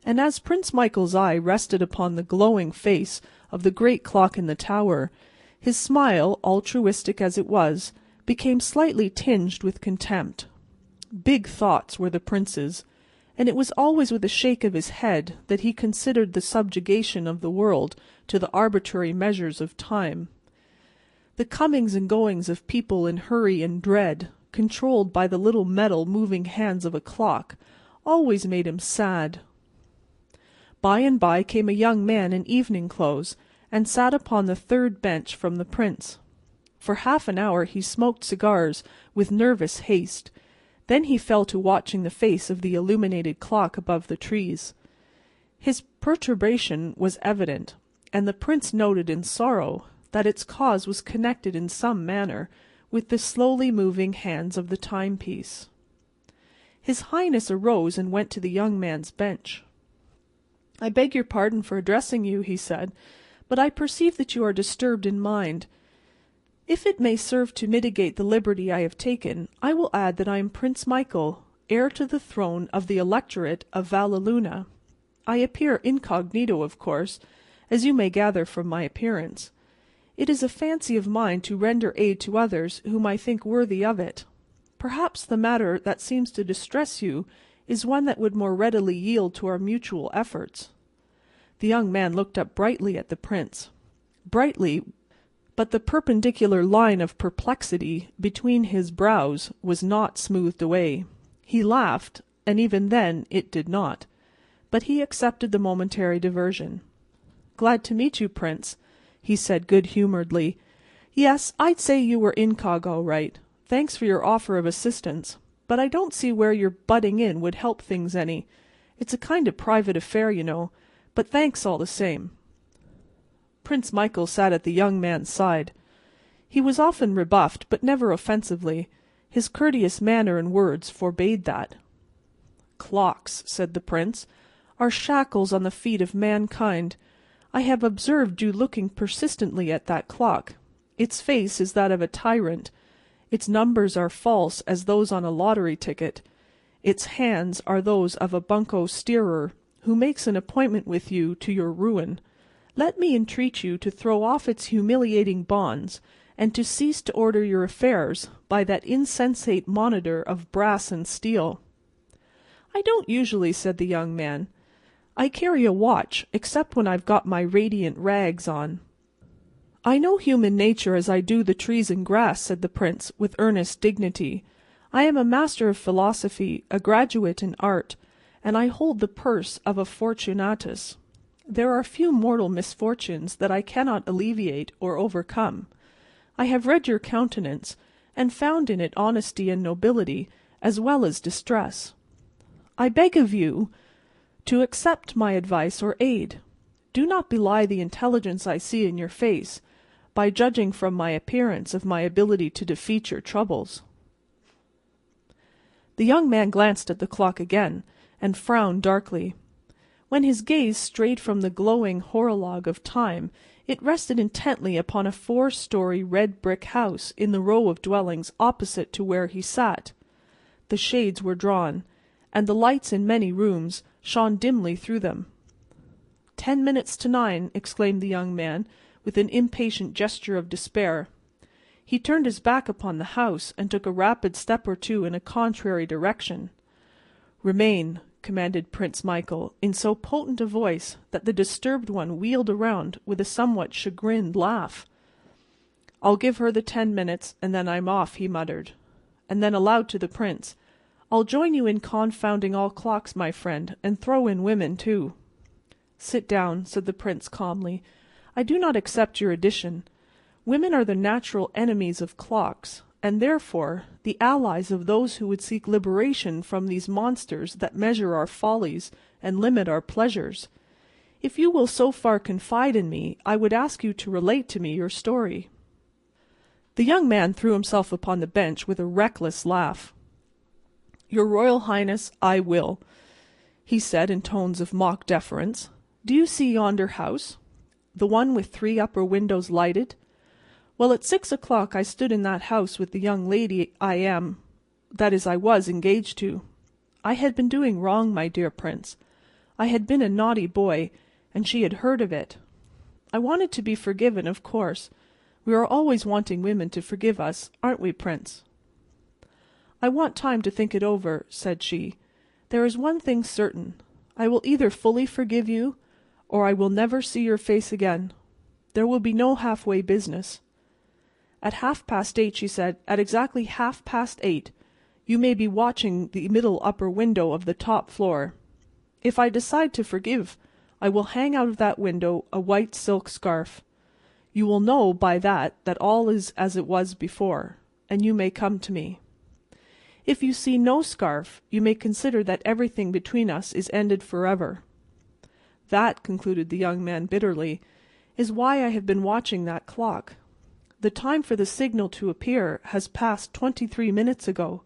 And as Prince Michael's eye rested upon the glowing face of the great clock in the tower, his smile, altruistic as it was, became slightly tinged with contempt. Big thoughts were the prince's, and it was always with a shake of his head that he considered the subjugation of the world to the arbitrary measures of time. The comings and goings of people in hurry and dread, controlled by the little metal moving hands of a clock, always made him sad. By and by came a young man in evening clothes, and sat upon the third bench from the prince. For half an hour he smoked cigars with nervous haste. Then he fell to watching the face of the illuminated clock above the trees. His perturbation was evident, and the prince noted in sorrow that its cause was connected in some manner with the slowly moving hands of the timepiece. His Highness arose and went to the young man's bench. "I beg your pardon for addressing you," he said, "but I perceive that you are disturbed in mind. If it may serve to mitigate the liberty I have taken, I will add that I am Prince Michael, heir to the throne of the Electorate of Valleluna. I appear incognito, of course, as you may gather from my appearance. It is a fancy of mine to render aid to others whom I think worthy of it. Perhaps the matter that seems to distress you is one that would more readily yield to our mutual efforts." The young man looked up brightly at the prince. Brightly, but the perpendicular line of perplexity between his brows was not smoothed away. He laughed, and even then it did not. But he accepted the momentary diversion. "Glad to meet you, Prince," he said good-humouredly. "Yes, I'd say you were incog all right. Thanks for your offer of assistance. But I don't see where your butting in would help things any. It's a kind of private affair, you know, but thanks all the same." Prince Michael sat at the young man's side. He was often rebuffed, but never offensively. His courteous manner and words forbade that. "Clocks," said the prince, "are shackles on the feet of mankind. I have observed you looking persistently at that clock. Its face is that of a tyrant. Its numbers are false as those on a lottery ticket. Its hands are those of a bunco steerer, who makes an appointment with you to your ruin. Let me entreat you to throw off its humiliating bonds, and to cease to order your affairs by that insensate monitor of brass and steel." "I don't usually," said the young man. "I carry a watch, except when I've got my radiant rags on." "I know human nature as I do the trees and grass," said the prince, with earnest dignity. "I am a master of philosophy, a graduate in art, and I hold the purse of a Fortunatus. There are few mortal misfortunes that I cannot alleviate or overcome. I have read your countenance, and found in it honesty and nobility, as well as distress. I beg of you to accept my advice or aid. Do not belie the intelligence I see in your face, by judging from my appearance of my ability to defeat your troubles." The young man glanced at the clock again, and frowned darkly. When his gaze strayed from the glowing horologe of time, it rested intently upon a 4-story red-brick house in the row of dwellings opposite to where he sat. The shades were drawn, and the lights in many rooms shone dimly through them. 10 minutes to 9, exclaimed the young man, with an impatient gesture of despair. He turned his back upon the house, and took a rapid step or two in a contrary direction. "Remain," commanded Prince Michael, in so potent a voice that the disturbed one wheeled around with a somewhat chagrined laugh. "I'll give her the 10 minutes, and then I'm off," he muttered. And then aloud to the prince, "I'll join you in confounding all clocks, my friend, and throw in women too." "Sit down," said the prince calmly. "I do not accept your addition. Women are the natural enemies of clocks, and therefore the allies of those who would seek liberation from these monsters that measure our follies and limit our pleasures. If you will so far confide in me, I would ask you to relate to me your story." The young man threw himself upon the bench with a reckless laugh. "Your Royal Highness, I will," he said in tones of mock deference. "Do you see yonder house? The one with 3 upper windows lighted? Well, at 6 o'clock I stood in that house with the young lady I am That is, I was engaged to. I had been doing wrong, my dear Prince. I had been a naughty boy, and she had heard of it. I wanted to be forgiven, of course. We are always wanting women to forgive us, aren't we, Prince? I want time to think it over, said she. There is one thing certain. I will either fully forgive you, or I will never see your face again. There will be no halfway business. At 8:30, she said, at exactly 8:30, you may be watching the middle upper window of the top floor. If I decide to forgive, I will hang out of that window a white silk scarf. You will know by that all is as it was before, and you may come to me. If you see no scarf, you may consider that everything between us is ended forever. That, concluded the young man bitterly, is why I have been watching that clock. The time for the signal to appear has passed 23 minutes ago.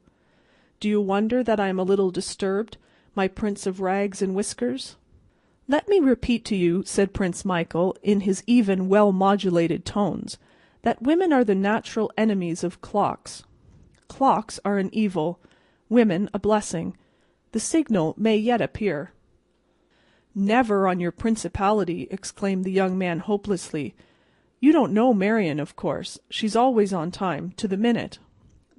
Do you wonder that I am a little disturbed, my Prince of Rags and Whiskers? Let me repeat to you, said Prince Michael, in his even, well-modulated tones, that women are the natural enemies of clocks. Clocks are an evil, women a blessing. The signal may yet appear. Never on your principality, exclaimed the young man hopelessly. You don't know Marion, of course. She's always on time, to the minute.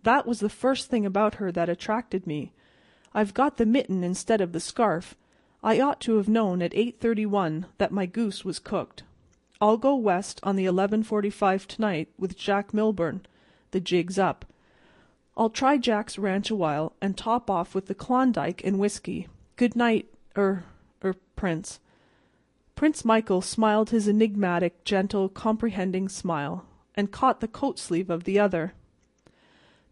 That was the first thing about her that attracted me. I've got the mitten instead of the scarf. I ought to have known at 8:31 that my goose was cooked. I'll go west on the 11:45 tonight with Jack Milburn. The jig's up. I'll try Jack's ranch a while and top off with the Klondike and whiskey. Good night, Prince. Prince Michael smiled his enigmatic, gentle, comprehending smile, and caught the coat-sleeve of the other.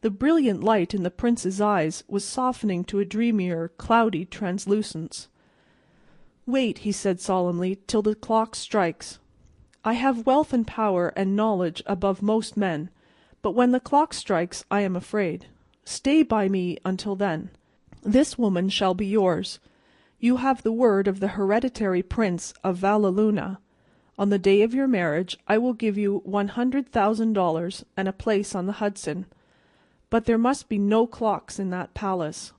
The brilliant light in the Prince's eyes was softening to a dreamier, cloudy translucence. Wait, he said solemnly, till the clock strikes. I have wealth and power and knowledge above most men, but when the clock strikes I am afraid. Stay by me until then. This woman shall be yours. You have the word of the hereditary Prince of Valleluna. On the day of your marriage I will give you $100,000 and a place on the Hudson. But there must be no clocks in that palace.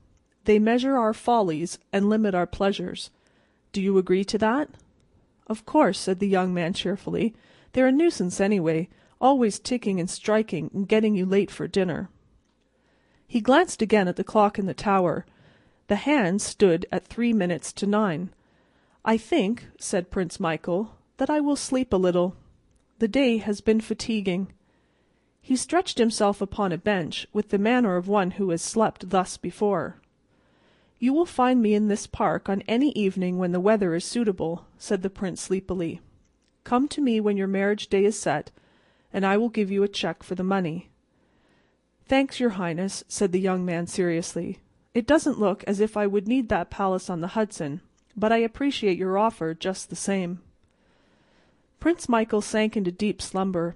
They measure our follies and limit our pleasures. Do you agree to that? Of course, said the young man cheerfully. They're a nuisance anyway, always ticking and striking and getting you late for dinner. He glanced again at the clock in the tower. The hands stood at 3 minutes to 9. I think, said Prince Michael, that I will sleep a little. The day has been fatiguing. He stretched himself upon a bench with the manner of one who has slept thus before. You will find me in this park on any evening when the weather is suitable, said the Prince sleepily. Come to me when your marriage day is set, and I will give you a check for the money. Thanks, your Highness, said the young man seriously. It doesn't look as if I would need that palace on the Hudson, but I appreciate your offer just the same. Prince Michael sank into deep slumber.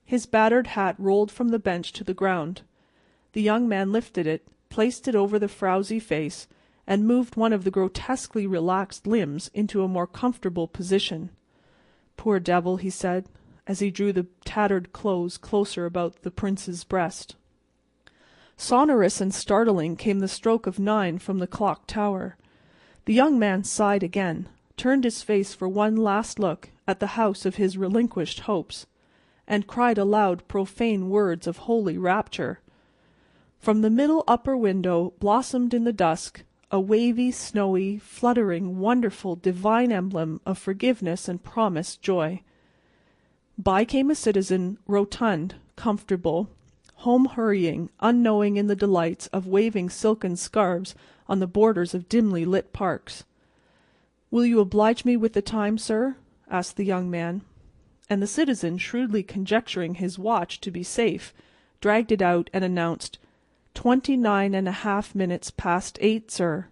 His battered hat rolled from the bench to the ground. The young man lifted it, placed it over the frowsy face, and moved one of the grotesquely relaxed limbs into a more comfortable position. Poor devil, he said, as he drew the tattered clothes closer about the prince's breast. Sonorous and startling came the stroke of 9 from the clock tower. The young man sighed again, turned his face for one last look at the house of his relinquished hopes, and cried aloud profane words of holy rapture. From the middle upper window blossomed in the dusk a wavy, snowy, fluttering, wonderful, divine emblem of forgiveness and promised joy. By came a citizen, rotund, comfortable, home-hurrying, unknowing in the delights of waving silken scarves on the borders of dimly lit parks. "Will you oblige me with the time, sir?" asked the young man. And the citizen, shrewdly conjecturing his watch to be safe, dragged it out and announced, 29½ minutes past 8, sir.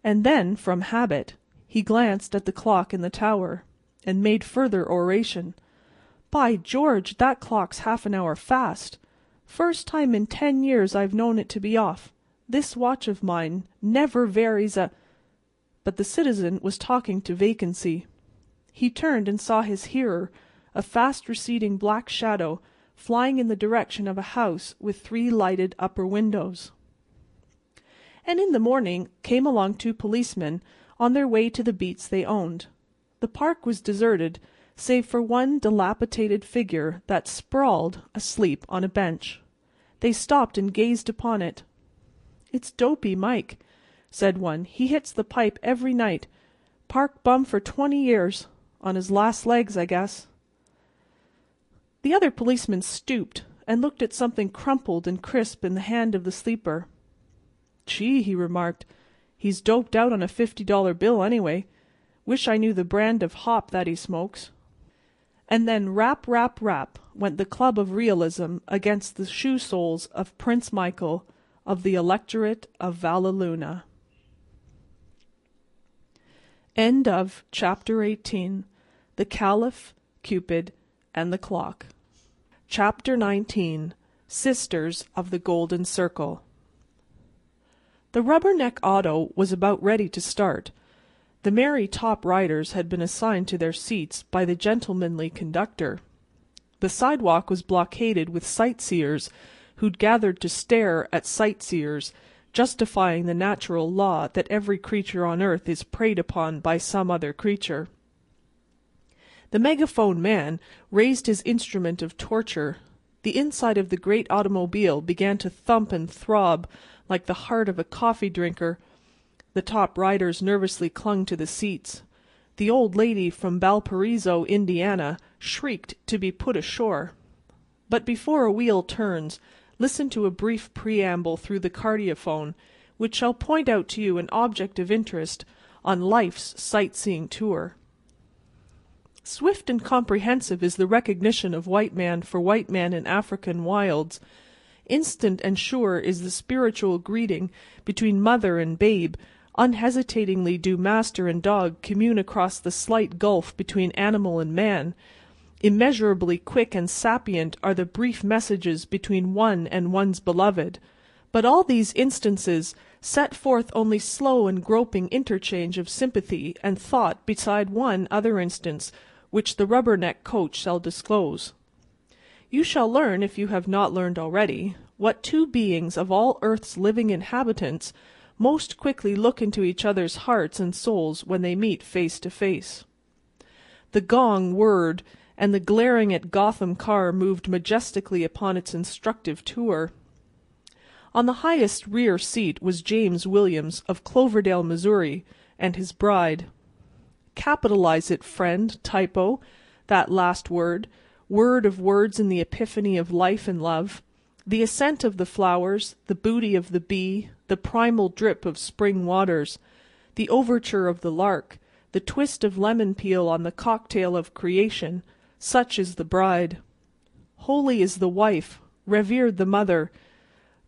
And then, from habit, he glanced at the clock in the tower, and made further oration. "By George, that clock's half an hour fast. First time in 10 years I've known it to be off. This watch of mine never varies a—" But the citizen was talking to vacancy. He turned and saw his hearer, a fast-receding black shadow, flying in the direction of a house with 3 lighted upper windows. and in the morning came along 2 policemen on their way to the beats they owned. The park was deserted, save for one dilapidated figure that sprawled asleep on a bench. They stopped and gazed upon it. "It's Dopey Mike," said one. "He hits the pipe every night. Park bum for 20 years. On his last legs, I guess." The other policeman stooped and looked at something crumpled and crisp in the hand of the sleeper. "Gee," he remarked, "he's doped out on a $50 bill anyway. Wish I knew the brand of hop that he smokes." And then rap, rap, rap went the club of realism against the shoe soles of Prince Michael of the Electorate of Valleluna. End of Chapter 18. The Caliph, Cupid, and the Clock. Chapter 19. Sisters of the Golden Circle. The Rubberneck auto was about ready to start. The merry top riders had been assigned to their seats by the gentlemanly conductor. The sidewalk was blockaded with sightseers who'd gathered to stare at sightseers, justifying the natural law that every creature on earth is preyed upon by some other creature. The megaphone man raised his instrument of torture. The inside of the great automobile began to thump and throb like the heart of a coffee drinker. The top riders nervously clung to the seats. The old lady from Valparaiso, Indiana, shrieked to be put ashore. But before a wheel turns, listen to a brief preamble through the cardiophone, which shall point out to you an object of interest on life's sightseeing tour. Swift and comprehensive is the recognition of white man for white man in African wilds. Instant and sure is the spiritual greeting between mother and babe. Unhesitatingly do master and dog commune across the slight gulf between animal and man. Immeasurably quick and sapient are the brief messages between one and one's beloved. But all these instances set forth only slow and groping interchange of sympathy and thought beside one other instance, which the Rubberneck coach shall disclose. You shall learn, if you have not learned already, what 2 beings of all earth's living inhabitants most quickly look into each other's hearts and souls when they meet face to face. The gong whirred, and the glaring at Gotham car moved majestically upon its instructive tour. On the highest rear seat was James Williams of Cloverdale, Missouri, and his bride. Capitalize it, friend, typo, that last word of words in the epiphany of life and love, the ascent of the flowers, the booty of the bee, the primal drip of spring waters, the overture of the lark, the twist of lemon peel on the cocktail of creation, such is the bride. Holy is the wife, revered the mother,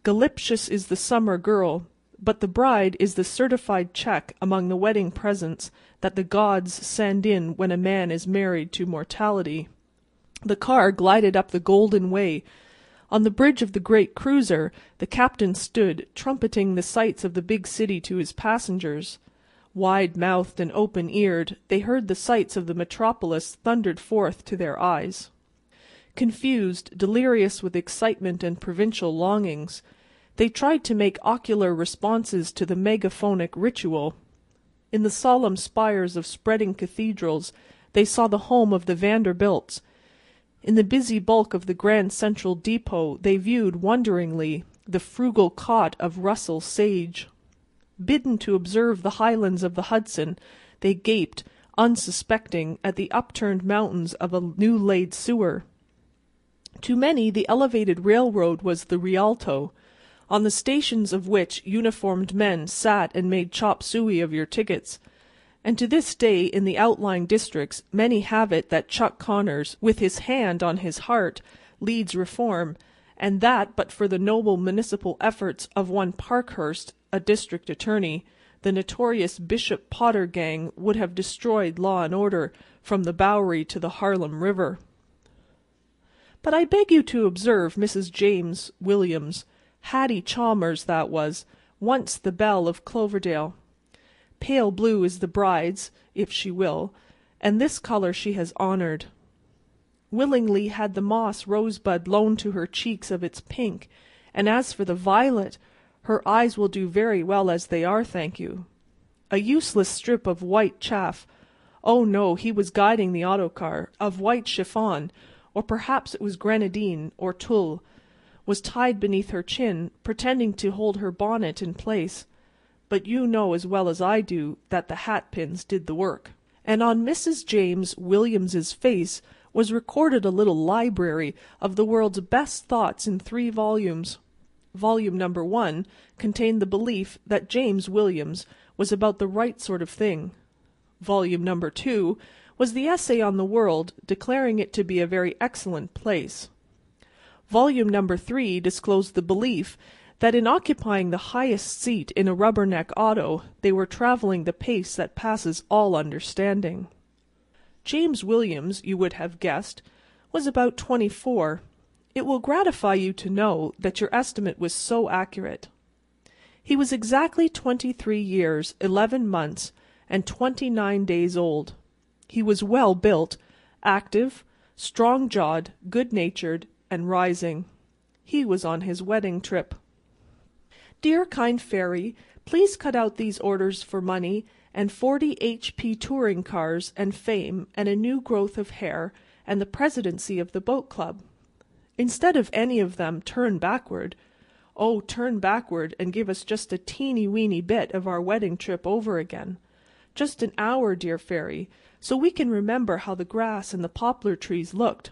galiptious is the summer girl, but the bride is the certified check among the wedding presents that the gods send in when a man is married to mortality. The car glided up the Golden Way. On the bridge of the great cruiser the captain stood, trumpeting the sights of the big city to his passengers. Wide-mouthed and open-eared, they heard the sights of the metropolis thundered forth to their eyes. Confused, delirious with excitement and provincial longings, they tried to make ocular responses to the megaphonic ritual. In the solemn spires of spreading cathedrals they saw the home of the Vanderbilts. In the busy bulk of the Grand Central Depot they viewed wonderingly the frugal cot of Russell Sage. Bidden to observe the highlands of the Hudson, they gaped, unsuspecting, at the upturned mountains of a new-laid sewer. To many the elevated railroad was the Rialto, on the stations of which uniformed men sat and made chop suey of your tickets. And to this day in the outlying districts many have it that Chuck Connors, with his hand on his heart, leads reform, and that but for the noble municipal efforts of one Parkhurst, a district attorney, the notorious Bishop Potter gang would have destroyed law and order from the Bowery to the Harlem River. But I beg you to observe Mrs. James Williams, Hattie Chalmers that was, once the belle of Cloverdale. Pale blue is the bride's, if she will, and this color she has honored. Willingly had the moss rosebud loaned to her cheeks of its pink, and as for the violet, Her eyes will do very well as they are, thank you. A useless strip of white chaff. Oh, no, he was guiding the autocar, of white chiffon, or perhaps it was grenadine or tulle, was tied beneath her chin, pretending to hold her bonnet in place. But you know as well as I do that the hat-pins did the work. And on Mrs. James Williams's face was recorded a little library of the world's best thoughts in 3 volumes. Volume number 1 contained the belief that James Williams was about the right sort of thing. Volume number 2 was the essay on the world, declaring it to be a very excellent place. Volume number 3 disclosed the belief that in occupying the highest seat in a rubberneck auto they were traveling the pace that passes all understanding. James Williams, you would have guessed, was about 24. It will gratify you to know that your estimate was so accurate. He was exactly 23 years, 11 months, and 29 days old. He was well built, active, strong-jawed, good-natured, and rising. He was on his wedding trip. Dear kind Fairy, please cut out these orders for money and 40 H.P. touring cars and fame and a new growth of hair and the presidency of the boat club. Instead of any of them, turn backward. Oh, turn backward and give us just a teeny-weeny bit of our wedding trip over again. Just an hour, dear Fairy, so we can remember how the grass and the poplar trees looked,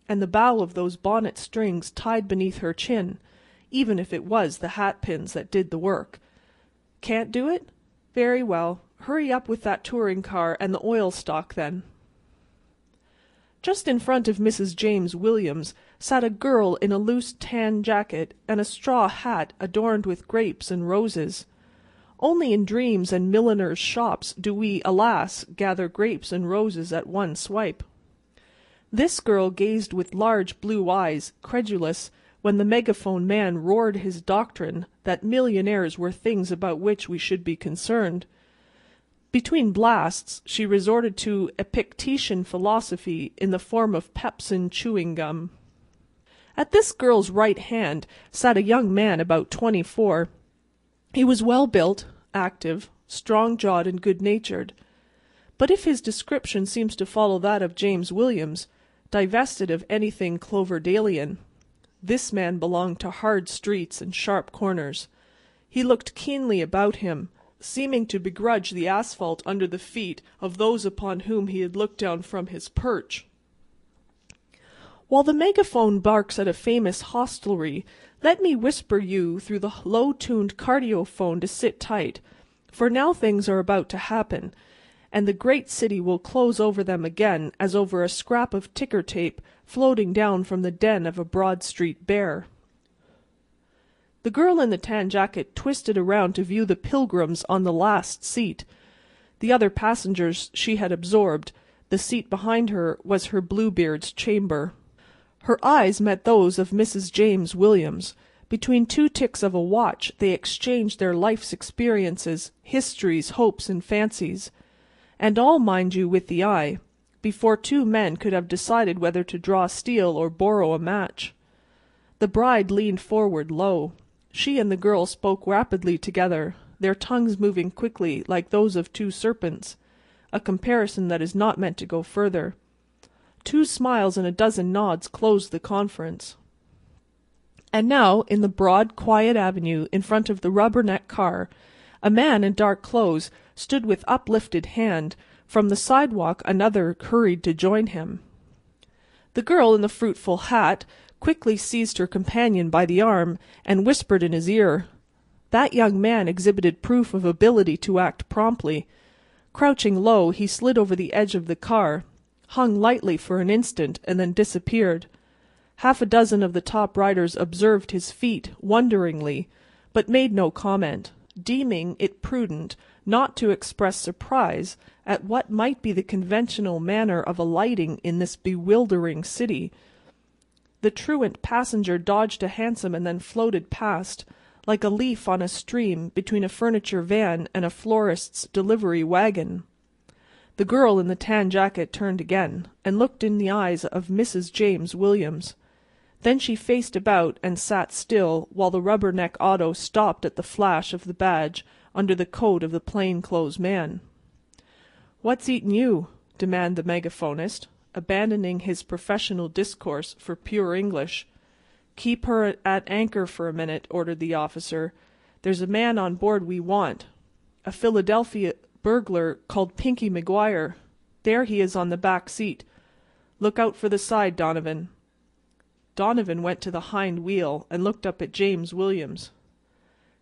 and the bow of those bonnet strings tied beneath her chin, even if it was the hat-pins that did the work. Can't do it? Very well. Hurry up with that touring car and the oil stock, then. Just in front of Mrs. James Williams sat a girl in a loose tan jacket and a straw hat adorned with grapes and roses. Only in dreams and milliners' shops do we, alas, gather grapes and roses at one swipe. This girl gazed with large blue eyes, credulous, when the megaphone man roared his doctrine that millionaires were things about which we should be concerned. Between blasts she resorted to Epictetan philosophy in the form of pepsin chewing gum. At this girl's right hand sat a young man about 24. He was well built, active, strong-jawed, and good-natured. But if his description seems to follow that of James Williams, divested of anything Cloverdalian, this man belonged to hard streets and sharp corners. He looked keenly about him, seeming to begrudge the asphalt under the feet of those upon whom he had looked down from his perch. While the megaphone barks at a famous hostelry, let me whisper you through the low-tuned cardiophone to sit tight, for now things are about to happen, and the great city will close over them again as over a scrap of ticker tape floating down from the den of a Broad Street bear. The girl in the tan jacket twisted around to view the pilgrims on the last seat. The other passengers she had absorbed. The seat behind her was her Bluebeard's chamber. Her eyes met those of Mrs. James Williams. Between 2 ticks of a watch they exchanged their life's experiences, histories, hopes, and fancies. And all, mind you, with the eye, before 2 men could have decided whether to draw steel or borrow a match. The bride leaned forward low. She and the girl spoke rapidly together, their tongues moving quickly like those of 2 serpents, a comparison that is not meant to go further. 2 smiles and a dozen nods closed the conference. And now, in the broad, quiet avenue in front of the rubberneck car, a man in dark clothes stood with uplifted hand. From the sidewalk another hurried to join him. The girl in the fruitful hat quickly seized her companion by the arm and whispered in his ear. That young man exhibited proof of ability to act promptly. Crouching low, he slid over the edge of the car, hung lightly for an instant, and then disappeared. Half a dozen of the top riders observed his feat wonderingly, but made no comment, deeming it prudent not to express surprise at what might be the conventional manner of alighting in this bewildering city. The truant passenger dodged a hansom and then floated past, like a leaf on a stream between a furniture van and a florist's delivery wagon. The girl in the tan jacket turned again, and looked in the eyes of Mrs. James Williams. Then she faced about and sat still while the rubberneck auto stopped at the flash of the badge under the coat of the plain-clothes man. "What's eatin' you?" demanded the megaphonist, abandoning his professional discourse for pure English. "Keep her at anchor for a minute," ordered the officer. "There's a man on board we want. A Philadelphia burglar called Pinky McGuire. There he is on the back seat. Look out for the side, Donovan." Donovan went to the hind wheel and looked up at James Williams.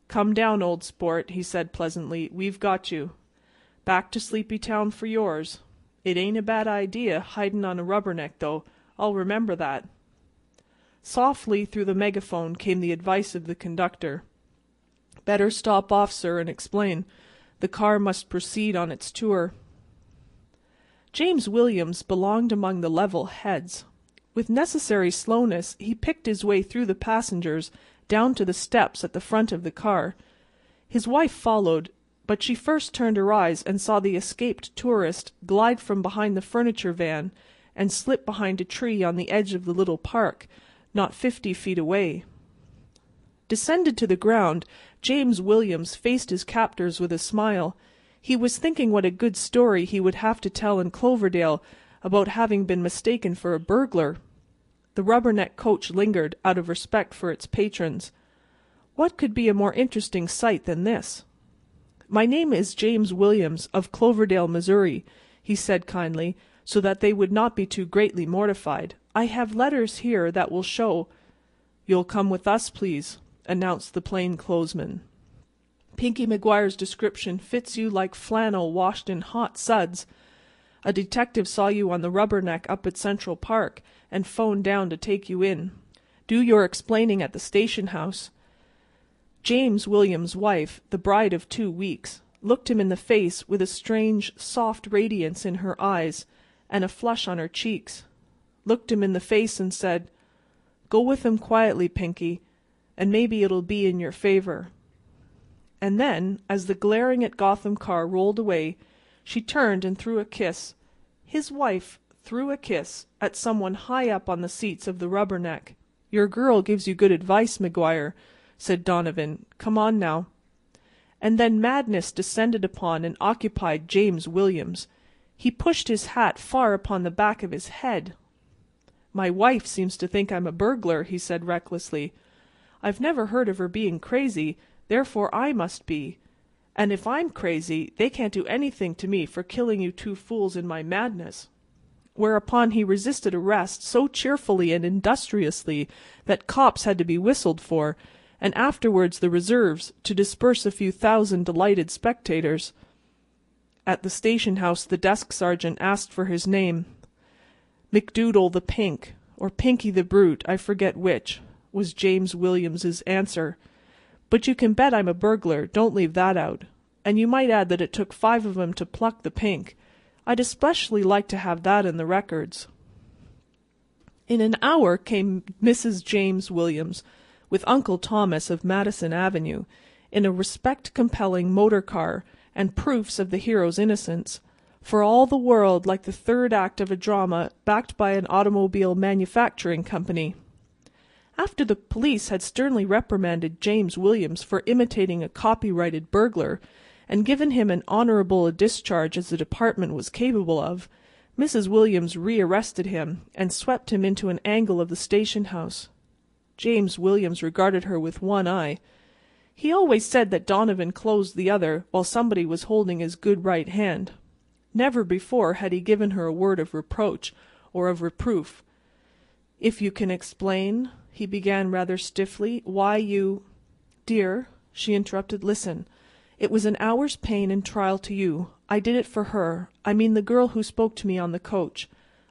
"Come down, old sport," he said pleasantly. "We've got you. Back to Sleepytown for yours. It ain't a bad idea hidin' on a rubberneck, though. I'll remember that." Softly through the megaphone came the advice of the conductor. "Better stop off, sir, and explain. The car must proceed on its tour." James Williams belonged among the level heads. With necessary slowness he picked his way through the passengers down to the steps at the front of the car. His wife followed, but she first turned her eyes and saw the escaped tourist glide from behind the furniture van and slip behind a tree on the edge of the little park, not 50 feet away. Descended to the ground, James Williams faced his captors with a smile. He was thinking what a good story he would have to tell in Cloverdale about having been mistaken for a burglar. The rubberneck coach lingered out of respect for its patrons. What could be a more interesting sight than this? "My name is James Williams of Cloverdale, Missouri," he said kindly, so that they would not be too greatly mortified. "I have letters here that will show—" "You'll come with us, please," announced the plain-clothesman. "Pinky McGuire's description fits you like flannel washed in hot suds. A detective saw you on the rubberneck up at Central Park and phoned down to take you in. Do your explaining at the station house." James Williams' wife, the bride of 2 weeks, looked him in the face with a strange, soft radiance in her eyes and a flush on her cheeks, looked him in the face and said, "Go with him quietly, Pinky, and maybe it'll be in your favor." And then, as the glaring at Gotham car rolled away, she turned and threw a kiss. His wife threw a kiss at someone high up on the seats of the rubberneck. "Your girl gives you good advice, McGuire," said Donovan. "Come on now." And then madness descended upon and occupied James Williams. He pushed his hat far upon the back of his head. "My wife seems to think I'm a burglar," he said recklessly. "I've never heard of her being crazy, therefore I must be. And if I'm crazy, they can't do anything to me for killing you 2 fools in my madness." Whereupon he resisted arrest so cheerfully and industriously that cops had to be whistled for, and afterwards the reserves, to disperse a few thousand delighted spectators. At the station house the desk sergeant asked for his name. "McDoodle the Pink, or Pinky the Brute, I forget which," was James Williams's answer. "But you can bet I'm a burglar, don't leave that out. And you might add that it took 5 of 'em to pluck the pink. I'd especially like to have that in the records." In an hour came Mrs. James Williams, with Uncle Thomas of Madison Avenue, in a respect-compelling motor car, and proofs of the hero's innocence, for all the world like the 3rd act of a drama backed by an automobile manufacturing company. After the police had sternly reprimanded James Williams for imitating a copyrighted burglar, and given him an honorable a discharge as the department was capable of, Mrs. Williams rearrested him and swept him into an angle of the station house. James Williams regarded her with one eye. He always said that Donovan closed the other while somebody was holding his good right hand. Never before had he given her a word of reproach or of reproof. "If you can explain," he began rather stiffly, "why you—" "Dear," she interrupted, "listen. It was an hour's pain and trial to you. I did it for her. I mean the girl who spoke to me on the coach.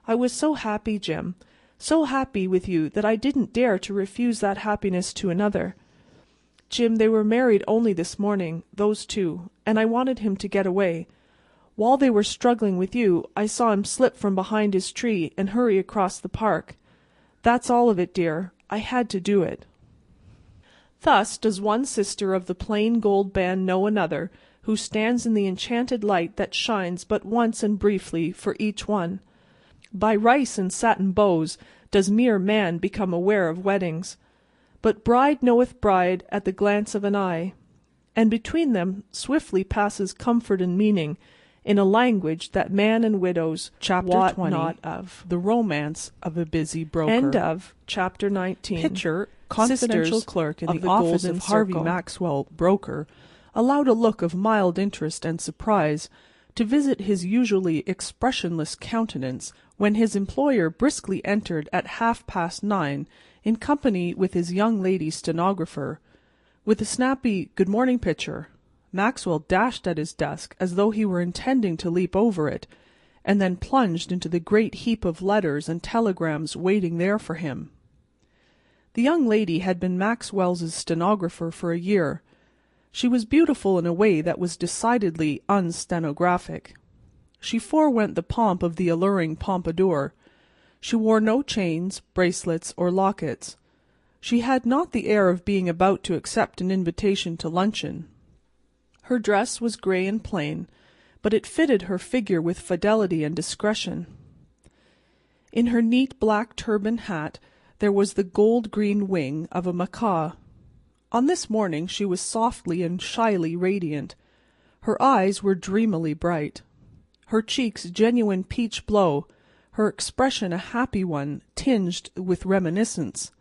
I was so happy, Jim, so happy with you that I didn't dare to refuse that happiness to another. Jim, they were married only this morning, those 2, and I wanted him to get away. While they were struggling with you, I saw him slip from behind his tree and hurry across the park. That's all of it, dear. I had to do it." Thus does one sister of the plain gold band know another, who stands in the enchanted light that shines but once and briefly for each one. By rice and satin bows does mere man become aware of weddings. But bride knoweth bride at the glance of an eye, and between them swiftly passes comfort and meaning in a language that man and widows Chapter 20 not of. The romance of a busy broker. End of Chapter 19. Pitcher, confidential Sisters clerk in of the, the office Golden of Harvey Circle. Maxwell, broker, allowed a look of mild interest and surprise to visit his usually expressionless countenance when his employer briskly entered at 9:30 in company with his young lady stenographer. With a snappy "Good morning, Pitcher," Maxwell dashed at his desk as though he were intending to leap over it, and then plunged into the great heap of letters and telegrams waiting there for him. The young lady had been Maxwell's stenographer for a year. She was beautiful in a way that was decidedly unstenographic. She forewent the pomp of the alluring pompadour. She wore no chains, bracelets, or lockets. She had not the air of being about to accept an invitation to luncheon. Her dress was gray and plain, but it fitted her figure with fidelity and discretion. In her neat black turban hat there was the gold-green wing of a macaw. On this morning she was softly and shyly radiant. Her eyes were dreamily bright, her cheeks genuine peach blow, her expression a happy one tinged with reminiscence.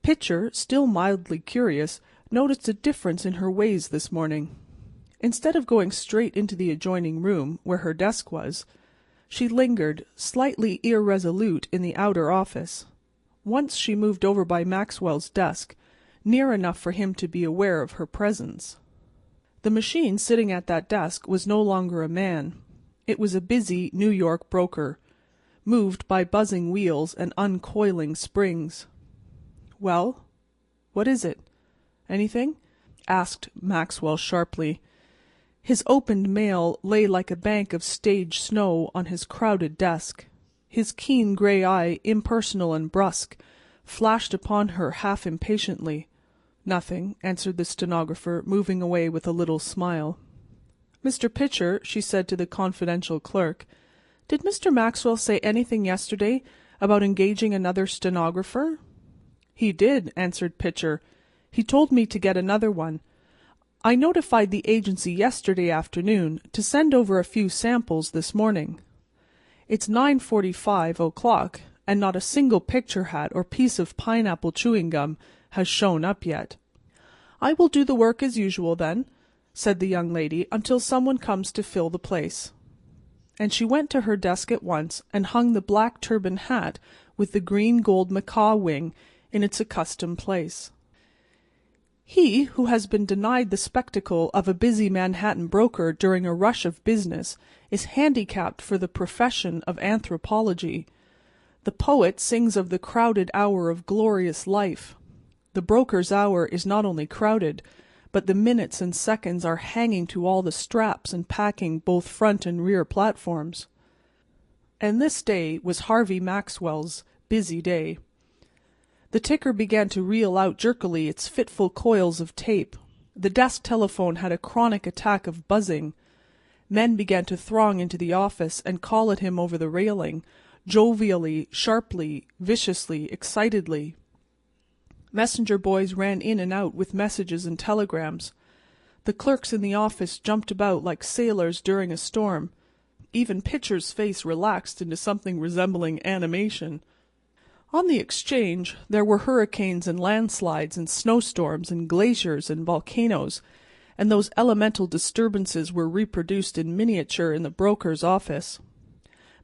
Pitcher, still mildly curious, noticed a difference in her ways this morning. Instead of going straight into the adjoining room, where her desk was, she lingered, slightly irresolute, in the outer office. Once she moved over by Maxwell's desk, near enough for him to be aware of her presence. The machine sitting at that desk was no longer a man. It was a busy New York broker, moved by buzzing wheels and uncoiling springs. "Well, what is it? Anything?" asked Maxwell sharply. His opened mail lay like a bank of stage snow on his crowded desk. His keen gray eye, impersonal and brusque, flashed upon her half impatiently. "Nothing," answered the stenographer, moving away with a little smile. "Mr. Pitcher," she said to the confidential clerk, "did Mr. Maxwell say anything yesterday about engaging another stenographer?" "He did," answered Pitcher. "He told me to get another one. I notified the agency yesterday afternoon to send over a few samples this morning. It's 9:45 o'clock, and not a single picture hat or piece of pineapple chewing gum has shown up yet." "I will do the work as usual, then," said the young lady, "until someone comes to fill the place." And she went to her desk at once and hung the black turban hat with the green gold macaw wing in its accustomed place. He who has been denied the spectacle of a busy Manhattan broker during a rush of business is handicapped for the profession of anthropology. The poet sings of the crowded hour of glorious life. The broker's hour is not only crowded, but the minutes and seconds are hanging to all the straps and packing both front and rear platforms. And this day was Harvey Maxwell's busy day. The ticker began to reel out jerkily its fitful coils of tape. The desk telephone had a chronic attack of buzzing. Men began to throng into the office and call at him over the railing, jovially, sharply, viciously, excitedly. Messenger boys ran in and out with messages and telegrams. The clerks in the office jumped about like sailors during a storm. Even Pitcher's face relaxed into something resembling animation. On the Exchange there were hurricanes and landslides and snowstorms and glaciers and volcanoes, and those elemental disturbances were reproduced in miniature in the broker's office.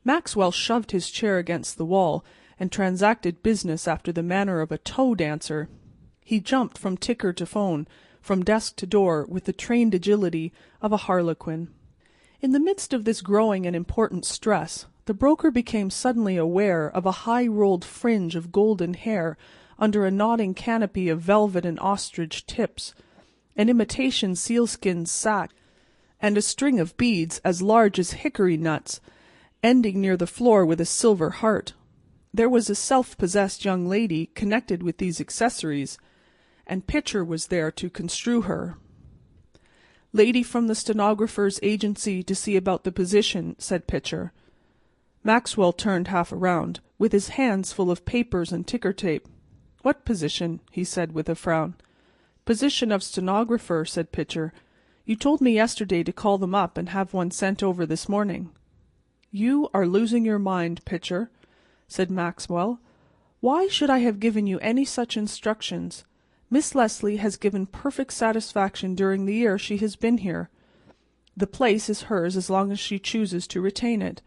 Maxwell shoved his chair against the wall and transacted business after the manner of a toe dancer. He jumped from ticker to phone, from desk to door, with the trained agility of a harlequin. In the midst of this growing and important stress, the broker became suddenly aware of a high-rolled fringe of golden hair under a nodding canopy of velvet and ostrich tips, an imitation sealskin sack, and a string of beads as large as hickory nuts, ending near the floor with a silver heart. There was a self-possessed young lady connected with these accessories, and Pitcher was there to construe her. "Lady from the stenographer's agency to see about the position," said Pitcher. Maxwell turned half around, with his hands full of papers and ticker tape. "What position?" he said with a frown. "Position of stenographer," said Pitcher. "You told me yesterday to call them up and have one sent over this morning." "You are losing your mind, Pitcher," said Maxwell. "Why should I have given you any such instructions? Miss Leslie has given perfect satisfaction during the year she has been here. The place is hers as long as she chooses to retain it.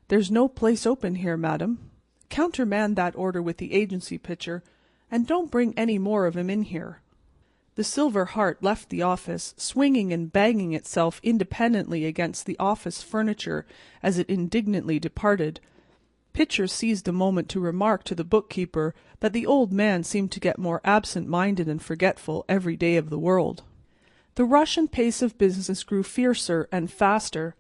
There's no place open here, madam. Countermand that order with the agency, Pitcher, and don't bring any more of 'em in here." The Silver Heart left the office, swinging and banging itself independently against the office furniture as it indignantly departed. Pitcher seized a moment to remark to the bookkeeper that the old man seemed to get more absent-minded and forgetful every day of the world. The rush and pace of business grew fiercer and faster.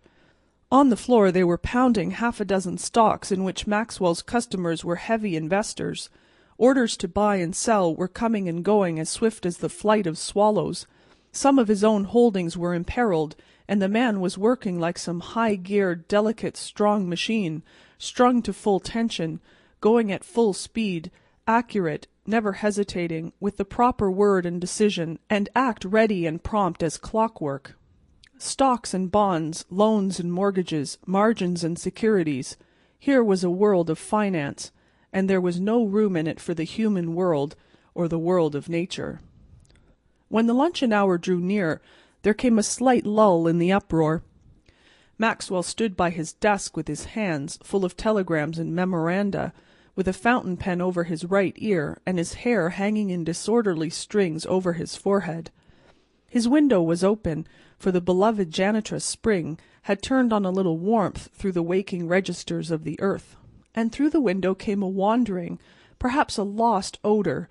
On the floor they were pounding half a dozen stocks in which Maxwell's customers were heavy investors. Orders to buy and sell were coming and going as swift as the flight of swallows. Some of his own holdings were imperiled, and the man was working like some high-geared, delicate, strong machine, strung to full tension, going at full speed, accurate, never hesitating, with the proper word and decision, and act ready and prompt as clockwork. Stocks and bonds, loans and mortgages, margins and securities. Here was a world of finance, and there was no room in it for the human world or the world of nature. When the luncheon hour drew near, there came a slight lull in the uproar. Maxwell stood by his desk with his hands full of telegrams and memoranda, with a fountain pen over his right ear and his hair hanging in disorderly strings over his forehead. His window was open, for the beloved janitress Spring had turned on a little warmth through the waking registers of the earth, and through the window came a wandering, perhaps a lost odor,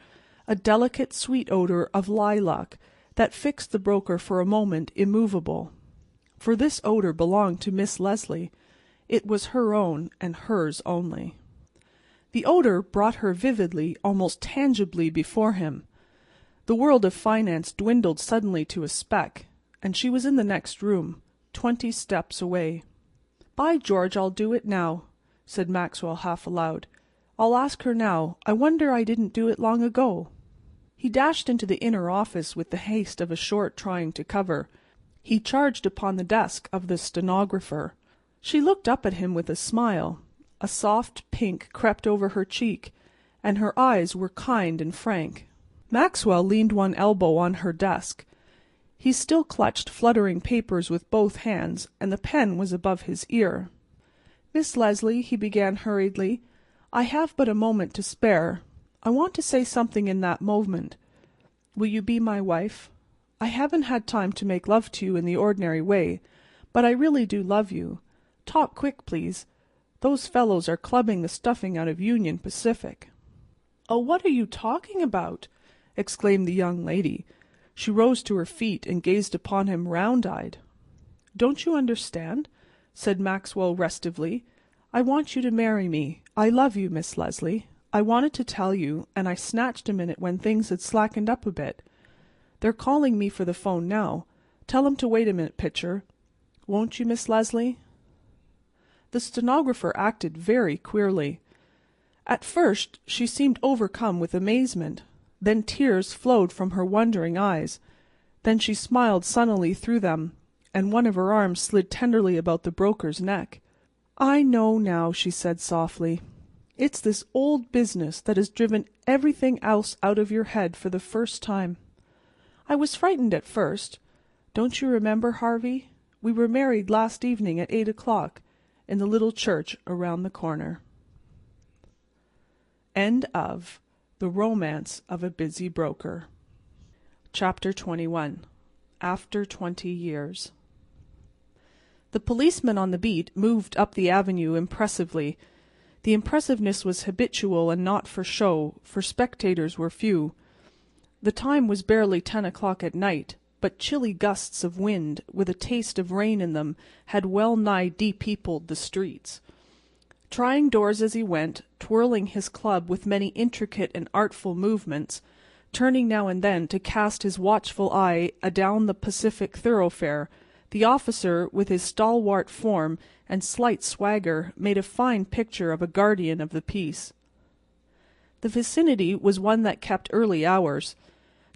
a delicate sweet odor of lilac, that fixed the broker for a moment immovable. For this odor belonged to Miss Leslie. It was her own and hers only. The odor brought her vividly, almost tangibly before him. The world of finance dwindled suddenly to a speck, and she was in the next room, 20 steps away. "By George, I'll do it now," said Maxwell half aloud. "I'll ask her now. I wonder I didn't do it long ago." He dashed into the inner office with the haste of a short trying to cover. He charged upon the desk of the stenographer. She looked up at him with a smile. A soft pink crept over her cheek, and her eyes were kind and frank. Maxwell leaned one elbow on her desk. He still clutched fluttering papers with both hands, and the pen was above his ear. "Miss Leslie," he began hurriedly, "I have but a moment to spare. I want to say something in that moment. Will you be my wife? I haven't had time to make love to you in the ordinary way, but I really do love you. Talk quick, please. Those fellows are clubbing the stuffing out of Union Pacific." "Oh, what are you talking about?" exclaimed the young lady. She rose to her feet and gazed upon him round-eyed. "Don't you understand?" said Maxwell restively. "I want you to marry me. I love you, Miss Leslie. I wanted to tell you, and I snatched a minute when things had slackened up a bit. They're calling me for the phone now. Tell 'em to wait a minute, Pitcher. Won't you, Miss Leslie?" The stenographer acted very queerly. At first she seemed overcome with amazement. Then tears flowed from her wondering eyes. Then she smiled sunnily through them, and one of her arms slid tenderly about the broker's neck. "I know now," she said softly. "It's this old business that has driven everything else out of your head for the first time. I was frightened at first. Don't you remember, Harvey? We were married last evening at 8 o'clock in the little church around the corner." End of The Romance of a Busy Broker. Chapter 21. After 20 Years. The policeman on the beat moved up the avenue impressively. The impressiveness was habitual and not for show, for spectators were few. The time was barely 10 o'clock at night, but chilly gusts of wind, with a taste of rain in them, had well-nigh depeopled the streets. Trying doors as he went, twirling his club with many intricate and artful movements, turning now and then to cast his watchful eye adown the Pacific thoroughfare, The officer, with his stalwart form and slight swagger, made a fine picture of a guardian of the peace. The vicinity was one that kept early hours.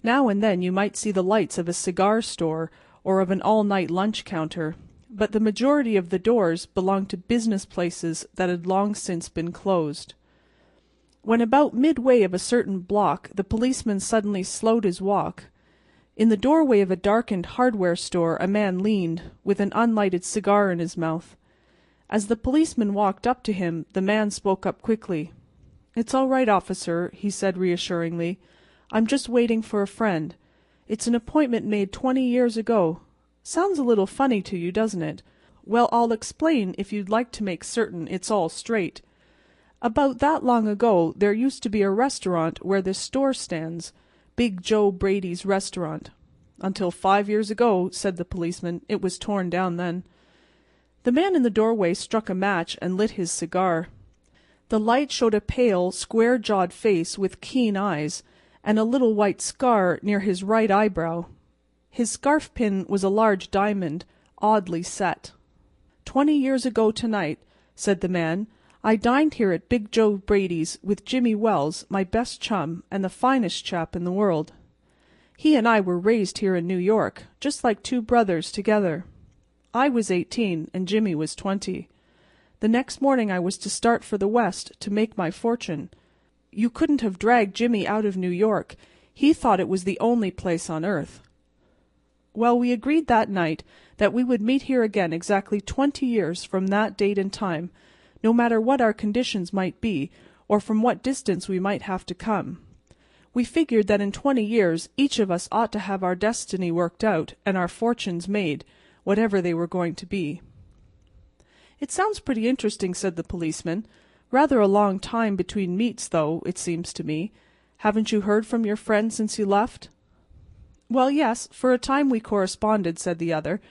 Now and then you might see the lights of a cigar store or of an all-night lunch counter, but the majority of the doors belonged to business places that had long since been closed. When about midway of a certain block the policeman suddenly slowed his walk. In the doorway of a darkened hardware store a man leaned, with an unlighted cigar in his mouth. As the policeman walked up to him, the man spoke up quickly. "It's all right, officer," he said reassuringly. "I'm just waiting for a friend. It's an appointment made 20 years ago. Sounds a little funny to you, doesn't it? Well, I'll explain if you'd like to make certain it's all straight. About that long ago there used to be a restaurant where this store stands, Big Joe Brady's restaurant. Until 5 years ago," said the policeman. "It was torn down then." The man in the doorway struck a match and lit his cigar. The light showed a pale, square-jawed face with keen eyes, and a little white scar near his right eyebrow. His scarf pin was a large diamond, oddly set. 20 years ago tonight," said the man, "I dined here at Big Joe Brady's with Jimmy Wells, my best chum, and the finest chap in the world. He and I were raised here in New York, just like two brothers together. I was 18 and Jimmy was 20. The next morning I was to start for the West to make my fortune. You couldn't have dragged Jimmy out of New York. He thought it was the only place on earth. Well, we agreed that night that we would meet here again exactly 20 years from that date and time, no matter what our conditions might be, or from what distance we might have to come. We figured that in 20 years each of us ought to have our destiny worked out and our fortunes made, whatever they were going to be." "It sounds pretty interesting," said the policeman. "Rather a long time between meets, though, it seems to me. Haven't you heard from your friend since you left?" "Well, yes, for a time we corresponded," said the other,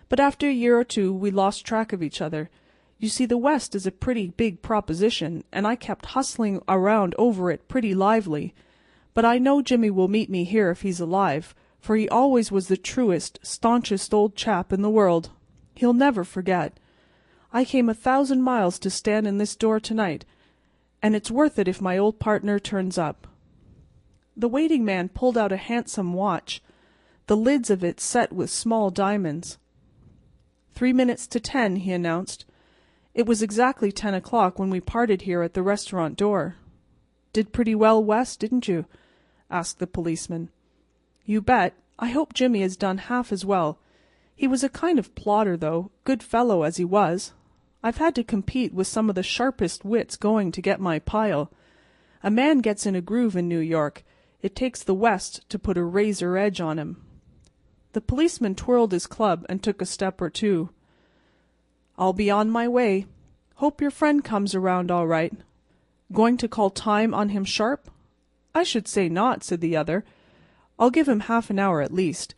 "but after a year or two we lost track of each other. You see, the West is a pretty big proposition, and I kept hustling around over it pretty lively. But I know Jimmy will meet me here if he's alive, for he always was the truest, staunchest old chap in the world. He'll never forget. I came 1,000 miles to stand in this door tonight, and it's worth it if my old partner turns up." The waiting man pulled out a handsome watch, the lids of it set with small diamonds. 3 minutes to 10, he announced. It was exactly 10 o'clock when we parted here at the restaurant door. "Did pretty well West, didn't you?" asked the policeman. "You bet. I hope Jimmy has done half as well. He was a kind of plodder, though, good fellow as he was. I've had to compete with some of the sharpest wits going to get my pile. A man gets in a groove in New York. It takes the West to put a razor edge on him." The policeman twirled his club and took a step or two. "I'll be on my way. Hope your friend comes around all right. Going to call time on him sharp?" "I should say not," said the other. "I'll give him half an hour at least.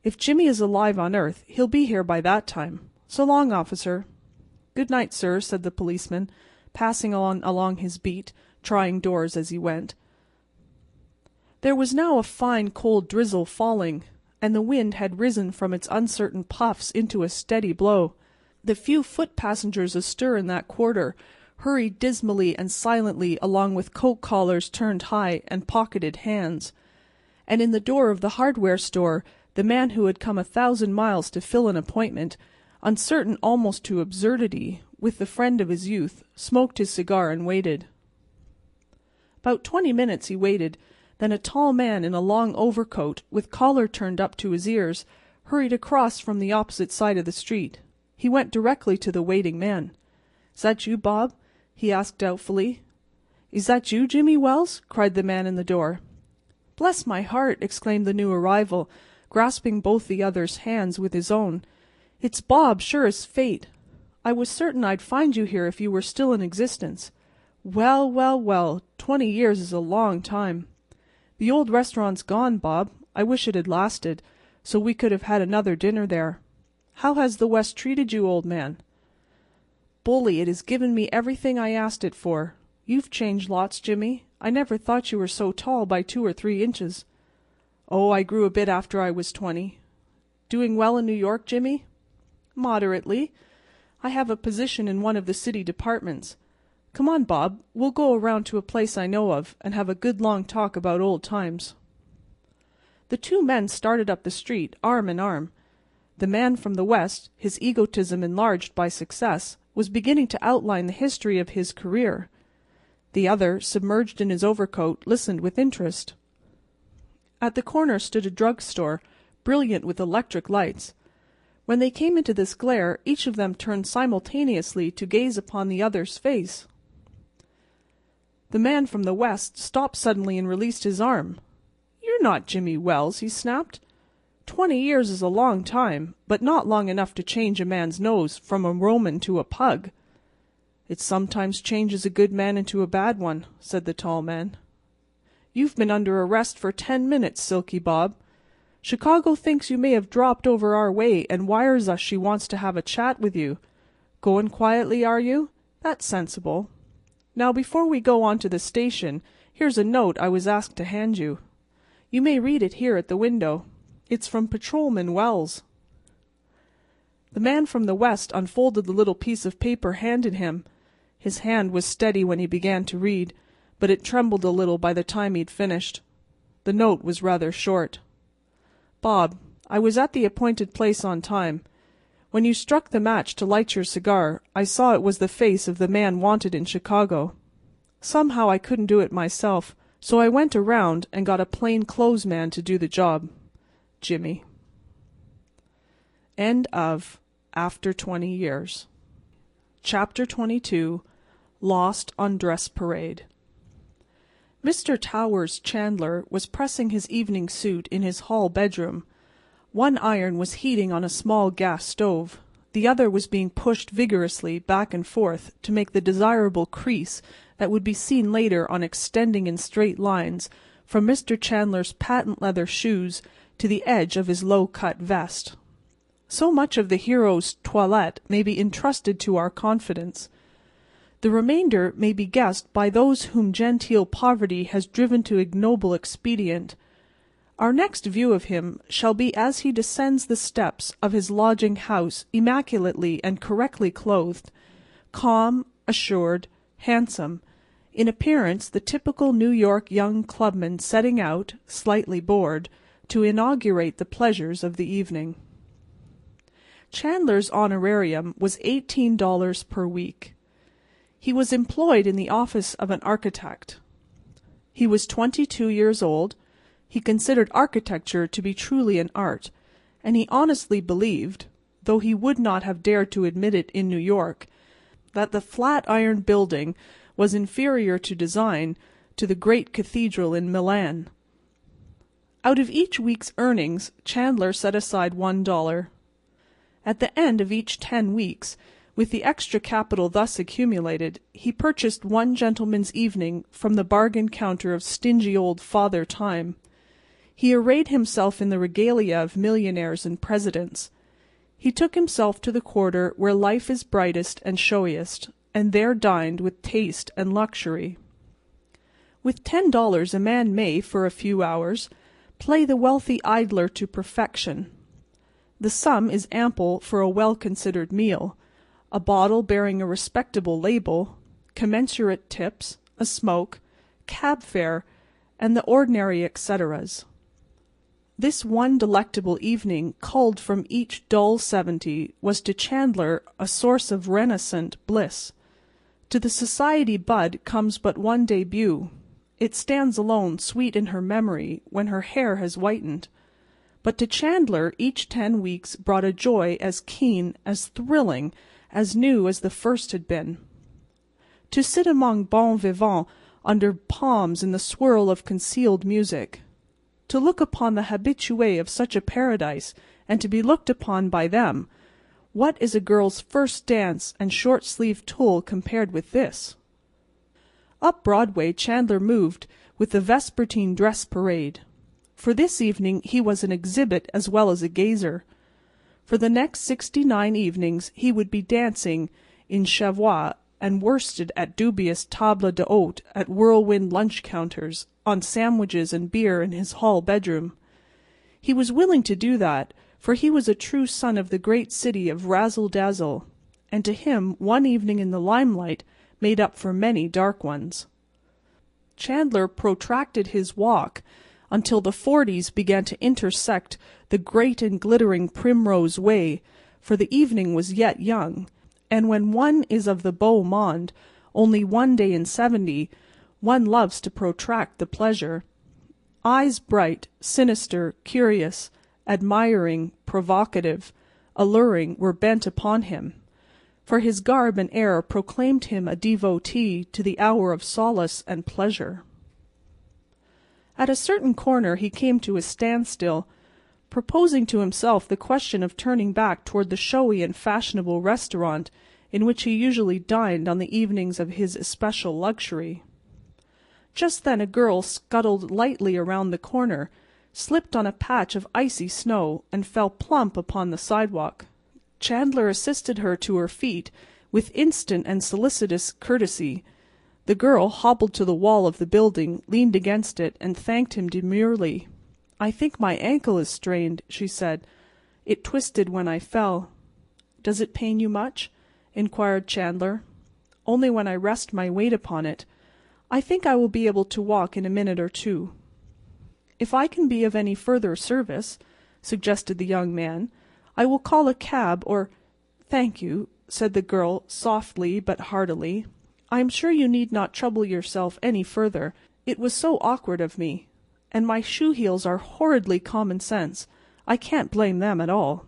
If Jimmy is alive on earth, he'll be here by that time. So long, officer." "Good night, sir," said the policeman, passing on along his beat, trying doors as he went. There was now a fine cold drizzle falling, and the wind had risen from its uncertain puffs into a steady blow. The few foot passengers astir in that quarter hurried dismally and silently along with coat collars turned high and pocketed hands. And in the door of the hardware store the man who had come 1,000 miles to fill an appointment, uncertain almost to absurdity, with the friend of his youth, smoked his cigar and waited. About 20 minutes he waited, then a tall man in a long overcoat, with collar turned up to his ears, hurried across from the opposite side of the street. He went directly to the waiting man. "Is that you, Bob?" he asked doubtfully. "Is that you, Jimmy Wells?" cried the man in the door. "Bless my heart!" exclaimed the new arrival, grasping both the other's hands with his own. "It's Bob, sure as fate. I was certain I'd find you here if you were still in existence. Well, well, well, 20 years is a long time. The old restaurant's gone, Bob. I wish it had lasted, so we could have had another dinner there. How has the West treated you, old man?" "Bully, it has given me everything I asked it for. You've changed lots, Jimmy. I never thought you were so tall by 2 or 3 inches." "Oh, I grew a bit after I was 20. Doing well in New York, Jimmy?" "Moderately. I have a position in one of the city departments. Come on, Bob, we'll go around to a place I know of, and have a good long talk about old times." The two men started up the street, arm in arm. The man from the West, his egotism enlarged by success, was beginning to outline the history of his career. The other, submerged in his overcoat, listened with interest. At the corner stood a drug store, brilliant with electric lights. When they came into this glare, each of them turned simultaneously to gaze upon the other's face. The man from the West stopped suddenly and released his arm. "You're not Jimmy Wells," he snapped. 20 years is a long time, but not long enough to change a man's nose from a Roman to a pug." "It sometimes changes a good man into a bad one," said the tall man. "You've been under arrest for 10 minutes, Silky Bob. Chicago thinks you may have dropped over our way and wires us she wants to have a chat with you. Going quietly, are you? That's sensible. Now, before we go on to the station, here's a note I was asked to hand you. You may read it here at the window. It's from Patrolman Wells." The man from the West unfolded the little piece of paper handed him. His hand was steady when he began to read, but it trembled a little by the time he'd finished. The note was rather short. "Bob, I was at the appointed place on time. When you struck the match to light your cigar, I saw it was the face of the man wanted in Chicago. Somehow I couldn't do it myself, so I went around and got a plain clothes man to do the job. Jimmy." End of After 20 Years. Chapter 22. Lost on Dress Parade. Mr. Towers Chandler was pressing his evening suit in his hall bedroom. One iron was heating on a small gas stove. The other was being pushed vigorously back and forth to make the desirable crease that would be seen later on extending in straight lines from Mr. Chandler's patent leather shoes to the edge of his low-cut vest. So much of the hero's toilette may be entrusted to our confidence. The remainder may be guessed by those whom genteel poverty has driven to ignoble expedient. Our next view of him shall be as he descends the steps of his lodging-house immaculately and correctly clothed, calm, assured, handsome, in appearance the typical New York young clubman setting out, slightly bored, to inaugurate the pleasures of the evening. Chandler's honorarium was $18 per week. He was employed in the office of an architect. He was 22 years old. He considered architecture to be truly an art, and he honestly believed, though he would not have dared to admit it in New York, that the Flatiron Building was inferior to design to the great cathedral in Milan. Out of each week's earnings Chandler set aside $1. At the end of each 10 weeks, with the extra capital thus accumulated, he purchased one gentleman's evening from the bargain counter of stingy old Father Time. He arrayed himself in the regalia of millionaires and presidents. He took himself to the quarter where life is brightest and showiest, and there dined with taste and luxury. With $10 a man may, for a few hours, play the wealthy idler to perfection. The sum is ample for a well-considered meal, a bottle bearing a respectable label, commensurate tips, a smoke, cab fare, and the ordinary et ceteras. This one delectable evening culled from each dull 70 was to Chandler a source of renascent bliss. To the society bud comes but one debut. It stands alone sweet in her memory when her hair has whitened. But to Chandler each 10 weeks brought a joy as keen, as thrilling, as new as the first had been. To sit among bons vivants under palms in the swirl of concealed music. To look upon the habitués of such a paradise and to be looked upon by them. What is a girl's first dance and short-sleeved tulle compared with this? Up Broadway Chandler moved with the vespertine dress parade. For this evening he was an exhibit as well as a gazer. For the next 69 evenings he would be dancing in cheviot and worsted at dubious table d'hôte at whirlwind lunch counters, on sandwiches and beer in his hall bedroom. He was willing to do that, for he was a true son of the great city of Razzle-Dazzle, and to him one evening in the limelight made up for many dark ones. Chandler protracted his walk until the 40s began to intersect the great and glittering Primrose Way, for the evening was yet young, and when one is of the beau monde, only one day in 70, one loves to protract the pleasure. Eyes bright, sinister, curious, admiring, provocative, alluring were bent upon him, for his garb and air proclaimed him a devotee to the hour of solace and pleasure. At a certain corner he came to a standstill, proposing to himself the question of turning back toward the showy and fashionable restaurant in which he usually dined on the evenings of his especial luxury. Just then a girl scuttled lightly around the corner, slipped on a patch of icy snow, and fell plump upon the sidewalk. Chandler assisted her to her feet with instant and solicitous courtesy. The girl hobbled to the wall of the building, leaned against it, and thanked him demurely. "I think my ankle is strained," she said. "It twisted when I fell." "Does it pain you much?" inquired Chandler. "Only when I rest my weight upon it. I think I will be able to walk in a minute or two." "If I can be of any further service," suggested the young man, "I will call a cab or—" "Thank you," said the girl, softly but heartily. "I am sure you need not trouble yourself any further. It was so awkward of me. And my shoe heels are horridly common sense. I can't blame them at all."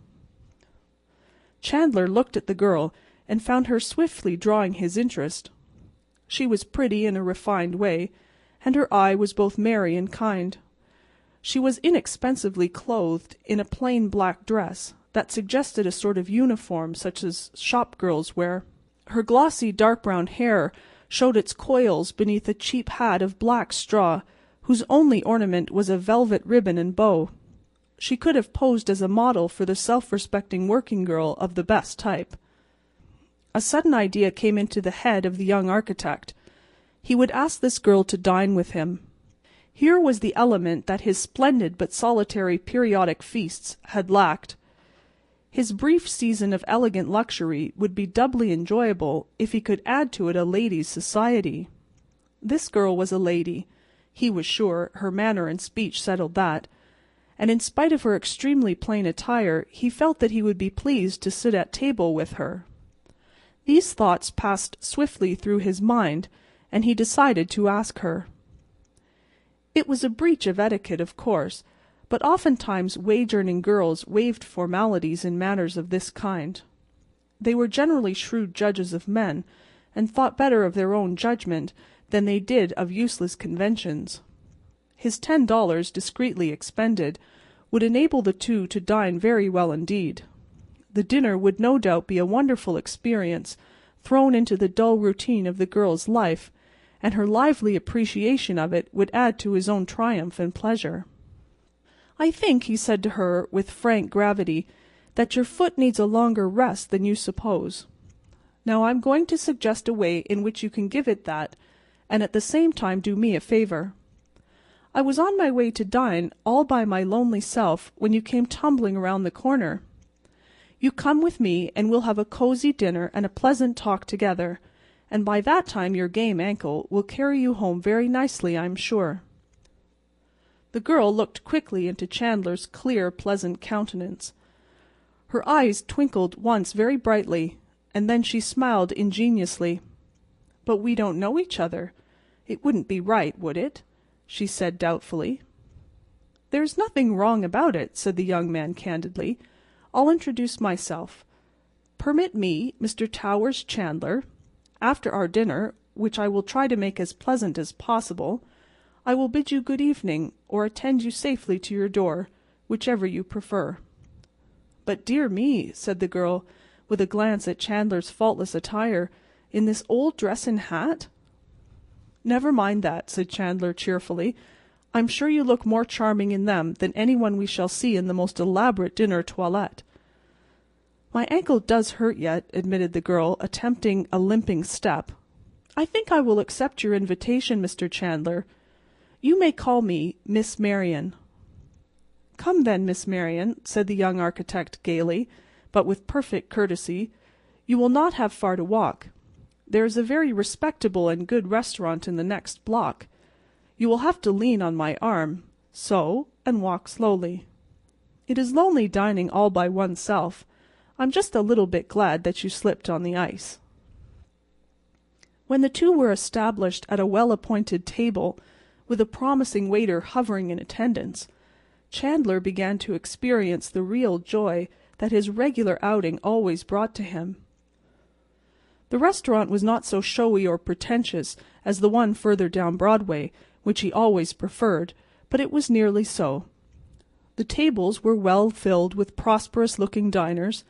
Chandler looked at the girl and found her swiftly drawing his interest. She was pretty in a refined way, and her eye was both merry and kind. She was inexpensively clothed in a plain black dress that suggested a sort of uniform such as shop girls wear. Her glossy dark brown hair showed its coils beneath a cheap hat of black straw, whose only ornament was a velvet ribbon and bow. She could have posed as a model for the self-respecting working girl of the best type. A sudden idea came into the head of the young architect. He would ask this girl to dine with him. Here was the element that his splendid but solitary periodic feasts had lacked. His brief season of elegant luxury would be doubly enjoyable if he could add to it a lady's society. This girl was a lady. He was sure her manner and speech settled that, and in spite of her extremely plain attire he felt that he would be pleased to sit at table with her. These thoughts passed swiftly through his mind, and he decided to ask her. It was a breach of etiquette, of course, but oftentimes wage-earning girls waived formalities in matters of this kind. They were generally shrewd judges of men, and thought better of their own judgment than they did of useless conventions. His $10, discreetly expended, would enable the two to dine very well indeed. The dinner would no doubt be a wonderful experience, thrown into the dull routine of the girl's life, and her lively appreciation of it would add to his own triumph and pleasure. "I think," he said to her with frank gravity, "that your foot needs a longer rest than you suppose. Now I'm going to suggest a way in which you can give it that, and at the same time do me a favor. I was on my way to dine all by my lonely self when you came tumbling around the corner. You come with me and we'll have a cozy dinner and a pleasant talk together, and by that time your game ankle will carry you home very nicely, I'm sure." The girl looked quickly into Chandler's clear, pleasant countenance. Her eyes twinkled once very brightly, and then she smiled ingeniously. "But we don't know each other. It wouldn't be right, would it?" she said doubtfully. "There's nothing wrong about it," said the young man candidly. "I'll introduce myself. Permit me, Mr. Towers Chandler. After our dinner, which I will try to make as pleasant as possible, I will bid you good evening, or attend you safely to your door, whichever you prefer." "But dear me," said the girl, with a glance at Chandler's faultless attire, "in this old dress and hat?" "Never mind that," said Chandler cheerfully. "I'm sure you look more charming in them than anyone we shall see in the most elaborate dinner toilette." "My ankle does hurt yet," admitted the girl, attempting a limping step. "I think I will accept your invitation, Mr. Chandler. You may call me Miss Marion." "Come then, Miss Marion," said the young architect gaily, but with perfect courtesy. "You will not have far to walk. There is a very respectable and good restaurant in the next block. You will have to lean on my arm, so, and walk slowly. It is lonely dining all by oneself. I'm just a little bit glad that you slipped on the ice." When the two were established at a well-appointed table, with a promising waiter hovering in attendance, Chandler began to experience the real joy that his regular outing always brought to him. The restaurant was not so showy or pretentious as the one further down Broadway, which he always preferred, but it was nearly so. The tables were well filled with prosperous-looking diners.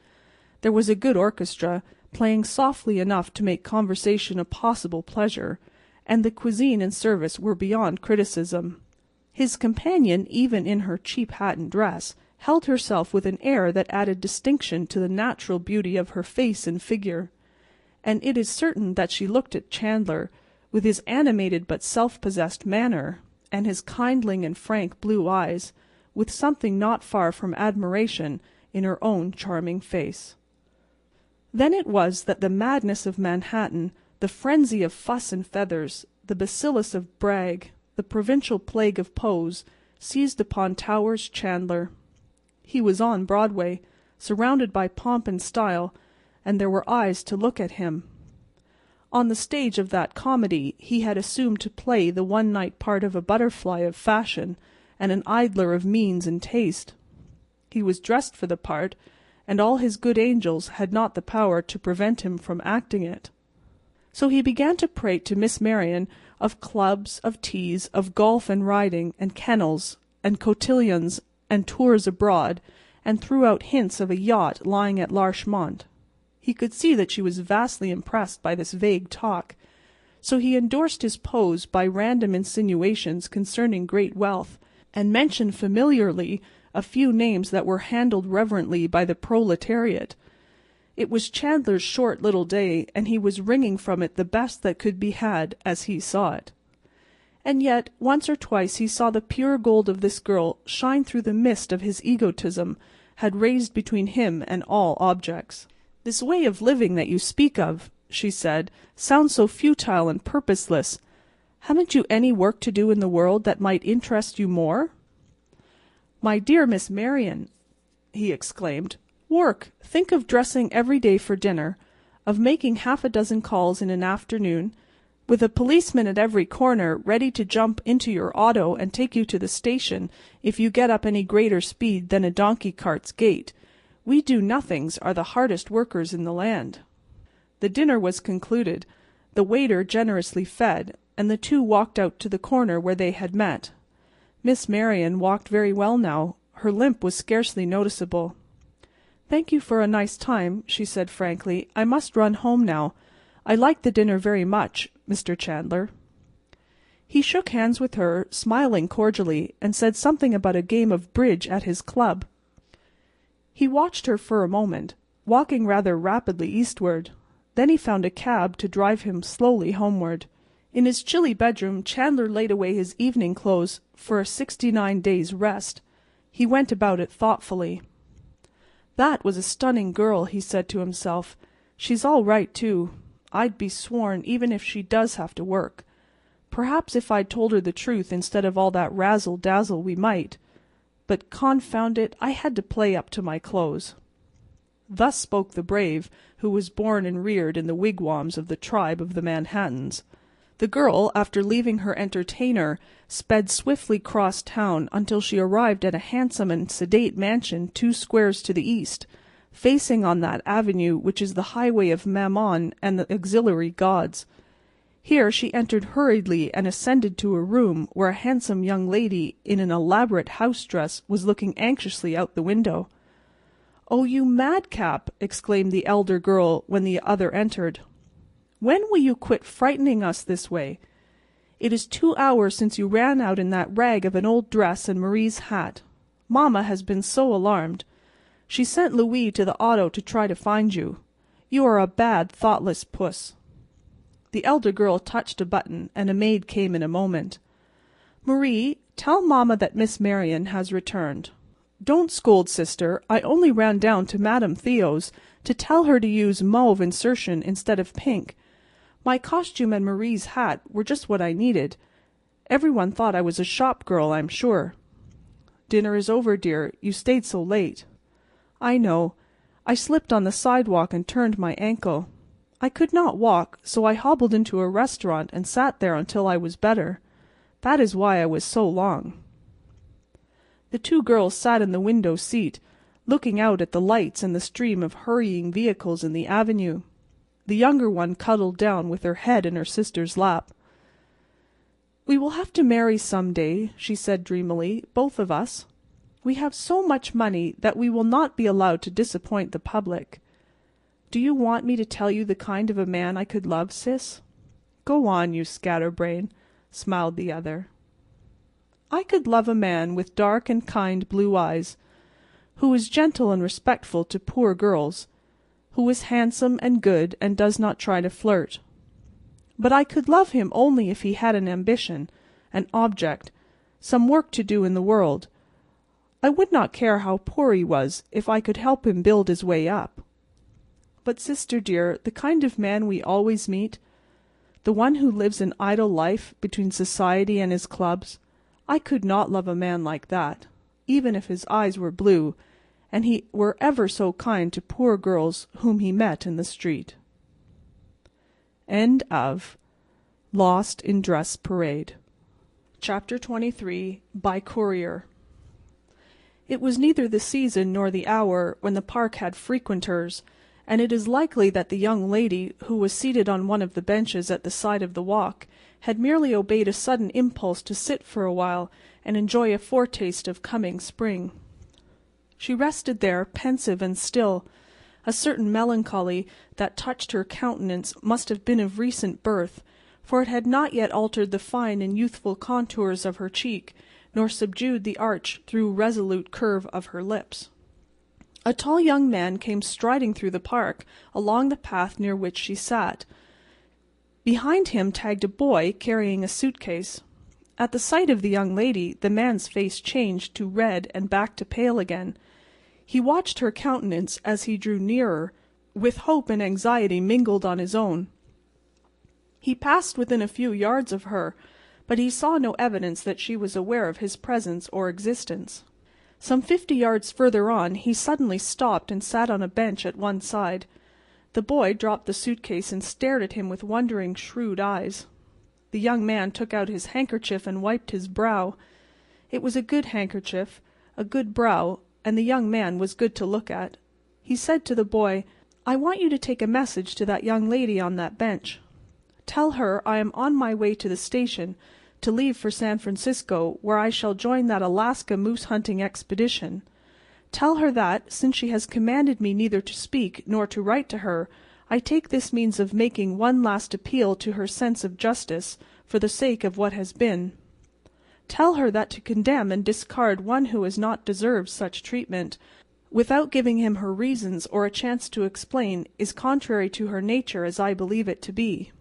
There was a good orchestra, playing softly enough to make conversation a possible pleasure, and the cuisine and service were beyond criticism. His companion, even in her cheap hat and dress, held herself with an air that added distinction to the natural beauty of her face and figure, and it is certain that she looked at Chandler, with his animated but self-possessed manner, and his kindling and frank blue eyes, with something not far from admiration in her own charming face. Then it was that the madness of Manhattan, the frenzy of fuss and feathers, the bacillus of brag, the provincial plague of pose, seized upon Towers Chandler. He was on Broadway, surrounded by pomp and style, and there were eyes to look at him. On the stage of that comedy he had assumed to play the one-night part of a butterfly of fashion and an idler of means and taste. He was dressed for the part, and all his good angels had not the power to prevent him from acting it. So he began to prate to Miss Marion of clubs, of teas, of golf and riding, and kennels, and cotillons, and tours abroad, and threw out hints of a yacht lying at Larchmont. He could see that she was vastly impressed by this vague talk, so he endorsed his pose by random insinuations concerning great wealth, and mentioned familiarly a few names that were handled reverently by the proletariat. It was Chandler's short little day, and he was wringing from it the best that could be had as he saw it. And yet once or twice he saw the pure gold of this girl shine through the mist of his egotism had raised between him and all objects. "This way of living that you speak of," she said, "sounds so futile and purposeless. Haven't you any work to do in the world that might interest you more?" "My dear Miss Marion," he exclaimed, "work! Think of dressing every day for dinner, of making half a dozen calls in an afternoon, with a policeman at every corner ready to jump into your auto and take you to the station if you get up any greater speed than a donkey cart's gait. We do-nothings are the hardest workers in the land." The dinner was concluded, the waiter generously fed, and the two walked out to the corner where they had met. Miss Marion walked very well now. Her limp was scarcely noticeable. "Thank you for a nice time," she said frankly. "I must run home now. I liked the dinner very much, Mr. Chandler." He shook hands with her, smiling cordially, and said something about a game of bridge at his club. He watched her for a moment, walking rather rapidly eastward. Then he found a cab to drive him slowly homeward. In his chilly bedroom Chandler laid away his evening clothes for a 69 days' rest. He went about it thoughtfully. "That was a stunning girl," he said to himself. "She's all right, too. I'd be sworn even if she does have to work. Perhaps if I'd told her the truth instead of all that razzle-dazzle we might. But confound it, I had to play up to my clothes." Thus spoke the brave, who was born and reared in the wigwams of the tribe of the Manhattans. The girl, after leaving her entertainer, sped swiftly cross town until she arrived at a handsome and sedate mansion 2 squares to the east, facing on that avenue which is the highway of Mammon and the auxiliary gods. Here she entered hurriedly and ascended to a room where a handsome young lady in an elaborate house dress was looking anxiously out the window. "Oh, you madcap!" exclaimed the elder girl when the other entered. "When will you quit frightening us this way? It is 2 hours since you ran out in that rag of an old dress and Marie's hat. Mamma has been so alarmed. She sent Louis to the auto to try to find you. You are a bad, thoughtless puss." The elder girl touched a button, and a maid came in a moment. "Marie, tell Mamma that Miss Marion has returned." Don't scold, sister. I only ran down to Madame Theo's to tell her to use mauve insertion instead of pink. My costume and Marie's hat were just what I needed. Everyone thought I was a shop girl, I'm sure. Dinner is over, dear. You stayed so late. I know. I slipped on the sidewalk and turned my ankle. I could not walk, so I hobbled into a restaurant and sat there until I was better. That is why I was so long. The two girls sat in the window seat, looking out at the lights and the stream of hurrying vehicles in the avenue. The younger one cuddled down with her head in her sister's lap. We will have to marry some day, she said dreamily, both of us. We have so much money that we will not be allowed to disappoint the public. Do you want me to tell you the kind of a man I could love, sis? Go on, you scatterbrain, smiled the other. I could love a man with dark and kind blue eyes, who is gentle and respectful to poor girls, who is handsome and good and does not try to flirt. But I could love him only if he had an ambition, an object, some work to do in the world. I would not care how poor he was if I could help him build his way up. But, sister dear, the kind of man we always meet, the one who lives an idle life between society and his clubs, I could not love a man like that, even if his eyes were blue, and he were ever so kind to poor girls whom he met in the street. End of Lost in Dress Parade. Chapter 23. By Courier. It was neither the season nor the hour when the park had frequenters, and it is likely that the young lady, who was seated on one of the benches at the side of the walk, had merely obeyed a sudden impulse to sit for a while and enjoy a foretaste of coming spring. She rested there, pensive and still. A certain melancholy that touched her countenance must have been of recent birth, for it had not yet altered the fine and youthful contours of her cheek, nor subdued the arch though resolute curve of her lips. A tall young man came striding through the park, along the path near which she sat. Behind him tagged a boy carrying a suitcase. At the sight of the young lady, the man's face changed to red and back to pale again. He watched her countenance as he drew nearer, with hope and anxiety mingled on his own. He passed within a few yards of her, but he saw no evidence that she was aware of his presence or existence. Some 50 yards further on he suddenly stopped and sat on a bench at one side. The boy dropped the suitcase and stared at him with wondering, shrewd eyes. The young man took out his handkerchief and wiped his brow. It was a good handkerchief, a good brow, and the young man was good to look at. He said to the boy, I want you to take a message to that young lady on that bench. Tell her I am on my way to the station, to leave for San Francisco, where I shall join that Alaska moose-hunting expedition. Tell her that, since she has commanded me neither to speak nor to write to her, I take this means of making one last appeal to her sense of justice, for the sake of what has been. Tell her that to condemn and discard one who has not deserved such treatment, without giving him her reasons or a chance to explain, is contrary to her nature as I believe it to be.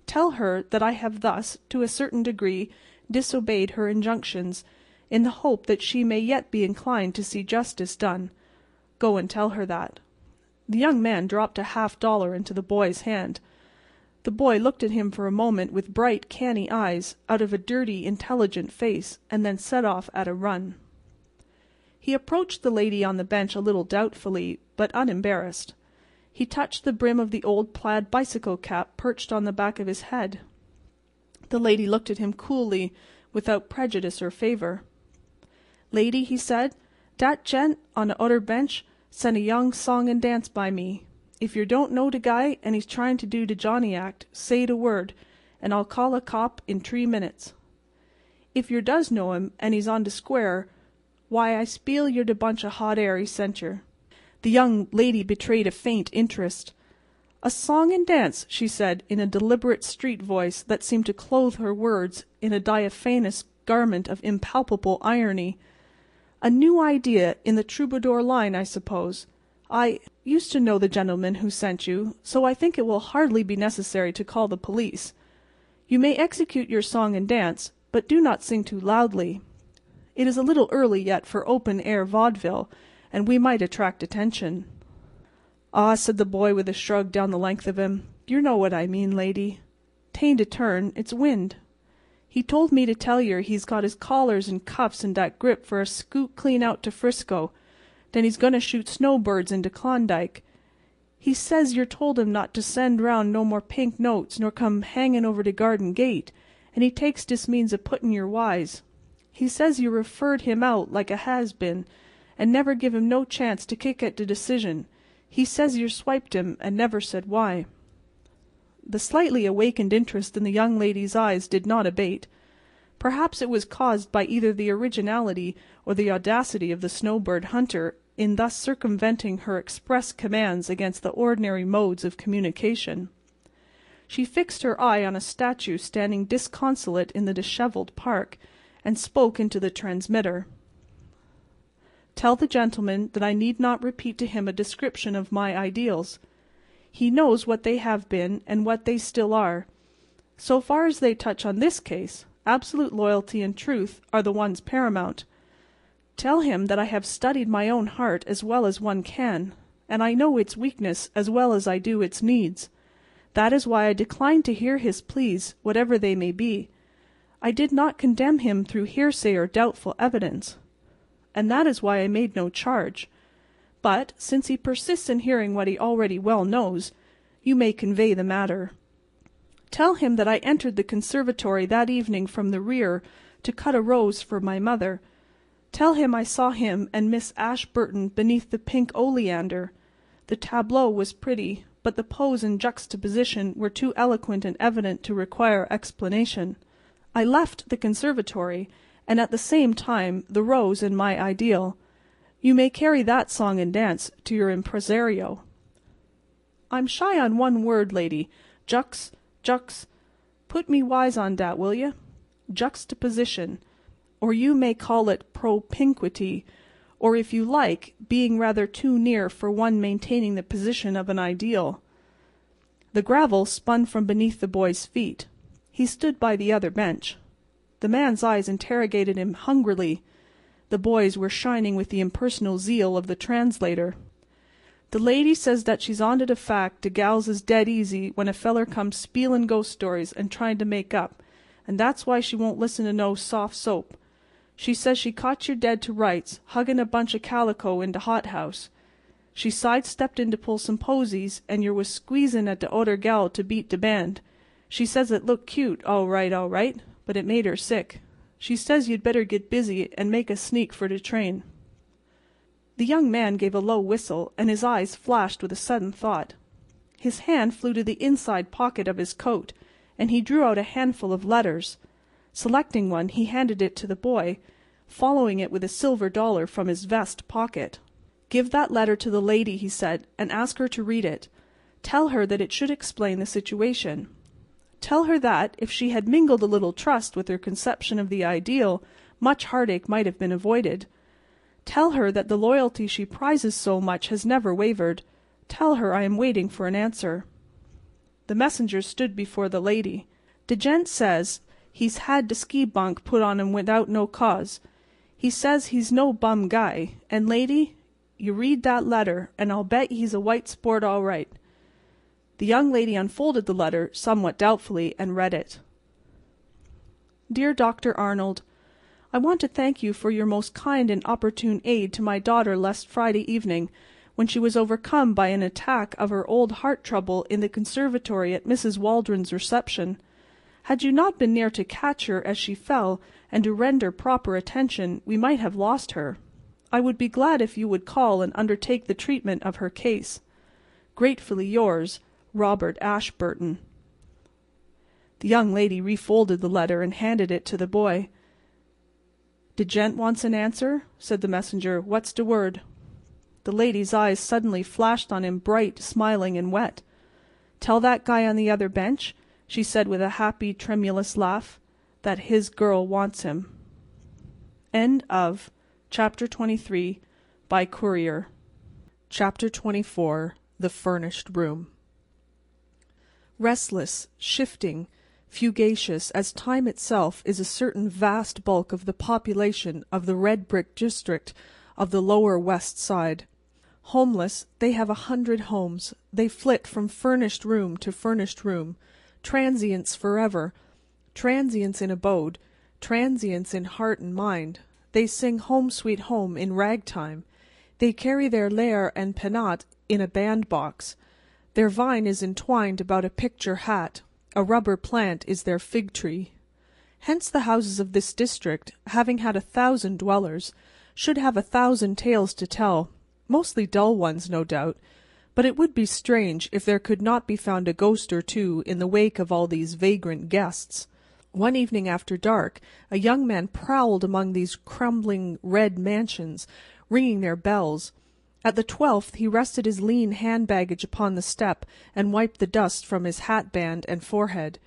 Tell her that I have thus, to a certain degree, disobeyed her injunctions, in the hope that she may yet be inclined to see justice done. Go and tell her that. The young man dropped a $50 into the boy's hand. The boy looked at him for a moment with bright, canny eyes, out of a dirty, intelligent face, and then set off at a run. He approached the lady on the bench a little doubtfully, but unembarrassed. He touched the brim of the old plaid bicycle cap perched on the back of his head. The lady looked at him coolly, without prejudice or favor. Lady, he said, dat gent on the oder bench sent a young song and dance by me. If yer don't know de guy and he's tryin' to do de Johnny act, say de word, and I'll call a cop in 3 minutes. If yer does know him and he's on de square, why I speel yer de bunch of hot air he sent yer. The young lady betrayed a faint interest. A song and dance, she said, in a deliberate street voice that seemed to clothe her words in a diaphanous garment of impalpable irony. A new idea in the troubadour line, I suppose. I used to know the gentleman who sent you, so I think it will hardly be necessary to call the police. You may execute your song and dance, but do not sing too loudly. It is a little early yet for open-air vaudeville, and we might attract attention." "Ah," said the boy with a shrug down the length of him, "yer know what I mean, lady. 'Tain't a turn, it's wind. He told me to tell yer he's got his collars and cuffs and dat grip for a scoot clean out to Frisco, then he's goin' to shoot snowbirds into Klondike. He says yer told him not to send round no more pink notes nor come hangin' over de garden gate, and he takes dis means of puttin' yer wise. He says you referred him out like a has-been, and never give him no chance to kick at de decision. He says yer swiped him, and never said why." The slightly awakened interest in the young lady's eyes did not abate. Perhaps it was caused by either the originality or the audacity of the snowbird hunter in thus circumventing her express commands against the ordinary modes of communication. She fixed her eye on a statue standing disconsolate in the dishevelled park, and spoke into the transmitter. "Tell the gentleman that I need not repeat to him a description of my ideals. He knows what they have been and what they still are. So far as they touch on this case, absolute loyalty and truth are the ones paramount. Tell him that I have studied my own heart as well as one can, and I know its weakness as well as I do its needs. That is why I decline to hear his pleas, whatever they may be. I did not condemn him through hearsay or doubtful evidence, and that is why I made no charge. But, since he persists in hearing what he already well knows, you may convey the matter. Tell him that I entered the conservatory that evening from the rear to cut a rose for my mother. Tell him I saw him and Miss Ashburton beneath the pink oleander. The tableau was pretty, but the pose and juxtaposition were too eloquent and evident to require explanation. I left the conservatory, and at the same time the rose and my ideal. You may carry that song and dance to your impresario." "I'm shy on one word, lady. Jux. Put me wise on dat, will ye? Juxtaposition, or you may call it propinquity, or if you like, being rather too near for one maintaining the position of an ideal." The gravel spun from beneath the boy's feet. He stood by the other bench. The man's eyes interrogated him hungrily. The boy's were shining with the impersonal zeal of the translator. "The lady says that she's onto de fact de gals is dead easy when a feller comes spielin' ghost stories and tryin' to make up, and that's why she won't listen to no soft soap. She says she caught yer dead to rights, huggin' a bunch of calico in de hothouse. She sidestepped in to pull some posies, and yer was squeezin' at de oder gal to beat de band. She says it looked cute, all right, but it made her sick. She says you'd better get busy and make a sneak for the train." The young man gave a low whistle, and his eyes flashed with a sudden thought. His hand flew to the inside pocket of his coat, and he drew out a handful of letters. Selecting one, he handed it to the boy, following it with a silver dollar from his vest pocket. "Give that letter to the lady," he said, "and ask her to read it. Tell her that it should explain the situation. Tell her that, if she had mingled a little trust with her conception of the ideal, much heartache might have been avoided. Tell her that the loyalty she prizes so much has never wavered. Tell her I am waiting for an answer." The messenger stood before the lady. "De gent says he's had de ski bunk put on him without no cause. He says he's no bum guy, and lady, you read that letter, and I'll bet he's a white sport all right." The young lady unfolded the letter somewhat doubtfully and read it. "Dear Dr. Arnold, I want to thank you for your most kind and opportune aid to my daughter last Friday evening, when she was overcome by an attack of her old heart trouble in the conservatory at Mrs. Waldron's reception. Had you not been near to catch her as she fell and to render proper attention, we might have lost her. I would be glad if you would call and undertake the treatment of her case. Gratefully yours, Robert Ashburton." The young lady refolded the letter and handed it to the boy. "De gent wants an answer," said the messenger. "What's de word?" The lady's eyes suddenly flashed on him, bright, smiling, and wet. "Tell that guy on the other bench," she said with a happy, tremulous laugh, "that his girl wants him." End of Chapter 23 by Courier. Chapter 24 The Furnished Room. Restless, shifting, fugacious as time itself is a certain vast bulk of the population of the red brick district of the lower West Side. Homeless, they have 100 homes. They flit from furnished room to furnished room. Transients forever. Transients in abode. Transients in heart and mind. They sing Home Sweet Home in ragtime. They carry their lair and penate in a bandbox. Their vine is entwined about a picture hat. A rubber plant is their fig tree. Hence the houses of this district, having had 1,000 dwellers, should have 1,000 tales to tell, mostly dull ones, no doubt, but it would be strange if there could not be found a ghost or two in the wake of all these vagrant guests. One evening after dark, a young man prowled among these crumbling red mansions, ringing their bells. At the 12th he rested his lean hand-baggage upon the step and wiped the dust from his hat-band and forehead.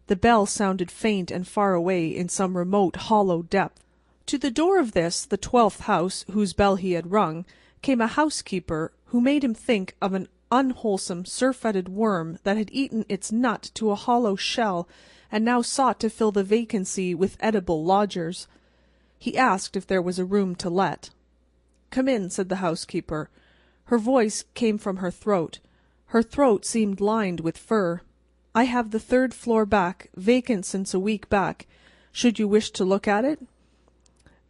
The bell sounded faint and far away in some remote hollow depth. To the door of this, the 12th house, whose bell he had rung, came a housekeeper who made him think of an unwholesome surfeited worm that had eaten its nut to a hollow shell and now sought to fill the vacancy with edible lodgers. He asked if there was a room to let. "Come in," said the housekeeper. Her voice came from her throat. Her throat seemed lined with fur. "I have the 3rd floor back, vacant since a week back. Should you wish to look at it?"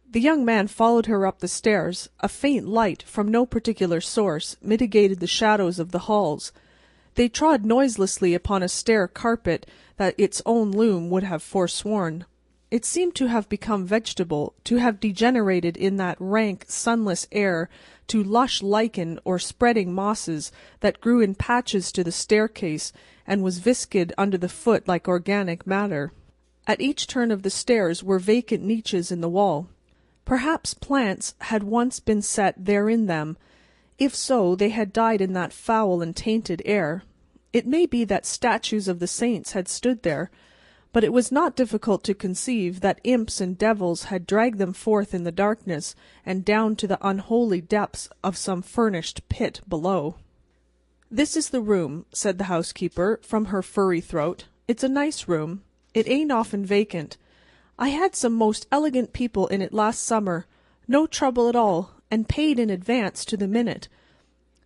The young man followed her up the stairs. A faint light, from no particular source, mitigated the shadows of the halls. They trod noiselessly upon a stair carpet that its own loom would have forsworn. It seemed to have become vegetable, to have degenerated in that rank, sunless air to lush lichen or spreading mosses that grew in patches to the staircase and was viscid under the foot like organic matter. At each turn of the stairs were vacant niches in the wall. Perhaps plants had once been set there in them. If so, they had died in that foul and tainted air. It may be that statues of the saints had stood there, but it was not difficult to conceive that imps and devils had dragged them forth in the darkness and down to the unholy depths of some furnished pit below. "This is the room," said the housekeeper, from her furry throat. "It's a nice room. It ain't often vacant. I had some most elegant people in it last summer, no trouble at all, and paid in advance to the minute.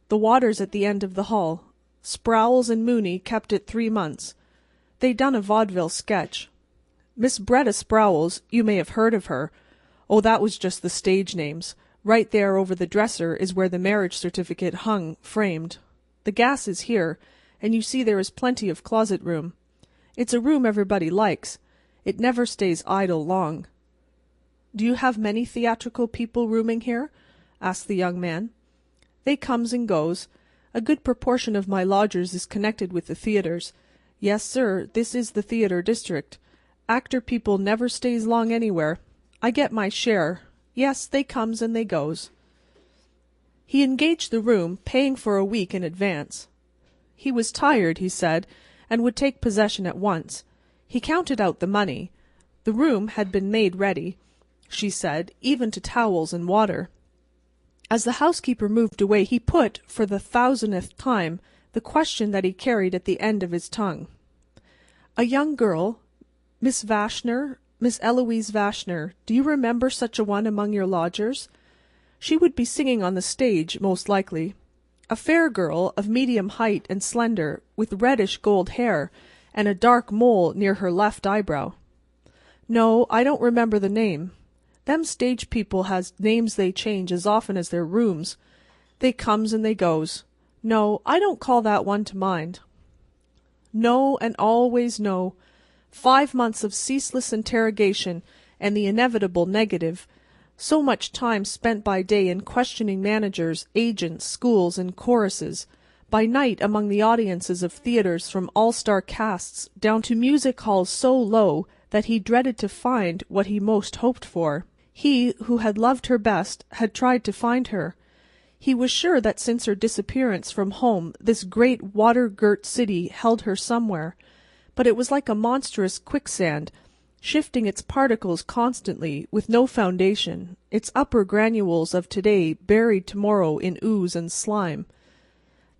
The water's at the end of the hall. Sprowls and Mooney kept it 3 months. They done a vaudeville sketch. Miss Bretta Sprowls, you may have heard of her. Oh, that was just the stage names. Right there over the dresser is where the marriage certificate hung, framed. The gas is here, and you see there is plenty of closet room. It's a room everybody likes. It never stays idle long." "Do you have many theatrical people rooming here?" asked the young man. "They comes and goes. A good proportion of my lodgers is connected with the theatres. Yes, sir, this is the theatre district. Actor people never stays long anywhere. I get my share. Yes, they comes and they goes." He engaged the room, paying for a week in advance. He was tired, he said, and would take possession at once. He counted out the money. The room had been made ready, she said, even to towels and water. As the housekeeper moved away, he put, for the 1000th time, the question that he carried at the end of his tongue. "A young girl, Miss Vashner, Miss Eloise Vashner, do you remember such a one among your lodgers? She would be singing on the stage, most likely. A fair girl, of medium height and slender, with reddish gold hair, and a dark mole near her left eyebrow." "No, I don't remember the name. Them stage people has names they change as often as their rooms. They comes and they goes. No, I don't call that one to mind." No, and always no. 5 months of ceaseless interrogation and the inevitable negative. So much time spent by day in questioning managers, agents, schools, and choruses. By night among the audiences of theatres from all-star casts down to music halls so low that he dreaded to find what he most hoped for. He, who had loved her best, had tried to find her. He was sure that since her disappearance from home this great water-girt city held her somewhere, but it was like a monstrous quicksand, shifting its particles constantly, with no foundation, its upper granules of today buried tomorrow in ooze and slime.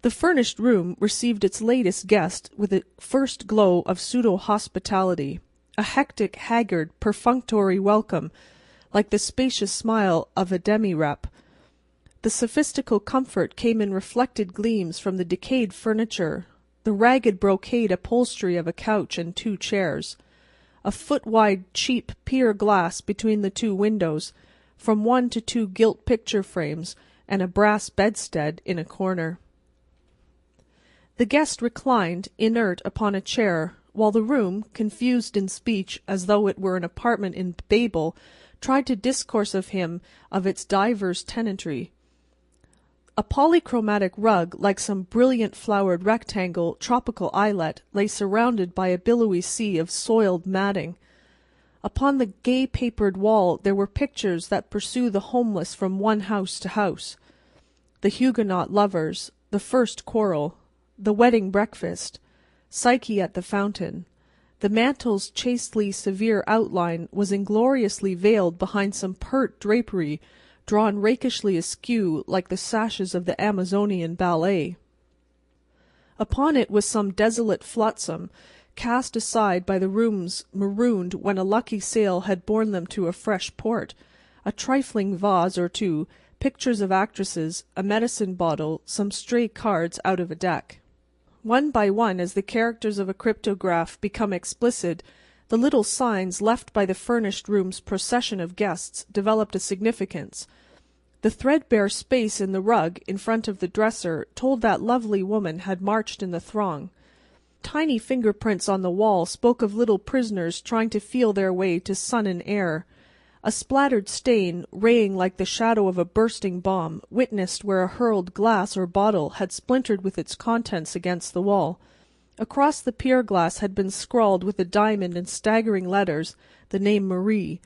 The furnished room received its latest guest with a first glow of pseudo-hospitality, a hectic, haggard, perfunctory welcome, like the spacious smile of a demi-rep. The sophistical comfort came in reflected gleams from the decayed furniture, the ragged brocade upholstery of a couch and 2 chairs, a foot-wide cheap pier glass between the 2 windows, from 1 to 2 gilt picture frames, and a brass bedstead in a corner. The guest reclined, inert, upon a chair, while the room, confused in speech as though it were an apartment in Babel, tried to discourse of him of its divers tenantry. A polychromatic rug, like some brilliant flowered rectangle tropical islet, lay surrounded by a billowy sea of soiled matting. Upon the gay papered wall there were pictures that pursue the homeless from one house to house: the Huguenot lovers, the first quarrel, the wedding breakfast, Psyche at the fountain. The mantel's chastely severe outline was ingloriously veiled behind some pert drapery drawn rakishly askew like the sashes of the Amazonian ballet. Upon it was some desolate flotsam, cast aside by the rooms marooned when a lucky sail had borne them to a fresh port, a trifling vase or 2, pictures of actresses, a medicine bottle, some stray cards out of a deck. One by one, as the characters of a cryptograph become explicit, the little signs left by the furnished room's procession of guests developed a significance. The threadbare space in the rug in front of the dresser told that lovely woman had marched in the throng. Tiny fingerprints on the wall spoke of little prisoners trying to feel their way to sun and air. A splattered stain, raying like the shadow of a bursting bomb, witnessed where a hurled glass or bottle had splintered with its contents against the wall. Across the pier glass had been scrawled with a diamond in staggering letters the name Marie.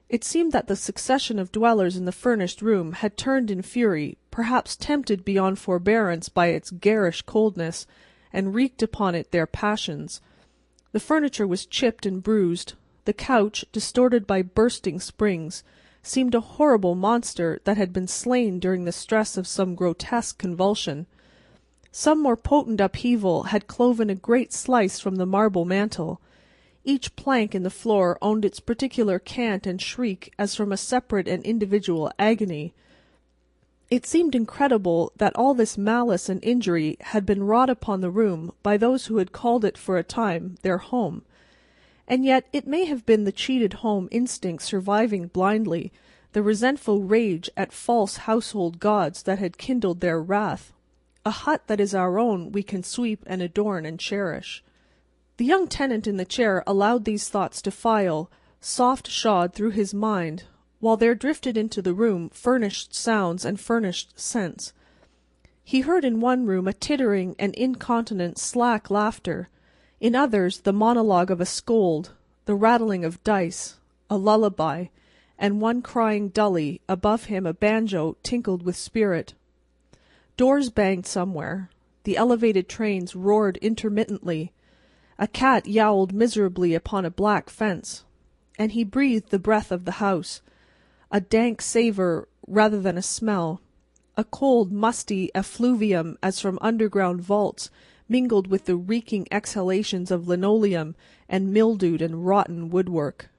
It seemed that the succession of dwellers in the furnished room had turned in fury, perhaps tempted beyond forbearance by its garish coldness, and wreaked upon it their passions. The furniture was chipped and bruised. The couch, distorted by bursting springs, seemed a horrible monster that had been slain during the stress of some grotesque convulsion. Some more potent upheaval had cloven a great slice from the marble mantel. Each plank in the floor owned its particular cant and shriek as from a separate and individual agony. It seemed incredible that all this malice and injury had been wrought upon the room by those who had called it for a time their home. And yet it may have been the cheated home instinct surviving blindly, the resentful rage at false household gods that had kindled their wrath. A hut that is our own we can sweep and adorn and cherish. The young tenant in the chair allowed these thoughts to file, soft-shod, through his mind, while there drifted into the room furnished sounds and furnished scents. He heard in one room a tittering and incontinent slack laughter, in others the monologue of a scold, the rattling of dice, a lullaby, and one crying dully, above him a banjo tinkled with spirit. Doors banged somewhere. The elevated trains roared intermittently. A cat yowled miserably upon a black fence, and he breathed the breath of the house, a dank savour rather than a smell, a cold, musty effluvium as from underground vaults, mingled with the reeking exhalations of linoleum and mildewed and rotten woodwork.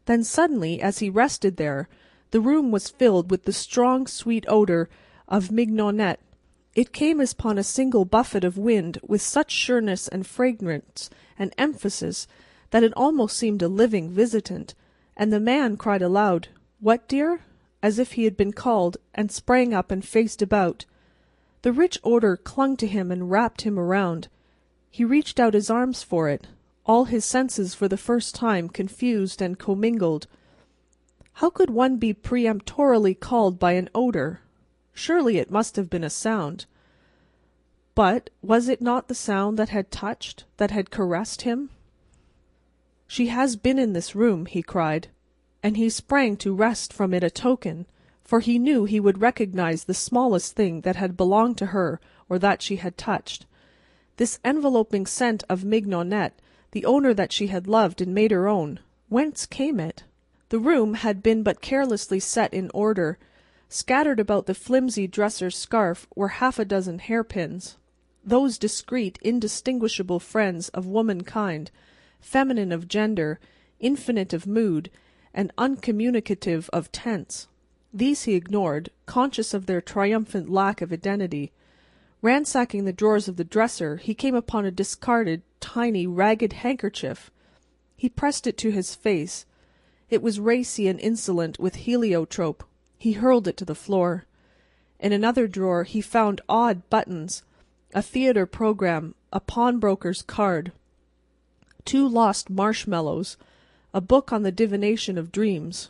Then suddenly, as he rested there, the room was filled with the strong, sweet odour of mignonette. It came as upon a single buffet of wind with such sureness and fragrance and emphasis that it almost seemed a living visitant, and the man cried aloud, "What, dear?" as if he had been called, and sprang up and faced about. The rich odour clung to him and wrapped him around. He reached out his arms for it, all his senses for the first time confused and commingled. How could one be peremptorily called by an odour? Surely it must have been a sound. But was it not the sound that had touched, that had caressed him? "She has been in this room," he cried, and he sprang to wrest from it a token, for he knew he would recognize the smallest thing that had belonged to her or that she had touched. This enveloping scent of mignonette, the owner that she had loved and made her own, whence came it? The room had been but carelessly set in order. Scattered about the flimsy dresser's scarf were half a dozen hairpins, those discreet, indistinguishable friends of womankind, feminine of gender, infinite of mood, and uncommunicative of tense. These he ignored, conscious of their triumphant lack of identity. Ransacking the drawers of the dresser, he came upon a discarded, tiny, ragged handkerchief. He pressed it to his face. It was racy and insolent with heliotrope. He hurled it to the floor. In another drawer he found odd buttons, a theatre program, a pawnbroker's card, 2 lost marshmallows, a book on the divination of dreams.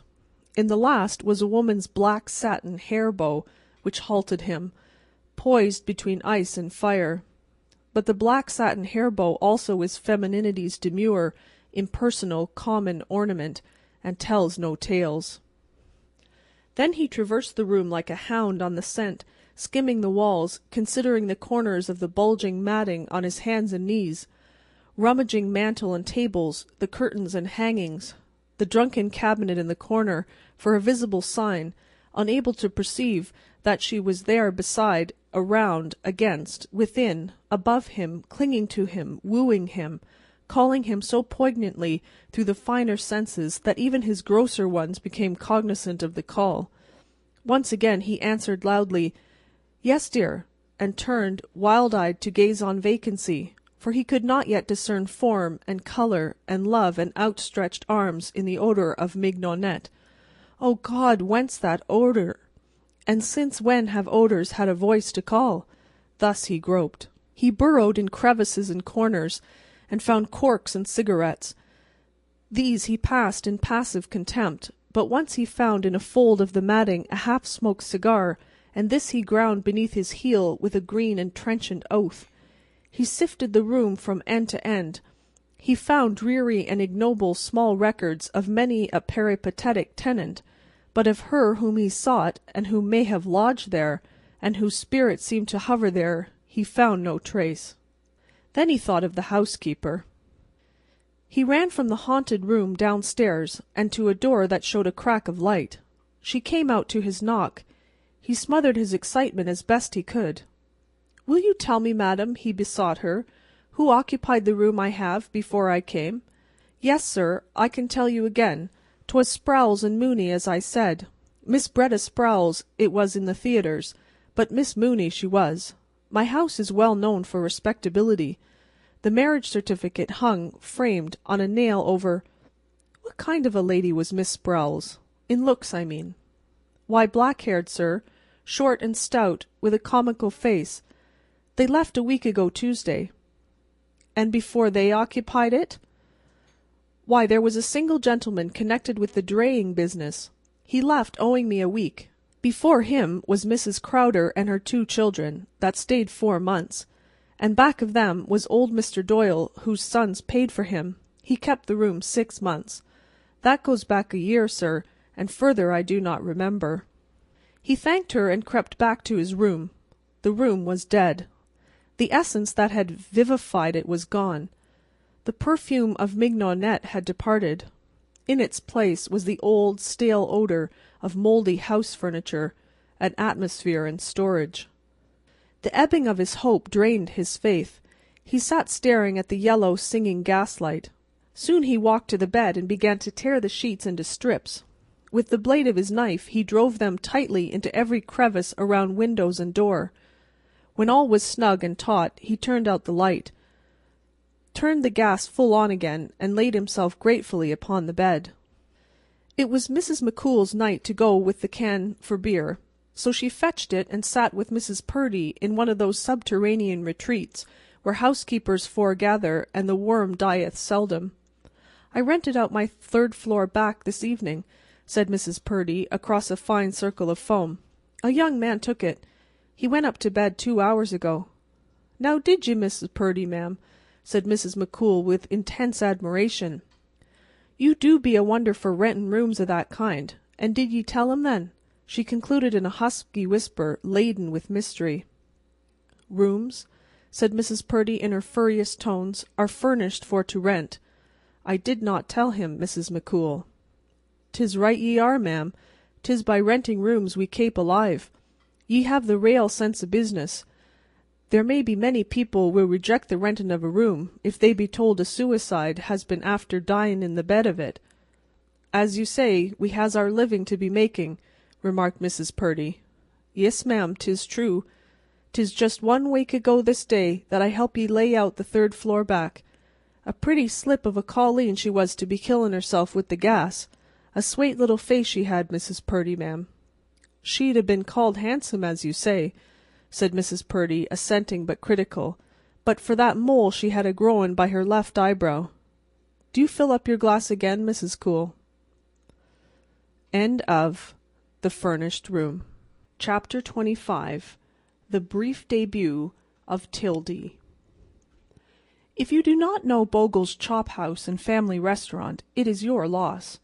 In the last was a woman's black satin hair bow, which halted him, poised between ice and fire. But the black satin hair bow also is femininity's demure, impersonal, common ornament, and tells no tales. Then he traversed the room like a hound on the scent, skimming the walls, considering the corners of the bulging matting on his hands and knees, rummaging mantel and tables, the curtains and hangings, the drunken cabinet in the corner, for a visible sign, unable to perceive that she was there beside, around, against, within, above him, clinging to him, wooing him, calling him so poignantly through the finer senses that even his grosser ones became cognizant of the call. Once again he answered loudly, "Yes, dear," and turned, wild-eyed, to gaze on vacancy, for he could not yet discern form and colour and love and outstretched arms in the odour of mignonette. O God, whence that odour? And since when have odours had a voice to call? Thus he groped. He burrowed in crevices and corners, and found corks and cigarettes. These he passed in passive contempt, but once he found in a fold of the matting a half-smoked cigar, and this he ground beneath his heel with a green and trenchant oath. He sifted the room from end to end. He found dreary and ignoble small records of many a peripatetic tenant, but of her whom he sought, and who may have lodged there, and whose spirit seemed to hover there, he found no trace. Then he thought of the housekeeper. He ran from the haunted room downstairs, and to a door that showed a crack of light. She came out to his knock. He smothered his excitement as best he could. "Will you tell me, madam," he besought her, "who occupied the room I have before I came?" "Yes, sir, I can tell you again. 'Twas Sprowls and Mooney, as I said. Miss Bretta Sprowls it was in the theatres, but Miss Mooney she was. My house is well known for respectability. The marriage certificate hung, framed, on a nail over— What kind of a lady was Miss Sprowls? In looks, I mean." "Why, black-haired, sir, short and stout, with a comical face. They left a week ago Tuesday." "And before they occupied it?" "Why, there was a single gentleman connected with the draying business. He left owing me a week. Before him was Mrs. Crowder and her 2 children, that stayed 4 months. And back of them was old Mr. Doyle, whose sons paid for him. He kept the room 6 months. That goes back a year, sir, and further I do not remember." He thanked her and crept back to his room. The room was dead. The essence that had vivified it was gone. The perfume of mignonette had departed. In its place was the old, stale odour of mouldy house furniture, an atmosphere in storage. The ebbing of his hope drained his faith. He sat staring at the yellow, singing gaslight. Soon he walked to the bed and began to tear the sheets into strips. With the blade of his knife he drove them tightly into every crevice around windows and door. When all was snug and taut, he turned out the light, turned the gas full on again, and laid himself gratefully upon the bed. It was Mrs. McCool's night to go with the can for beer, so she fetched it and sat with Mrs. Purdy in one of those subterranean retreats where housekeepers foregather and the worm dieth seldom. "I rented out my 3rd floor back this evening," said Mrs. Purdy, across a fine circle of foam. "A young man took it. He went up to bed 2 hours ago." "Now did ye, Mrs. Purdy, ma'am?" said Mrs. McCool with intense admiration. "You do be a wonder for rentin' rooms o' that kind. And did ye tell him, then?" she concluded in a husky whisper laden with mystery. "Rooms," said Mrs. Purdy in her furriest tones, "are furnished for to rent. I did not tell him, Mrs. McCool." "'Tis right ye are, ma'am. 'Tis by renting rooms we kape alive. Ye have the rale sense o' business. There may be many people will reject the rentin' of a room if they be told a suicide has been after dyin' in the bed of it. As you say, we has our living to be making," remarked Mrs. Purdy. "Yis, ma'am, 'tis true. 'Tis just 1 week ago this day that I helped ye lay out the 3rd floor back. A pretty slip of a colleen she was to be killin' herself with the gas. A swate little face she had, Mrs. Purdy, ma'am." "She'd ha' been called handsome, as you say," said Mrs. Purdy, assenting but critical, "but for that mole she had a growin' by her left eyebrow. Do you fill up your glass again, Mrs. Cool?" End of The Furnished Room. Chapter 25. The Brief Debut of Tildy. If you do not know Bogle's Chop House and Family Restaurant, it is your loss.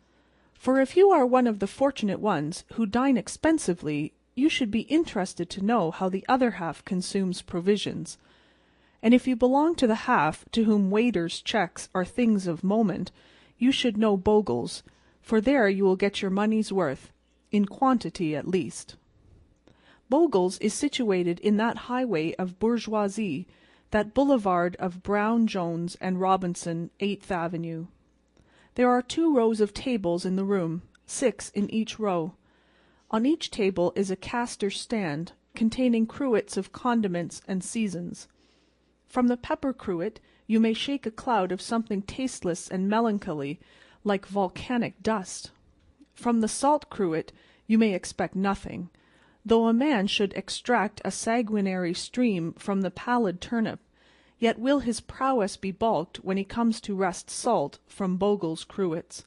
For if you are one of the fortunate ones who dine expensively, you should be interested to know how the other half consumes provisions. And if you belong to the half to whom waiters' checks are things of moment, you should know Bogle's, for there you will get your money's worth, in quantity at least. Bogle's is situated in that highway of bourgeoisie, that boulevard of Brown, Jones, and Robinson, 8th Avenue. There are 2 rows of tables in the room, 6 in each row. On each table is a castor stand, containing cruets of condiments and seasons. From the pepper cruet you may shake a cloud of something tasteless and melancholy, like volcanic dust. From the salt cruet you may expect nothing, though a man should extract a sanguinary stream from the pallid turnip, yet will his prowess be balked when he comes to wrest salt from Bogle's cruets.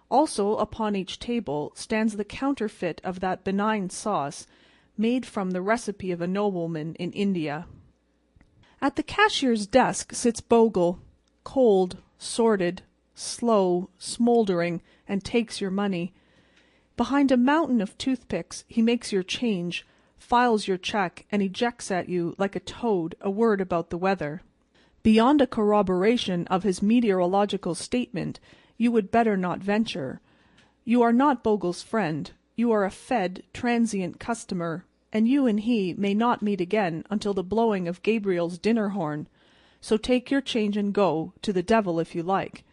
Also upon each table stands the counterfeit of that benign sauce made from the recipe of a nobleman in India. At the cashier's desk sits Bogle, cold, sordid, slow, smouldering, and takes your money. Behind a mountain of toothpicks he makes your change, files your check, and ejects at you, like a toad, a word about the weather. Beyond a corroboration of his meteorological statement you would better not venture. You are not Bogle's friend. You are a fed, transient customer, and you and he may not meet again until the blowing of Gabriel's dinner horn. So take your change and go, to the devil if you like.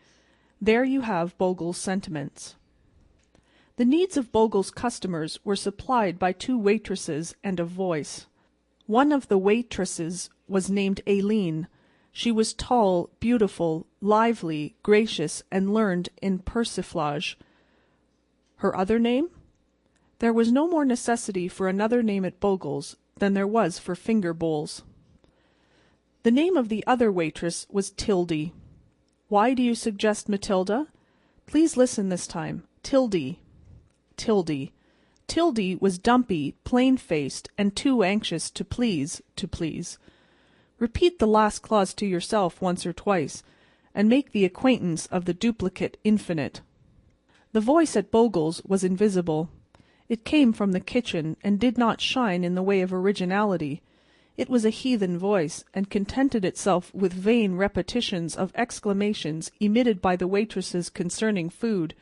There you have Bogle's sentiments. The needs of Bogle's customers were supplied by 2 waitresses and a voice. One of the waitresses was named Aileen. She was tall, beautiful, lively, gracious, and learned in persiflage. Her other name? There was no more necessity for another name at Bogle's than there was for finger bowls. The name of the other waitress was Tildy. Why do you suggest Matilda? Please listen this time. Tildy. Tildy. Tildy was dumpy, plain-faced, and too anxious to please. Repeat the last clause to yourself once or twice, and make the acquaintance of the duplicate infinite. The voice at Bogle's was invisible. It came from the kitchen, and did not shine in the way of originality. It was a heathen voice, and contented itself with vain repetitions of exclamations emitted by the waitresses concerning food.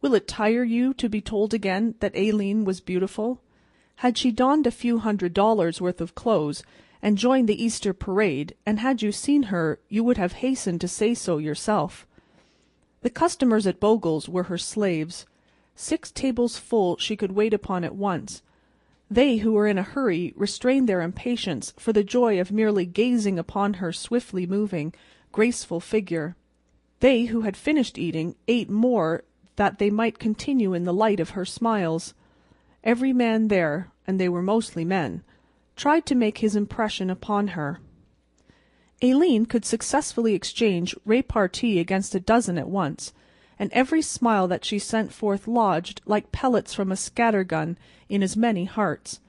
Will it tire you to be told again that Aileen was beautiful? Had she donned a few $100 worth of clothes, and joined the Easter parade, and had you seen her, you would have hastened to say so yourself. The customers at Bogle's were her slaves. 6 tables full she could wait upon at once. They who were in a hurry restrained their impatience for the joy of merely gazing upon her swiftly moving, graceful figure. They who had finished eating ate more that they might continue in the light of her smiles. Every man there, and they were mostly men, tried to make his impression upon her. Aileen could successfully exchange repartee against a dozen at once, and every smile that she sent forth lodged, like pellets from a scatter-gun, in as many hearts.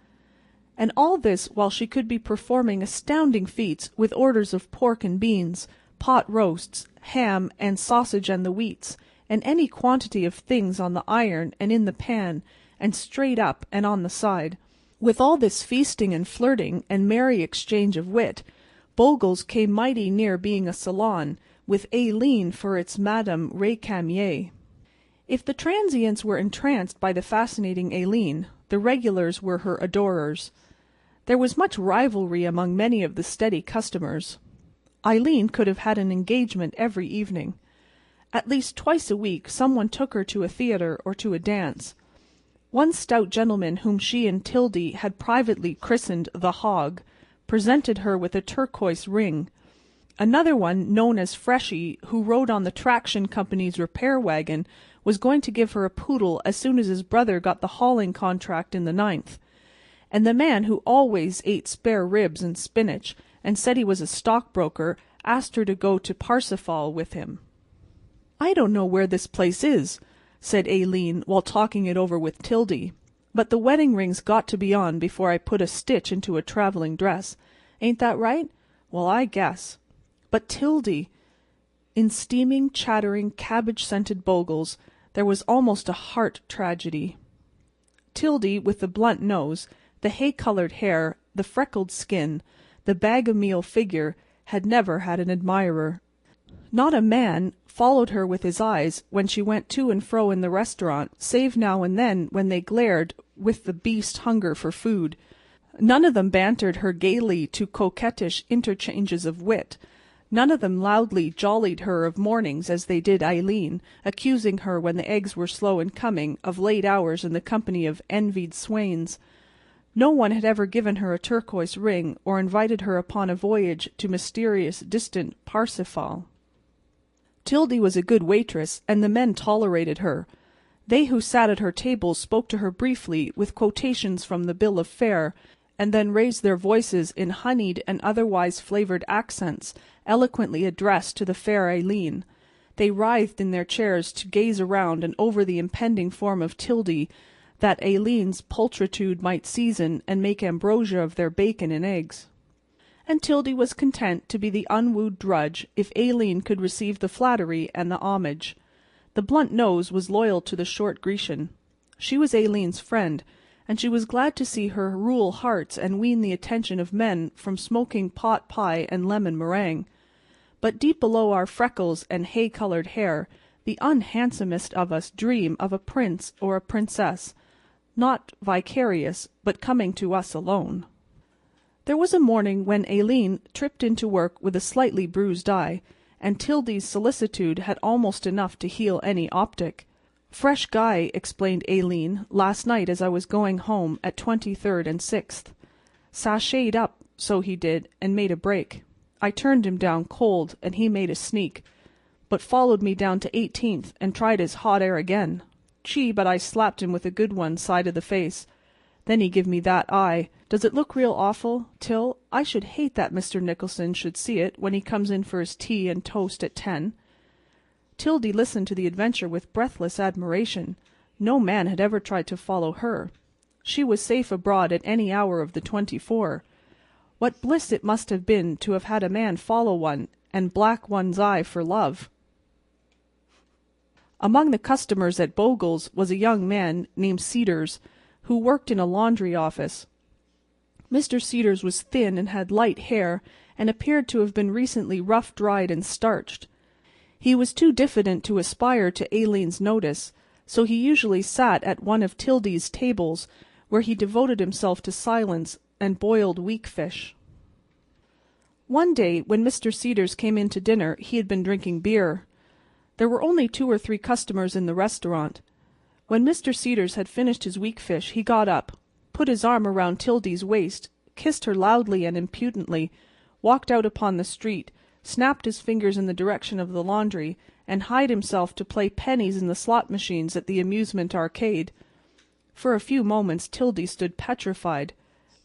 And all this while she could be performing astounding feats with orders of pork and beans, pot roasts, ham and sausage and the wheats, and any quantity of things on the iron and in the pan, and straight up and on the side. With all this feasting and flirting and merry exchange of wit, Bogle's came mighty near being a salon, with Aileen for its Madame Récamier. If the transients were entranced by the fascinating Aileen, the regulars were her adorers. There was much rivalry among many of the steady customers. Aileen could have had an engagement every evening. At least twice a week someone took her to a theatre or to a dance. One stout gentleman whom she and Tildy had privately christened the Hog presented her with a turquoise ring. Another one, known as Freshy, who rode on the Traction Company's repair wagon, was going to give her a poodle as soon as his brother got the hauling contract in the 9th. And the man who always ate spare ribs and spinach and said he was a stockbroker asked her to go to Parsifal with him. "I don't know where this place is," said Aileen while talking it over with Tildy, "but the wedding ring's got to be on before I put a stitch into a traveling dress. Ain't that right? Well, I guess. But Tildy—" In steaming, chattering, cabbage-scented Bogle's there was almost a heart tragedy. Tildy, with the blunt nose, the hay-colored hair, the freckled skin, the bag-o'-meal figure, had never had an admirer. Not a man followed her with his eyes when she went to and fro in the restaurant, save now and then when they glared with the beast hunger for food. None of them bantered her gaily to coquettish interchanges of wit. None of them loudly jollied her of mornings as they did Aileen, accusing her when the eggs were slow in coming of late hours in the company of envied swains. No one had ever given her a turquoise ring or invited her upon a voyage to mysterious, distant Parsifal. Tildy was a good waitress, and the men tolerated her. They who sat at her table spoke to her briefly with quotations from the bill of fare, and then raised their voices in honeyed and otherwise flavored accents, eloquently addressed to the fair Aileen. They writhed in their chairs to gaze around and over the impending form of Tildy, that Aileen's pulchritude might season and make ambrosia of their bacon and eggs. And Tildy was content to be the unwooed drudge if Aileen could receive the flattery and the homage. The blunt nose was loyal to the short Grecian. She was Aileen's friend, and she was glad to see her rule hearts and wean the attention of men from smoking pot pie and lemon meringue. But deep below our freckles and hay-colored hair, the unhandsomest of us dream of a prince or a princess, not vicarious, but coming to us alone. There was a morning when Aileen tripped into work with a slightly bruised eye, and Tildy's solicitude had almost enough to heal any optic. "Fresh guy," explained Aileen, "last night as I was going home at 23rd and 6th. Sashayed up, so he did, and made a break. I turned him down cold, and he made a sneak, but followed me down to 18th and tried his hot air again. Gee, but I slapped him with a good one side of the face. Then he give me that eye. Does it look real awful, Till? I should hate that Mr. Nicholson should see it when he comes in for his tea and toast at 10. Tildy listened to the adventure with breathless admiration. No man had ever tried to follow her. She was safe abroad at any hour of the 24. What bliss it must have been to have had a man follow one and black one's eye for love. Among the customers at Bogle's was a young man named Cedars, who worked in a laundry office. Mr. Cedars was thin and had light hair, and appeared to have been recently rough-dried and starched. He was too diffident to aspire to Aileen's notice, so he usually sat at one of Tildy's tables, where he devoted himself to silence and boiled weak fish. One day, when Mr. Cedars came in to dinner, he had been drinking beer. There were only 2 or 3 customers in the restaurant. When Mr. Cedars had finished his weak fish, he got up, put his arm around Tildy's waist, kissed her loudly and impudently, walked out upon the street, snapped his fingers in the direction of the laundry, and hied himself to play pennies in the slot machines at the amusement arcade. For a few moments Tildy stood petrified.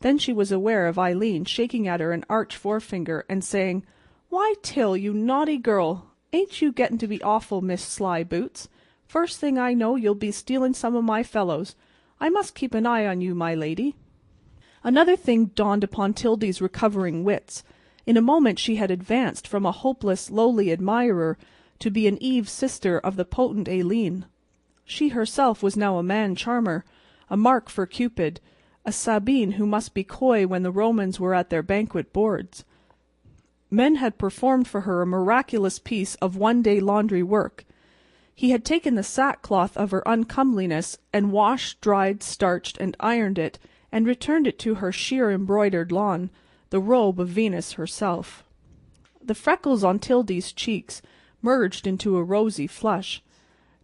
Then she was aware of Aileen shaking at her an arch forefinger and saying, "Why, Till, you naughty girl, ain't you gettin' to be awful, Miss Sly Boots? First thing I know you'll be stealing some of my fellows. I must keep an eye on you, my lady." Another thing dawned upon Tildy's recovering wits. In a moment she had advanced from a hopeless, lowly admirer to be an Eve sister of the potent Aileen. She herself was now a man-charmer, a mark for Cupid, a Sabine who must be coy when the Romans were at their banquet boards. Men had performed for her a miraculous piece of one-day laundry work. He had taken the sackcloth of her uncomeliness and washed, dried, starched, and ironed it, and returned it to her sheer embroidered lawn, the robe of Venus herself. The freckles on Tildy's cheeks merged into a rosy flush.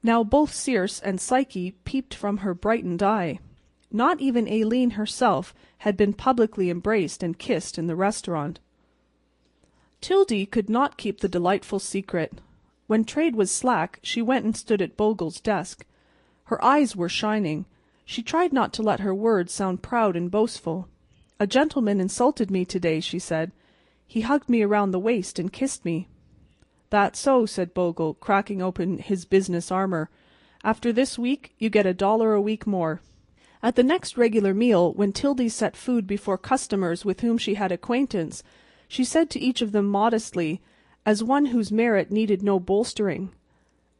Now both Circe and Psyche peeped from her brightened eye. Not even Aileen herself had been publicly embraced and kissed in the restaurant. Tildy could not keep the delightful secret. When trade was slack, she went and stood at Bogle's desk. Her eyes were shining. She tried not to let her words sound proud and boastful. "A gentleman insulted me today," she said. "He hugged me around the waist and kissed me." "That's so," said Bogle, cracking open his business armor. "After this week you get $1 a week more." At the next regular meal, when Tildy set food before customers with whom she had acquaintance, she said to each of them modestly, as one whose merit needed no bolstering,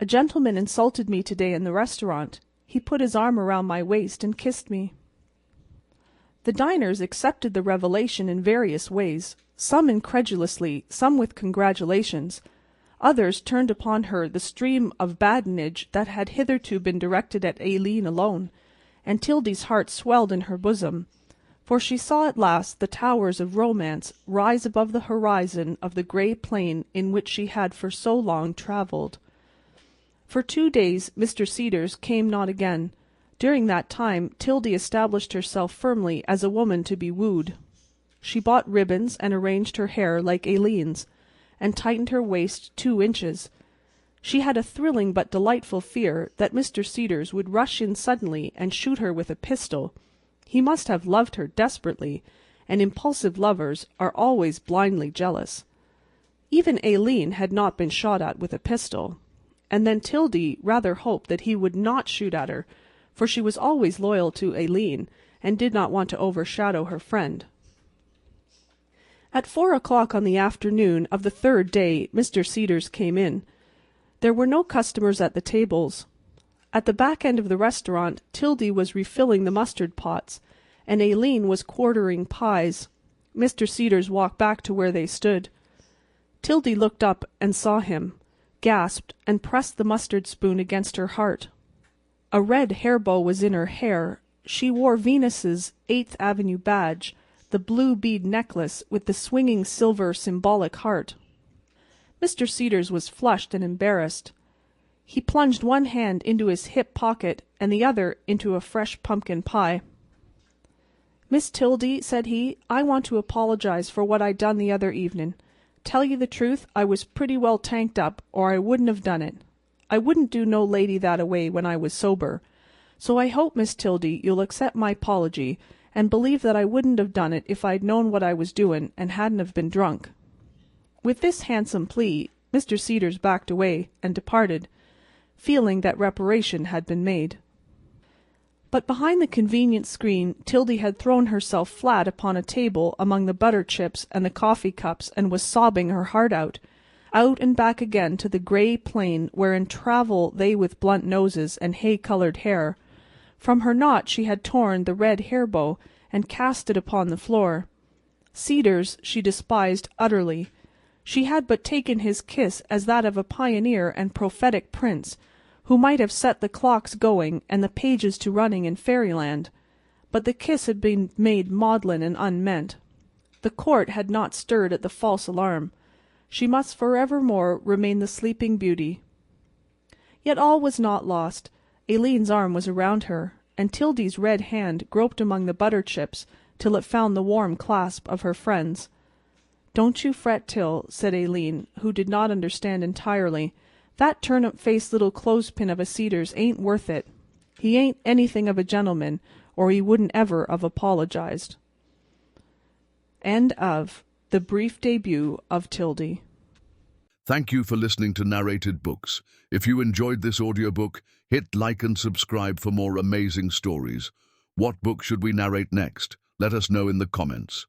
"A gentleman insulted me today in the restaurant. He put his arm around my waist and kissed me." The diners accepted the revelation in various ways, some incredulously, some with congratulations. Others turned upon her the stream of badinage that had hitherto been directed at Aileen alone, and Tildy's heart swelled in her bosom, for she saw at last the towers of romance rise above the horizon of the gray plain in which she had for so long travelled. For 2 days Mr. Cedars came not again. During that time Tildy established herself firmly as a woman to be wooed. She bought ribbons and arranged her hair like Aileen's, and tightened her waist 2 inches. She had a thrilling but delightful fear that Mr. Cedars would rush in suddenly and shoot her with a pistol. He must have loved her desperately, and impulsive lovers are always blindly jealous. Even Aileen had not been shot at with a pistol. And then Tildy rather hoped that he would not shoot at her, for she was always loyal to Aileen, and did not want to overshadow her friend. At 4 o'clock on the afternoon of the 3rd day Mr. Cedars came in. There were no customers at the tables. At the back end of the restaurant Tildy was refilling the mustard pots, and Aileen was quartering pies. Mr. Cedars walked back to where they stood. Tildy looked up and saw him, gasped, and pressed the mustard spoon against her heart. A red hair bow was in her hair. She wore Venus's 8th Avenue badge, the blue bead necklace with the swinging silver symbolic heart. Mr. Cedars was flushed and embarrassed. He plunged one hand into his hip pocket and the other into a fresh pumpkin pie. "Miss Tildy," said he, "I want to apologize for what I done the other evenin'. Tell you the truth, I was pretty well tanked up, or I wouldn't have done it. I wouldn't do no lady that-a-way when I was sober. So I hope, Miss Tildy, you'll accept my 'pology, and believe that I wouldn't have done it if I'd known what I was doin' and hadn't have been drunk." With this handsome plea Mr. Cedars backed away and departed, feeling that reparation had been made. But behind the convenient screen Tildy had thrown herself flat upon a table among the butter chips and the coffee cups and was sobbing her heart out and back again to the gray plain wherein travel they with blunt noses and hay-colored hair. From her knot she had torn the red hair-bow and cast it upon the floor. Cedars she despised utterly. She had but taken his kiss as that of a pioneer and prophetic prince, who might have set the clocks going and the pages to running in fairyland. But the kiss had been made maudlin and unmeant. The court had not stirred at the false alarm. She must forevermore remain the Sleeping Beauty. Yet all was not lost. Aileen's arm was around her, and Tildy's red hand groped among the butter chips till it found the warm clasp of her friend's. "Don't you fret, Till," said Aileen, who did not understand entirely. "That turnip-faced little clothespin of a Cedars ain't worth it. He ain't anything of a gentleman, or he wouldn't ever have apologized." End of The Brief Debut of Tildy. Thank you for listening to Narrated Books. If you enjoyed this audiobook, hit like and subscribe for more amazing stories. What book should we narrate next? Let us know in the comments.